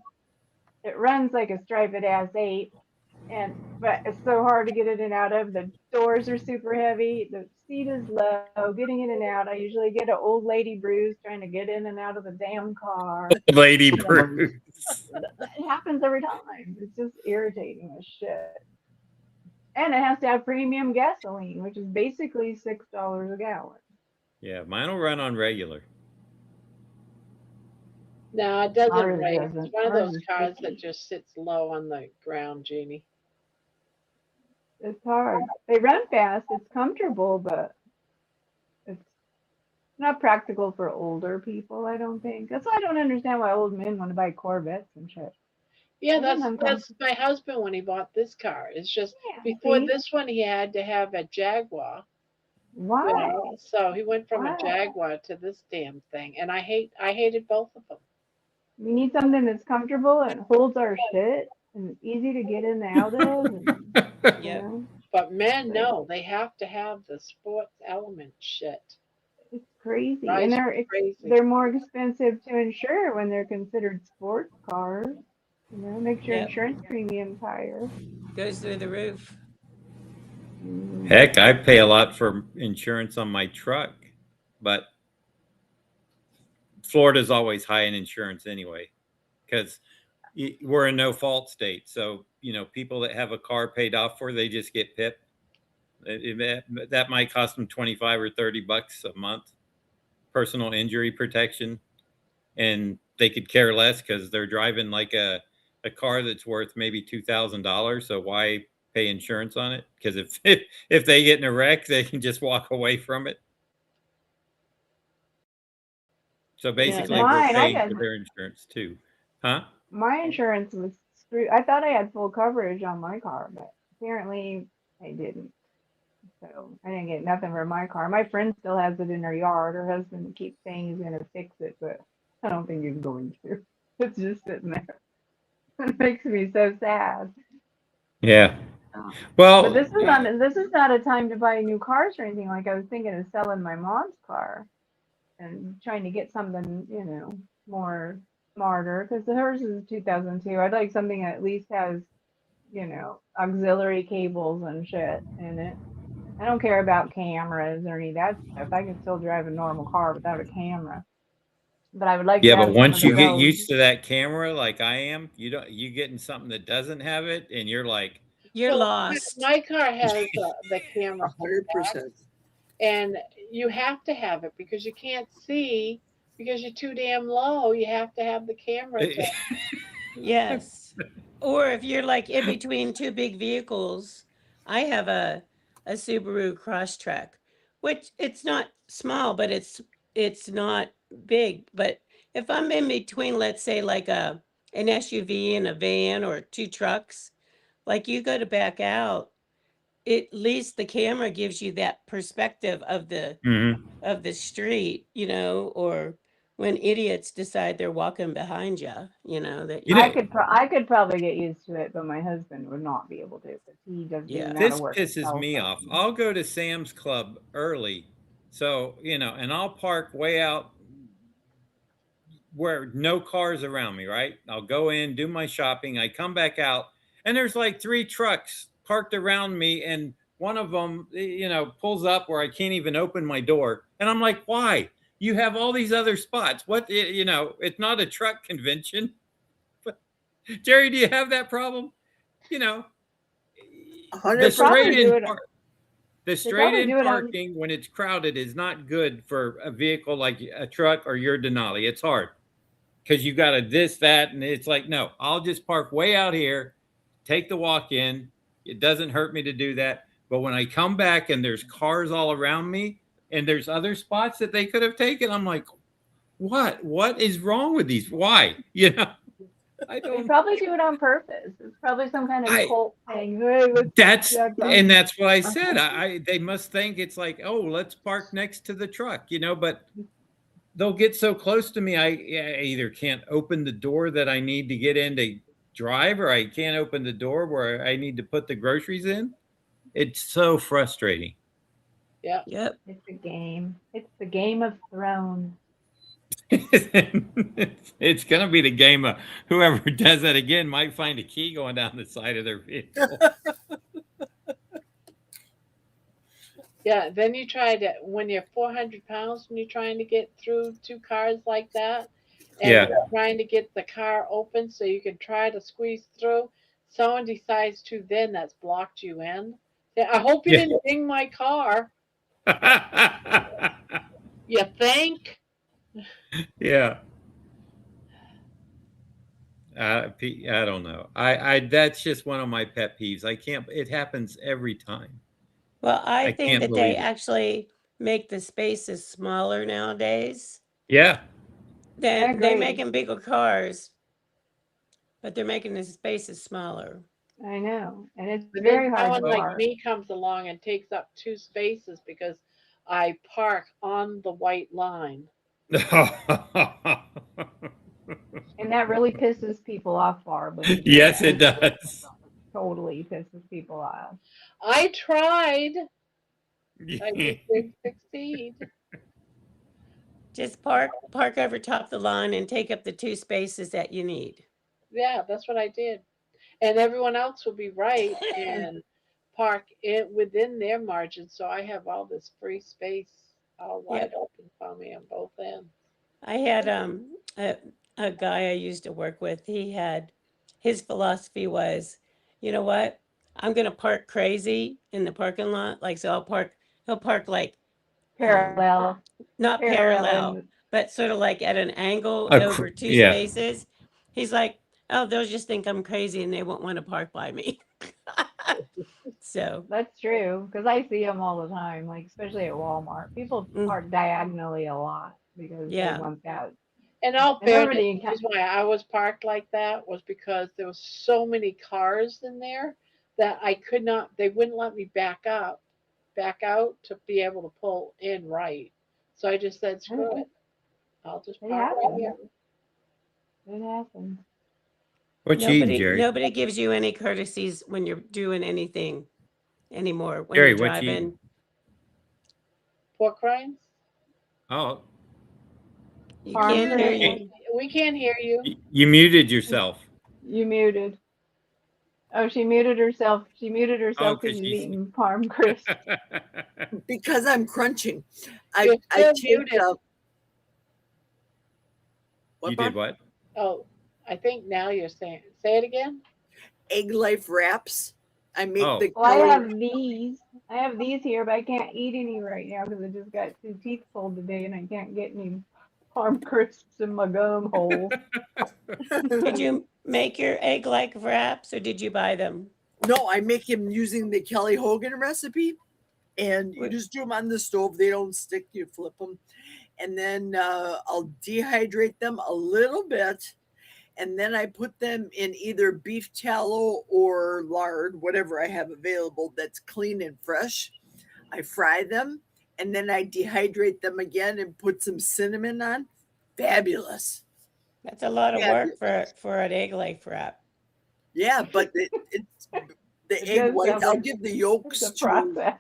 It runs like a striped ass 8, but it's so hard to get in and out of. The doors are super heavy. The seat is low. Getting in and out, I usually get an old lady bruise trying to get in and out of the damn car. Lady You know, Bruce. it happens every time. It's just irritating as shit. And it has to have premium gasoline, which is basically $6 a gallon. Yeah, mine will run on regular. no, it doesn't Ours race. It's doesn't. one of Ours those is cars that sticky. just sits low on the ground, Jeannie. It's hard. They run fast. It's comfortable, but it's not practical for older people, I don't think. That's why I don't understand why old men want to buy Corvettes and shit. Yeah, They're that's uncomfortable. my husband when he bought this car. It's just Yeah, before see? this one he had to have a Jaguar, Why? So he went from a Why? Jaguar to this damn thing, and I hated both of them. We need something that's comfortable and holds our shit and easy to get in and out of, and you Yep. know, But men, but no, they have to have the sports element shit. it's crazy. And Drives me crazy. they're more expensive to insure when they're considered sports cars. Makes your Yep. insurance premiums higher. Goes through the roof. Mm. Heck, I pay a lot for insurance on my truck, but Florida's always high in insurance anyway, because we're a no fault state. So, people that have a car paid off for, they just get PIP. That might cost them 25 or $30 a month, personal injury protection. And they could care less because they're driving like a car that's worth maybe $2,000. So why pay insurance on it? Because if they get in a wreck, they can just walk away from it. So Yeah, basically, we're that's Mine, I paying got for their insurance too, huh? my insurance was screwed. I thought I had full coverage on my car, but apparently I didn't. So I didn't get nothing for my car. My friend still has it in her yard. Her husband keeps saying he's gonna fix it, but I don't think he's going to. It's just sitting there. It makes me so sad. Yeah. Oh. But Well, this is not a time to buy new cars or anything. Like I was thinking of selling my mom's car and trying to get something, more smarter because hers is 2002. I'd like something that at least has, auxiliary cables and shit in it. I don't care about cameras or any of that stuff. I can still drive a normal car without a camera. But I would like to yeah, but have some of once the you get bells. used to that camera, like I am, you getting something that doesn't have it, and you're like, You're well, lost. my car has the camera for the back, 100%. and you have to have it because you can't see because you're too damn low. You have to have the camera to. Yes. Or if you're like in between two big vehicles, I have a Subaru Crosstrek, which it's not small, but it's not big. But if I'm in between, let's say like an SUV and a van or 2 trucks, like you go to back out, at least the camera gives you that perspective of the street, you know, or when idiots decide they're walking behind you, you know, that You you, know, I could probably get used to it, but my husband would not be able to because he doesn't yeah. even know how to this work his pisses cell me off. phone. I'll go to Sam's Club early. So, you know, and I'll park way out where no cars around me, right? I'll go in, do my shopping. I come back out, and there's like 3 trucks parked around me. And one of them, you know, pulls up where I can't even open my door. And I'm like, why? You have all these other spots. What, you know, it's not a truck convention. But Jerry, do you have that problem? You know, the 100%. straight in it. park. The They straight probably in do it on. parking when it's crowded is not good for a vehicle like a truck or your Denali. It's hard because you got to this, that, and it's like, no, I'll just park way out here, take the walk in. It doesn't hurt me to do that. But when I come back and there's cars all around me and there's other spots that they could have taken, I'm like, what? What is wrong with these? Why? You know, I They don't. probably do it on purpose. It's probably some kind of I cult thing. Hey, let's That's jack up. and that's what I said. They must think it's like, oh, let's park next to the truck, you know, but they'll get so close to me, I either can't open the door that I need to get in to drive, or I can't open the door where I need to put the groceries in. It's so frustrating. Yeah. Yep. It's a game. It's the Game of Thrones. It's gonna be the game of whoever does that again might find a key going down the side of their vehicle. Yeah, then you try to, when you're 400 pounds, when you're trying to get through 2 cars like that, and Yeah. you're trying to get the car open so you can try to squeeze through, someone decides to then that's blocked you in. I hope you Yeah. didn't ding my car. You think? Yeah. I don't know. I that's just one of my pet peeves. I can't. It happens every time. Well, I I think can't that they believe it. actually make the spaces smaller nowadays. Yeah. Then they make agree. them bigger cars, but they're making the spaces smaller. I know, and it's But very then hard someone to like park. me comes along and takes up 2 spaces because I park on the white line. And that really pisses people off, Barb, when you do Yes, that. it does. Totally pisses people off. I tried. I just didn't succeed. Just park over top the line and take up the 2 spaces that you need. Yeah, that's what I did. And everyone else will be right and park it within their margin. So I have all this free space all wide Yep. open for me on both ends. I had a guy I used to work with. His philosophy was, you know what? I'm gonna park crazy in the parking lot. Like so he'll park like Parallel, not parallel, and but sort of like at an angle over 2 Yeah. spaces. He's like, oh, they'll just think I'm crazy and they won't want to park by me. So that's true because I see them all the time, like especially at Walmart. People park diagonally a lot because they yeah. want that. In all And remember fairness, the the reason why I was parked like that was because there was so many cars in there that I could not, they wouldn't let me back out to be able to pull in right. So I just said, screw it. I'll just it park right here. happens. It happens. What you eating, Jerry? Nobody gives you any courtesies when you're doing anything anymore. When Jerry, you're what you driving. eating? Pork rinds? Oh, You Farm can't hear crisp. you. We can't hear you. you muted yourself. You muted. Oh, she muted herself. She muted Oh, herself because 'cause she's she's- eating farm crisp. Because I'm crunching. You're I still take muted. You Barb? did what? Oh, I think now you're saying, say it again. Egg life wraps. I make Oh. the Well, I curly- have these. I have these here, but I can't eat any right now because I just got 2 teeth pulled today and I can't get any farm crisps in my gum hole. Did you make your egg like wraps or did you buy them? No, I make him using the Kelly Hogan recipe, and you just do them on the stove. They don't stick. You flip them, and then I'll dehydrate them a little bit, and then I put them in either beef tallow or lard, whatever I have available that's clean and fresh. I fry them, and then I dehydrate them again and put some cinnamon on. Fabulous. That's a lot of work Fabulous. for an egg lay wrap. Yeah, but it's the It egg does white. sound I'll like give the it's yolks a to process.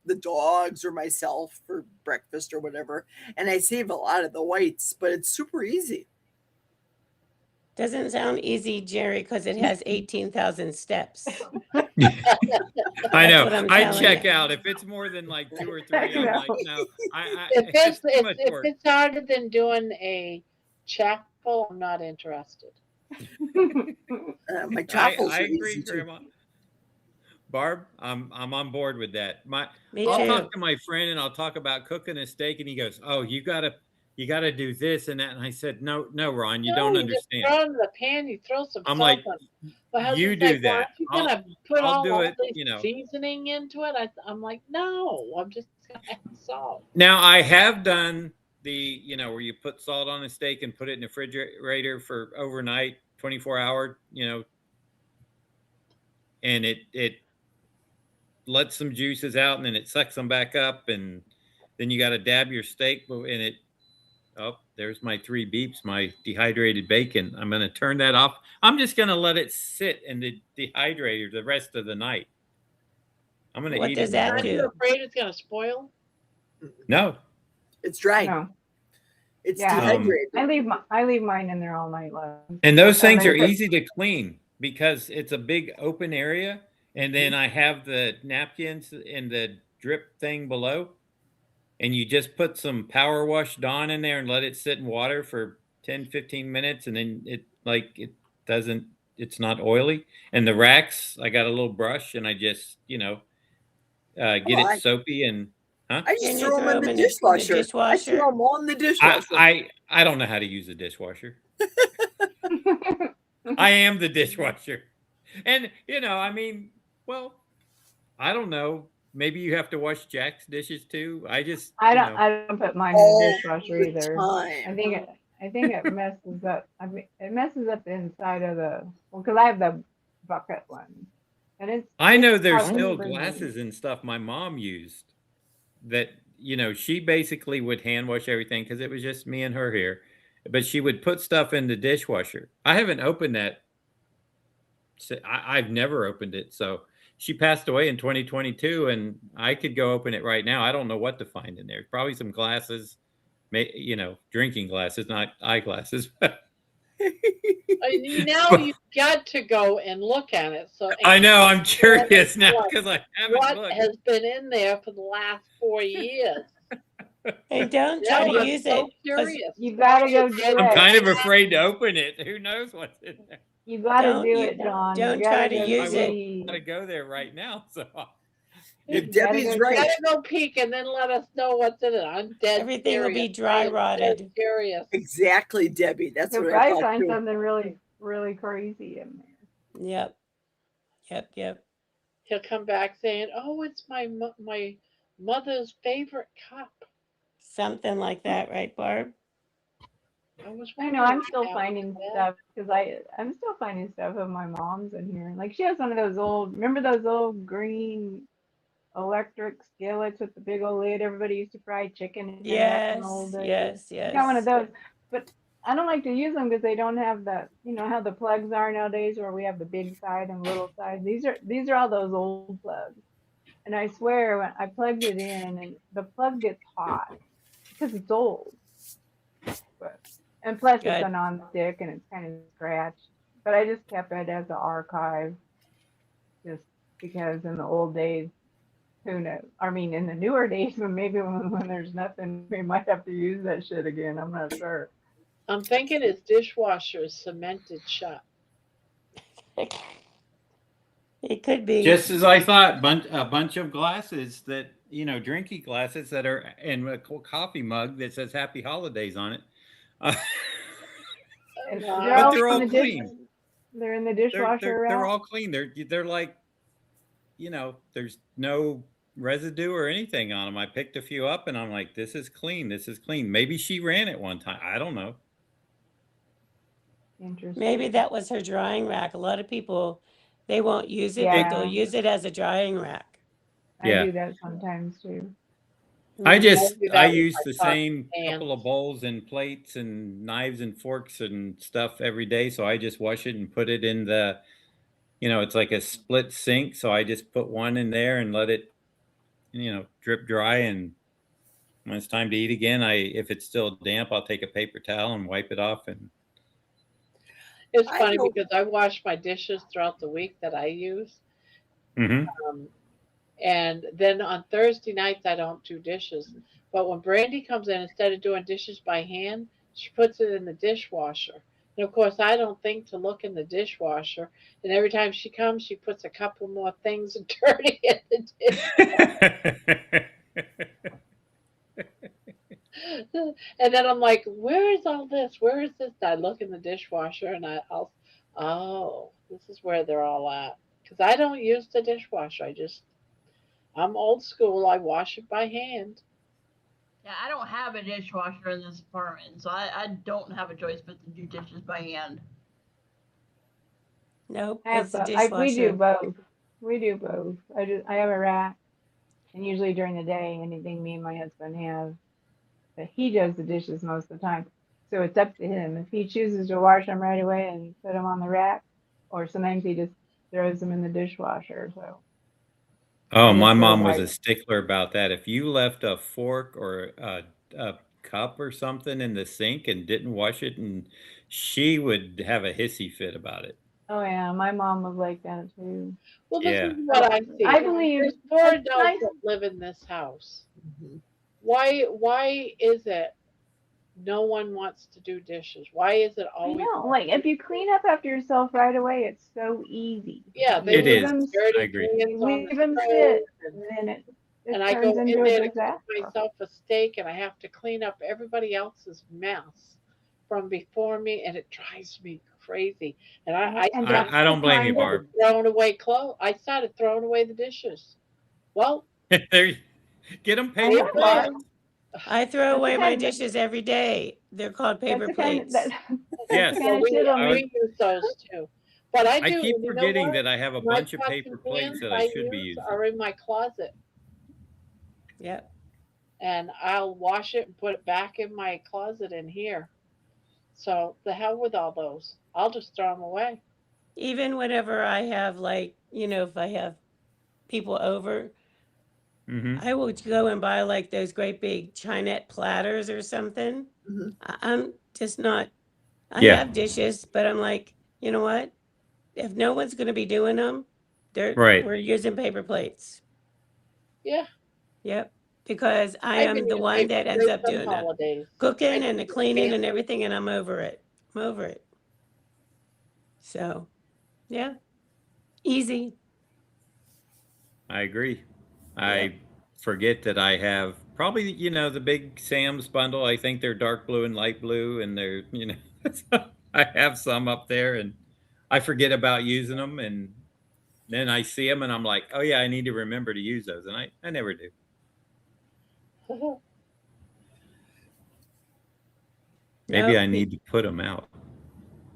the dogs or myself for breakfast or whatever, and I save a lot of the whites, but it's super easy. Doesn't sound easy, Jerry, because it has 18,000 steps. I That's know. what I'm I telling check you. out if it's more than like 2 or 3. I I'm know. like, no, If it's it's too much if work. it's harder than doing a chaffle, I'm not interested. My chaffles I are agree, easy too. Grandma. Barb, I'm on board with that. Me I'll too. talk to my friend and I'll talk about cooking a steak, and he goes, "Oh, you gotta do this and that." And I said, "No, Ron, you No, don't you just understand." throw it in the pan, you throw some I'm salt like, on it. My "You husband's do like, well, that. aren't you gonna put I'll all do it." this You know. seasoning into it? I'm like, no, I'm just gonna add salt. Now I have done the, where you put salt on a steak and put it in the refrigerator for overnight, 24 hour, and it lets some juices out and then it sucks them back up, and then you got to dab your steak and it. Oh, there's my 3 beeps, my dehydrated bacon. I'm going to turn that off. I'm just going to let it sit in the dehydrator the rest of the night. I'm going to What eat it does in the that Aren't morning. you do? afraid it's gonna spoil? No. It's dry. No. It's Yeah. dehydrated. I leave mine in there all night long. And those things mean, are if it- easy to clean because it's a big open area. And then I have the napkins and the drip thing below. And you just put some power wash Dawn in there and let it sit in water for 10, 15 minutes. And then it's not oily. And the racks, I got a little brush and I just, get Oh, it soapy and, huh? I just And you throw them throw in them the in the dishwasher. I dishwasher? throw them all in the dishwasher. I don't know how to use a dishwasher. I am the dishwasher. And, well, I don't know. Maybe you have to wash Jack's dishes too. I just, I don't put mine in the all dishwasher the either. time. I think it messes up. I mean, it messes up the inside of because I have the bucket one, and I know it's there's hard to still clean. glasses and stuff my mom used that, she basically would hand wash everything because it was just me and her here. But she would put stuff in the dishwasher. I haven't opened that. I've never opened it. So she passed away in 2022, and I could go open it right now. I don't know what to find in there. Probably some glasses, drinking glasses, not eyeglasses. Now you've got to go and look at it. So I know. I'm curious now because I haven't what looked. has been in there for the last 4 years. Hey, don't Now try to I'm use so it. 'cause curious. You gotta go do I'm it. kind of afraid to open it. Who knows what's in there? You gotta Don't- do you it, John. don't You gotta try to go use it. see. I gotta go there right now. So If You gotta Debbie's go right, Gotta go peek and then let us know what's in it. I'm dead Everything will be serious. dry I am dead rotted. serious. exactly, Debbie. That's You'll what I probably thought find too. something really, really crazy in there. Yep. He'll come back saying, "Oh, it's my mother's favorite cup." Something like that, right, Barb? I was I know. wondering I'm what still happened finding to that. stuff because I'm still finding stuff of my mom's in here. Like she has one of those old. Remember those old green electric skillets with the big old lid? Everybody used to fry chicken in back in the old days. Yes. Got one of those, but I don't like to use them because they don't have the, how the plugs are nowadays, where we have the big side and little side. These are all those old plugs, and I swear when I plugged it in, and the plug gets hot because it's old. And plus it's Good. a non-stick and it's kind of scratched. But I just kept it as an archive, just because in the old days, who knows? I mean, in the newer days, maybe when there's nothing, we might have to use that shit again. I'm not sure. I'm thinking his dishwasher is cemented shut. It could be. just as I thought, a bunch of glasses that drinky glasses that are in a coffee mug that says "Happy Holidays" on it. And But they're all in the clean. They're in the They're dishwasher. they're Ralph? all clean. They're like, there's no residue or anything on them. I picked a few up and I'm like, this is clean. This is clean. Maybe she ran it one time. I don't know. Interesting. Maybe that was her drying rack. A lot of people, they won't use it, but they'll Yeah. use it as a drying rack. I Yeah. do that sometimes too. I Mhm. do I that with use my the pots same and couple of bowls and plates and knives and forks and stuff every day. So I just wash it and put it in the, it's like a split sink. So I just put one in there and let it, drip dry. And when it's time to eat again, if it's still damp, I'll take a paper towel and wipe it off. And It's I funny don't. because I wash my dishes throughout the week that I use. Mhm. Um, and then on Thursday nights, I don't do dishes. But when Brandy comes in, instead of doing dishes by hand, she puts it in the dishwasher. And of course, I don't think to look in the dishwasher. And every time she comes, she puts a couple more things dirty in the dish. And then I'm like, where is all this? Where is this? I look in the dishwasher and oh, this is where they're all at. Because I don't use the dishwasher. I'm old school. I wash it by hand. Yeah, I don't have a dishwasher in this apartment, so I don't have a choice but to do dishes by hand. Nope, I have it's the we do dishwasher. both. We do both. I have a rack, and usually during the day, anything me and my husband have, but he does the dishes most of the time. So it's up to him. If he chooses to wash them right away and put them on the rack, or sometimes he just throws them in the dishwasher. So Oh, I my just go mom was by. a stickler about that. If you left a fork or a cup or something in the sink and didn't wash it, and she would have a hissy fit about it. Oh yeah, my mom was like that too. Well, this is Yeah. what So I see. I believe There's four it's adults nice. that live in this house. Mhm. Why is it no one wants to do dishes? Why is it I always know, like if you clean up after yourself right away, it's so easy. yeah, You they It leave leave is. them, I dirty agree. pans you on the leave them stove, sit, and then and it I turns go in into a there to cook disaster. myself a steak, and I have to clean up everybody else's mess from before me, and it drives me crazy. And I And started that's I the don't blame you, kind of Barb. throwing away clothes. I started throwing away the dishes. Well, There, get them I paper here know, I Barb. plates. am. I throw That's the away my kind. dishes every day. They're called That's paper the kind of that. plates. That's the Yes. Well, kind of shit I'll I was make. we use those too. But I I do, keep and you know forgetting what? that I have a My bunch of pots paper and plates pans that I I should be use using. are in my closet, Yep. and I'll wash it and put it back in my closet in here. So the hell with all those. I'll just throw them away. Even whenever I have if I have people over, Mhm. I will go and buy like those great big Chinette platters or something. Mhm. I'm just not, I Yeah. have dishes, but I'm like, you know what? If no one's going to be doing them, Right. we're using paper plates. Yeah, Yep. Because I I even am the use one paper that ends plates up on doing the holidays. I cooking and think the it's cleaning and fancy. everything, and I'm over it. I'm over it. So, yeah, easy. I agree. Yep. I forget that I have probably, the big Sam's bundle. I think they're dark blue and light blue, and I have some up there, and I forget about using them, and then I see them, and I'm like, oh yeah, I need to remember to use those, and I never do. Maybe No, I need to put them out.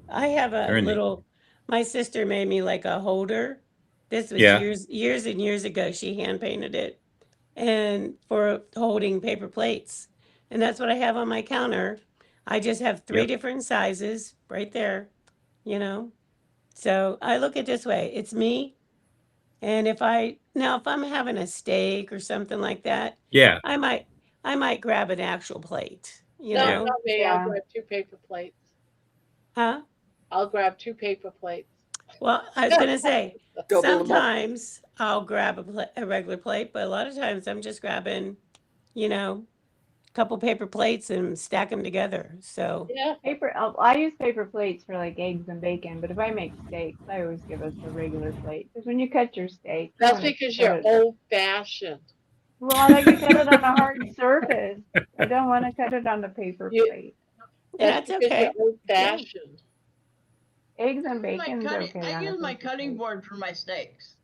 I have a They're in the little, my sister made me like a holder. This was yeah, years and years ago. She hand painted it and for holding paper plates. And that's what I have on my counter. I just have three yep, different sizes right there, you know. So I look at it this way. It's me. And if I'm having a steak or something like that, yeah, I might I might grab an actual plate, you No, yeah. know. not me. I'll Yeah, grab two paper plates. Huh? I'll grab two paper plates. Well, I was gonna say, Double them up. sometimes I'll grab a regular plate, but a lot of times I'm just grabbing, you know, a couple paper plates and stack them together. So, Yeah, paper. I use paper plates for like eggs and bacon, but if I make steaks, I always give us a regular plate because when you cut your steak, you that's want to because cut you're it. old fashioned. Well, I like to cut it on a hard surface. I don't want to cut it on the paper You plate. and That's that's because you're okay. old Yeah. fashioned. Eggs and My bacon's cutting, okay I on a use my paper cutting plate. board for my steaks.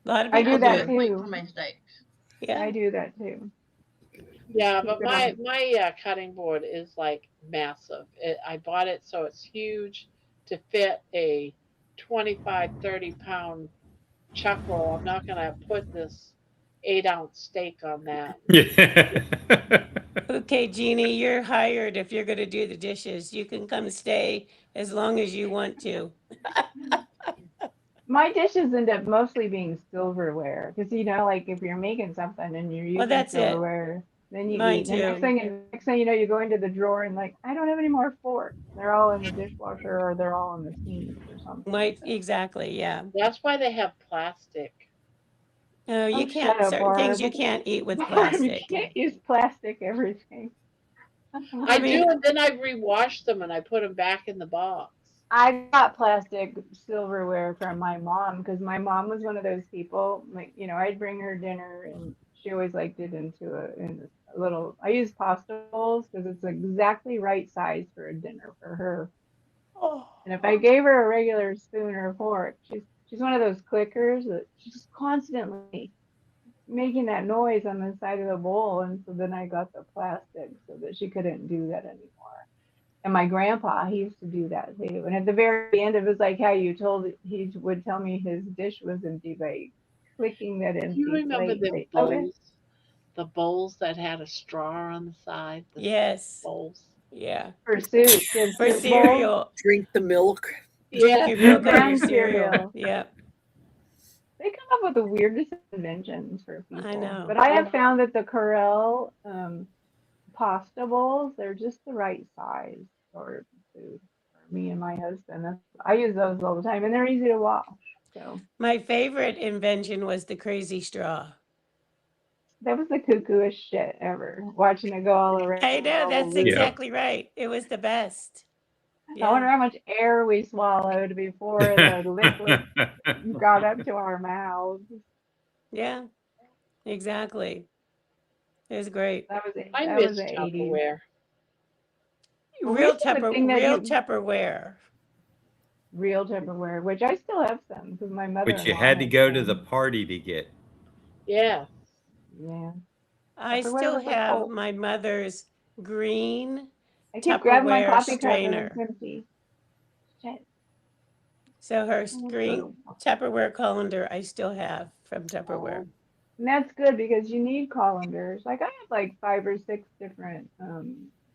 A lot of I I do people have do a that it. plate for too. my steaks. Yeah. I do that too. Yeah, Keep but it my on. my cutting board is like massive. I bought it so it's huge, to fit a 25, 30-pound chuck roll. I'm not going to put this 8-ounce steak on that. Yeah. Okay, Jeannie, you're hired if you're going to do the dishes. You can come stay as long as you want to. My dishes end up mostly being silverware because like if you're making something and you're Well, using that's it. silverware, then you Mine eat. And the too. next thing you know, you go into the drawer and like I don't have any more forks. They're all in the dishwasher or they're all in the sink or something. Might exactly, yeah. That's why they have plastic. No, you Oh, can't. shut up, Certain things you Barb. can't eat with Barb, you plastic. can't use plastic everything. I mean, do, and then I rewash them and I put them back in the box. I got plastic silverware from my mom because my mom was one of those people. Like, I'd bring her dinner and she always liked it in a little. I use pasta bowls because it's exactly right size for a dinner for her. And if I gave her a regular spoon or a fork, she's one of those clickers that she's just constantly making that noise on the side of the bowl. And so then I got the plastic so that she couldn't do that anymore. And my grandpa, he used to do that too. And at the very end, it was like how he would tell me his dish was empty by clicking that Do you empty remember plate. the Say, okay. bowls? The bowls that had a straw on the side? The yes. bowls. Yeah. For soup, she had For soup bowls. cereal. Drink the milk. Drink Yeah. your milk out of your And cereal. cereal. Yeah. They come up with the weirdest inventions for people. I know. But I have found that the Corel pasta bowls, they're just the right size for food for me and my husband. I use those all the time, and they're easy to wash. So My favorite invention was the crazy straw. that was the cuckooest shit ever. Watching it go all around. I know, all that's loose. Yeah. exactly right. It was the best. I wonder Yeah. how much air we swallowed before the liquid got up to our mouths. Yeah. Exactly. It was great. That was I that miss was the 80s. Tupperware. Well, we have a thing that Real Tupperware. real Tupperware, which I still have some because my mother. Which you had to go to the party to get. Yeah. Yeah. I Tupperware still was like have gold. my mother's green I keep grabbing my Tupperware coffee cup and it's strainer. empty. Shit. So her Oh, green Tupperware colander I still have from Tupperware. And that's good because you need colanders. Like I have like 5 or 6 different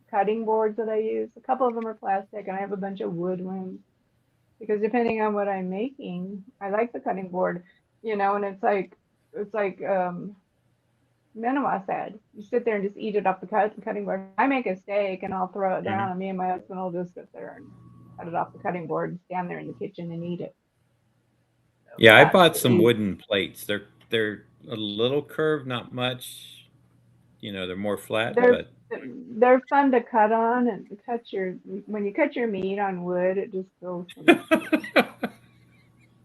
cutting boards that I use. A couple of them are plastic, and I have a bunch of wood ones because depending on what I'm making, I like the cutting board. And it's like Menoa said, you sit there and just eat it off the cutting board. I make a steak and I'll throw it down, and me and my husband will just sit there and cut it off the cutting board and stand there in the kitchen and eat it. So Yeah, I that's bought some easy. wooden plates. They're a little curved, not much. They're more flat, but They're fun to cut on and when you cut your meat on wood, it just goes.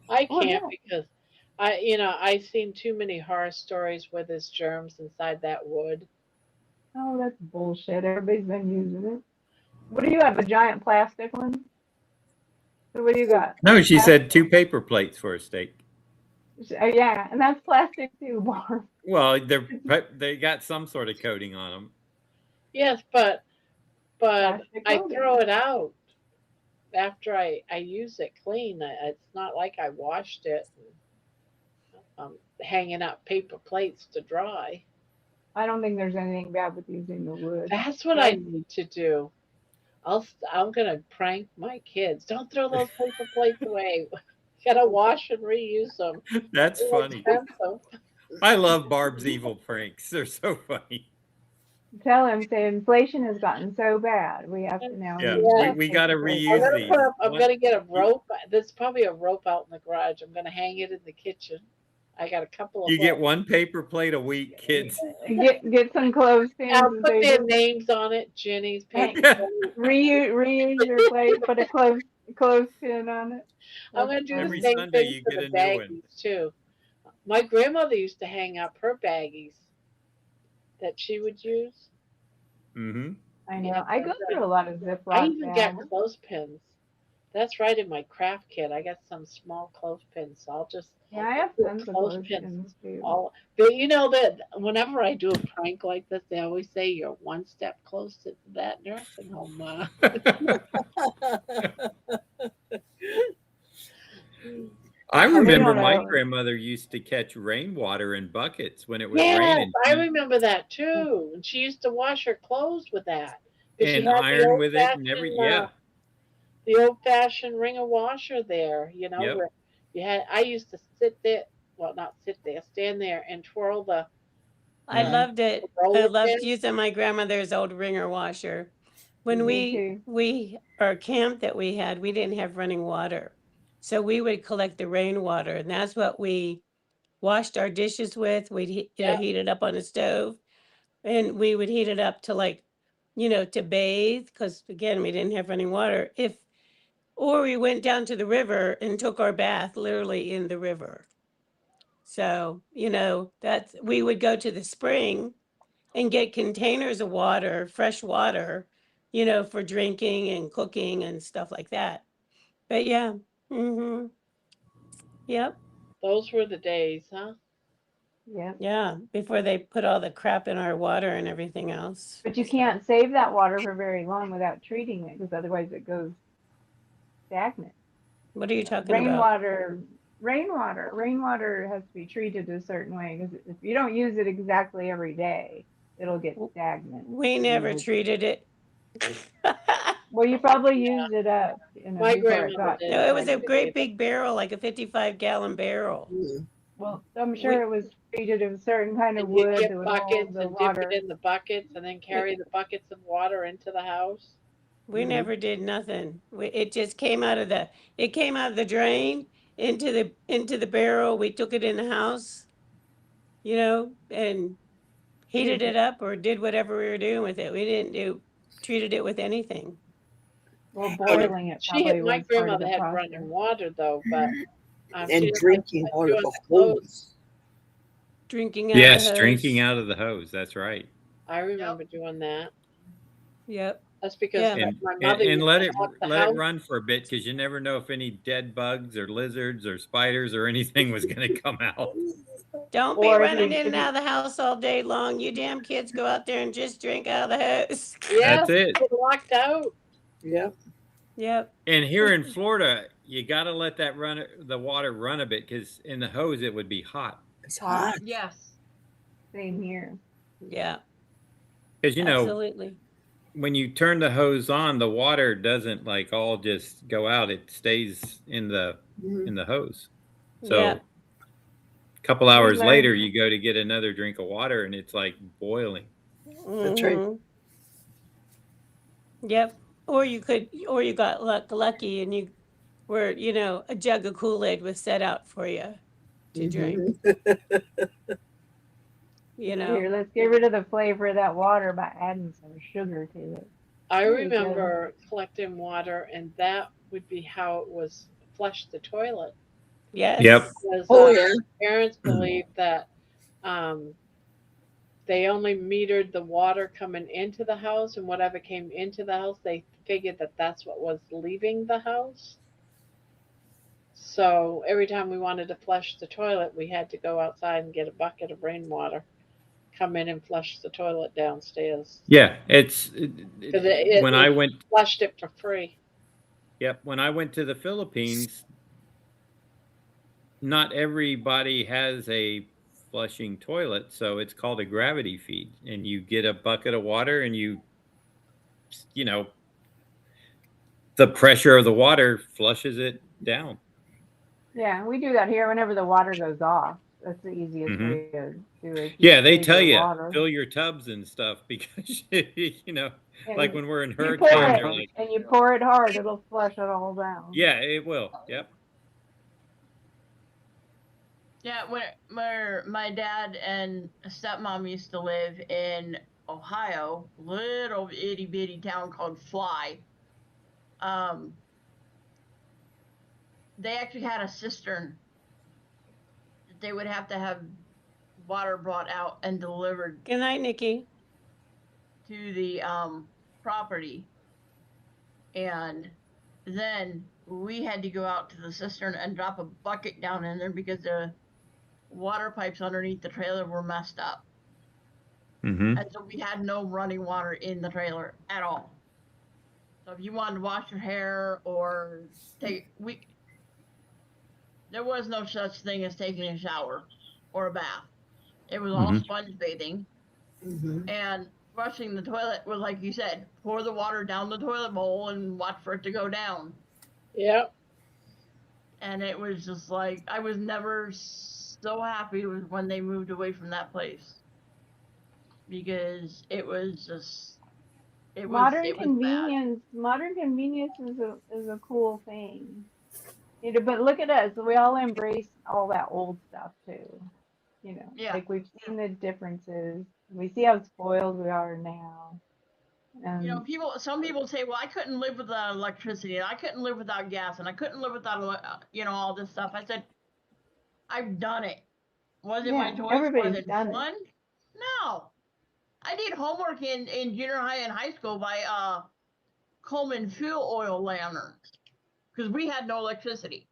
I Oh, can't yeah. because I've seen too many horror stories where there's germs inside that wood. Oh, that's bullshit. Everybody's been using it. What do you have? A giant plastic one? So what do you got? no, she Plastic? said 2 paper plates for a steak. Yeah, and that's plastic too, Barb. Well, they got some sort of coating on them. Yes, but Plastic I coating. throw it out after I use it clean. It's not like I washed it and hanging up paper plates to dry. I don't think there's anything bad with using the wood. That's what I need to do. I'm gonna prank my kids. Don't throw those paper plates away. Gotta wash and reuse them. That's They're funny. expensive. I love Barb's evil pranks. They're so funny. Tell him, say inflation has gotten so bad. We have to now. Yeah, use we got to paper plates. reuse I'm these. gonna get a rope. There's probably a rope out in the garage. I'm gonna hang it in the kitchen. I got a couple of. You get 1 paper plate a week, kids. Get some clothespins. I'll and put say, their names on it. Jenny's paper. reuse your plate. Put a clothespin on it. I'm gonna do Every the same Sunday thing you for get the a new one. baggies too. My grandmother used to hang up her baggies that she would use. Mm-hmm. I know. Yeah, I go through a lot of I Ziploc even bags. got clothespins. That's right in my craft kit. I got some small clothespins. So I'll just Yeah, I have put tons of clothespins clothespins too. all. But you know that whenever I do a prank like this, they always say you're one step closer to that nursing home. I We remember don't my know. grandmother used to catch rainwater in buckets when it was Yes, raining I remember that too. And she used to wash her clothes with that because she and had iron with it and every yeah. the old fashioned ringer washer there. You know, Yep. where you had. I used to sit there. Well, not sit there, stand there and twirl the I Mhm. loved it. I roller loved pin. using my grandmother's old wringer washer. When Me too. our camp that we had, we didn't have running water. So we would collect the rainwater, and that's what we washed our dishes with. We'd Yeah, heat it up on the stove, and we would heat it up to like, to bathe, because again, we didn't have running water. Or we went down to the river and took our bath literally in the river. So, we would go to the spring and get containers of water, fresh water, for drinking and cooking and stuff like that. But yeah. Mm-hmm. Yep. those were the days, huh? Yep. Yeah. Before they put all the crap in our water and everything else. But you can't save that water for very long without treating it, because otherwise it goes stagnant. What are you talking about? Rainwater has to be treated a certain way, because if you don't use it exactly every day, it'll get stagnant. We never treated it. Well, you probably used it up, My before it grandmother got did. No, it was a stagnant. great big barrel, like a 55-gallon barrel. Well, I'm We sure it was treated with a certain kind of And you wood get that would hold buckets the and dip it water. in the buckets and then carry the buckets of water into the house. we never did nothing. It just came out of the drain into the barrel. We took it in the house, and heated it up or did whatever we were doing with it. We didn't treated it with anything. Well, Oh, boiling it she had, probably my was part of grandmother the had process. running water though, but she And didn't drinking like out of doing the the clothes. hose. Drinking out Yes, of the drinking hose. out of the hose. That's right. I remember doing that. Yep. That's because Yeah. my And, mother and used let to it lock the let it house. run for a bit because you never know if any dead bugs or lizards or spiders or anything was going to come out. Don't be Or if running you, in and out of the house all day long. You damn kids go out there and just drink out of the hose. Yes, That's it. get locked out. Yep. Yep. And here in Florida, you got to let the water run a bit because in the hose it would be hot. It's hot. Yes. same here. Yeah. Because Absolutely. when you turn the hose on, the water doesn't like all just go out; it stays in the hose. So Yeah. a couple We hours later, learned. you go to get another drink of water, and it's like boiling. That's right. Mhm. Yep. Or you got lucky and you were, a jug of Kool-Aid was set out for you to drink. Here, let's get rid of the flavor of that water by adding some sugar to it. I There you go. remember collecting water, and that would be how it was flush the toilet. Yes. Yep. Because Oh, yeah. parents believed that they only metered the water coming into the house, and whatever came into the house, they figured that that's what was leaving the house. So every time we wanted to flush the toilet, we had to go outside and get a bucket of rainwater, come in and flush the toilet downstairs. Yeah, Because when I went. flushed it for free. Yep, when I went to the Philippines, not everybody has a flushing toilet, so it's called a gravity feed, and you get a bucket of water, and the pressure of the water flushes it down. Yeah, we do that here whenever the water goes off. That's the easiest Mhm. way to do it. Yeah, they Save tell your you water. fill your tubs and stuff because like And when we're in you pour hurricanes, it, they're like, and you pour it hard, it'll flush it all down. yeah, it will. Yep. Yeah, where my dad and stepmom used to live in Ohio, little itty bitty town called Fly. They actually had a cistern that they would have to have water brought out and delivered Good night, Nikki. to the property, and then we had to go out to the cistern and drop a bucket down in there because the water pipes underneath the trailer were messed up. Mm-hmm. And so we had no running water in the trailer at all. So if you wanted to wash your hair or there was no such thing as taking a shower or a bath. It was all sponge bathing. Mm-hmm. And flushing the toilet was, like you said, pour the water down the toilet bowl and watch for it to go down. Yep. And it was just like, I was never so happy with when they moved away from that place, because it was just, it was bad. Modern convenience is a cool thing. You know, but look at us. We all embrace all that old stuff too. You know, Yeah. like we've seen the differences. We see how spoiled we are now. You know, some people say, well, I couldn't live without electricity, and I couldn't live without gas, and I couldn't live without, all this stuff. I said, I've done it. Was it my Yeah, choice? Was everybody's it done it. fun? No. I did homework in junior high and high school by Coleman fuel oil lanterns, because we had no electricity.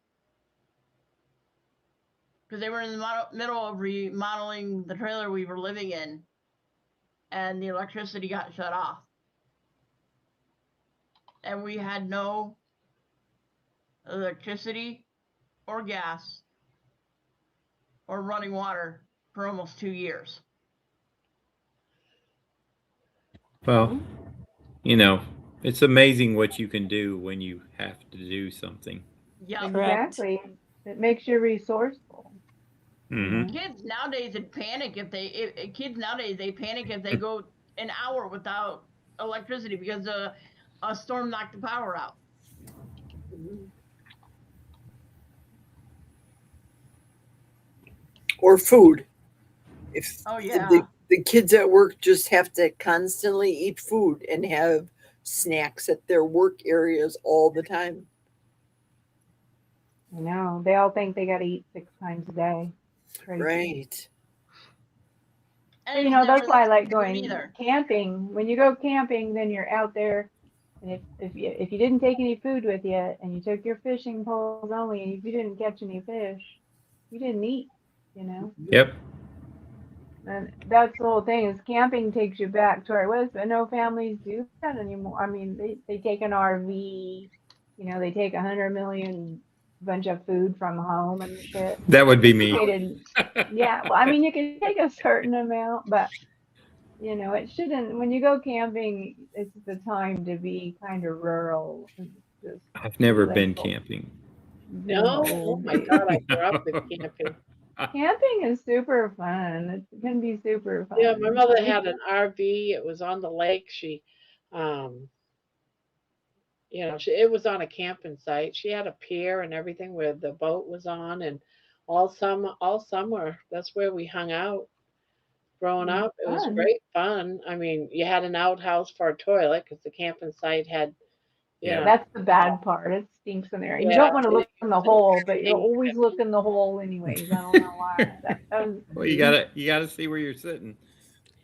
Because they were in the middle of remodeling the trailer we were living in, and the electricity got shut off. And we had no electricity or gas or running water for almost 2 years. Well, you know, it's amazing what you can do when you have to do something. Yeah. Correct. Exactly. It makes you resourceful. Mm-hmm. Kids nowadays would panic if they panic if they go an hour without electricity because a storm knocked the power out. Or food. If Oh yeah. the kids at work just have to constantly eat food and have snacks at their work areas all the time. I know. They all think they got to eat 6 times a day. Crazy. Right. And But, it's that's never why I the like same going either. camping. When you go camping, then you're out there, and if you didn't take any food with you, and you took your fishing poles only, and if you didn't catch any fish, you didn't eat. Yep. And that's the whole thing is camping takes you back to where it was, but no families do that anymore. I mean, they take an RV, they take 100 million bunch of food from home and shit. That would be me. They didn't. Yeah, well, I mean, you can take a certain amount, but it shouldn't. When you go camping, it's the time to be kind of rural and just I've never let been go. camping. No. Oh my God, I grew up with camping. Camping is super fun. It can be super fun. Yeah, my mother had an RV. It was on the lake. She, um, it was on a camping site. She had a pier and everything where the boat was on, and all summer, that's where we hung out. Growing up, it was Fun. great fun. I mean, you had an outhouse for a toilet because the camping site had, Yeah. That's the bad part. It stinks in there. And you yeah, don't want to look in the hole, but you always look in the hole anyways. I don't know why. That was, Well, you gotta see where you're sitting.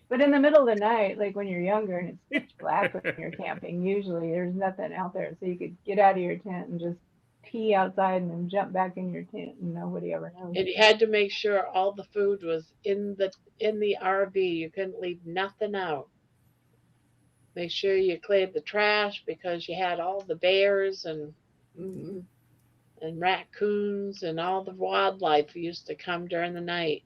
but in the middle of the night, like when you're younger and it's pitch black when you're camping, usually there's nothing out there. So you could get out of your tent and just pee outside and then jump back in your tent and nobody ever knows. and you had to make sure all the food was in the RV. You couldn't leave nothing out. Make sure you cleared the trash because you had all the bears and raccoons and all the wildlife used to come during the night.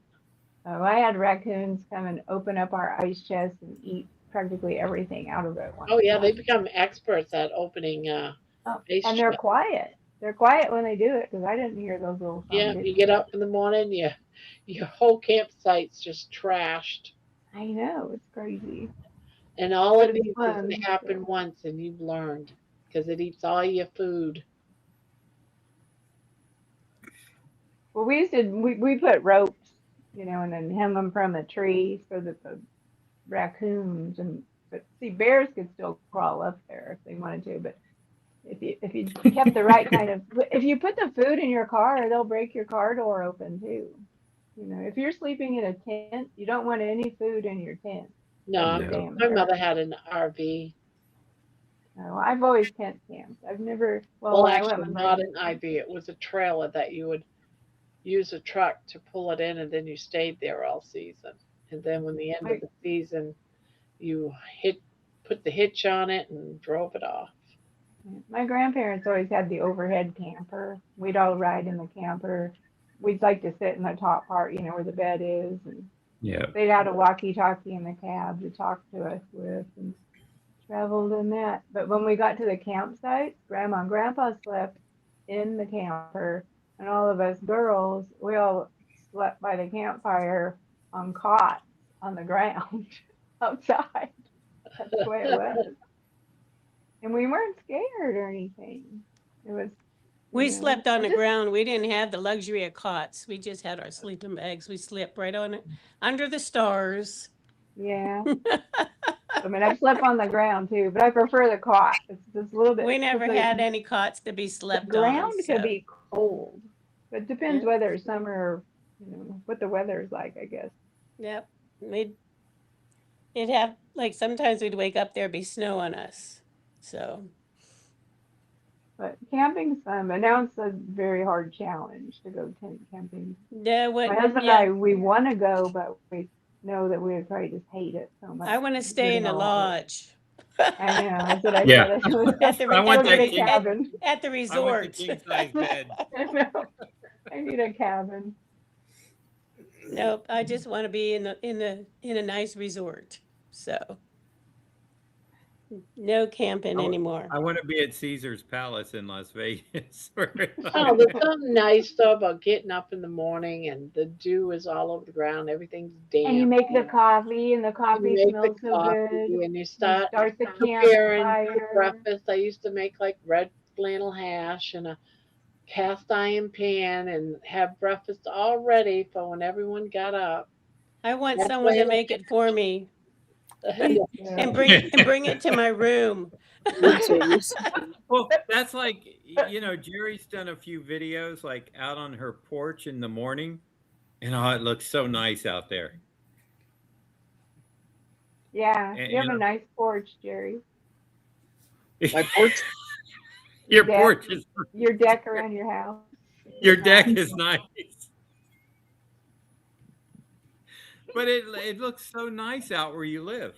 Oh, I had raccoons come and open up our ice chest and eat practically everything out of it one Oh yeah, they time. become experts at opening Oh, ice and they're chests. quiet. They're quiet when they do it because I didn't hear those little Yeah, bitches. you get up in the morning, your whole campsite's just trashed. I know, it's crazy. And all But it it's needs is to fun. happen once and you've learned because it eats all your food. Well, we put ropes, and then hang them from a tree so that the raccoons but see bears could still crawl up there if they wanted to, but if you kept the right kind of if you put the food in your car, they'll break your car door open too. If you're sleeping in a tent, you don't want any food in your tent. That's No, a damn my bear. mother had an RV. No, I've always tent camped. I've never. Well, Well, when I went actually, with my not an RV. It was a trailer that you would use a truck to pull it in, and then you stayed there all season. And then when the end of my the season, you put the hitch on it and drove it off. My grandparents always had the overhead camper. We'd all ride in the camper. We'd like to sit in the top part, where the bed is, and Yeah. they'd had a walkie-talkie in the cab to talk to us with, and traveled in that. But when we got to the campsite, Grandma and Grandpa slept in the camper, and all of us girls, we all slept by the campfire on cots on the ground outside. That's the way it was. And we weren't scared or anything. It was. We slept on the just- ground. We didn't have the luxury of cots. We just had our sleeping bags. We slept right on it under the stars. Yeah. I mean, I've slept on the ground too, but I prefer the cot. It's just a little bit. We never because had any cots to be the slept on. ground so- could be cold. But it depends Yeah. whether it's summer or, what the weather is like, I guess. Yep. It'd have, like, sometimes we'd wake up, there'd be snow on us. So, But camping's fun, but now it's a very hard challenge to go tent camping. yeah, My husband and I, we want to go, but we know that we would probably just hate it so much. I want to stay in a lodge. I know, that's what I Yeah. said. At the, I want I that need a king- cabin. at the I want resort. the king size bed. I know. I need a cabin. Nope, I just want to be in a nice resort. So, no camping anymore. I want to be at Caesar's Palace in Las Vegas. Oh, there's something nice though about getting up in the morning and the dew is all over the ground. Everything's damp. And you make the coffee, and the coffee You make smells the so coffee good. and you You start start the preparing campfire. breakfast. I used to make like red flannel hash and a cast iron pan and have breakfast all ready for when everyone got up. I want That's someone why to I- make it for me Yeah. and bring it to my room. Well, that's like, Jerry's done a few videos like out on her porch in the morning, and it looks so nice out there. Yeah, And, you have you a know- nice porch, Jerry. My porch. Your deck. porch is, Your deck around your house. your deck is nice. But it looks so nice out where you live.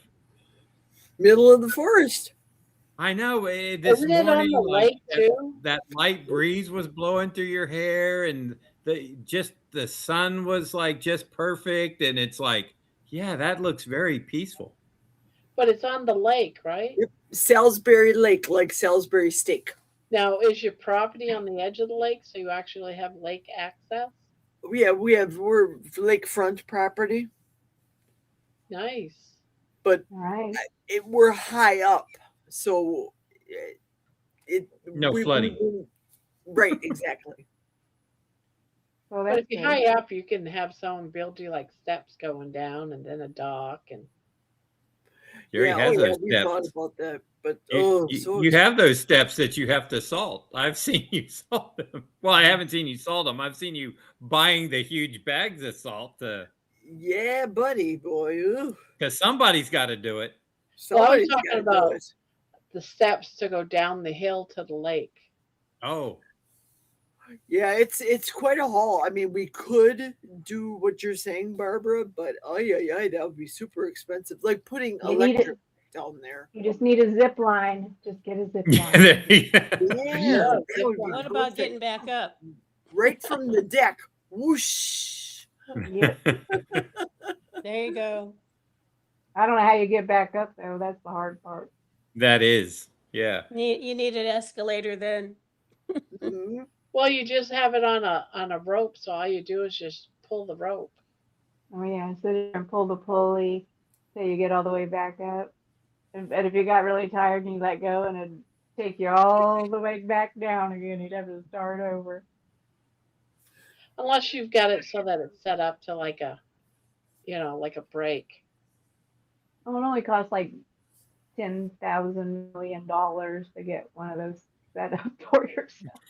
Middle of the forest. I know. This Isn't it on morning, the like, lake too? that light breeze was blowing through your hair, and the sun was like just perfect, and it's like, yeah, that looks very peaceful. But it's on the lake, right? Salisbury Lake, like Salisbury steak. Now, is your property on the edge of the lake so you actually have lake access? We're lakefront property, Nice. but All right. we're high up, so No flooding. Right, exactly. So But that's if you're good. high up, you can have someone build you like steps going down and then a dock and Jerry has those we thought steps. about that, but You have those steps that you have to salt. I've seen you salt them. Well, I haven't seen you salt them. I've seen you buying the huge bags of salt yeah, buddy, boy. because somebody's got to do it. Well, I was Somebody's talking gotta do about- it. the steps to go down the hill to the lake. Oh, Yeah, it's quite a haul. I mean, we could do what you're saying, Barbara, but yeah, that would be super expensive. Like putting You need electric down there. You just need a zip line. Just get a zip yeah, line. there you go. Yeah, that would be What about perfect. getting back up? Right from the deck? Whoosh! Yep. There you go. I don't know how you get back up though. That's the hard part. That is, yeah. You need an escalator then. Mhm. Well, you just have it on a rope, so all you do is just pull the rope. Oh yeah, sit there and pull the pulley till you get all the way back up. But if you got really tired and you let go and it'd take you all the way back down again, you'd have to start over. Unless you've got it so that it's set up to like a break. Oh, it only costs like $10,000 million to get one of those set up for yourself.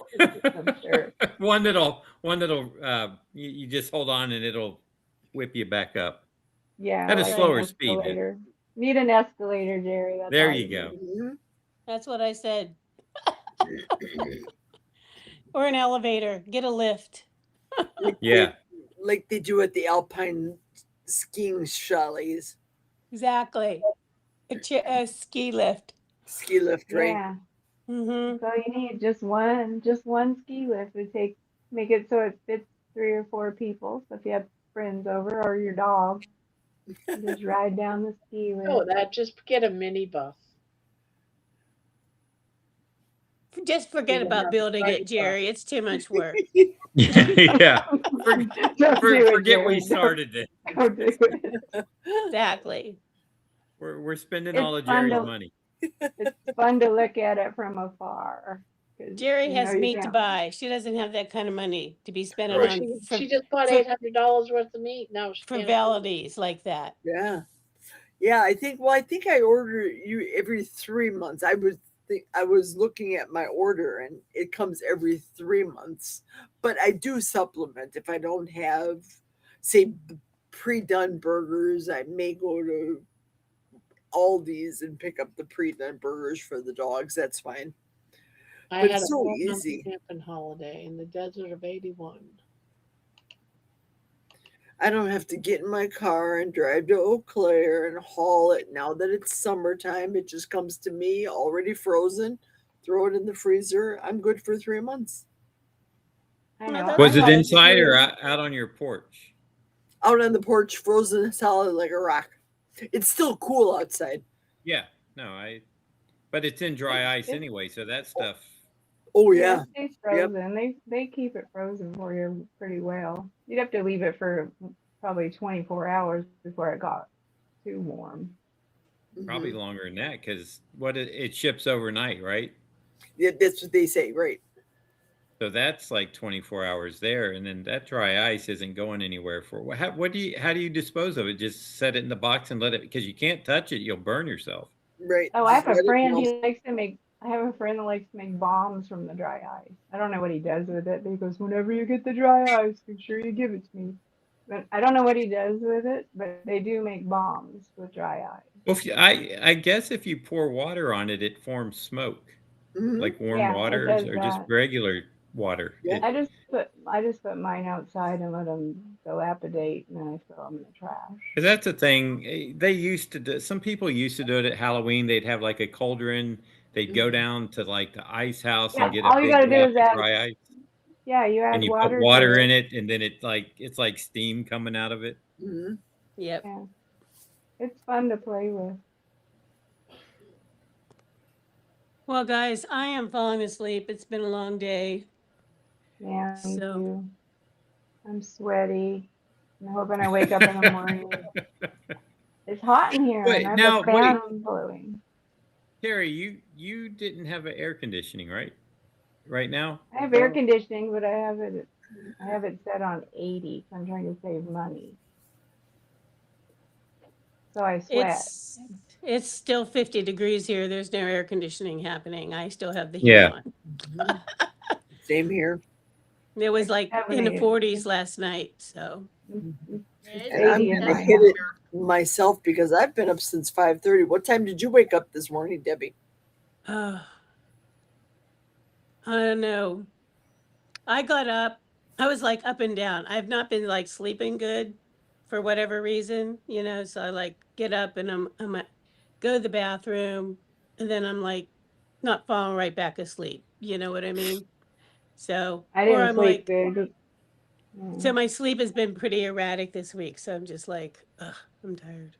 I'm sure. one that'll you just hold on and it'll whip you back up. Yeah. At a like an slower speed. escalator. Need an escalator, Jerry. That's There all you go. need. Mhm. That's what I said. Or an elevator. Get a lift. Yeah. Like they do at the alpine skiing chalets. Exactly. A ski lift. Ski lift, right? Yeah. Mm-hmm. So you need just one ski lift to make it so it fits 3 or 4 people. So if you have friends over or your dog, you just ride down the ski Oh, lift. that just get a minibus. Just You forget don't about have a building party it, bus. Jerry. It's too much work. Yeah. Don't do it, Forget we Jared. started it. Don't do it. Exactly. We're spending It's all of fun Jerry's to money. it's fun to look at it from afar because Jerry has you meat to can't. buy. She doesn't have that kind of money to be spending Oh, on she just bought for $800 worth of meat. No, she can't afford it. frivolities like that. Yeah. Yeah, I think I order you every 3 months. I was looking at my order and it comes every 3 months. But I do supplement if I don't have say pre-done burgers, I may go to Aldi's and pick up the pre-done burgers for the dogs. That's fine. I But had it's a so 4-month easy. camping holiday in the desert of 81. I don't have to get in my car and drive to Eau Claire and haul it. Now that it's summertime, it just comes to me already frozen. Throw it in the freezer. I'm good for 3 months. I Well, know. that's Was I it got a good. inside or few. out on your porch? Out on the porch, frozen solid like a rock. It's still cool outside. Yeah. No, but it's in dry ice It, anyway, so that stuff. Oh yeah, yeah. it stays Yep. frozen. They keep it frozen for you pretty well. You'd have to leave it for probably 24 hours before it got too warm. Probably Mhm. longer than that because it ships overnight, right? Yeah, that's what they say, right? So that's like 24 hours there, and then that dry ice isn't going anywhere for. How do you dispose of it? Just set it in the box and let it because you can't touch it; you'll burn yourself. Right. Oh, I Just have a let it friend. melt. I have a friend that likes to make bombs from the dry ice. I don't know what he does with it. But he goes, whenever you get the dry ice, make sure you give it to me. But I don't know what he does with it. But they do make bombs with dry ice. Well, I guess if you pour water on it, it forms smoke, Hmm. like warm Yeah, it waters does or just that. regular water. Yeah. I just put mine outside and let them dilapidate, and then I throw them in the trash. Because that's the thing they used to do. Some people used to do it at Halloween. They'd have like a cauldron. They'd go Mhm. down to like the ice house and Yeah, get a all you big gotta do block is of add. dry ice, Yeah, you and add you put water to water in it. it, and then it's like steam coming out of it. Mhm. Yep. Yeah, it's fun to play with. Well, guys, I am falling asleep. It's been a long day. Yeah, me So too. I'm sweaty. I'm hoping I wake up in the morning. It's hot in here, and I Wait, have the now wait, fan blowing. Carrie, you didn't have an air conditioning, right? Right now? I have air conditioning, but I have it set on 80. So I'm trying to save money. So I sweat. it's still 50 degrees here. There's no air conditioning happening. I still have the heat Yeah. on. Mhm. Same here. It was It's like in the 70. 40s last night. So It's It's And I'm 80 in gonna my hit house. it myself because I've been up since 5:30. What time did you wake up this morning, Debbie? I don't know. I got up. I was like up and down. I've not been like sleeping good for whatever reason, so I like get up and I'm go to the bathroom and then I'm like not falling right back asleep. You know what I mean? So, I or didn't I'm sleep like, good. so my sleep has been pretty erratic this week. So I'm just like, ugh, I'm tired.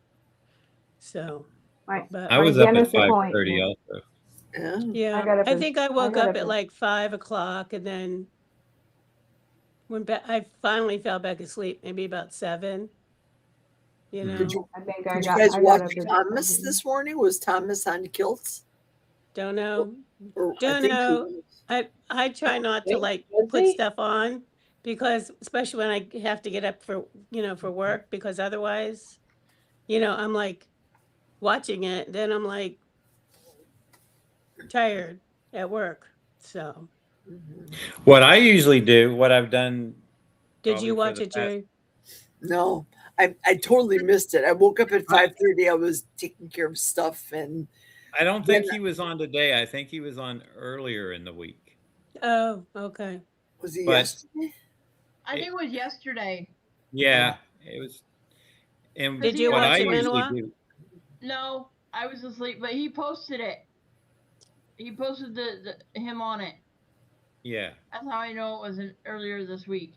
So, but I My was up at dentist 5:30 appointment. also. Yeah. yeah, got up I at think I I woke got up up at at like 5 o'clock and then I finally fell back asleep maybe about 7. You Mhm. Did know, you I think did you guys I got watch up at Thomas 7. this morning? Was Thomas on kilts? don't know. Or I Don't think he know. was. I try not to like Was put he? stuff on because especially when I have to get up for work because otherwise, I'm like watching it, then I'm like tired at work. So, Mhm. What I usually do, what I've done did you probably for watch the it, past. Jerry? No, I totally missed it. I woke up at 5:30. I was taking care of stuff, and I don't then think he was on today. I think he was on earlier in the week. Oh, okay. was he But yesterday? I think it was yesterday. yeah, it was. And Because Did you what I watch it, usually Manoa? do, No, I was asleep, but he posted it. he posted him on it. Yeah. That's how I know it was earlier this week.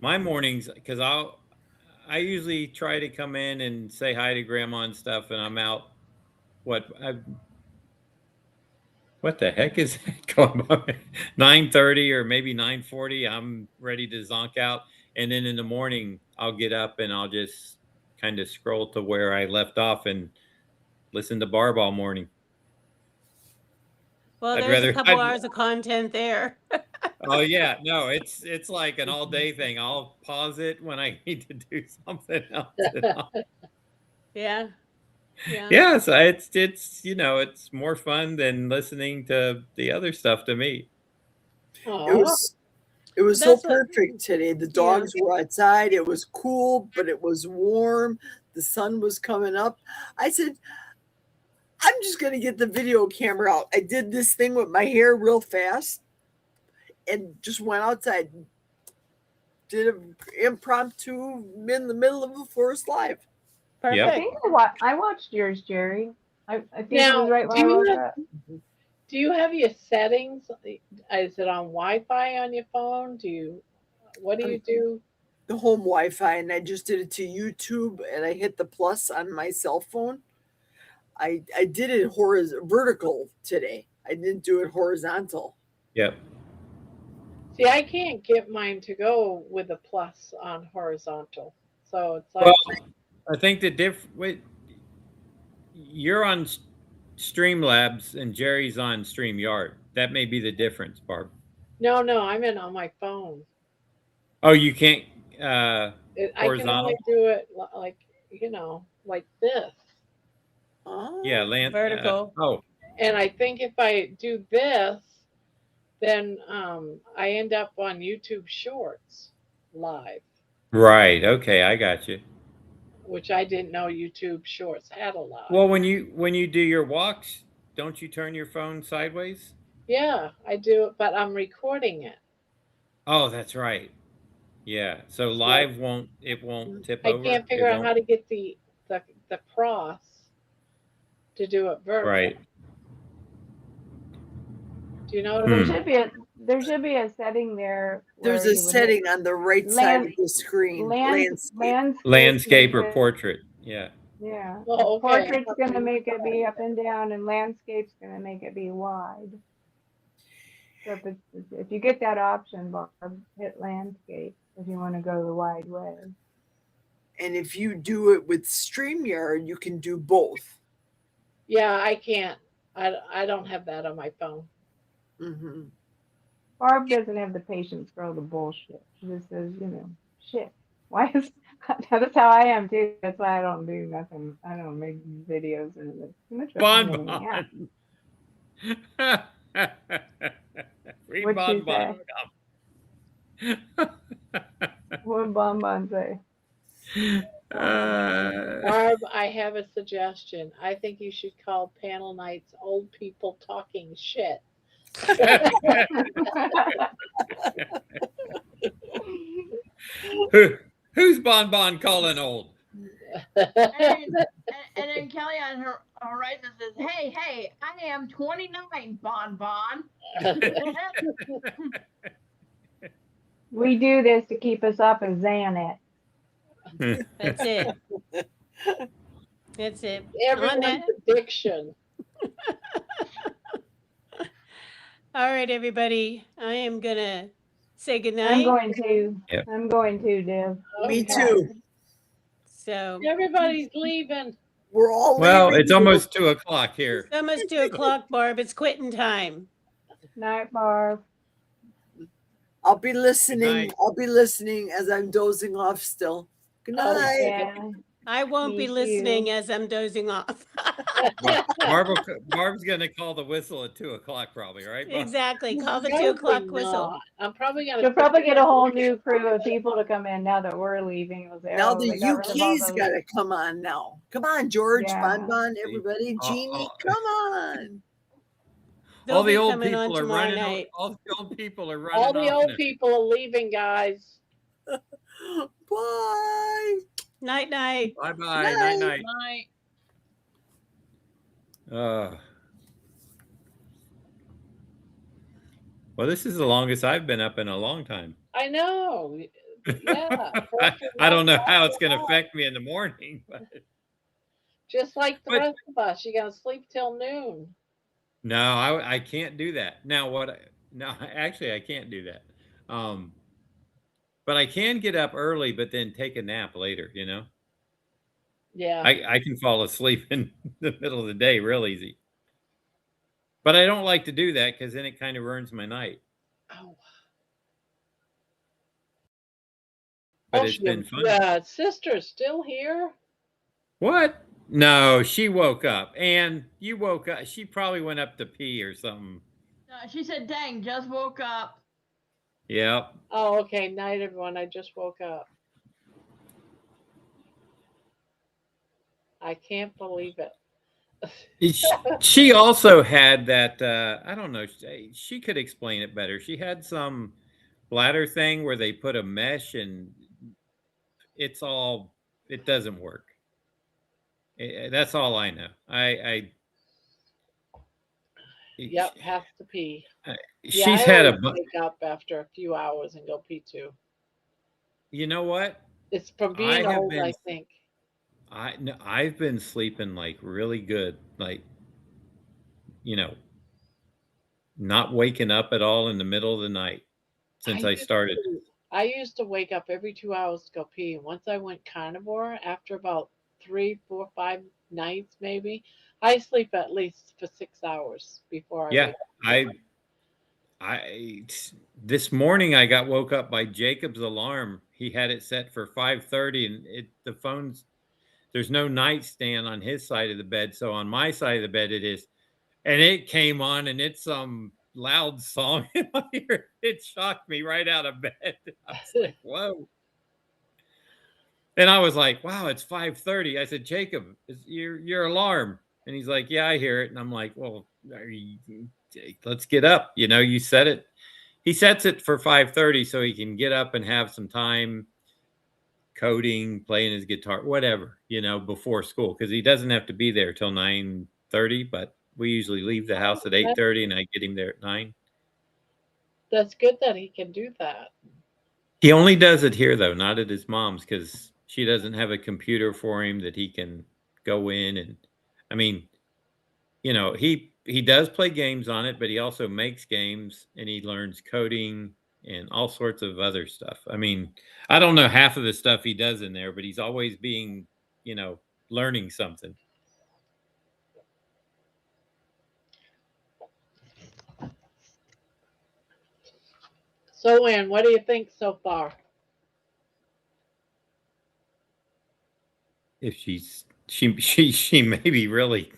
My mornings, because I usually try to come in and say hi to grandma and stuff, and I'm out. What the heck is that going on? 9:30 or maybe 9:40. I'm ready to zonk out, and then in the morning I'll get up and I'll just kind of scroll to where I left off and listen to Barb all morning. Well, I'd there's a rather- couple I'd- hours of content there. Oh yeah, no, it's like an all day thing. I'll pause it when I need to do something else. Yeah. Yeah. Yeah, so it's it's more fun than listening to the other stuff to me. It was so That's what- perfect today. The dogs were outside. It was cool, but it was warm. The sun was coming up. I said, I'm just going to get the video camera out. I did this thing with my hair real fast and just went outside. Did an impromptu in the middle of a forest live. Perfect. I think I watched yours, Jerry. I think it Now, was right when do I you woke have- up. Do you have your settings? Is it on Wi-Fi on your phone? What do you do? The home Wi-Fi, and I just did it to YouTube, and I hit the plus on my cell phone. I did it vertical today. I didn't do it horizontal. Yep. See, I can't get mine to go with a plus on horizontal. So it's like, Well, I think you're on Streamlabs and Jerry's on StreamYard. That may be the difference, Barb. no, I'm in on my phone. Oh, you can't I can horizontal? only do it like like this. Oh. Yeah, vertical. And I think if I do this, then I end up on YouTube Shorts live, Right. Okay, I got you. which I didn't know YouTube Shorts had a live. Well, when you do your walks, don't you turn your phone sideways? Yeah, I do, but I'm recording it. Oh, that's right. Yeah. So live won't tip I over. can't figure out how to get the cross to do it vertical. Right. Do you know what I There mean? should be a setting there. There's where a you would setting on the right side of the screen. Landscape or is- portrait. Yeah. Yeah. Well, okay. Portrait's going to make it be up and down, and landscape's going to make it be wide. So if you get that option, Bob, hit landscape if you want to go the wide way. And if you do it with StreamYard, you can do both. Yeah, I can't. I don't have that on my phone. Mm-hmm. Barb doesn't have the patience for all the bullshit. She just says, shit. Why is that's how I am too. That's why I don't do nothing. I don't make videos and it's too much of a pain in the ass. Read What'd she Bon Bon. What did Bonbon say? Barb, I have a suggestion. I think you should call panel nights old people talking shit. Who's Bon Bon calling old? And then Kelly on her horizon says, "Hey, I am 29, Bon Bon." We do this to keep us up and Xanax. That's it. That's it. On Everyone's that. addiction. All right, everybody. I am gonna say goodnight. I'm going to. Yep. I'm going to, Dev. Me Okay. too. So Everybody's leaving. We're all Well, leaving. it's almost 2:00 here. it's almost 2:00, Barb. It's quitting time. Night, Barb. I'll be listening. night. I'll be listening as I'm dozing off still. Good Oh, night. Yeah. I won't Me be too. listening as I'm dozing off. Barb's gonna call the whistle at 2:00 probably, right? Barb? Exactly. Call the Probably 2:00 whistle. not. I'm probably gonna. You'll probably get a whole new crew of people to come in now that we're leaving. It'll say, Now oh, the they got rid of all UK's those. got to come on now. Come on, George, Yeah. Bon, everybody, Jeannie, come on. They'll All the be old coming on people are tomorrow running. night. All the old people are running. All the off old now. people are leaving, guys. Bye. Night, night. Bye bye. Night night. Night. Well, this is the longest I've been up in a long time. I know. Yeah. I don't know how it's going to affect me in the morning, Just like the but rest of us, you're gonna sleep till noon. no, I can't do that. Now what? No, actually, I can't do that. Um, but I can get up early, but then take a nap later. Yeah. I can fall asleep in the middle of the day real easy. But I don't like to do that because then it kind of ruins my night. Oh. But Oh, it's been fun. sister's still here. What? No, she woke up, and you woke up. She probably went up to pee or something. She said, "Dang, just woke up." Yep. Oh, okay. Night, everyone. I just woke up. I can't believe it. She also had that. I don't know. She could explain it better. She had some bladder thing where they put a mesh, and it doesn't work. That's all I know. Yep, has to pee. Yeah, She's I had always wake up after a few hours and go pee too. You know what? It's from being old, I think. I've been sleeping like really good, like not waking up at all in the middle of the night since I started. I used to wake up every 2 hours to go pee. And once I went carnivore, after about 3, 4, 5 nights, maybe, I sleep at least for 6 hours before I Yeah, wake up. This morning I got woke up by Jacob's alarm. He had it set for 5:30, and the phone's there's no nightstand on his side of the bed, so on my side of the bed it is, and it came on, and it's some loud song in my ear. It shocked me right out of bed. I was like, whoa. And I was like, wow, it's 5:30. I said, Jacob, it's your alarm. And he's like, yeah, I hear it. And I'm like, well, let's get up. You set it. He sets it for 5:30 so he can get up and have some time coding, playing his guitar, whatever, before school. Because he doesn't have to be there till 9:30, but we usually leave the house at 8:30 and I get him there at 9. That's good that he can do that. He only does it here, though, not at his mom's, because she doesn't have a computer for him that he can go in. And I mean, he does play games on it, but he also makes games and he learns coding and all sorts of other stuff. I mean, I don't know half of the stuff he does in there, but he's always being, learning something. So, Ann, what do you think so far? If she may be really,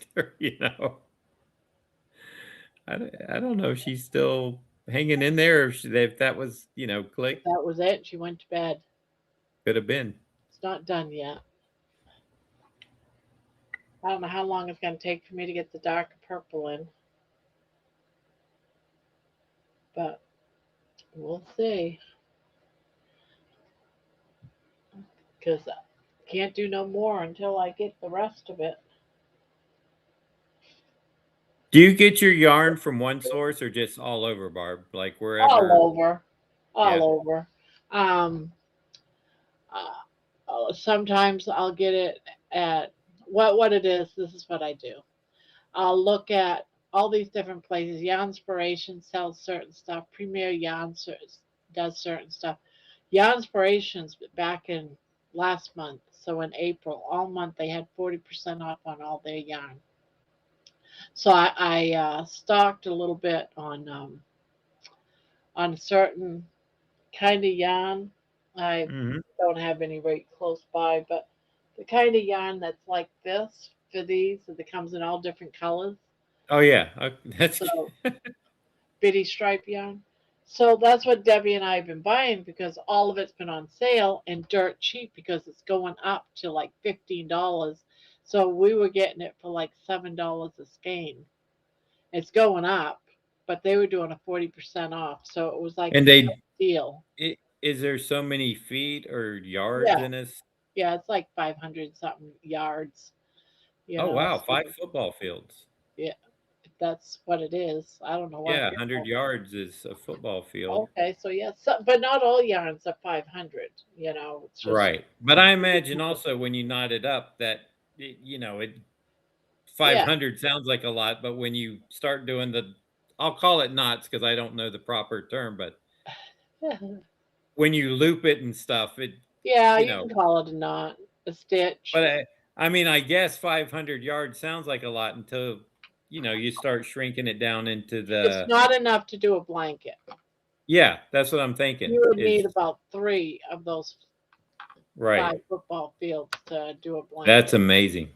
I don't know if she's still hanging in there, or if that was, click. That was it. She went to bed. Could have been. It's not done yet. I don't know how long it's going to take for me to get the dark purple in. But we'll see. Because I can't do no more until I get the rest of it. Do you get your yarn from one source or just all over, Barb? Like wherever? All over. Sometimes I'll get it at what it is. This is what I do. I'll look at all these different places. Yarnspiration sells certain stuff. Premier Yarn does certain stuff. Yarnspirations back in last month, so in April, all month they had 40% off on all their yarn. So I stocked a little bit on a certain kind of yarn. I don't have any right close by, but the kind of yarn that's like this for these, that comes in all different colors. Oh yeah, that's so, bitty stripe yarn. So that's what Debbie and I have been buying because all of it's been on sale and dirt cheap because it's going up to like $15. So we were getting it for like $7 a skein. It's going up, but they were doing a 40% off, so it was like a deal. Is there so many feet or yards in this? Yeah, it's like 500 something yards. Wow, 5 football fields. Yeah, that's what it is. I don't know what. Yeah, 100 yards is a football field. Okay, so yes, but not all yarns are 500. It's just Right. But I imagine also when you knot it up that, it yeah. 500 sounds like a lot, but when you start doing I'll call it knots because I don't know the proper term, but when you loop it and stuff, Yeah, you you know, can call it a knot, a stitch. but I mean, I guess 500 yards sounds like a lot until, you start shrinking it down into It's not enough to do a blanket. yeah, that's what I'm thinking. You would need about 3 of those Right. 5 football fields to do a blanket. That's amazing.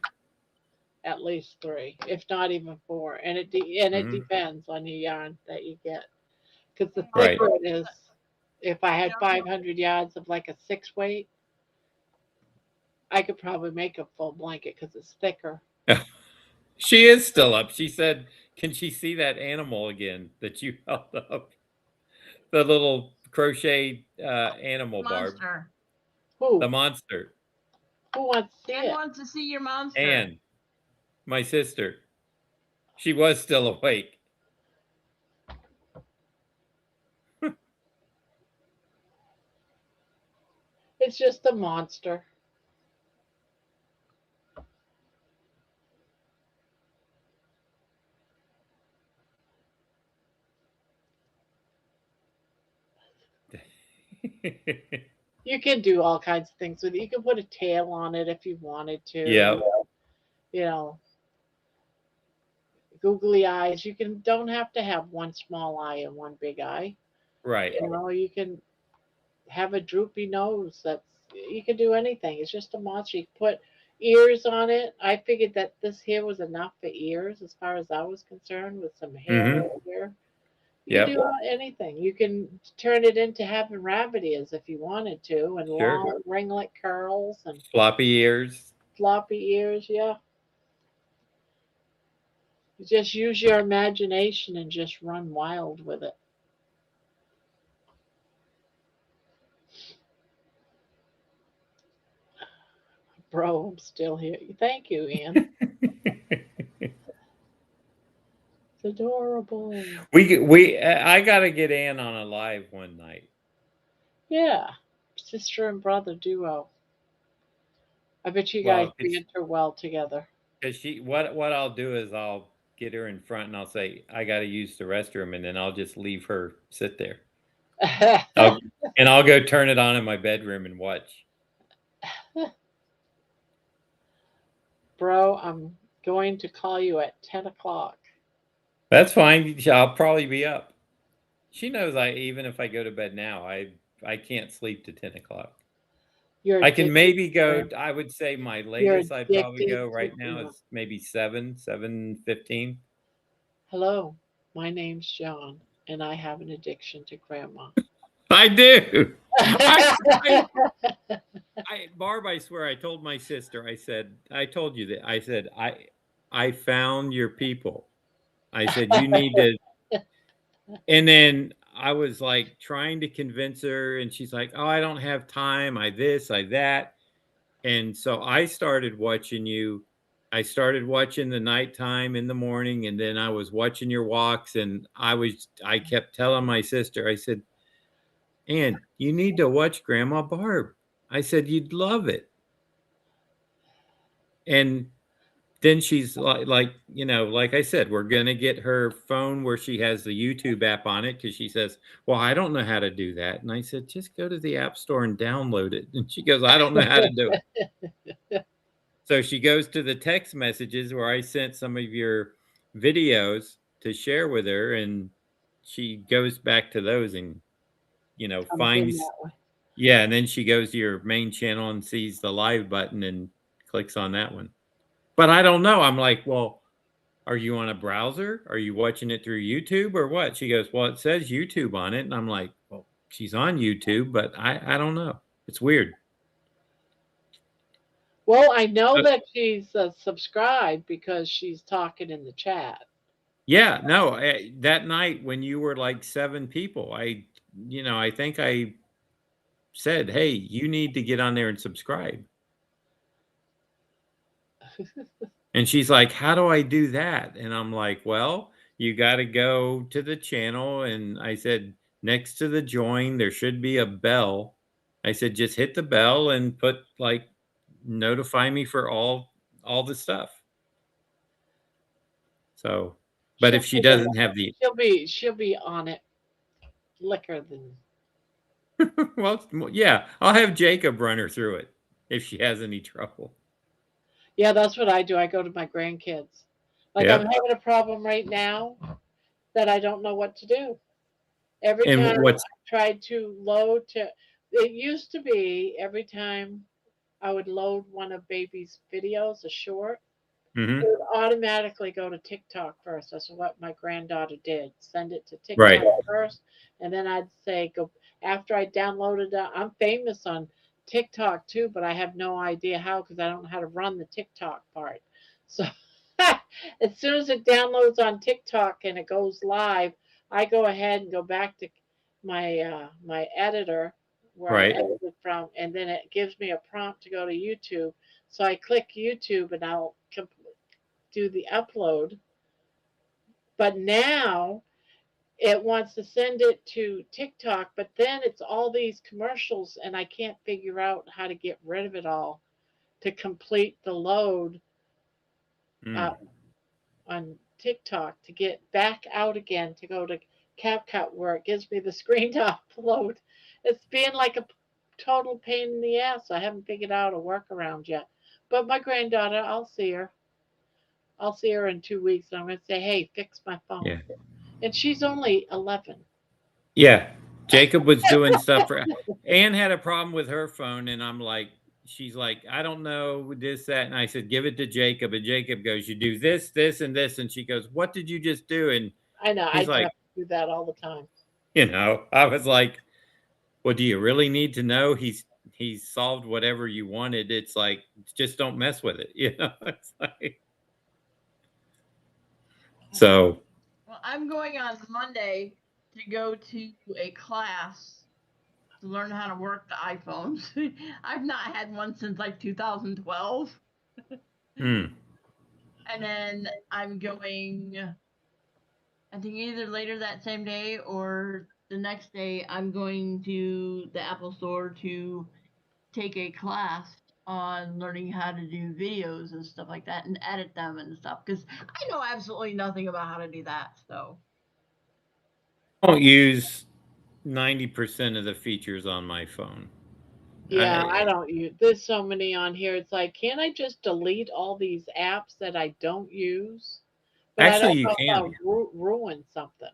At least 3, if not even 4, and it depends on the yarn that you get. Because the Right. thicker it is, if I had 500 yards of like a 6 weight, I could probably make a full blanket because it's thicker. She is still up. She said, "Can she see that animal again that you held up? The little crochet animal, Barb. Monster. Who? The monster." Who wants to see Dan it? wants to see your monster. Anne, my sister. She was still awake. It's just a monster. You can do all kinds of things with it. You can put a tail on it if you wanted to. Yeah. Googly eyes. You don't have to have one small eye and one big eye. Right. You can have a droopy nose. You can do anything. It's just a monster. You put ears on it. I figured that this here was enough for ears as far as I was concerned, with some hair here. You can do anything. You can turn it into having rabbit ears if you wanted to, and long ringlet curls and floppy ears. Floppy ears, yeah. You just use your imagination and just run wild with it. Bro, I'm still here. Thank you, Ian. It's adorable. I gotta get Ann on a live one night. Yeah, sister and brother duo. I bet you guys banter well together. Because what I'll do is I'll get her in front and I'll say, I got to use the restroom, and then I'll just leave her sit there. And I'll go turn it on in my bedroom and watch. Bro, I'm going to call you at 10 o'clock. That's fine. I'll probably be up. She knows even if I go to bed now, I can't sleep to 10 o'clock. I can maybe go, I would say my latest I'd probably go right now is maybe 7:15. Hello, my name's John, and I have an addiction to Gramma. I do. Barb, I swear, I told my sister, I told you that. I said, I found your people. I said, you need to. And then I was like trying to convince her, and she's like, oh, I don't have time. I this, I that. And so I started watching you. I started watching the nighttime in the morning, and then I was watching your walks, and I kept telling my sister, I said, Ann, you need to watch Grandma Barb. I said, you'd love it. And then she's like I said, we're going to get her phone where she has the YouTube app on it, because she says, well, I don't know how to do that. And I said, just go to the App Store and download it. And she goes, I don't know how to do it. So she goes to the text messages where I sent some of your videos to share with her, and she goes back to those and, finds. Yeah, and then she goes to your main channel and sees the live button and clicks on that one. But I don't know. I'm like, well, are you on a browser? Are you watching it through YouTube or what? She goes, well, it says YouTube on it. And I'm like, well, she's on YouTube, but I don't know. It's weird. Well, I know that she's subscribed because she's talking in the chat. Yeah, no, that night when you were like 7 people, I think I said, hey, you need to get on there and subscribe. And she's like, how do I do that? And I'm like, well, you got to go to the channel. And I said, next to the join, there should be a bell. I said, just hit the bell and put like, notify me for all the stuff. So, but if she doesn't have the, she'll be on it liquor than. well, yeah, I'll have Jacob run her through it if she has any trouble. Yeah, that's what I do. I go to my grandkids. Like I'm Yep. having a problem right now that I don't know what to do. Every And time what's, I tried to load to, it used to be every time I would load one of baby's videos, a short, it mhm, would automatically go to TikTok first. That's what my granddaughter did. Send it to right, TikTok first, and then I'd say go after I downloaded it. I'm famous on TikTok too, but I have no idea how because I don't know how to run the TikTok part. So as soon as it downloads on TikTok and it goes live, I go ahead and go back to my editor where I right, edited from, and then it gives me a prompt to go to YouTube. So I click YouTube and I'll do the upload. But now it wants to send it to TikTok, but then it's all these commercials, and I can't figure out how to get rid of it all to complete the load uh, mm, on TikTok to get back out again to go to CapCut where it gives me the screen to upload. It's being like a total pain in the ass. I haven't figured out a workaround yet. But my granddaughter, I'll see her. I'll see her in 2 weeks, and I'm going to say, hey, fix my phone. yeah, And she's only 11. yeah. Jacob was doing stuff for. Anne had a problem with her phone, and I'm like, she's like, I don't know this, that, and I said, give it to Jacob, and Jacob goes, you do this, this, and this, and she goes, what did you just do? And I know, I he's have like, to do that all the time. I was like, well, do you really need to know? He's solved whatever you wanted. It's like, just don't mess with it, It's like, so Well, I'm going on Monday to go to a class to learn how to work the iPhones. I've not had one since like 2012. mm, And then I'm going, I think either later that same day or the next day, I'm going to the Apple Store to take a class on learning how to do videos and stuff like that and edit them and stuff because I know absolutely nothing about how to do that. So I don't use 90% of the features on my phone. Yeah, I don't use. There's so many on here. It's like, can't I just delete all these apps that I don't use? But I Actually, don't you know if can. I'll ruin something.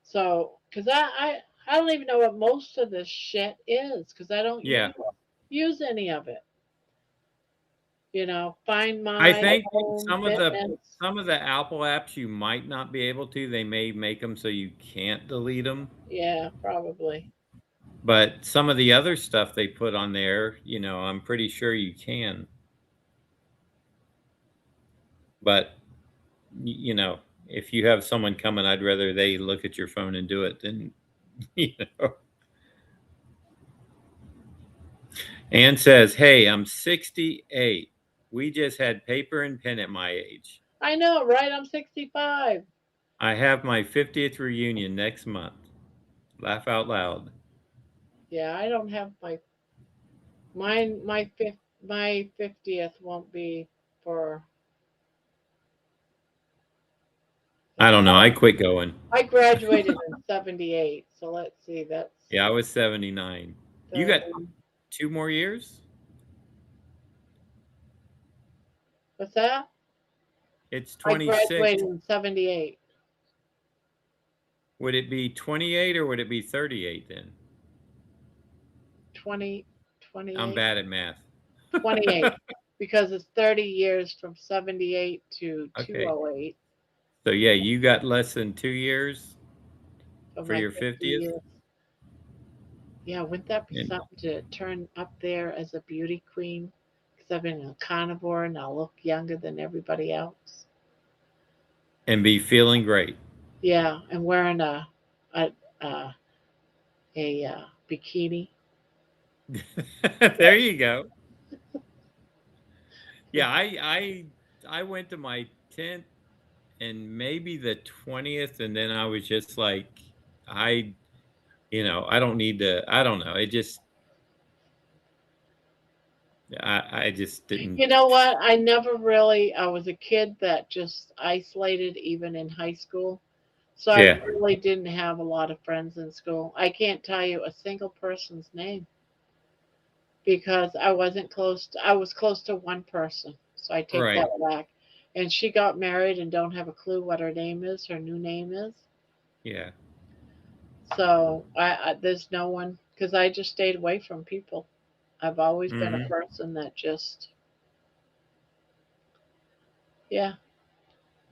So, because I don't even know what most of this shit is because I don't Yeah. use any of it. Find I my think home, some of the fitness. some of the Apple apps you might not be able to. They may make them so you can't delete them. Yeah, probably. But some of the other stuff they put on there, I'm pretty sure you can. But if you have someone coming, I'd rather they look at your phone and do it than Ann says, "Hey, I'm 68. We just had paper and pen at my age. I know, right? I'm 65. I have my 50th reunion next month. Laugh out loud." Yeah, I don't have mine. My 50th won't be for. I don't know. I quit going. I graduated in 78, so let's see. That's Yeah, I was 79. You got 30. 2 more years? What's that? It's I 26. graduated in 78. Would it be 28 or would it be 38 then? 20, I'm 28, bad at math. 28, because it's 30 years from 78 to Okay. 208. So yeah, you got less than 2 years So for my your 50 50th? years. Yeah, wouldn't that be And, something to turn up there as a beauty queen? Because I've been a carnivore and I'll look younger than everybody else. and be feeling great. Yeah, and wearing a, a, a bikini. There you go. Yeah, I went to my 10th and maybe the 20th, and then I was just like, I don't need to. I don't know. It just I just didn't. You know what? I was a kid that just isolated even in high school. So I Yeah. really didn't have a lot of friends in school. I can't tell you a single person's name because I was close to one person. So I take Right. that back. And she got married and don't have a clue what her name is, her new name is. Yeah. So there's no one because I just stayed away from people. I've always been a Hmm. person that just, yeah,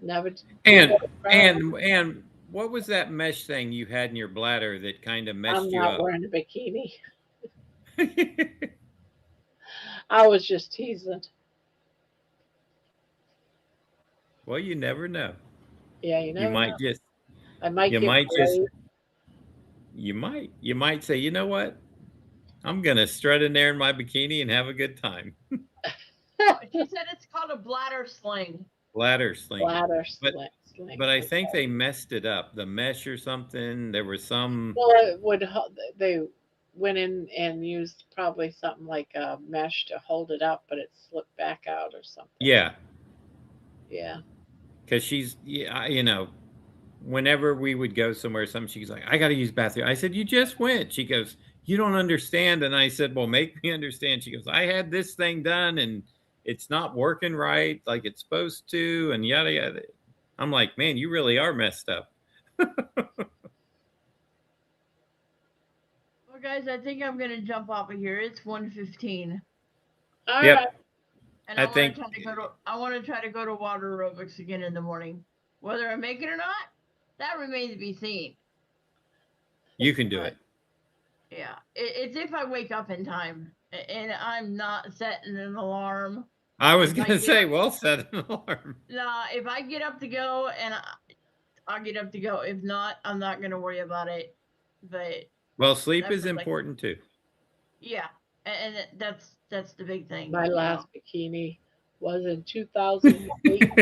never didn't And go to crowd. and what was that mesh thing you had in your bladder that kind of I'm messed you not up? wearing a bikini. I was just teasing. Well, you never know. Yeah, you You never might know. just I might you get might just delayed. you might say, you know what? I'm gonna strut in there in my bikini and have a good time. She said it's called a bladder sling. Bladder sling. Bladder But sling. but I think Okay. they messed it up. The mesh or something. There was some. Well, they went in and used probably something like a mesh to hold it up, but it slipped back out or something. Yeah, Yeah. because whenever we would go somewhere, she's like, I got to use bathroom. I said, you just went. She goes, you don't understand. And I said, well, make me understand. She goes, I had this thing done and it's not working right like it's supposed to, and yada yada. I'm like, man, you really are messed up. Well, guys, I think I'm gonna jump off of here. It's 1:15, All right. Yep. and I I want think to try to go to water aerobics again in the morning. Whether I make it or not, that remains to be seen. you can do But it. yeah, it's if I wake up in time, and I'm not setting an alarm. I was If I going to get say, up, well, set an alarm. nah, if I get up to go, and I'll get up to go. If not, I'm not gonna worry about it. But Well, sleep that's is just like, important too. yeah, and that's the big thing. My You last know, bikini was in 2008.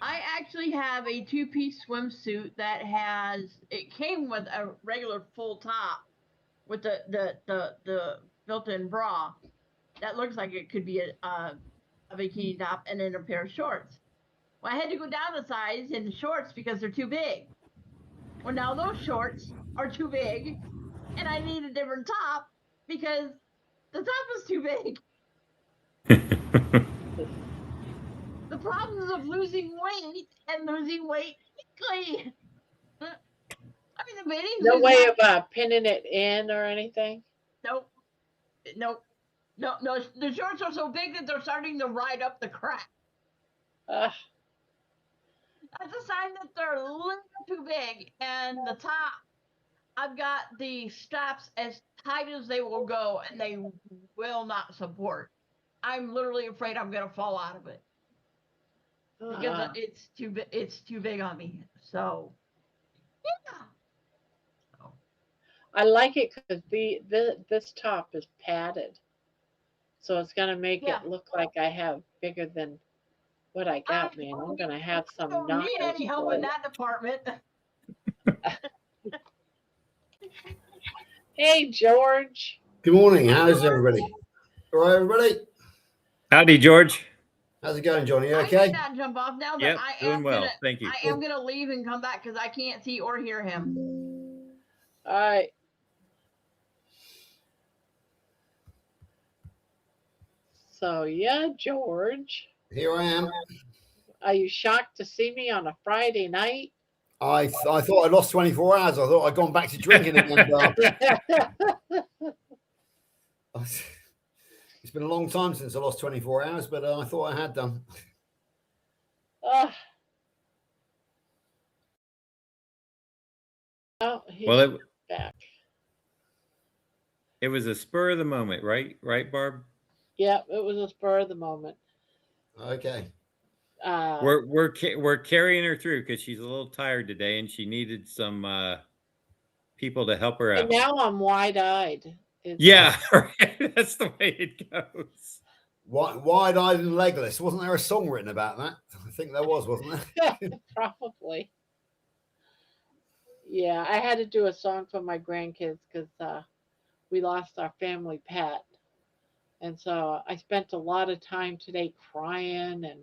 I actually have a two-piece swimsuit that it came with a regular full top with the built-in bra that looks like it could be a bikini top and then a pair of shorts. Well, I had to go down a size in the shorts because they're too big. Well, now those shorts are too big, and I need a different top because the top is too big. The problems of losing weight and losing weight quickly. I mean, the babies No lose way weight. of pinning it in or anything. Nope, nope, no. The shorts are so big that they're starting to ride up the crack. Uh, That's a sign that they're a little too big. And the top, I've got the straps as tight as they will go, and they will not support. I'm literally afraid I'm gonna fall out of it because it's too big on me. So yeah. So, I like it because this top is padded, so it's gonna make yeah. it look like I have bigger than what I I got, man. I'm gonna have some don't need knockers any help for in you. that department. Hey, George. Good morning. Hi, How's George. everybody? All right, everybody. Howdy, George. How's it going, Johnny? You I may okay? not jump off now, but Yep, doing well. Thank you. I am gonna leave and come back because I can't see or hear him. All right. So yeah, George. Here I am. Are you shocked to see me on a Friday night? I thought I lost 24 hours. I thought I'd gone back to drinking again. It's been a long time since I lost 24 hours, but I thought I had done. Oh, he's Well, back. it was a spur of the moment, right? Right, Barb? Yeah, it was a spur of the moment. Okay. We're carrying her through because she's a little tired today and she needed some people to help her And out. now I'm wide-eyed. Yeah, right. That's the way it goes. Wide-eyed and legless. Wasn't there a song written about that? I think there was, wasn't there? Probably. Yeah, I had to do a song for my grandkids because we lost our family pet. And so I spent a lot of time today crying. And,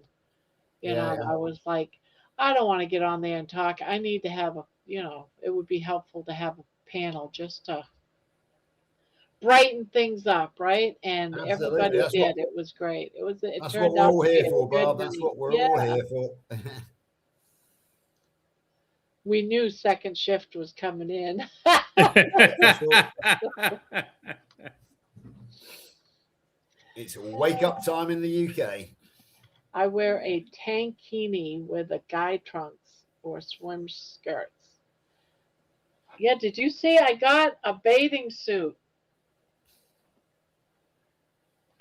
Yeah, I was like, I don't want to get on there and talk. I need to have it would be helpful to have a panel just to brighten things up, right? And absolutely. everybody That's did. what. It was great. It That's what turned we're out all to be here a for, good Bob. That's night. what we're all Yeah. here for. We knew second shift was coming in. It's wake up time in the UK. I wear a tankini with a guy trunks or swim skirts. Yeah, did you see I got a bathing suit?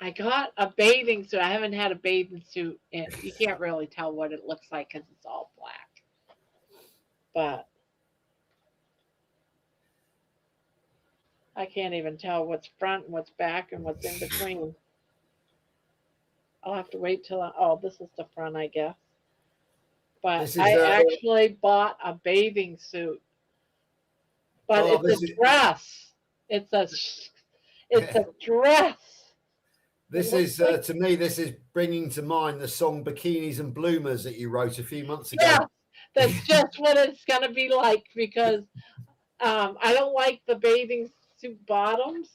I got a bathing suit. I haven't had a bathing suit, and you can't really tell what it looks like because it's all black. But I can't even tell what's front and what's back and what's in between. I'll have to wait till this is the front, I guess. But I actually bought a bathing suit. But it's a dress. It's a dress. This is to me. This is bringing to mind the song "Bikinis and Bloomers" that you wrote a few months ago. Yeah, that's just what it's gonna be like because I don't like the bathing suit bottoms,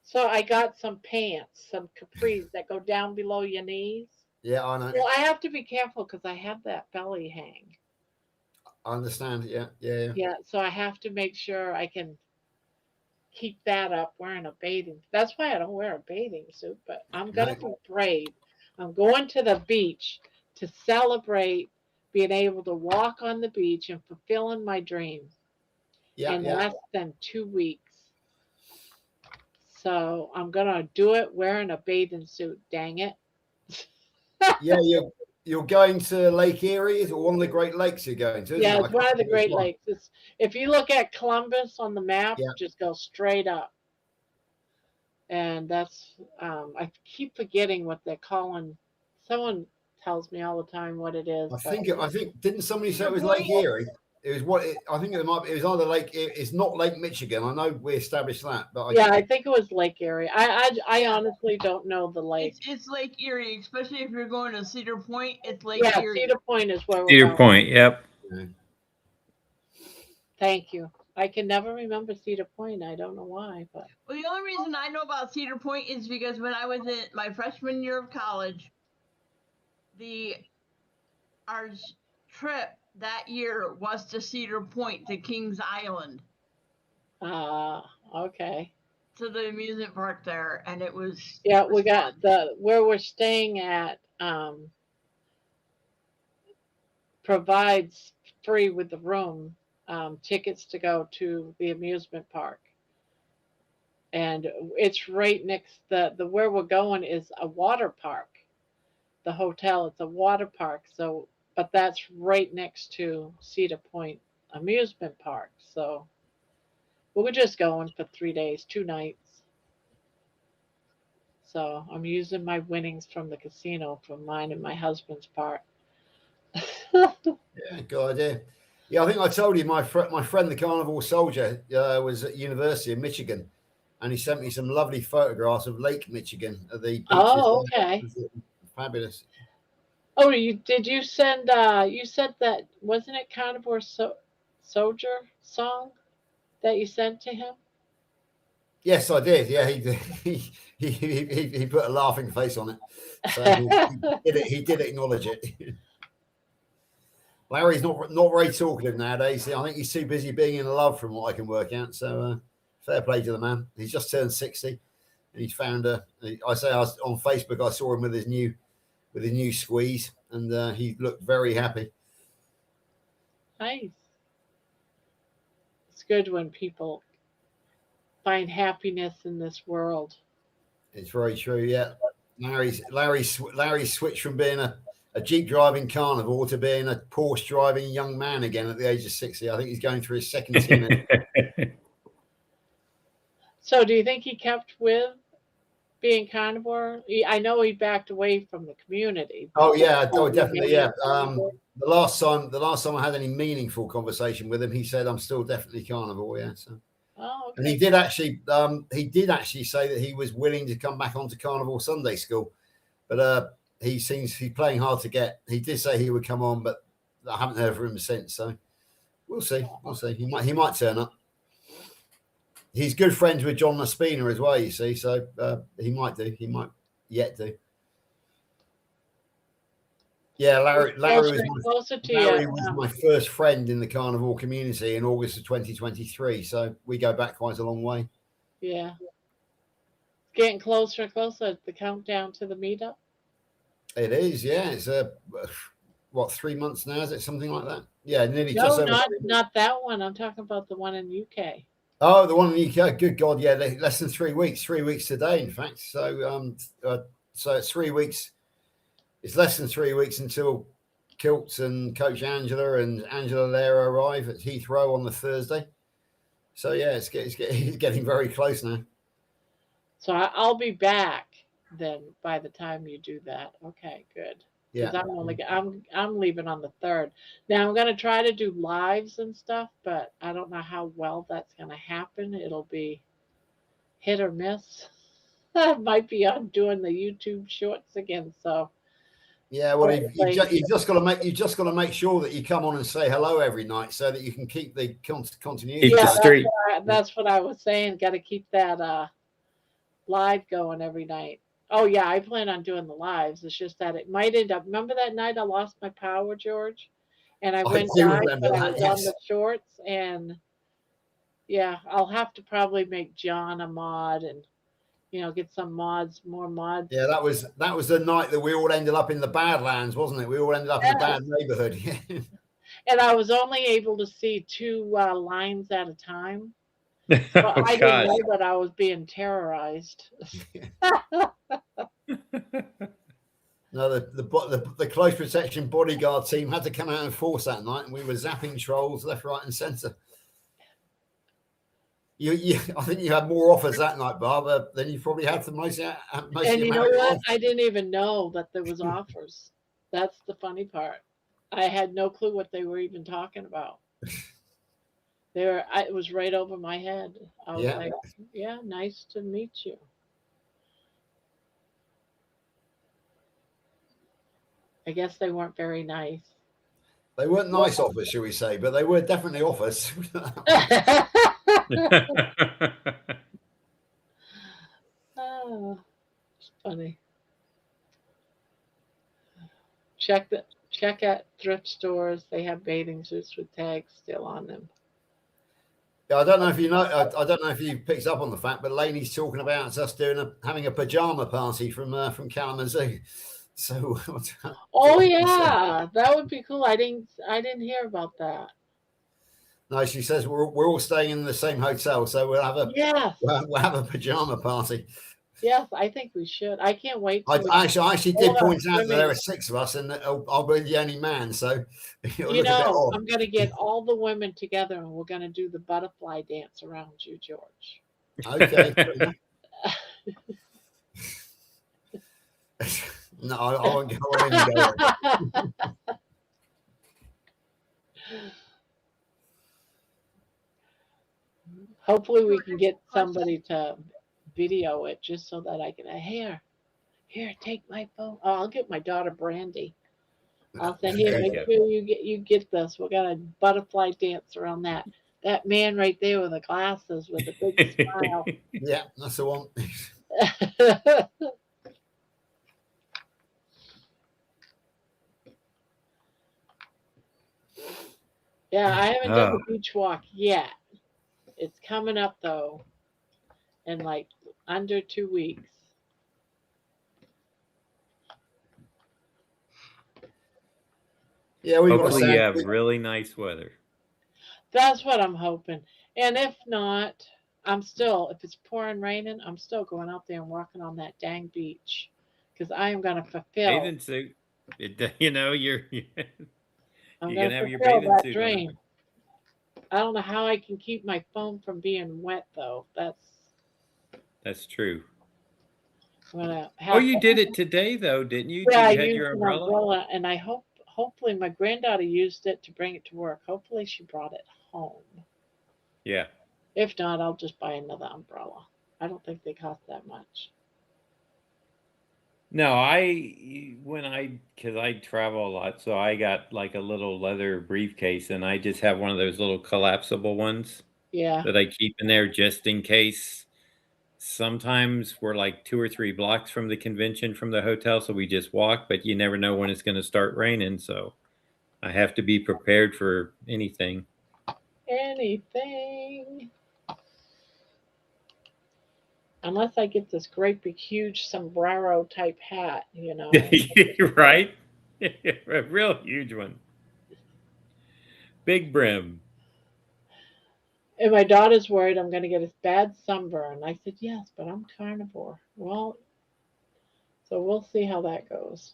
so I got some pants, some capris that go down below your knees. Yeah, I know. Well, I have to be careful because I have that belly hang. I understand. Yeah. Yeah, so I have to make sure I can keep that up wearing a bathing. That's why I don't wear a bathing suit, but I'm gonna be brave. I'm going to the beach to celebrate being able to walk on the beach and fulfilling my dreams in less than 2 weeks. So I'm gonna do it wearing a bathing suit. Dang it! Yeah, you're going to Lake Erie, or one of the Great Lakes you're going to. Yeah, it's one of the Great Lakes. If you look at Columbus on the map, just go straight up. And that's I keep forgetting what they're calling. Someone tells me all the time what it is. I think didn't somebody say it was Lake Erie? It was I think it was either Lake. It's not Lake Michigan. I know we established that, but I think it was Lake Erie. I honestly don't know the lake. It's Lake Erie, especially if you're going to Cedar Point. It's Lake Erie. Cedar Point is where we're Cedar going. Point. Yep. Thank you. I can never remember Cedar Point. I don't know why, but well, the only reason I know about Cedar Point is because when I was in my freshman year of college, our trip that year was to Cedar Point, to Kings Island. Okay. To the amusement park there, and it was. Yeah, we got where we're staying at. Provides free with the room tickets to go to the amusement park, and it's right next. The where we're going is a water park. The hotel, it's a water park, so. But that's right next to Cedar Point Amusement Park. So we're just going for 3 days, 2 nights. So I'm using my winnings from the casino for mine and my husband's part. Yeah, good idea. Yeah, I think I told you my friend, the carnivore soldier, was at University of Michigan, and he sent me some lovely photographs of Lake Michigan at the beaches. Oh, okay. Fabulous. Oh, did you send? You said that wasn't it Carnivore Soldier song that you sent to him? Yes, I did. Yeah, he put a laughing face on it. So he did acknowledge it. Larry's not very talkative nowadays. I think he's too busy being in love, from what I can work out. So fair play to the man. He's just turned 60, and he's found I was on Facebook. I saw him with his new squeeze, and he looked very happy. Nice. It's good when people find happiness in this world. It's very true. Yeah, Larry switched from being a Jeep driving carnivore to being a Porsche driving young man again at the age of 60. I think he's going through his second teenage. So, do you think he kept with being carnivore? I know he backed away from the community. Oh yeah, oh you definitely, remain yeah. carnivore? The last time I had any meaningful conversation with him, he said I'm still definitely carnivore. Yeah. So, Oh, and okay. he did actually say that he was willing to come back onto Carnivore Sunday School, but he's playing hard to get. He did say he would come on, but I haven't heard from him since. So we'll see. We'll see. He might turn up. He's good friends with John Laspina as well, you see. So he might do. He might yet do. Yeah, Larry Closer to Larry you. was my first friend in the carnivore community in August of 2023. So we go back quite a long way. Yeah. It's getting closer and closer. The countdown to the meetup. It is, yeah. It's what, 3 months now? Is it something like that? Yeah, nearly No, just over. not that one. I'm talking about the one in UK. Oh, the one in the UK. Good God, yeah, less than 3 weeks. 3 weeks today, in fact. So, so it's 3 weeks. It's less than 3 weeks until Kilts and Coach Angela and Angela Lera arrive at Heathrow on the Thursday. So yeah, it's getting very close now. So I'll be back then by the time you do that. Okay, good. Yeah. Because I'm leaving on the 3rd. Now I'm gonna try to do lives and stuff, but I don't know how well that's gonna happen. It'll be hit or miss. I might be on doing the YouTube shorts again. So yeah, well, you just got to make sure that you come on and say hello every night so that you can keep the continuity. Yeah, that's what I was saying. Got to keep that live going every night. Oh yeah, I plan on doing the lives. It's just that it might end up. Remember that night I lost my power, George, and I went live, but I was on the shorts, and yeah, I'll have to probably make John a mod and get some more mods. Yeah, that was the night that we all ended up in the Badlands, wasn't it? We all ended up in a bad neighborhood. And I was only able to see 2 lines at a time. So I didn't know that I was being terrorized. No, the close protection bodyguard team had to come out and force that night, and we were zapping trolls left, right, and centre. I think you had more offers that night, Barbara, than you probably had for most. And you know what? I didn't even know that there was offers. That's the funny part. I had no clue what they were even talking about. It was right over my head. I was like, "Yeah, nice to meet you." I guess they weren't very nice. They weren't nice offers, shall we say, but they were definitely offers. Oh, it's funny. Check at thrift stores. They have bathing suits with tags still on them. Yeah, I don't know if you know. I don't know if you picked up on the fact, but Lainey's talking about us having a pajama party from Kalamazoo. So. Oh yeah, that would be cool. I didn't hear about that. No, she says we're all staying in the same hotel, so we'll have a pajama party. Yes, I think we should. I can't wait. I actually did point out that there are 6 of us, and I'll be the only man. So I'm going to get all the women together, and we're going to do the butterfly dance around you, George. Okay. No, I won't go. Hopefully, we can get somebody to video it just so that I can. Here, take my phone. Oh, I'll get my daughter Brandy. I'll say, here, make sure you get this. We're gonna butterfly dance around that man right there with the glasses with a big smile. Yeah, that's the one. Yeah, I haven't done the beach walk yet. It's coming up though, in like under 2 weeks. Yeah, hopefully you have really nice weather. That's what I'm hoping. And if not, if it's pouring raining, I'm still going out there and walking on that dang beach because I am going to fulfill. Bathing suit. You're I'm going to have your fulfill bathing that suit dream. on. I don't know how I can keep my phone from being wet though. That's true. I'm gonna Oh, have. you did it today though, didn't you? Yeah, I You had used your an umbrella? umbrella, and I hopefully my granddaughter used it to bring it to work. Hopefully she brought it home. Yeah. If not, I'll just buy another umbrella. I don't think they cost that much. No, because I travel a lot, so I got like a little leather briefcase, and I just have one of those little collapsible ones Yeah. that I keep in there just in case. Sometimes we're like 2 or 3 blocks from the convention from the hotel, so we just walk, but you never know when it's going to start raining, so I have to be prepared for anything. Anything. Unless I get this great big huge sombrero type hat, Right? A real huge one. Big brim. And my daughter's worried I'm going to get a bad sunburn. I said, yes, but I'm carnivore. Well, so we'll see how that goes.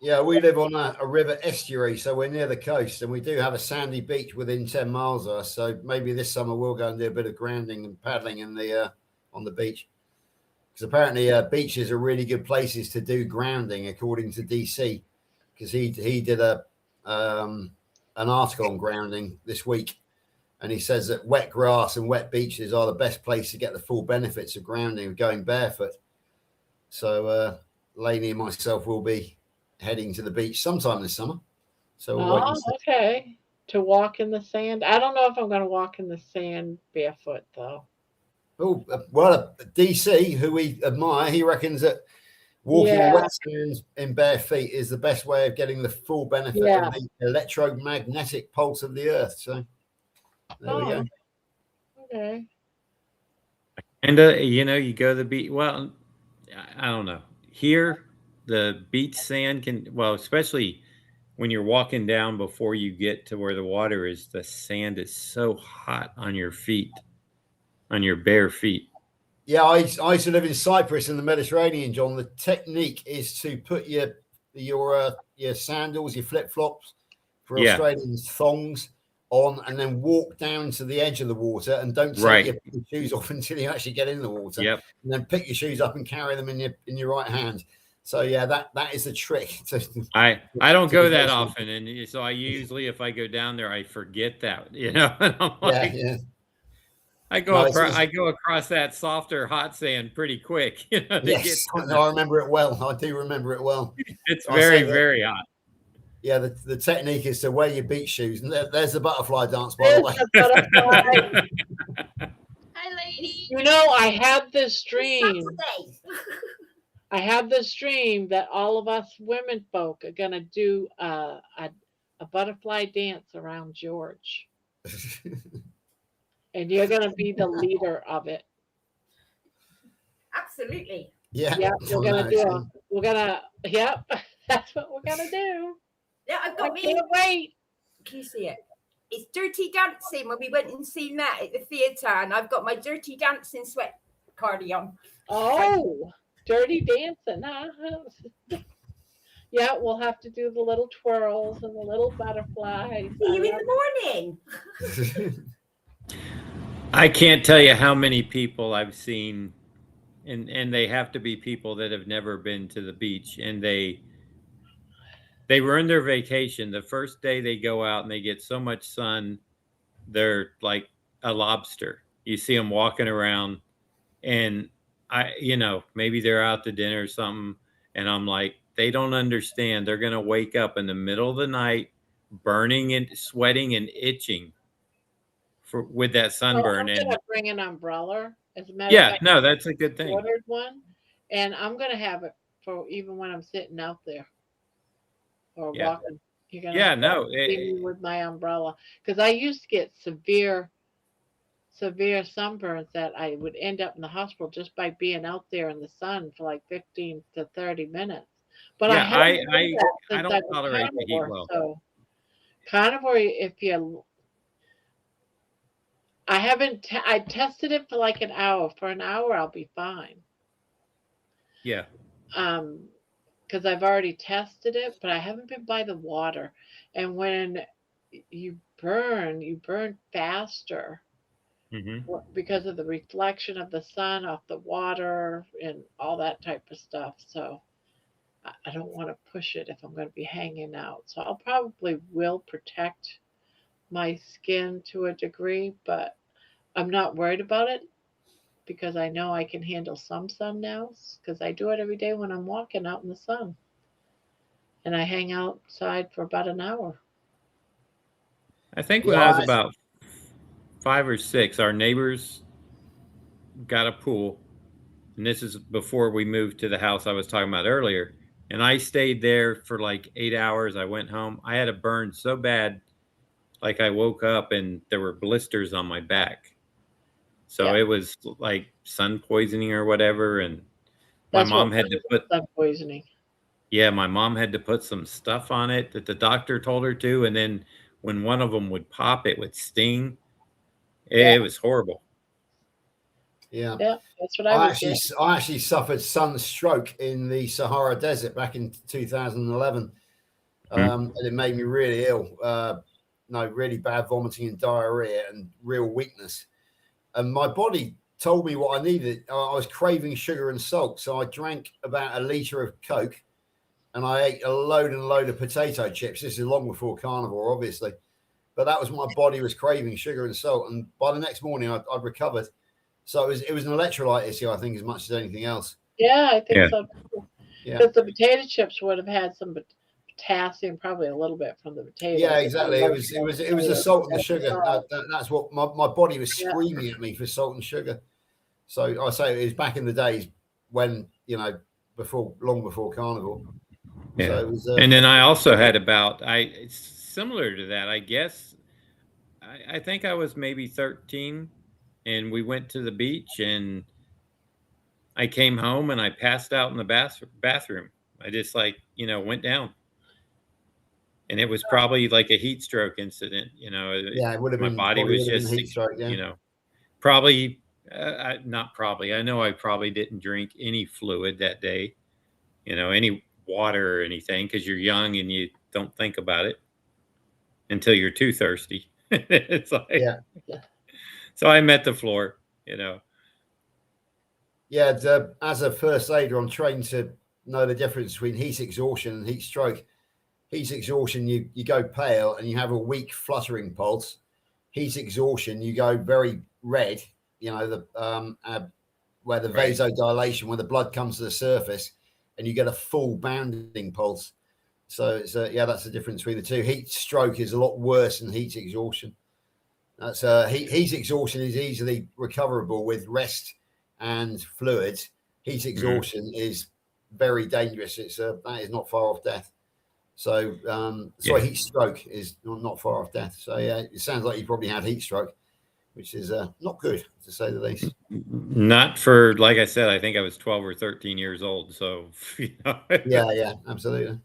Yeah, we live on a river estuary, so we're near the coast, and we do have a sandy beach within 10 miles of us. So maybe this summer we'll go and do a bit of grounding and paddling in the on the beach, because apparently beaches are really good places to do grounding, according to DC, because he did an article on grounding this week, and he says that wet grass and wet beaches are the best place to get the full benefits of grounding of going barefoot. So Lainey and myself will be heading to the beach sometime this summer. So we'll wait and see. Okay. To walk in the sand. I don't know if I'm going to walk in the sand barefoot, though. Oh, well, DC, who we admire, he reckons that walking on wet sand in bare feet is the best way of getting the full benefit of the electromagnetic pulse of the earth. So there we go. Okay. And, you go to the beach. Well, I don't know. Here, the beach sand especially when you're walking down before you get to where the water is, the sand is so hot on your feet, on your bare feet. Yeah, I used to live in Cyprus in the Mediterranean, John. The technique is to put your sandals, your flip-flops for Australians, thongs on, and then walk down to the edge of the water, and don't take your shoes off until you actually get in the water. Yep. And then pick your shoes up and carry them in your right hand. So yeah, that is the trick. I don't go that often, and so I usually, if I go down there, I forget that. And I'm like, I go across that softer hot sand pretty quick. Yes, I remember it well. I do remember it well. It's very, very hot. Yeah, the technique is to wear your beach shoes. And there's the butterfly dance, by the way. Hi, lady. I have this dream. I have this dream that all of us women folk are going to do a butterfly dance around George. And you're going to be the leader of it. Absolutely. Yeah. Yep, yep, that's what we're going to do. Yeah, I can't wait. Can you see it? It's Dirty Dancing when we went and seen that at the theatre, and I've got my Dirty Dancing sweat cardigan. Oh, Dirty Dancing, huh? Yeah, we'll have to do the little twirls and the little butterflies. See you in the morning. I can't tell you how many people I've seen, and they have to be people that have never been to the beach, and they ruin their vacation. The first day they go out and they get so much sun, they're like a lobster. You see them walking around, and maybe they're out to dinner or something, and I'm like, they don't understand. They're going to wake up in the middle of the night, burning and sweating and itching with that sunburn. I'm going to bring an umbrella. As a matter of fact, no, that's a good thing. I ordered one, and I'm going to have it for even when I'm sitting out there or walking. You're going to see me with my umbrella, because I used to get severe sunburns that I would end up in the hospital just by being out there in the sun for like 15 to 30 minutes. But I don't tolerate the heat well. So carnivore, I tested it for like an hour. For an hour, I'll be fine. Yeah. Because I've already tested it, but I haven't been by the water. And when you burn faster. because of the reflection of the sun off the water and all that type of stuff. So I don't want to push it if I'm going to be hanging out. So I'll probably will protect my skin to a degree, but I'm not worried about it because I know I can handle some sun now because I do it every day when I'm walking out in the sun. And I hang outside for about an hour. I think when I was about 5 or 6, our neighbors got a pool. And this is before we moved to the house I was talking about earlier. And I stayed there for like 8 hours. I went home. I had a burn so bad, like I woke up and there were blisters on my back. So it was like sun poisoning or whatever. And my mom had to put sun poisoning. Yeah, my mom had to put some stuff on it that the doctor told her to. And then when one of them would pop, it would sting. It was horrible. Yeah, that's what I actually suffered sunstroke in the Sahara Desert back in 2011, and it made me really ill. Really bad vomiting and diarrhea and real weakness. And my body told me what I needed. I was craving sugar and salt, so I drank about a liter of Coke, and I ate a load of potato chips. This is long before carnivore, obviously, but that was my body was craving sugar and salt. And by the next morning, I'd recovered. So it was an electrolyte issue, I think, as much as anything else. Yeah, I think so. Because the potato chips would have had some potassium, probably a little bit from the potato. Yeah, exactly. It was the salt and the sugar. That's what my body was screaming at me for, salt and sugar. So I say it was back in the days when long before carnivore. Yeah. So it was, and then I also had similar to that, I guess. I think I was maybe 13. And we went to the beach, and I came home and I passed out in the bathroom. I just went down, and it was probably like a heat stroke incident. it would have been. My body was just heat stroke. Yeah. Probably not probably. I know I probably didn't drink any fluid that day. Any water or anything, because you're young and you don't think about it until you're too thirsty. It's like So I met the floor. Yeah, as a first aider, I'm trained to know the difference between heat exhaustion and heat stroke. Heat exhaustion, you go pale and you have a weak fluttering pulse. Heat exhaustion, you go very red. Where the vasodilation, where the blood comes to the surface, and you get a full bounding pulse. So it's that's the difference between the two. Heat stroke is a lot worse than heat exhaustion. That's heat exhaustion is easily recoverable with rest and fluids. Heat exhaustion is very dangerous. That is not far off death. So heat stroke is not far off death. So it sounds like you probably had heat stroke, which is not good, to say the least. Not for, like I said, I think I was 12 or 13 years old. So yeah, absolutely.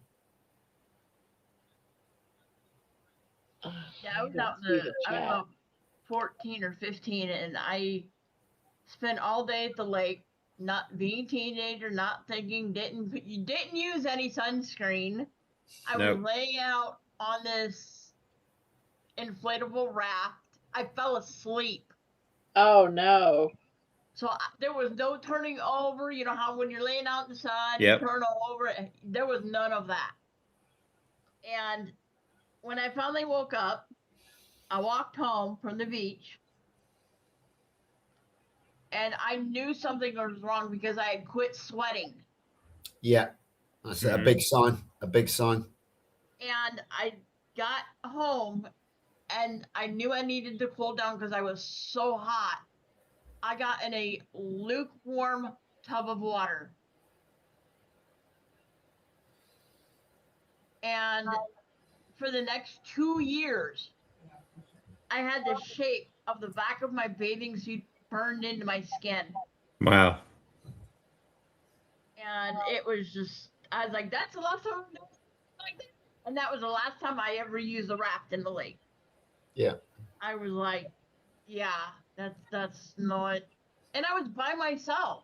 Yeah, I was about 14 or 15, and I spent all day at the lake, not being a teenager, not thinking, didn't use any sunscreen. I was laying out on this inflatable raft. I fell asleep. Oh no. So there was no turning over. You know how when you're laying out in the sun, you turn over. There was none of that. And when I finally woke up, I walked home from the beach, and I knew something was wrong because I had quit sweating. Yeah, that's a big sign. A big sign. And I got home, and I knew I needed to cool down because I was so hot. I got in a lukewarm tub of water. And for the next 2 years, I had the shape of the back of my bathing suit burned into my skin. Wow. And it was just, I was like, that's the last time I'm doing like that. And that was the last time I ever used a raft in the lake. Yeah. I was like, yeah, that's not, and I was by myself.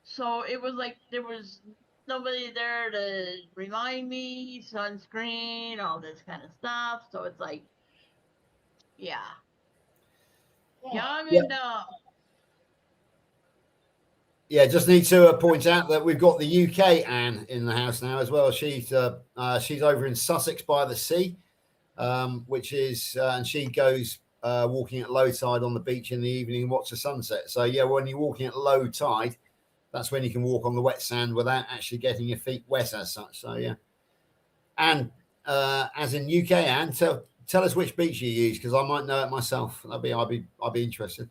So it was like there was nobody there to remind me, sunscreen, all this kind of stuff. So it's like, yeah. Young Yeah. and Yeah, just need to point out that we've got the UK Anne in the house now as well. She's over in Sussex by the sea, which is and she goes walking at low tide on the beach in the evening and watch the sunset. So yeah, when you're walking at low tide, that's when you can walk on the wet sand without actually getting your feet wet as such. So yeah, and as in UK Anne, tell us which beach you use because I might know it myself. I'd be interested.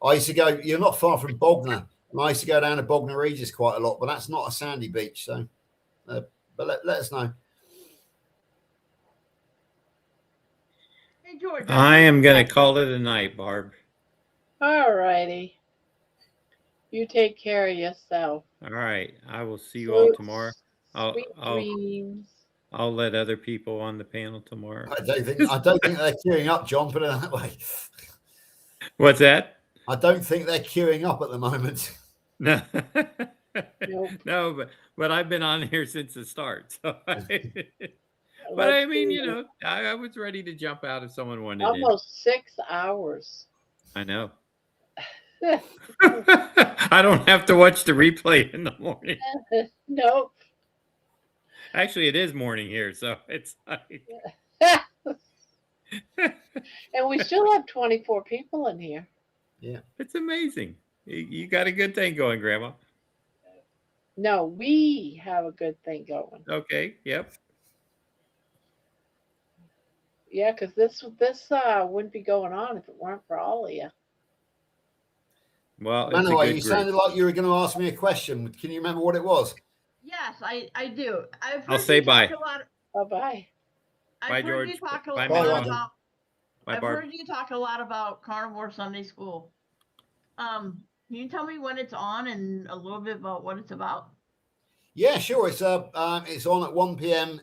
I used to go. You're not far from Bognor. I used to go down to Bognor Regis quite a lot, but that's not a sandy beach. So, but let us know. hey George. I am going to call it a night, Barb. All righty. You take care of yourself. All right. I will see you all tomorrow. Sweet dreams. I'll let other people on the panel tomorrow. I don't think they're queuing up, John. Put it that way. What's that? I don't think they're queuing up at the moment. No. Nope. No, but I've been on here since the start. So but Let's I mean, see. you know, I was ready to jump out if someone wanted to. Almost 6 hours. I know. I don't have to watch the replay in the morning. Nope. Actually, it is morning here, so it's like... And we still have 24 people in here. Yeah. It's amazing. You got a good thing going, Grandma. No, we have a good thing going. Okay, yep. Yeah, because this wouldn't be going on if it weren't for all of you. Well, Anyway, you sounded like you were going to ask me a question. Can you remember what it was? Yes, I do. I'll say bye. Bye-bye. Bye, George. Heard you talk a Bye, lot Mama. about. Bye, I've Barb. heard you talk a lot about Carnivore Sunday School. Can you tell me when it's on and a little bit about what it's about? Yeah, sure. It's on at 1 p.m.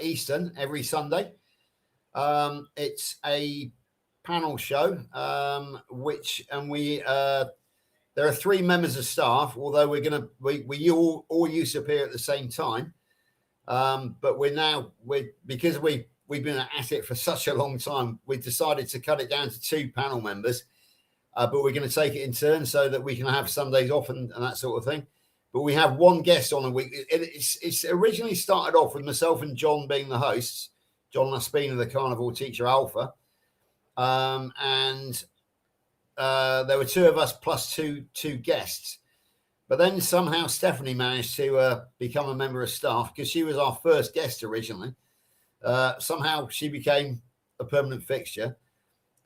Eastern every Sunday. It's a panel show, there are 3 members of staff, although we all used to appear at the same time. But because we've been at it for such a long time, we decided to cut it down to 2 panel members. But we're going to take it in turn so that we can have Sundays off and that sort of thing. But we have one guest on a week. It's originally started off with myself and John being the hosts, John Laspina, the Carnivore Teacher Alpha. And there were 2 of us plus two guests. But then somehow Stephanie managed to become a member of staff because she was our first guest originally. Somehow she became a permanent fixture.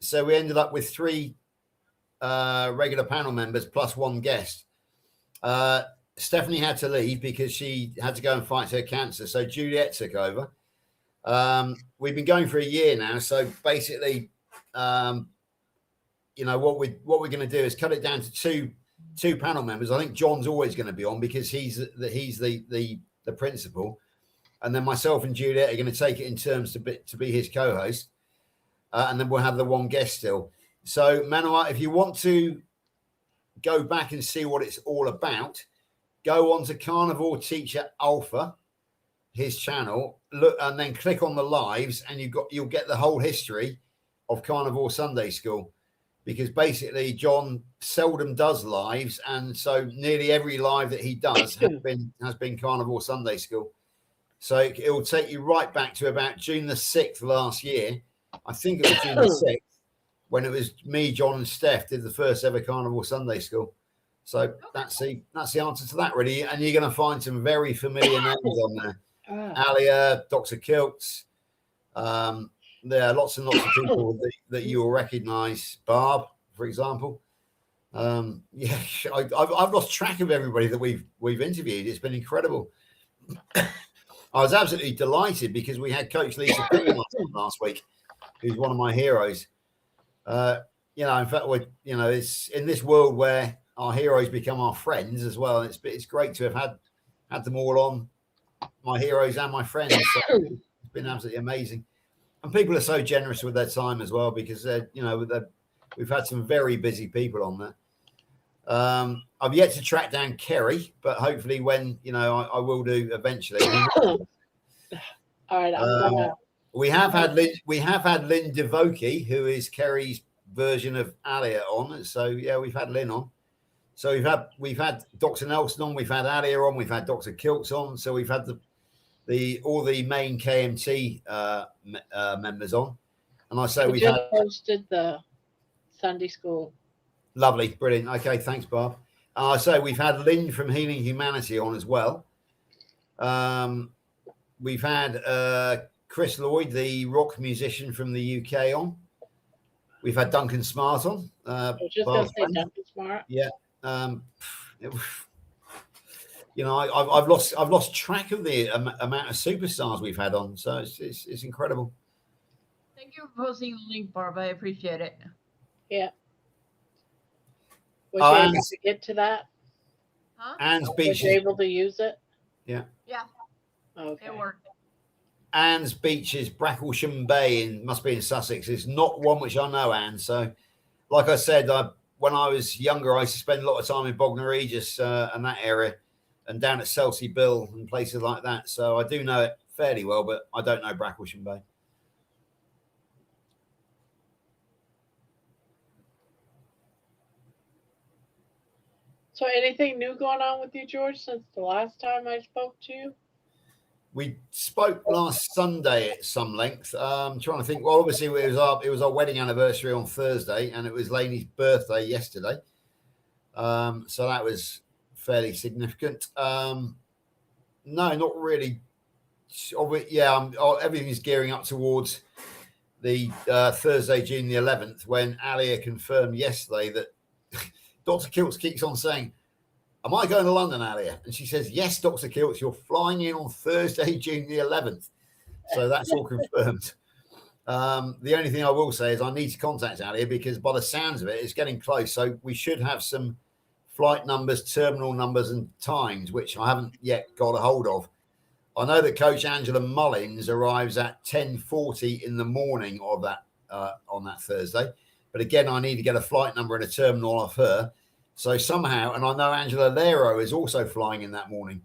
So we ended up with 3 regular panel members plus 1 guest. Stephanie had to leave because she had to go and fight her cancer. So Juliet took over. We've been going for a year now. So basically, what we're going to do is cut it down to two panel members. I think John's always going to be on because he's the principal, and then myself and Juliet are going to take it in turns to be his co-host, and then we'll have the 1 guest still. So Manoa, if you want to go back and see what it's all about, go on to Carnivore Teacher Alpha, his channel, look, and then click on the lives, and you'll get the whole history of Carnivore Sunday School. Because basically John seldom does lives, and so nearly every live that he does has been Carnivore Sunday School. So it will take you right back to about June the 6th last year. I think it was June the 6th when it was me, John, and Steph did the first ever Carnivore Sunday School. So that's the answer to that, really. And you're going to find some very familiar names on there. Alia, Dr. Kiltz. There are lots and lots of people that you will recognize. Barb, for example. I've lost track of everybody that we've interviewed. It's been incredible. I was absolutely delighted because we had Coach Lisa Pittman last week, who's one of my heroes. In fact, it's in this world where our heroes become our friends as well. It's great to have had them all on, my heroes and my friends. So it's been absolutely amazing. And people are so generous with their time as well because we've had some very busy people on there. I've yet to track down Kerry, but hopefully when I will do eventually. All right, we have had Lynn Devoki, who is Kerry's version of Alia on. So yeah, we've had Lynn on. So we've had Dr. Nelson on, we've had Alia on, we've had Dr. Kiltz on. So we've had all the main KMT members on. And I say We we've just had posted the Sunday school. lovely, brilliant. Okay, thanks, Barb. I say we've had Lynn from Healing Humanity on as well. We've had Chris Lloyd, the rock musician from the UK, on. We've had Duncan Smart on. I was just going to say Duncan Smart. Yeah. You know, I've lost track of the amount of superstars we've had on. So it's incredible. Thank you for posting the link, Barb. I appreciate it. Yeah. Was you able to get to that? Huh? Anne's Beach. Was you able to use it? Yeah. Yeah. Okay. It worked. Anne's Beach is Bracklesham Bay must be in Sussex. It's not one which I know, Anne. So, like I said, when I was younger, I used to spend a lot of time in Bognor Regis and that area, and down at Selsey Bill and places like that. So I do know it fairly well, but I don't know Bracklesham Bay. So anything new going on with you, George, since the last time I spoke to you? We spoke last Sunday at some length. I'm trying to think. Well, obviously it was our wedding anniversary on Thursday, and it was Lainey's birthday yesterday. So that was fairly significant. No, not really. Yeah, everything's gearing up towards the Thursday, June the 11th, when Alia confirmed yesterday that Dr. Kiltz keeps on saying, "Am I going to London, Alia?" And she says, "Yes, Dr. Kiltz, you're flying in on Thursday, June the 11th. So that's all confirmed. The only thing I will say is I need to contact Alia because by the sounds of it, it's getting close. So we should have some flight numbers, terminal numbers and times, which I haven't yet got a hold of. I know that Coach Angela Mullins arrives at 10:40 in the morning of that on that Thursday. But again, I need to get a flight number and a terminal off her. So somehow, and I know Angela Lero is also flying in that morning.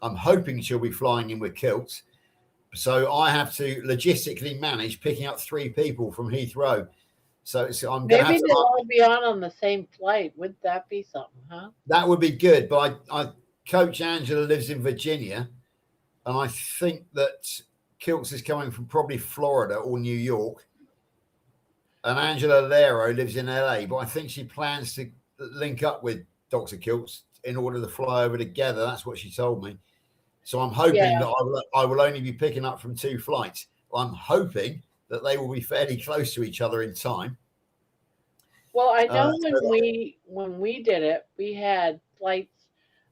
I'm hoping she'll be flying in with Kiltz. So I have to logistically manage picking up 3 people from Heathrow. So I'm going to have to. Maybe they'll all be on the same flight. Would that be something, huh? That would be good. But Coach Angela lives in Virginia. And I think that Kiltz is coming from probably Florida or New York. And Angela Lero lives in LA. But I think she plans to link up with Dr. Kiltz in order to fly over together. That's what she told me. So I'm hoping that I will only be picking up from 2 flights. I'm hoping that they will be fairly close to each other in time. Well, I know when we did it, we had flights.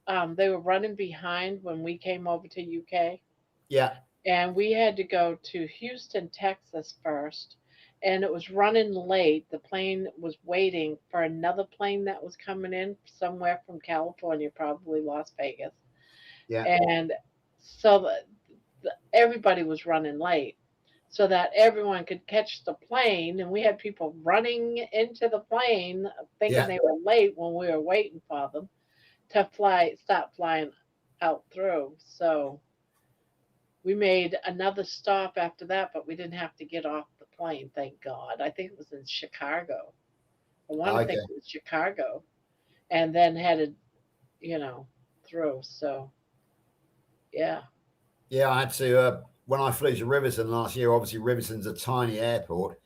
They were running behind when we came over to UK. Yeah. And we had to go to Houston, Texas first. And it was running late. The plane was waiting for another plane that was coming in somewhere from California, probably Las Vegas. Yeah. And so everybody was running late so that everyone could catch the plane. And we had people running into the plane thinking they were late when we were waiting for them to stop flying out through. So we made another stop after that, but we didn't have to get off the plane, thank God. I think it was in Chicago. I want to think it was Chicago. And then headed, through. So, yeah. Yeah, I had to, when I flew to Riverton last year, obviously Riverton's a tiny airport.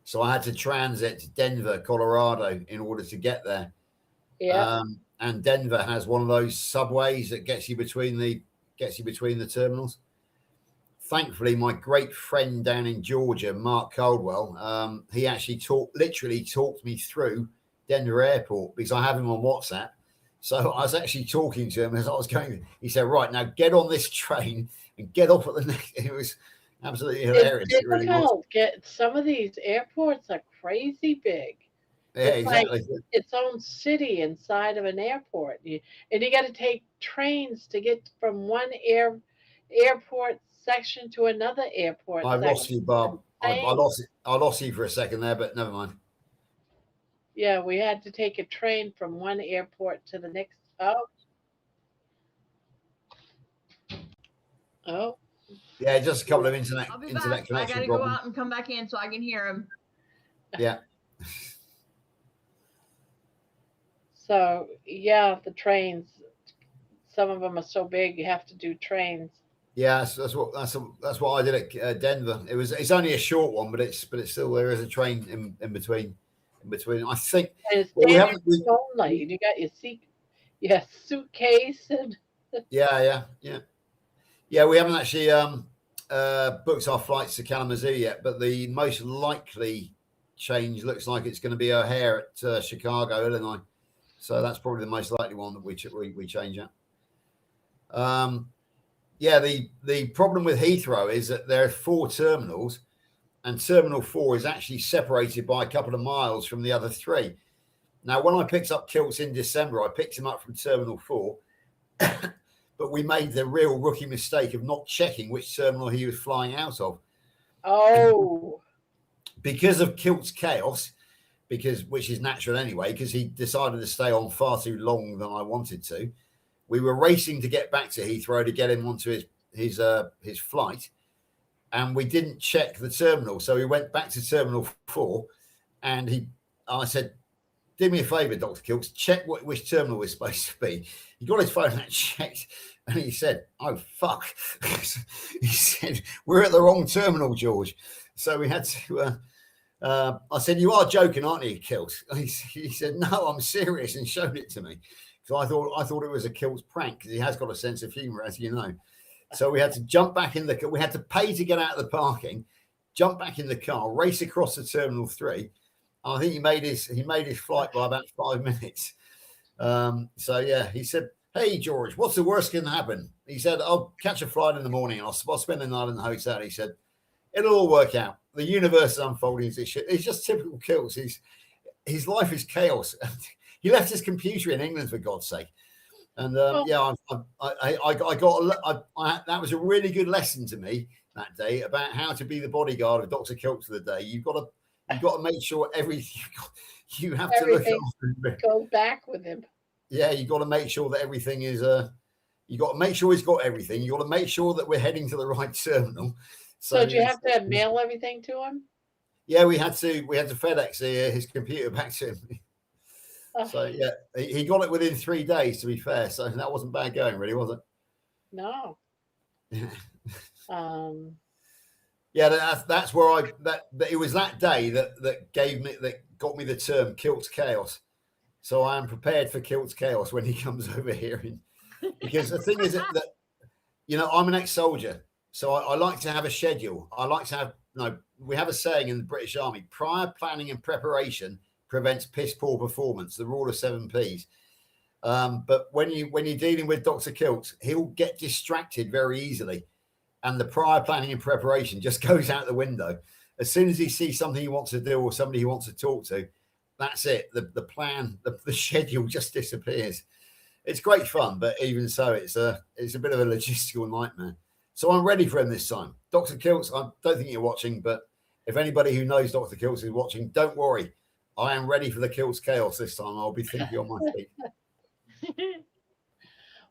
So I had to transit to Denver, Colorado in order to get there. Yeah. And Denver has one of those subways that gets you between the terminals. Thankfully, my great friend down in Georgia, Mark Caldwell, he actually literally talked me through Denver Airport because I have him on WhatsApp. So I was actually talking to him as I was going. He said, "Right, now get on this train and get off at the next." It was absolutely hilarious. It's it really was. Some of these airports are crazy big. Yeah, it's exactly. Like its own city inside of an airport. And you got to take trains to get from one airport section to another airport. I lost you, Bob. I lost you for a second there, but never mind. Yeah, we had to take a train from one airport to the next. Oh. Yeah, just a couple of internet I'll be internet back. connection I gotta problems. go out and come back in so I can hear him. Yeah. So yeah, the trains. Some of them are so big you have to do trains. Yeah, that's what I did at Denver. It's only a short one, but it's still there is a train in between. In between, I think. And it's Well, we standing haven't. room only. You got your seat, your suitcase, and Yeah. We haven't actually booked our flights to Kalamazoo yet, but the most likely change looks like it's going to be O'Hare at Chicago, Illinois. So that's probably the most likely one that we change at. Yeah, the problem with Heathrow is that there are 4 terminals, and Terminal 4 is actually separated by a couple of miles from the other 3. Now, when I picked up Kilts in December, I picked him up from Terminal 4, but we made the real rookie mistake of not checking which terminal he was flying out of. oh, Because of Kilt's chaos, which is natural anyway, because he decided to stay on far too long than I wanted to. We were racing to get back to Heathrow to get him onto his flight, and we didn't check the terminal. So we went back to Terminal 4, and I said, "Do me a favour, Dr. Kilts, check which terminal we're supposed to be." He got his phone and checked, and he said, "Oh, fuck." He said, "We're at the wrong terminal, George." So we had to... I said, "You are joking, aren't you, Kilts?" He said, "No, I'm serious," and showed it to me. So I thought it was a Kilts prank, because he has got a sense of humour, as you know. So we had to jump back in we had to pay to get out of the parking, jump back in the car, race across to Terminal 3. I think he made his flight by about 5 minutes. So yeah, he said, "Hey George, what's the worst can happen?" He said, "I'll catch a flight in the morning. I'll spend the night in the hotel." He said, "It'll all work out. The universe is unfolding as it should." It's just typical Kilts. His life is chaos. He left his computer in England, for God's sake. And yeah, that was a really good lesson to me that day about how to be the bodyguard of Dr. Kilts for the day. You've got to make sure you have to look after him. Go back with him. Yeah, you've got to make sure that everything is. You got to make sure he's got everything. You got to make sure that we're heading to the right terminal. So did you have to mail everything to him? Yeah, we had to FedEx his computer back to him. So yeah, he got it within 3 days, to be fair. So that wasn't bad going, really, was it? No. Yeah, that's where it was that day that got me the term Kilts Chaos. So I am prepared for Kilts Chaos when he comes over here, because the thing is that I'm an ex-soldier, so I like to have a schedule. I like to have we have a saying in the British Army: prior planning and preparation prevents piss poor performance. The rule of 7 Ps. But when you're dealing with Dr. Kilts, he'll get distracted very easily, and the prior planning and preparation just goes out the window. As soon as he sees something he wants to do or somebody he wants to talk to, that's it. The plan, the schedule just disappears. It's great fun, but even so, it's a bit of a logistical nightmare. So I'm ready for him this time. Dr. Kilts, I don't think you're watching, but if anybody who knows Dr. Kilts is watching, don't worry. I am ready for the Kilts Chaos this time. I'll be thinking on my feet.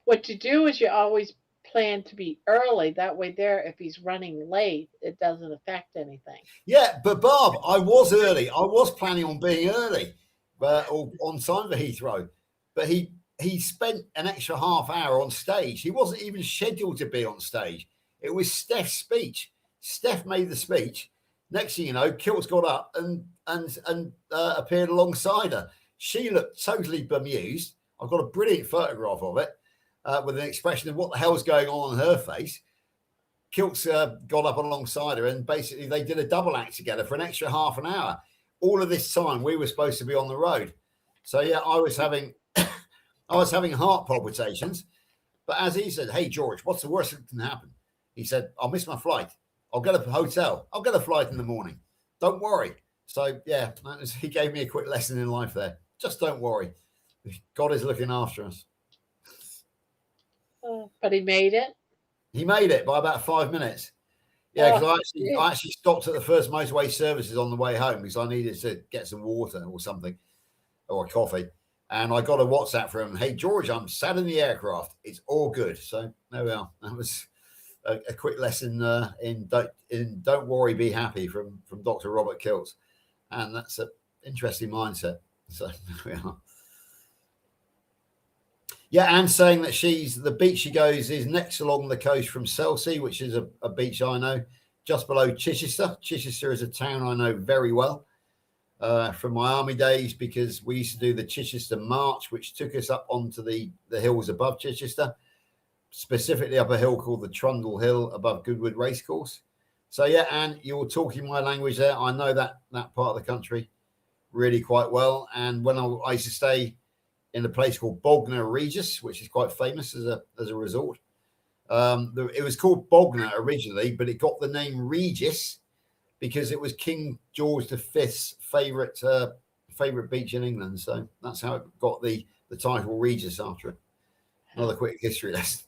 What you do is you always plan to be early. That way if he's running late, it doesn't affect anything. Yeah, but Barb, I was early. I was planning on being early, but on time for Heathrow. But he spent an extra half hour on stage. He wasn't even scheduled to be on stage. It was Steph's speech. Steph made the speech. Next thing you know, Kilts got up and appeared alongside her. She looked totally bemused. I've got a brilliant photograph of it with an expression of what the hell's going on her face. Kilts got up alongside her, and basically they did a double act together for an extra half an hour. All of this time we were supposed to be on the road. So yeah, I was having heart palpitations. But as he said, "Hey George, what's the worst that can happen?" He said, "I'll miss my flight. I'll get a hotel. I'll get a flight in the morning. Don't worry." So yeah, he gave me a quick lesson in life there. Just don't worry. God is looking after us. But he made it. He made it by about 5 minutes. Yeah, because I actually stopped at the first motorway services on the way home because I needed to get some water or something, or a coffee. And I got a WhatsApp from him. "Hey George, I'm sat in the aircraft. It's all good." So there we are. That was a quick lesson in "Don't worry, be happy" from Dr. Robert Kilts, and that's an interesting mindset. So there we are. Yeah, and saying that the beach she goes is next along the coast from Chelsea, which is a beach I know, just below Chichester. Chichester is a town I know very well from my army days, because we used to do the Chichester March, which took us up onto the hills above Chichester, specifically up a hill called the Trundle Hill above Goodwood Racecourse. So yeah, and you're talking my language there. I know that part of the country really quite well. And when I used to stay in a place called Bognor Regis, which is quite famous as a resort. It was called Bognor originally, but it got the name Regis because it was King George V's favorite beach in England. So that's how it got the title Regis after it. Another quick history lesson.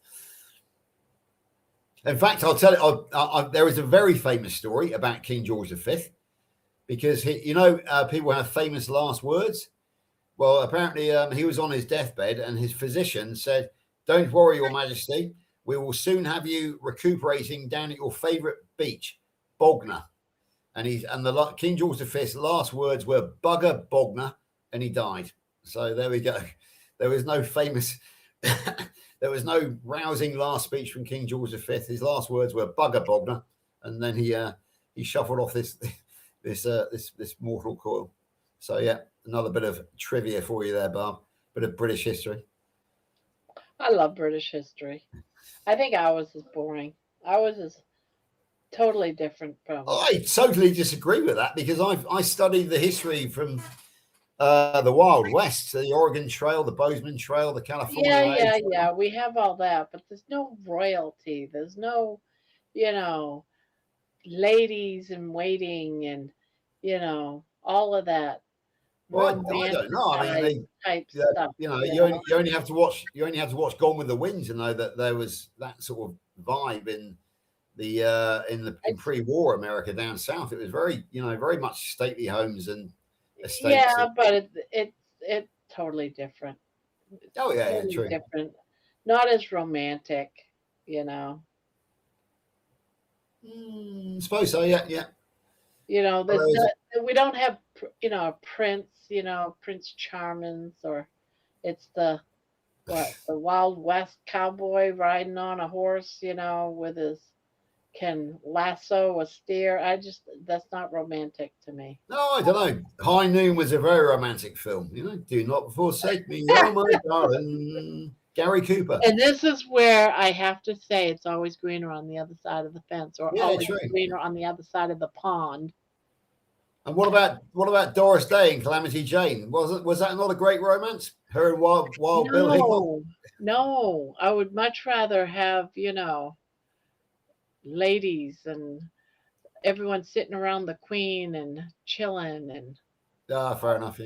In fact, I'll tell you, there is a very famous story about King George V, because people have famous last words. Well, apparently he was on his deathbed and his physician said, "Don't worry, Your Majesty, we will soon have you recuperating down at your favorite beach, Bognor." And the King George V's last words were "Bugger Bognor," and he died. So there we go. There was no famous, there was no rousing last speech from King George V. His last words were "Bugger Bognor," and then he shuffled off this mortal coil. So yeah, another bit of trivia for you there, Barb. Bit of British history. I love British history. I think ours is boring. Ours is totally different from. I totally disagree with that, because I studied the history from the Wild West, the Oregon Trail, the Bozeman Trail, the California. Yeah. We have all that, but there's no royalty. There's no, ladies in waiting and, all of that. Well, I don't know. I mean, stuff, you only have to watch. You only have to watch Gone with the Wind to know that there was that sort of vibe in in pre-war America down south. It was very much stately homes and estates. Yeah, but it's totally different. Oh yeah, true. Different, not as romantic, Suppose so. Yeah. We don't have a prince, Prince Charming, or it's the Wild West cowboy riding on a horse, with his can lasso a steer. That's not romantic to me. No, I don't know. High Noon was a very romantic film. Do not forsake me, oh my darling. Gary Cooper. And this is where I have to say it's always greener on the other side of the fence, or always greener on the other side of the pond. And what about Doris Day and Calamity Jane? Was that not a great romance? Her and Wild Bill Hickok? No, I would much rather have, ladies and everyone sitting around the queen and chilling and fair enough,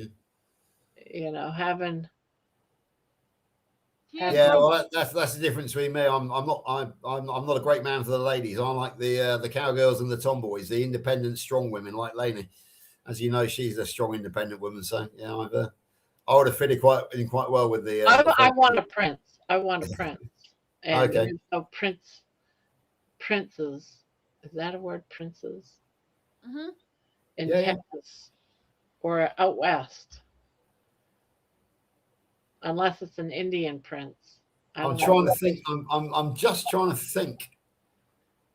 having well, that's the difference between me. I'm not a great man for the ladies. I like the cowgirls and the tomboys, the independent, strong women like Lainey. As you know, she's a strong, independent woman. So yeah, I would have fitted quite well with the. I want a prince. I want a prince. And okay. So princes. Is that a word? Princes. Mm-hmm. In Texas or out west. Unless it's an Indian prince. I'm trying to think. I'm just trying to think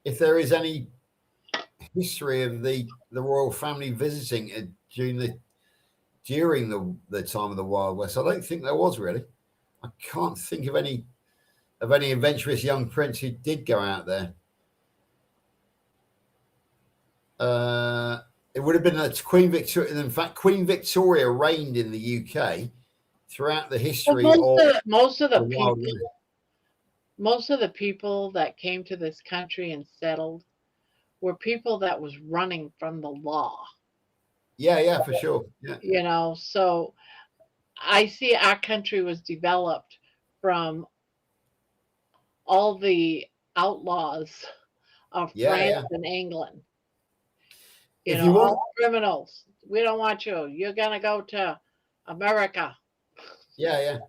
if there is any history of the royal family visiting during the time of the Wild West. I don't think there was really. I can't think of any adventurous young prince who did go out there. It would have been Queen Victoria. In fact, Queen Victoria reigned in the UK throughout the history most of the people that came to this country and settled were people that was running from the law. Yeah, for sure. Yeah. So I see our country was developed from all the outlaws of France and England. All criminals. We don't want you. You're gonna go to America. Yeah.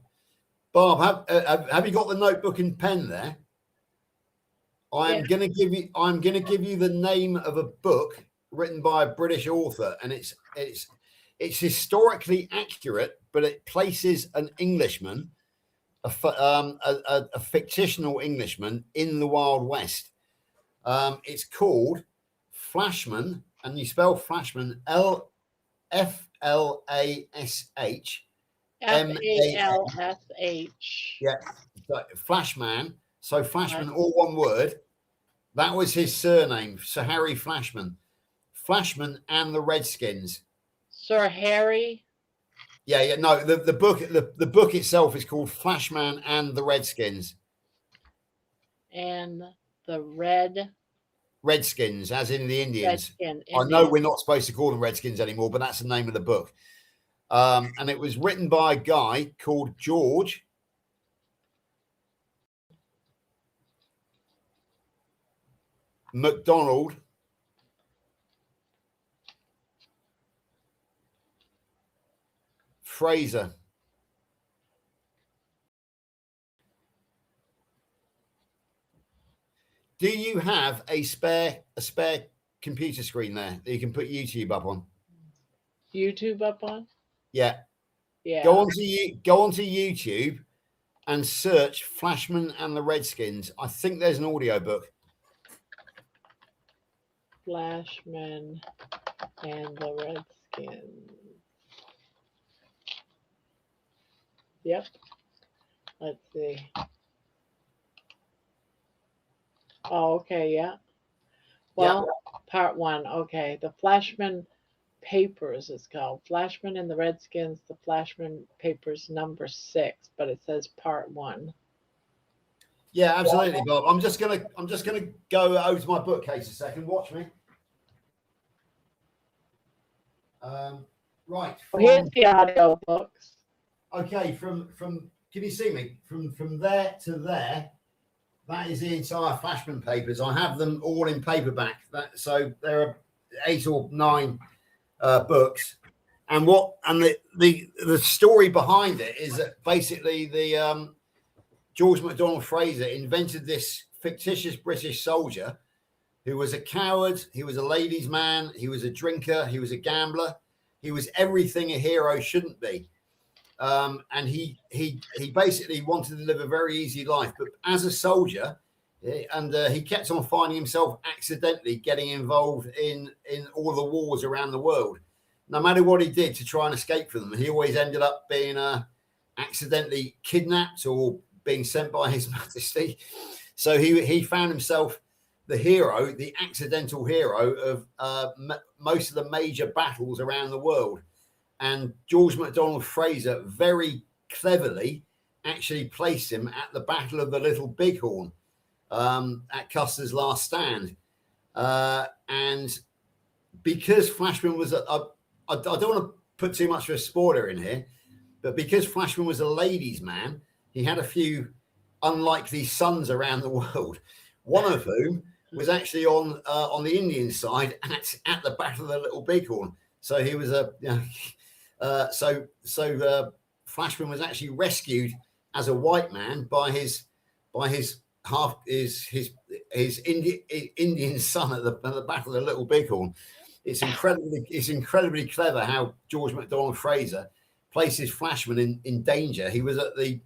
Bob, have you got the notebook and pen there? I'm gonna give you the name of a book written by a British author, and it's historically accurate, but it places an Englishman a fictional Englishman in the Wild West. It's called Flashman, and you spell Flashman Flashh. Falsh. Yeah, Flashman. So Flashman, all one word. That was his surname, Sir Harry Flashman. Flashman and the Redskins. Sir Harry. Yeah. No, the book itself is called Flashman and the Redskins. And the Redskins, as in the Indians. Redskin. I know we're not supposed to call them Redskins anymore, but that's the name of the book. And it was written by a guy called George MacDonald Fraser. Do you have a spare computer screen there that you can put YouTube up on? YouTube up on? Yeah. Yeah. Go onto YouTube and search Flashman and the Redskins. I think there's an audio book. Flashman and the Redskins. Yep. Let's see. Oh, okay, yeah. Well, part 1. Okay, the Flashman Papers is called. Flashman and the Redskins, the Flashman Papers number 6, but it says part 1. Yeah, absolutely, Bob. I'm just gonna go over to my bookcase a second. Watch me. Right. Well, here's the audio books. Okay, from can you see me? From there to there, that is the entire Flashman Papers. I have them all in paperback. So there are 8 or 9 books, and the story behind it is that basically the George MacDonald Fraser invented this fictitious British soldier who was a coward, he was a ladies' man, he was a drinker, he was a gambler, he was everything a hero shouldn't be. And he basically wanted to live a very easy life, but as a soldier, and he kept on finding himself accidentally getting involved in all the wars around the world. No matter what he did to try and escape from them, he always ended up being accidentally kidnapped or being sent by His Majesty. So he found himself the hero, the accidental hero of most of the major battles around the world. And George MacDonald Fraser very cleverly actually placed him at the Battle of the Little Bighorn at Custer's Last Stand. And because Flashman was, I don't want to put too much of a spoiler in here, but because Flashman was a ladies' man, he had a few unlikely sons around the world. One of whom was actually on the Indian side at the Battle of the Little Bighorn. So he was Flashman was actually rescued as a white man by his Indian son at the Battle of the Little Bighorn. It's incredibly clever how George MacDonald Fraser places Flashman in danger. He was at the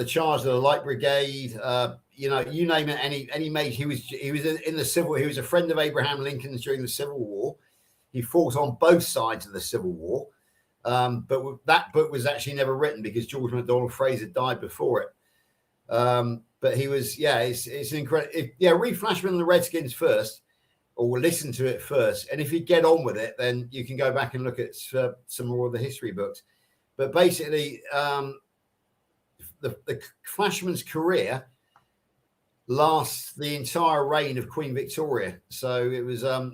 charge of the Light Brigade. You name it, any mate. He was in the Civil. He was a friend of Abraham Lincoln's during the Civil War. He fought on both sides of the Civil War, but that book was actually never written because George MacDonald Fraser died before it. But he was, it's incredible. Read Flashman and the Redskins first, or listen to it first, and if you get on with it, then you can go back and look at some more of the history books. But basically, the Flashman's career lasts the entire reign of Queen Victoria. So it was a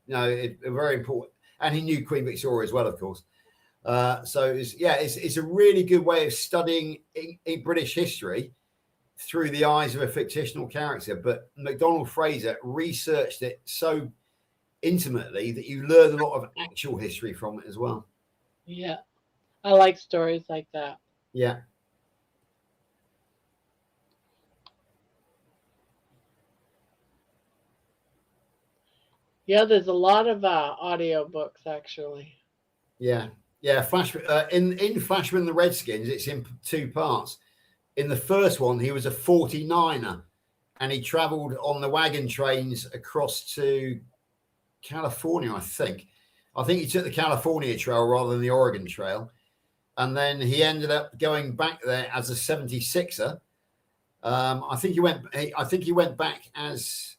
very important, and he knew Queen Victoria as well, of course. So it's a really good way of studying in British history through the eyes of a fictional character. But MacDonald Fraser researched it so intimately that you learn a lot of actual history from it as well. Yeah, I like stories like that. Yeah. Yeah, there's a lot of audio books actually. Yeah. Yeah, in Flashman and the Redskins, it's in two parts. In the first one, he was a 49er, and he travelled on the wagon trains across to California, I think. I think he took the California Trail rather than the Oregon Trail. And then he ended up going back there as a 76er. I think he went back as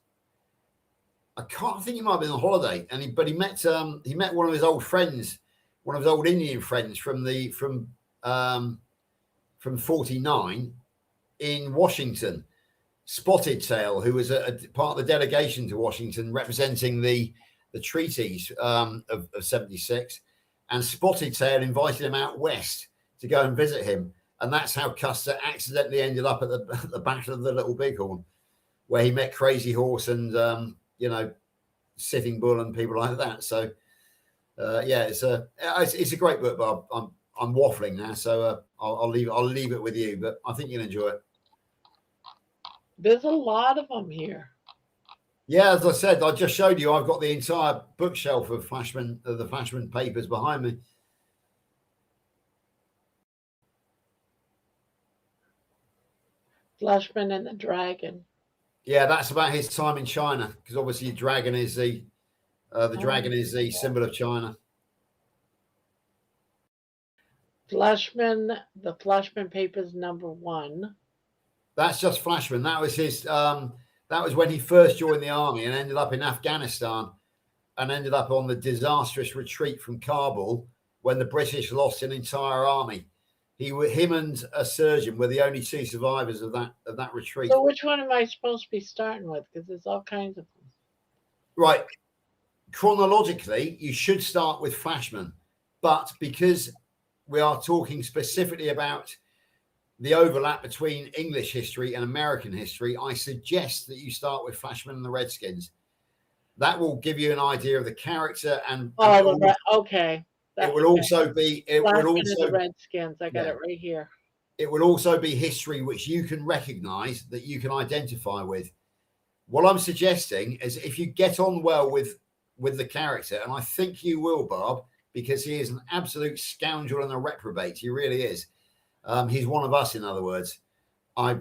I think he might have been on holiday, but he met one of his old friends, one of his old Indian friends from 49 in Washington, Spotted Tail, who was a part of the delegation to Washington representing the treaties of 76. And Spotted Tail invited him out west to go and visit him. And that's how Custer accidentally ended up at the Battle of the Little Bighorn, where he met Crazy Horse and, Sitting Bull and people like that. So, it's a great book, but I'm waffling now. So I'll leave it with you, but I think you'll enjoy it. There's a lot of them here. Yeah, as I said, I just showed you, I've got the entire bookshelf of the Flashman papers behind me. Flashman and the Dragon. Yeah, that's about his time in China, because obviously dragon is the dragon is the symbol of China. Flashman, the Flashman papers #1. That's just Flashman. That was his. That was when he first joined the army and ended up in Afghanistan, and ended up on the disastrous retreat from Kabul when the British lost an entire army. Him and a surgeon were the only two survivors of that retreat. So which one am I supposed to be starting with? Because there's all kinds of them. Right. Chronologically, you should start with Flashman, but because we are talking specifically about the overlap between English history and American history, I suggest that you start with Flashman and the Redskins. That will give you an idea of the character and okay. It will also be the Redskins. I got it right here. It will also be history which you can recognize, that you can identify with. What I'm suggesting is if you get on well with the character, and I think you will, Barb, because he is an absolute scoundrel and a reprobate. He really is. He's one of us, in other words. I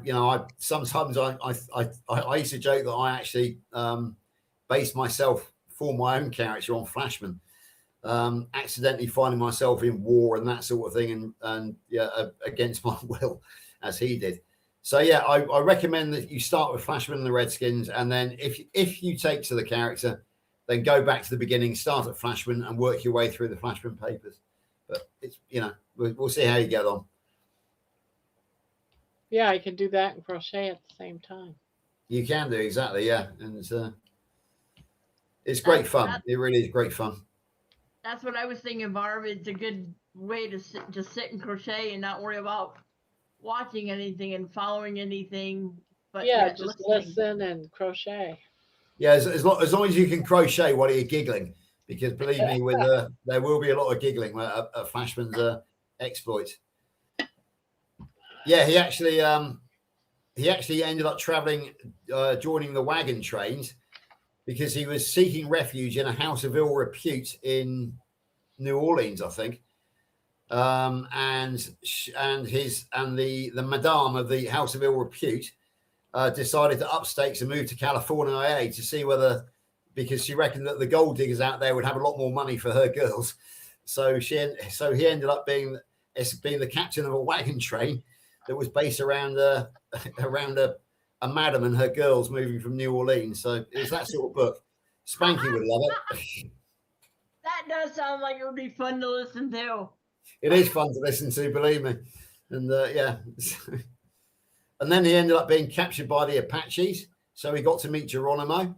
sometimes I used to joke that I actually based myself for my own character on Flashman, accidentally finding myself in war and that sort of thing, and against my will, as he did. So I recommend that you start with Flashman and the Redskins, and then if you take to the character, then go back to the beginning, start at Flashman, and work your way through the Flashman papers. But it's we'll see how you get on. Yeah, I can do that and crochet at the same time. You can do, exactly, yeah. And it's great fun. It really is great fun. That's what I was thinking, Barb. It's a good way to just sit and crochet and not worry about watching anything and following anything. But just listen and crochet. Yeah, as long as you can crochet while you're giggling, because believe me, there will be a lot of giggling at Flashman's exploits. Yeah, he actually ended up traveling, joining the wagon trains, because he was seeking refuge in a house of ill repute in New Orleans, I think. And the madame of the house of ill repute decided to up stakes and move to California to see because she reckoned that the gold diggers out there would have a lot more money for her girls. So he ended up being the captain of a wagon train that was based around a madam and her girls moving from New Orleans. So it's that sort of book. Spanky would love it. That does sound like it would be fun to listen to. It is fun to listen to, believe me. And and then he ended up being captured by the Apaches. So he got to meet Geronimo,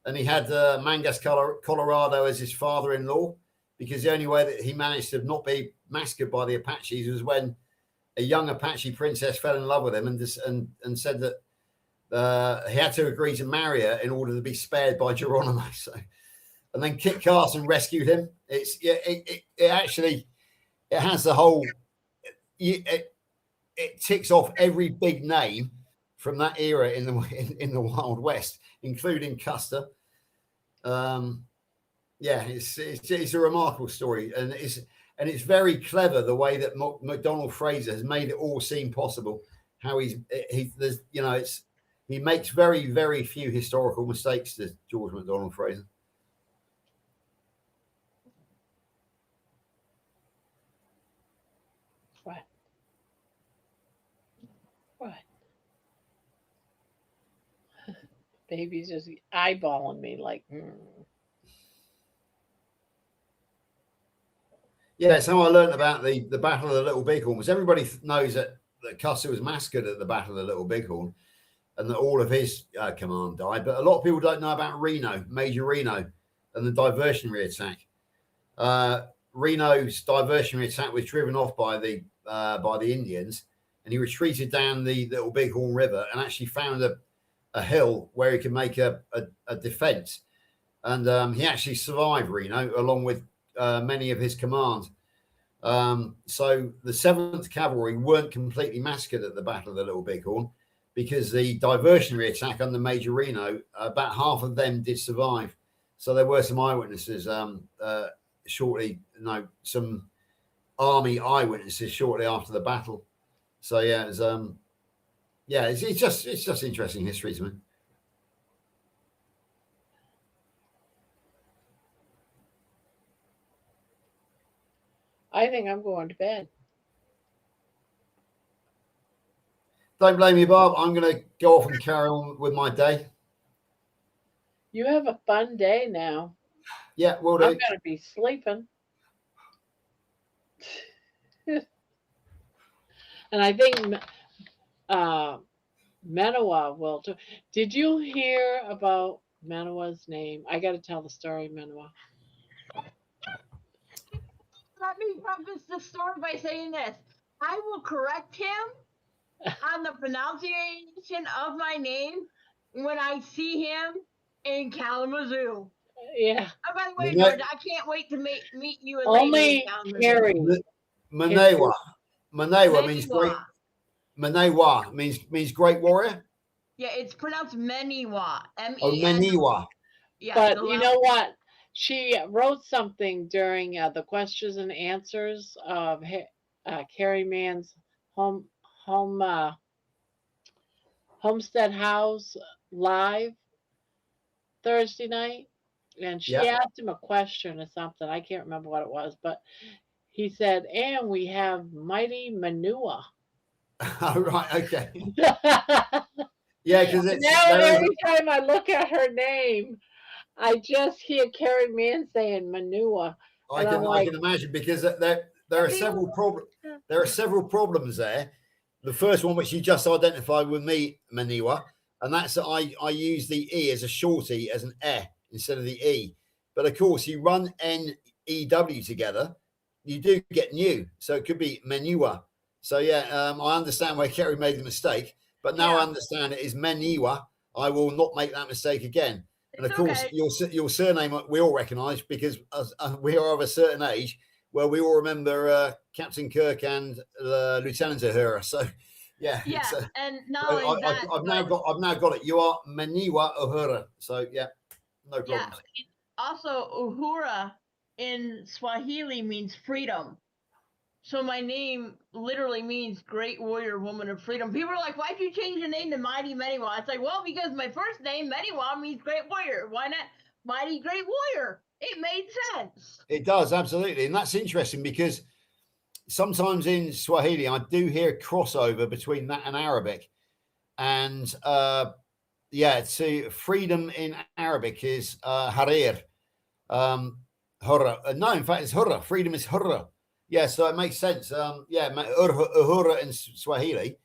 and he had Mangas, Colorado as his father-in-law, because the only way that he managed to not be massacred by the Apaches was when a young Apache princess fell in love with him and said that he had to agree to marry her in order to be spared by Geronimo. So, and then Kit Carson rescued him. It has the whole. It ticks off every big name from that era in the Wild West, including Custer. It's a remarkable story, and And it's very clever the way that McDonald Fraser has made it all seem possible. How there's, you know, he makes very, very few historical mistakes, to George McDonald Fraser. What? Baby's just eyeballing me like, Yeah, it's how I learned about the Battle of the Little Bighorn. Because everybody knows that Custer was massacred at the Battle of the Little Bighorn, and that all of his command died. But a lot of people don't know about Reno, Major Reno, and the diversionary attack. Reno's diversionary attack was driven off by the Indians, and he retreated down the Little Bighorn River and actually found a hill where he could make a defense. And he actually survived Reno along with many of his command. So the 7th Cavalry weren't completely massacred at the Battle of the Little Bighorn, because the diversionary attack under Major Reno, about half of them did survive. So there were some eyewitnesses shortly, some army eyewitnesses shortly after the battle. So yeah, it was, it's just interesting history to me. I think I'm going to bed. Don't blame me, Bob. I'm going to go off and carry on with my day. You have a fun day now. Yeah, will do. I'm going to be sleeping. And I think Manawa will too. Did you hear about Manawa's name? I got to tell the story, Manawa. Let me preface the story by saying this. I will correct him on the pronunciation of my name when I see him in Kalamazoo. Yeah. Oh, by the way, George, I can't wait to meet you and Only Harry. Manawa. Manawa means great. Manawa means great warrior. Yeah, it's pronounced Meniwa. Oh, Meniwa. Yeah, but you know what? She wrote something during the questions and answers of Carrie Mann's Homestead House live Thursday night, and she asked him a question or something. I can't remember what it was, but he said, "And we have Mighty Manua." Oh, right, okay. Yeah, because now every time I look at her name, I just hear Carrie Mann saying Manua. I can imagine, because there are several problems. There are several problems there. The first one, which you just identified with me, Maniwa, and that's that I use the E as a shorty, as an E instead of the E. But of course, you run N-E-W together, you do get new. So it could be Menua. So yeah, I understand where Kerry made the mistake, but now I understand it is Meniwa. I will not make that mistake again. And of course, your surname we all recognise, because we are of a certain age where we all remember Captain Kirk and Lieutenant Uhura. So yeah, and not only that, I've now got it. You are Meniwa Uhura. So yeah, no problem. Yeah. Also, Uhura in Swahili means freedom. So my name literally means Great Warrior Woman of Freedom. People are like, why'd you change your name to Mighty Meniwa? It's like, well, because my first name, Meniwa, means Great Warrior. Why not Mighty Great Warrior? It made sense. It does, absolutely. And that's interesting, because sometimes in Swahili, I do hear crossover between that and Arabic. And freedom in Arabic is harir. Hurra. No, in fact, it's hurra. Freedom is hurra. Yeah, so it makes sense. Uhura in Swahili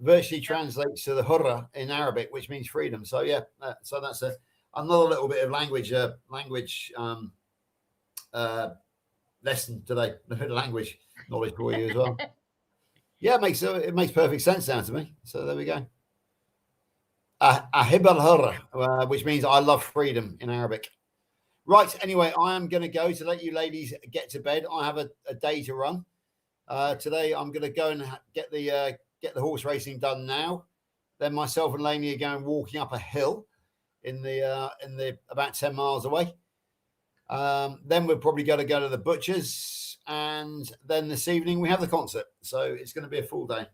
virtually translates to the hurra in Arabic, which means freedom. So yeah, so that's another little bit of language lesson today. A bit of language knowledge for you as well. Yeah, it makes perfect sense now to me. So there we go. Ahib al-hurra, which means I love freedom in Arabic. Right, anyway, I am going to go to let you ladies get to bed. I have a day to run. Today, I'm going to go and get the horse racing done now. Then myself and Lainey are going walking up a hill in the about 10 miles away. Then we're probably going to go to the butcher's, and then this evening we have the concert. So it's going to be a full day.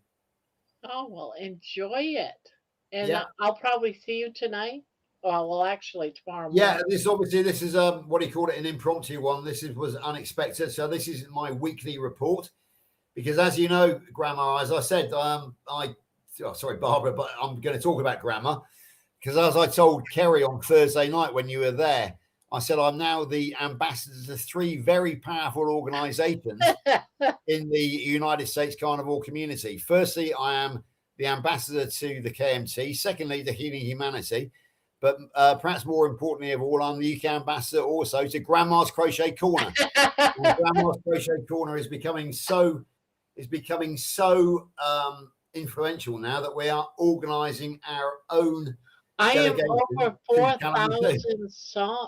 Oh, well, enjoy it. And Yeah. I'll probably see you tonight. Well, actually, tomorrow morning. Yeah, this is what do you call it, an impromptu one. Was unexpected. So this is my weekly report, because as you know, Gramma, as I said, sorry, Barbara, but I'm going to talk about Gramma, because as I told Kerry on Thursday night when you were there, I said I'm now the ambassador to 3 very powerful organizations in the United States carnivore community. Firstly, I am the ambassador to the KMT. Secondly, to Healing Humanity. But perhaps more importantly of all, I'm the UK ambassador also to Grandma's Crochet Corner. Grandma's Crochet Corner is becoming so influential now that we are organising our own. I am over 4,000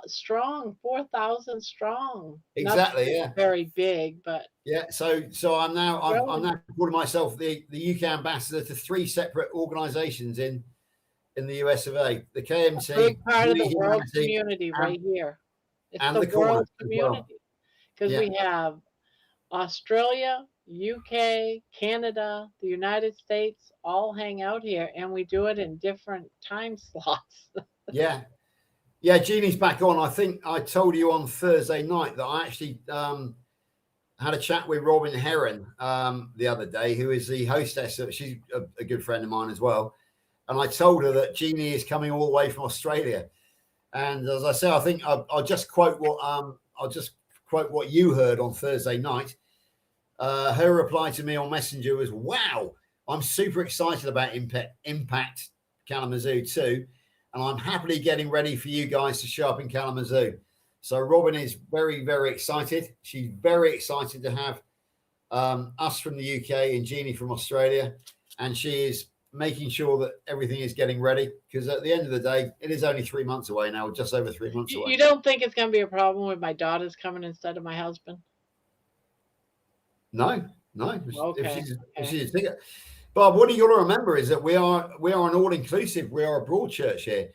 strong. 4,000 strong. Exactly. Yeah. Very big, but yeah. So I'm now calling myself the UK ambassador to 3 separate organisations in the US of A. The KMT, big part of the world community right here. It's and the world community, because we have Australia, UK, Canada, the United States all hang out here, and we do it in different time slots. Yeah. Jeannie's back on. I think I told you on Thursday night that I actually had a chat with Robin Heron the other day, who is the hostess. She's a good friend of mine as well. And I told her that Jeannie is coming all the way from Australia. And as I say, I think I'll just quote what you heard on Thursday night. Her reply to me on Messenger was, "Wow, I'm super excited about Impact Kalamazoo too, and I'm happily getting ready for you guys to show up in Kalamazoo." So Robin is very, very excited. She's very excited to have us from the UK and Jeannie from Australia, and she is making sure that everything is getting ready, because at the end of the day, it is only 3 months away now, just over 3 months away. You don't think it's going to be a problem with my daughters coming instead of my husband? No. Okay. If she's bigger. But what you got to remember is that we are an all-inclusive. We are a broad church here.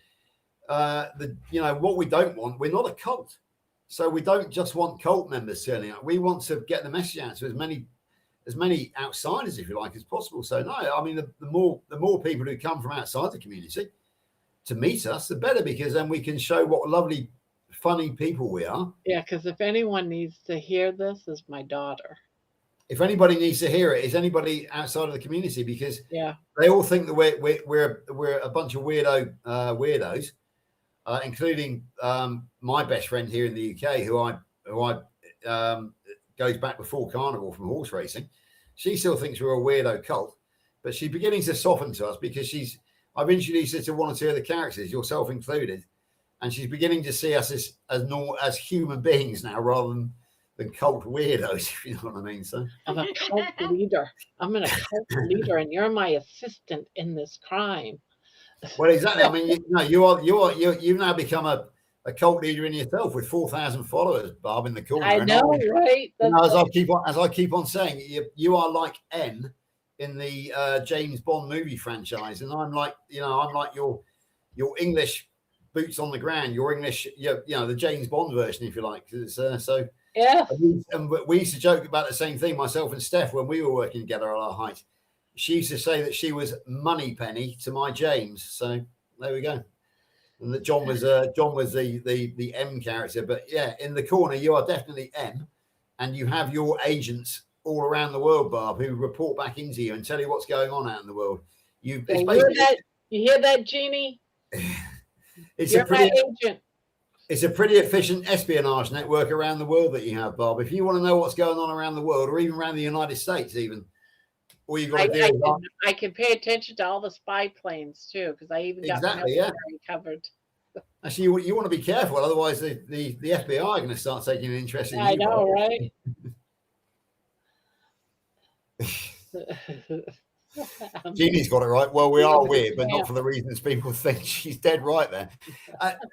What we don't want, we're not a cult, so we don't just want cult members turning up. We want to get the message out to as many outsiders, if you like, as possible. So no, I mean, the more people who come from outside the community to meet us, the better, because then we can show what lovely, funny people we are. Yeah, because if anyone needs to hear this, is my daughter. If anybody needs to hear it, is anybody outside of the community, because they all think that we're a bunch of weirdos, including my best friend here in the UK, who I goes back before carnivore from horse racing. She still thinks we're a weirdo cult, but she's beginning to soften to us, because I've introduced her to 1 or 2 of the characters, yourself included, and she's beginning to see us as human beings now, rather than cult weirdos, if you know what I mean. So I'm a cult leader. I'm a cult leader, and you're my assistant in this crime. Well, exactly. I mean, you've now become a cult leader in yourself with 4,000 followers, Barb, in the corner. I know, right? As I keep on saying, you are like N in the James Bond movie franchise, and I'm like your English boots on the ground, your English, the James Bond version, if you like. So yeah. And we used to joke about the same thing, myself and Steph, when we were working together at our height. She used to say that she was Moneypenny to my James. So there we go. And that John was the M character. But yeah, in the corner, you are definitely M, and you have your agents all around the world, Barb, who report back into you and tell you what's going on out in the world. You hear that, Jeannie? You're my agent. It's a pretty efficient espionage network around the world that you have, Bob. If you want to know what's going on around the world, or even around the United States, even, all you've got to do I can pay attention to all the spy planes too, because I even got military covered. Actually, you want to be careful, otherwise the FBI are going to start taking an interest in you. I know, right? Jeannie's got it right. Well, we are weird, but not for the reasons people think. She's dead right there.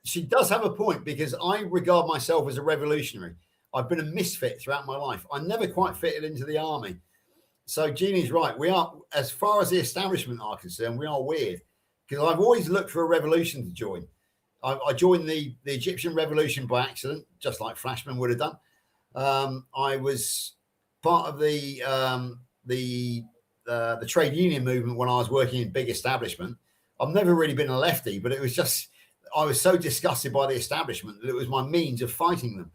She does have a point, because I regard myself as a revolutionary. I've been a misfit throughout my life. I never quite fitted into the army. So Jeannie's right. We are, as far as the establishment are concerned, we are weird, because I've always looked for a revolution to join. I joined the Egyptian revolution by accident, just like Flashman would have done. I was part of the trade union movement when I was working in big establishment. I've never really been a lefty, but it was just I was so disgusted by the establishment that it was my means of fighting them.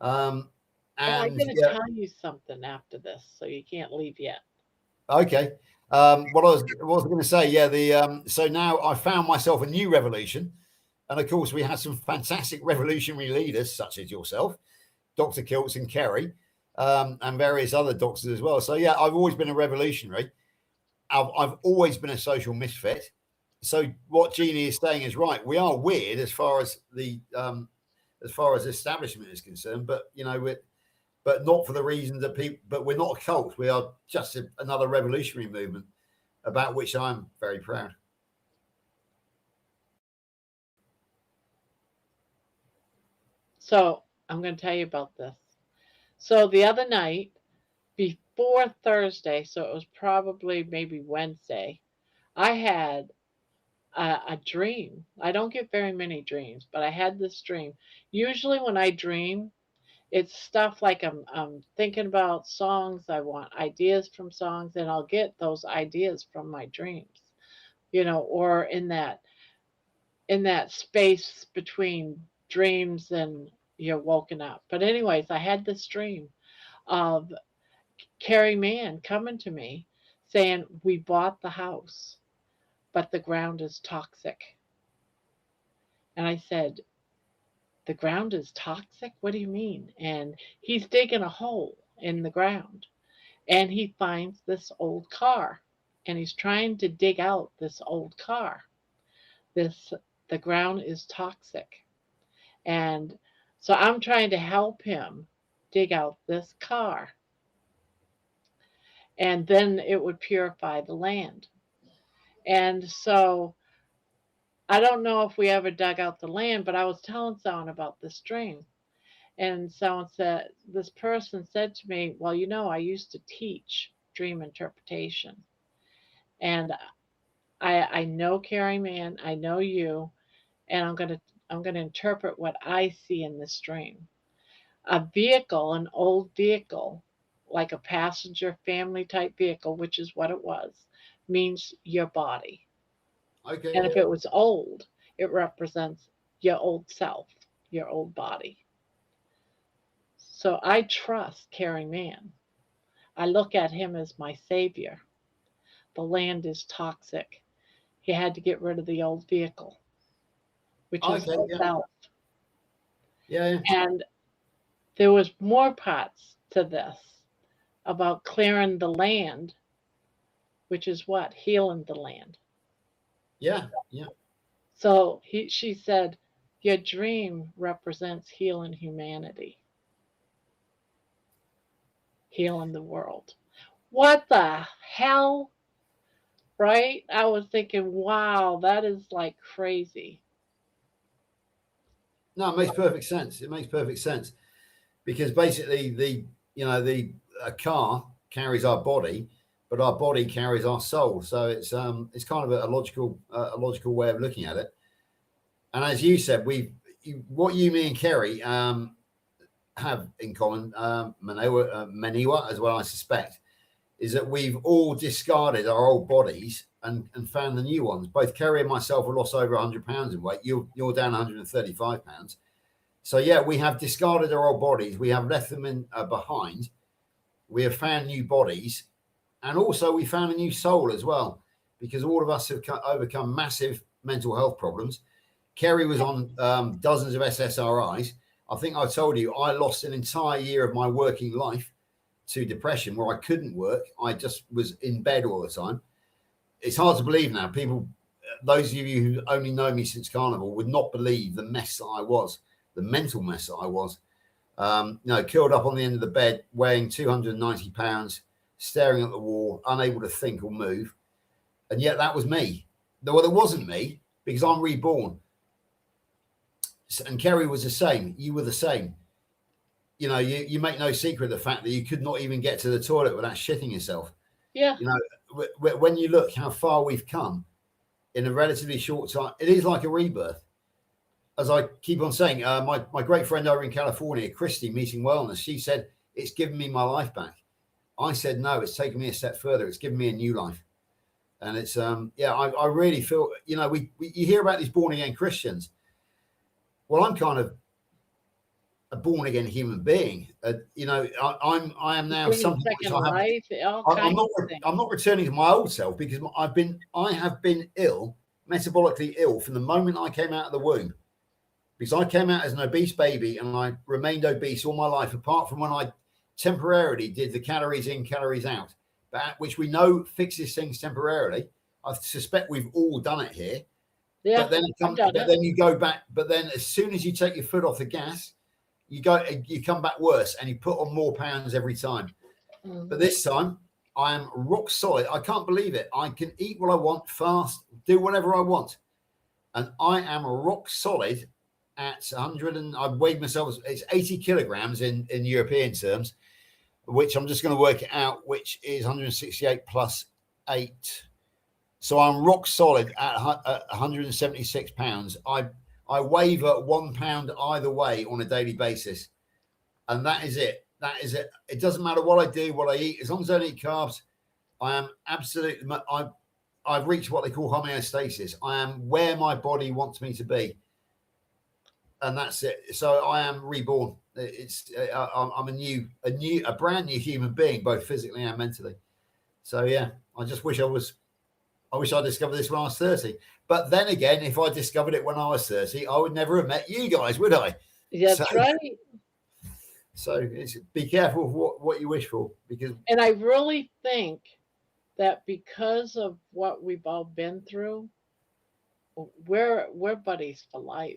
Well, I'm And going to tell you something after this, so you can't leave yet. okay. What I was going to say, so now I found myself a new revolution, and of course we had some fantastic revolutionary leaders such as yourself, Dr. Kiltz and Kerry, and various other doctors as well. So yeah, I've always been a revolutionary. I've always been a social misfit. So what Jeannie is saying is right. We are weird as far as the establishment is concerned, but but not for the reason that people. But we're not a cult. We are just another revolutionary movement, about which I'm very proud. So I'm going to tell you about this. So the other night, before Thursday, so it was probably maybe Wednesday, I had a dream. I don't get very many dreams, but I had this dream. Usually when I dream, it's stuff like I'm thinking about songs. I want ideas from songs, and I'll get those ideas from my dreams, or in that space between dreams and you're woken up. But anyways, I had this dream of Carrie Mann coming to me saying, "We bought the house, but the ground is toxic." And I said, "The ground is toxic? What do you mean?" And he's digging a hole in the ground, and he finds this old car, and he's trying to dig out this old car. The ground is toxic. And so I'm trying to help him dig out this car. And then it would purify the land. And so I don't know if we ever dug out the land, but I was telling someone about this dream. And this person said to me, "Well, I used to teach dream interpretation. And I know Carrie Mann, I know you, and I'm going to interpret what I see in this dream. A vehicle, an old vehicle, like a passenger family type vehicle, which is what it was, means your body. Okay. And if it was old, it represents your old self, your old body." So I trust Carrie Mann. I look at him as my savior. The land is toxic. He had to get rid of the old vehicle, which is self. Yeah. And there was more parts to this about clearing the land, which is what? Healing the land. Yeah. So she said, "Your dream represents healing humanity, healing the world." What the hell? Right? I was thinking, wow, that is like crazy. No, it makes perfect sense. It makes perfect sense because basically a car carries our body, but our body carries our soul. So it's kind of a logical way of looking at it. And as you said, what you, me, and Kerry have in common, Maniwa as well, I suspect, is that we've all discarded our old bodies and found the new ones. Both Kerry and myself have lost over 100 pounds in weight. You're down 135 pounds. So yeah, we have discarded our old bodies. We have left them behind. We have found new bodies, and also we found a new soul as well, because all of us have overcome massive mental health problems. Kerry was on dozens of SSRIs. I think I told you I lost an entire year of my working life to depression, where I couldn't work. I just was in bed all the time. It's hard to believe now. People, those of you who only know me since Carnival, would not believe the mess that I was, the mental mess that I was. Curled up on the end of the bed, weighing 290 pounds, staring at the wall, unable to think or move. And yet that was me. Well, it wasn't me, because I'm reborn. And Kerry was the same. You were the same. You make no secret of the fact that you could not even get to the toilet without shitting yourself. Yeah. When you look how far we've come in a relatively short time, it is like a rebirth. As I keep on saying, my great friend over in California, Christy, Meeting Wellness, she said, "It's given me my life back." I said no. It's taken me a step further. It's given me a new life. And it's I really feel, you know, you hear about these born again Christians. Well, I'm kind of a born again human being. You know, I am now something which I'm not returning to my old self, because I have been ill, metabolically ill, from the moment I came out of the womb, because I came out as an obese baby and I remained obese all my life, apart from when I temporarily did the calories in, calories out, which we know fixes things temporarily. I suspect we've all done it here. Yeah, but then you go back. But then as soon as you take your foot off the gas, you come back worse, and you put on more pounds every time. Mm-hmm. But this time I am rock solid. I can't believe it. I can eat what I want, fast, do whatever I want. And I am rock solid at 100. And I've weighed myself, it's 80 kilograms in European terms, which I'm just going to work it out, which is 168 plus 8. So I'm rock solid at 176 pounds. I waver 1 pound either way on a daily basis. And that is it. That is it. It doesn't matter what I do, what I eat. As long as I don't eat carbs, I am absolutely, I've reached what they call homeostasis. I am where my body wants me to be. And that's it. So I am reborn. I'm a brand new human being, both physically and mentally. So yeah, I just wish I discovered this when I was 30. But then again, if I discovered it when I was 30, I would never have met you guys, would I? That's right. So be careful of what you wish for, and I really think that because of what we've all been through, we're buddies for life.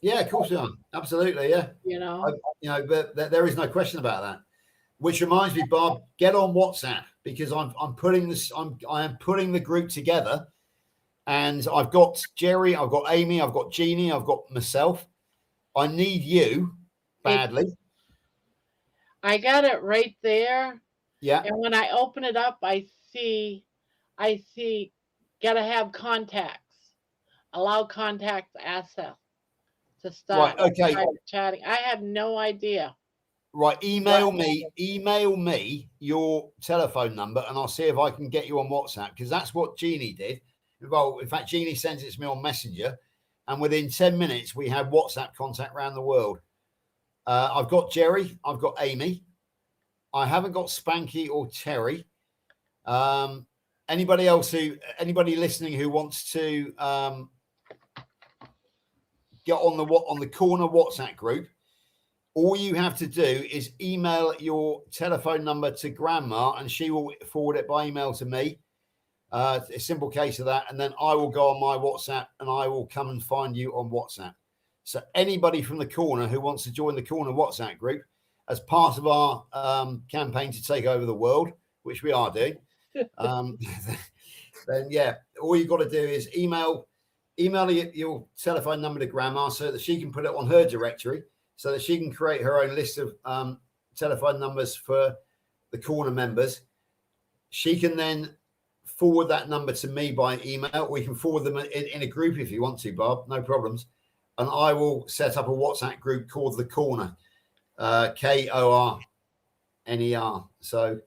Yeah, of course we are. Absolutely, yeah. You know, but there is no question about that. Which reminds me, Bob, get on WhatsApp, because I am putting the group together, and I've got Jerry, I've got Amy, I've got Jeannie, I've got myself. I need you badly. I got it right there. Yeah. And when I open it up, I see gotta have contacts. Allow contacts access to start chatting. I have no idea. Right, email me your telephone number, and I'll see if I can get you on WhatsApp, because that's what Jeannie did. Well, in fact, Jeannie sends it to me on Messenger, and within 10 minutes, we have WhatsApp contact around the world. I've got Jerry, I've got Amy. I haven't got Spanky or Terry. Anybody listening who wants to get on the Korner WhatsApp group, all you have to do is email your telephone number to Grandma, and she will forward it by email to me. A simple case of that. And then I will go on my WhatsApp, and I will come and find you on WhatsApp. So anybody from the Korner who wants to join the Korner WhatsApp group as part of our campaign to take over the world, which we are doing, then yeah, all you've got to do is email your telephone number to Grandma, so that she can put it on her directory, so that she can create her own list of telephone numbers for the Korner members. She can then forward that number to me by email. We can forward them in a group if you want to, Bob, no problems. And I will set up a WhatsApp group called the Korner, Korner. So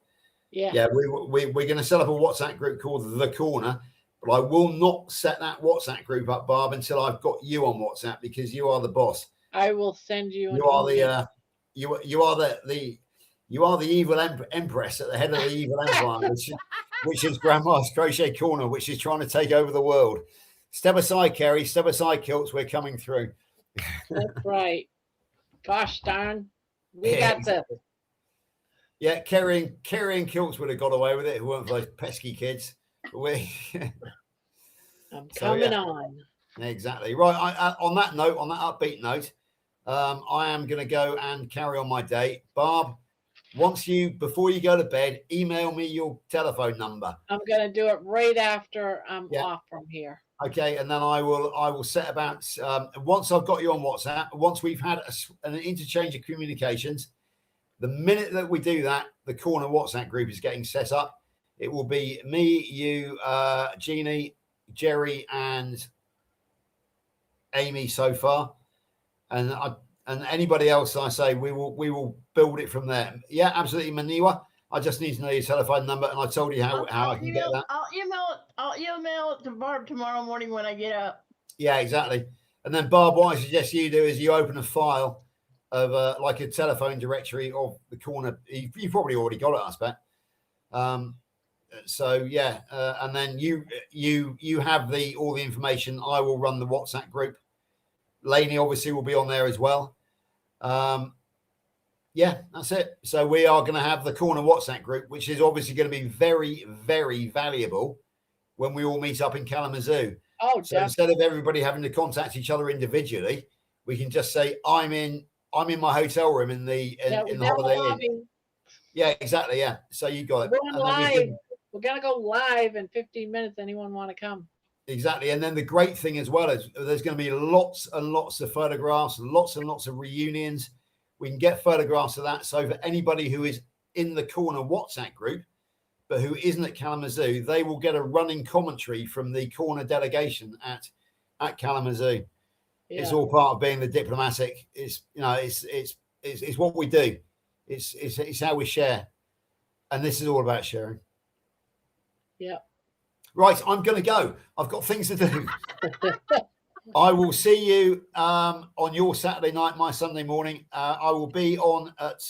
yeah, we're going to set up a WhatsApp group called the Korner, but I will not set that WhatsApp group up, Barb, until I've got you on WhatsApp, because you are the boss. I will send you. You are the evil empress at the head of the evil empire, which is Grandma's Crochet Korner, which is trying to take over the world. Step aside, Kerry. Step aside, Kilts. We're coming through. That's right. Gosh darn, we got this. Yeah, Kerry and Kilts would have got away with it if it weren't for those pesky kids. I'm coming on. Exactly. Right. On that upbeat note, I am going to go and carry on my day. Barb, before you go to bed, email me your telephone number. I'm going to do it right after I'm off from here. Okay, and then I will set about once I've got you on WhatsApp. Once we've had an interchange of communications, the minute that we do that, the Korner WhatsApp group is getting set up. It will be me, you, Jeannie, Jerry, and Amy so far, and And anybody else, I say we will build it from there. Yeah, absolutely, Maniwa. I just need to know your telephone number, and I told you how I can get that. I'll email it to Barb tomorrow morning when I get up. Yeah, exactly. And then Barb, what I suggest you do is you open a file of like a telephone directory of the Korner. You probably already got it, I expect. So yeah, and then you have all the information. I will run the WhatsApp group. Lainey obviously will be on there as well. Yeah, that's it. So we are going to have the Korner WhatsApp group, which is obviously going to be very, very valuable when we all meet up in Kalamazoo. Oh, so instead of everybody having to contact each other individually, we can just say, I'm in my hotel room in the Holiday Inn. Yeah, exactly. Yeah. So you got it. We're live. We're going to go live in 15 minutes. Anyone want to come? Exactly. And then the great thing as well is there's going to be lots and lots of photographs, lots and lots of reunions. We can get photographs of that. So for anybody who is in the Korner WhatsApp group, but who isn't at Kalamazoo, they will get a running commentary from the Korner delegation at Kalamazoo. Yeah. It's all part of being the diplomatic. It's what we do. It's how we share, and this is all about sharing. Yeah. Right, I'm going to go. I've got things to do. I will see you on your Saturday night, my Sunday morning. I will be on at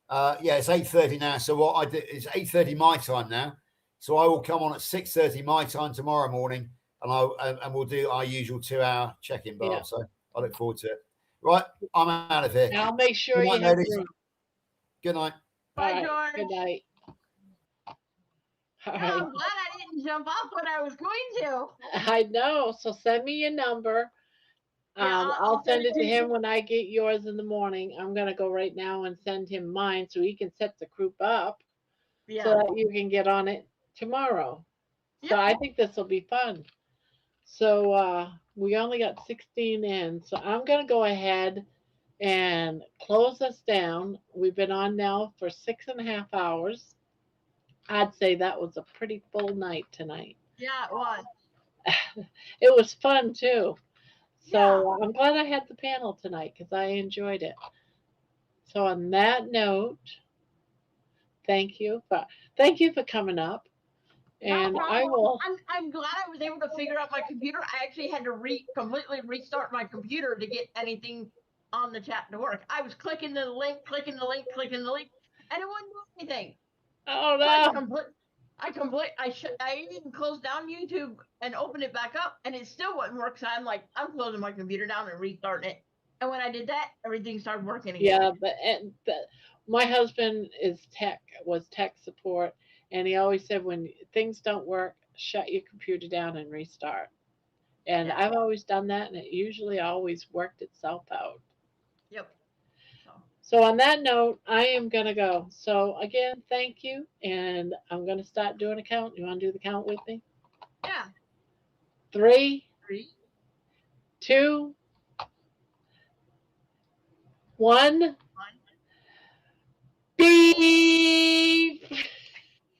it's 8:30 now. So what I did is 8:30 my time now. So I will come on at 6:30 my time tomorrow morning, and we'll do our usual 2-hour check-in bar. Yeah. So I look forward to it. Right, I'm out of here. I'll make sure you have room. Good night. Bye, George. Good night. I'm glad I didn't jump off when I was going to. I know. So send me your number. I'll send it to him when I get yours in the morning. I'm going to go right now and send him mine so he can set the group up so that you can get on it tomorrow. Yep. So I think this will be fun. So we only got 16 in. So I'm going to go ahead and close us down. We've been on now for 6.5 hours. I'd say that was a pretty full night tonight. Yeah, it was. It was fun too. So I'm glad I had the panel tonight because I enjoyed it. So on that note, thank you for coming up. And no I will. I'm glad I was able to figure out my computer. I actually had to completely restart my computer to get anything on the chat to work. I was clicking the link, and it wouldn't do anything. Oh no! So I even closed down YouTube and opened it back up, and it still wouldn't work. So I'm like, I'm closing my computer down and restarting it. And when I did that, everything started working again. Yeah, but my husband was tech support, and he always said when things don't work, shut your computer down and restart. And I've always done that, and it usually always worked itself out. Yep. So on that note, I am going to go. So again, thank you. And I'm going to start doing a count. You want to do the count with me? Yeah. 3, 2, 1.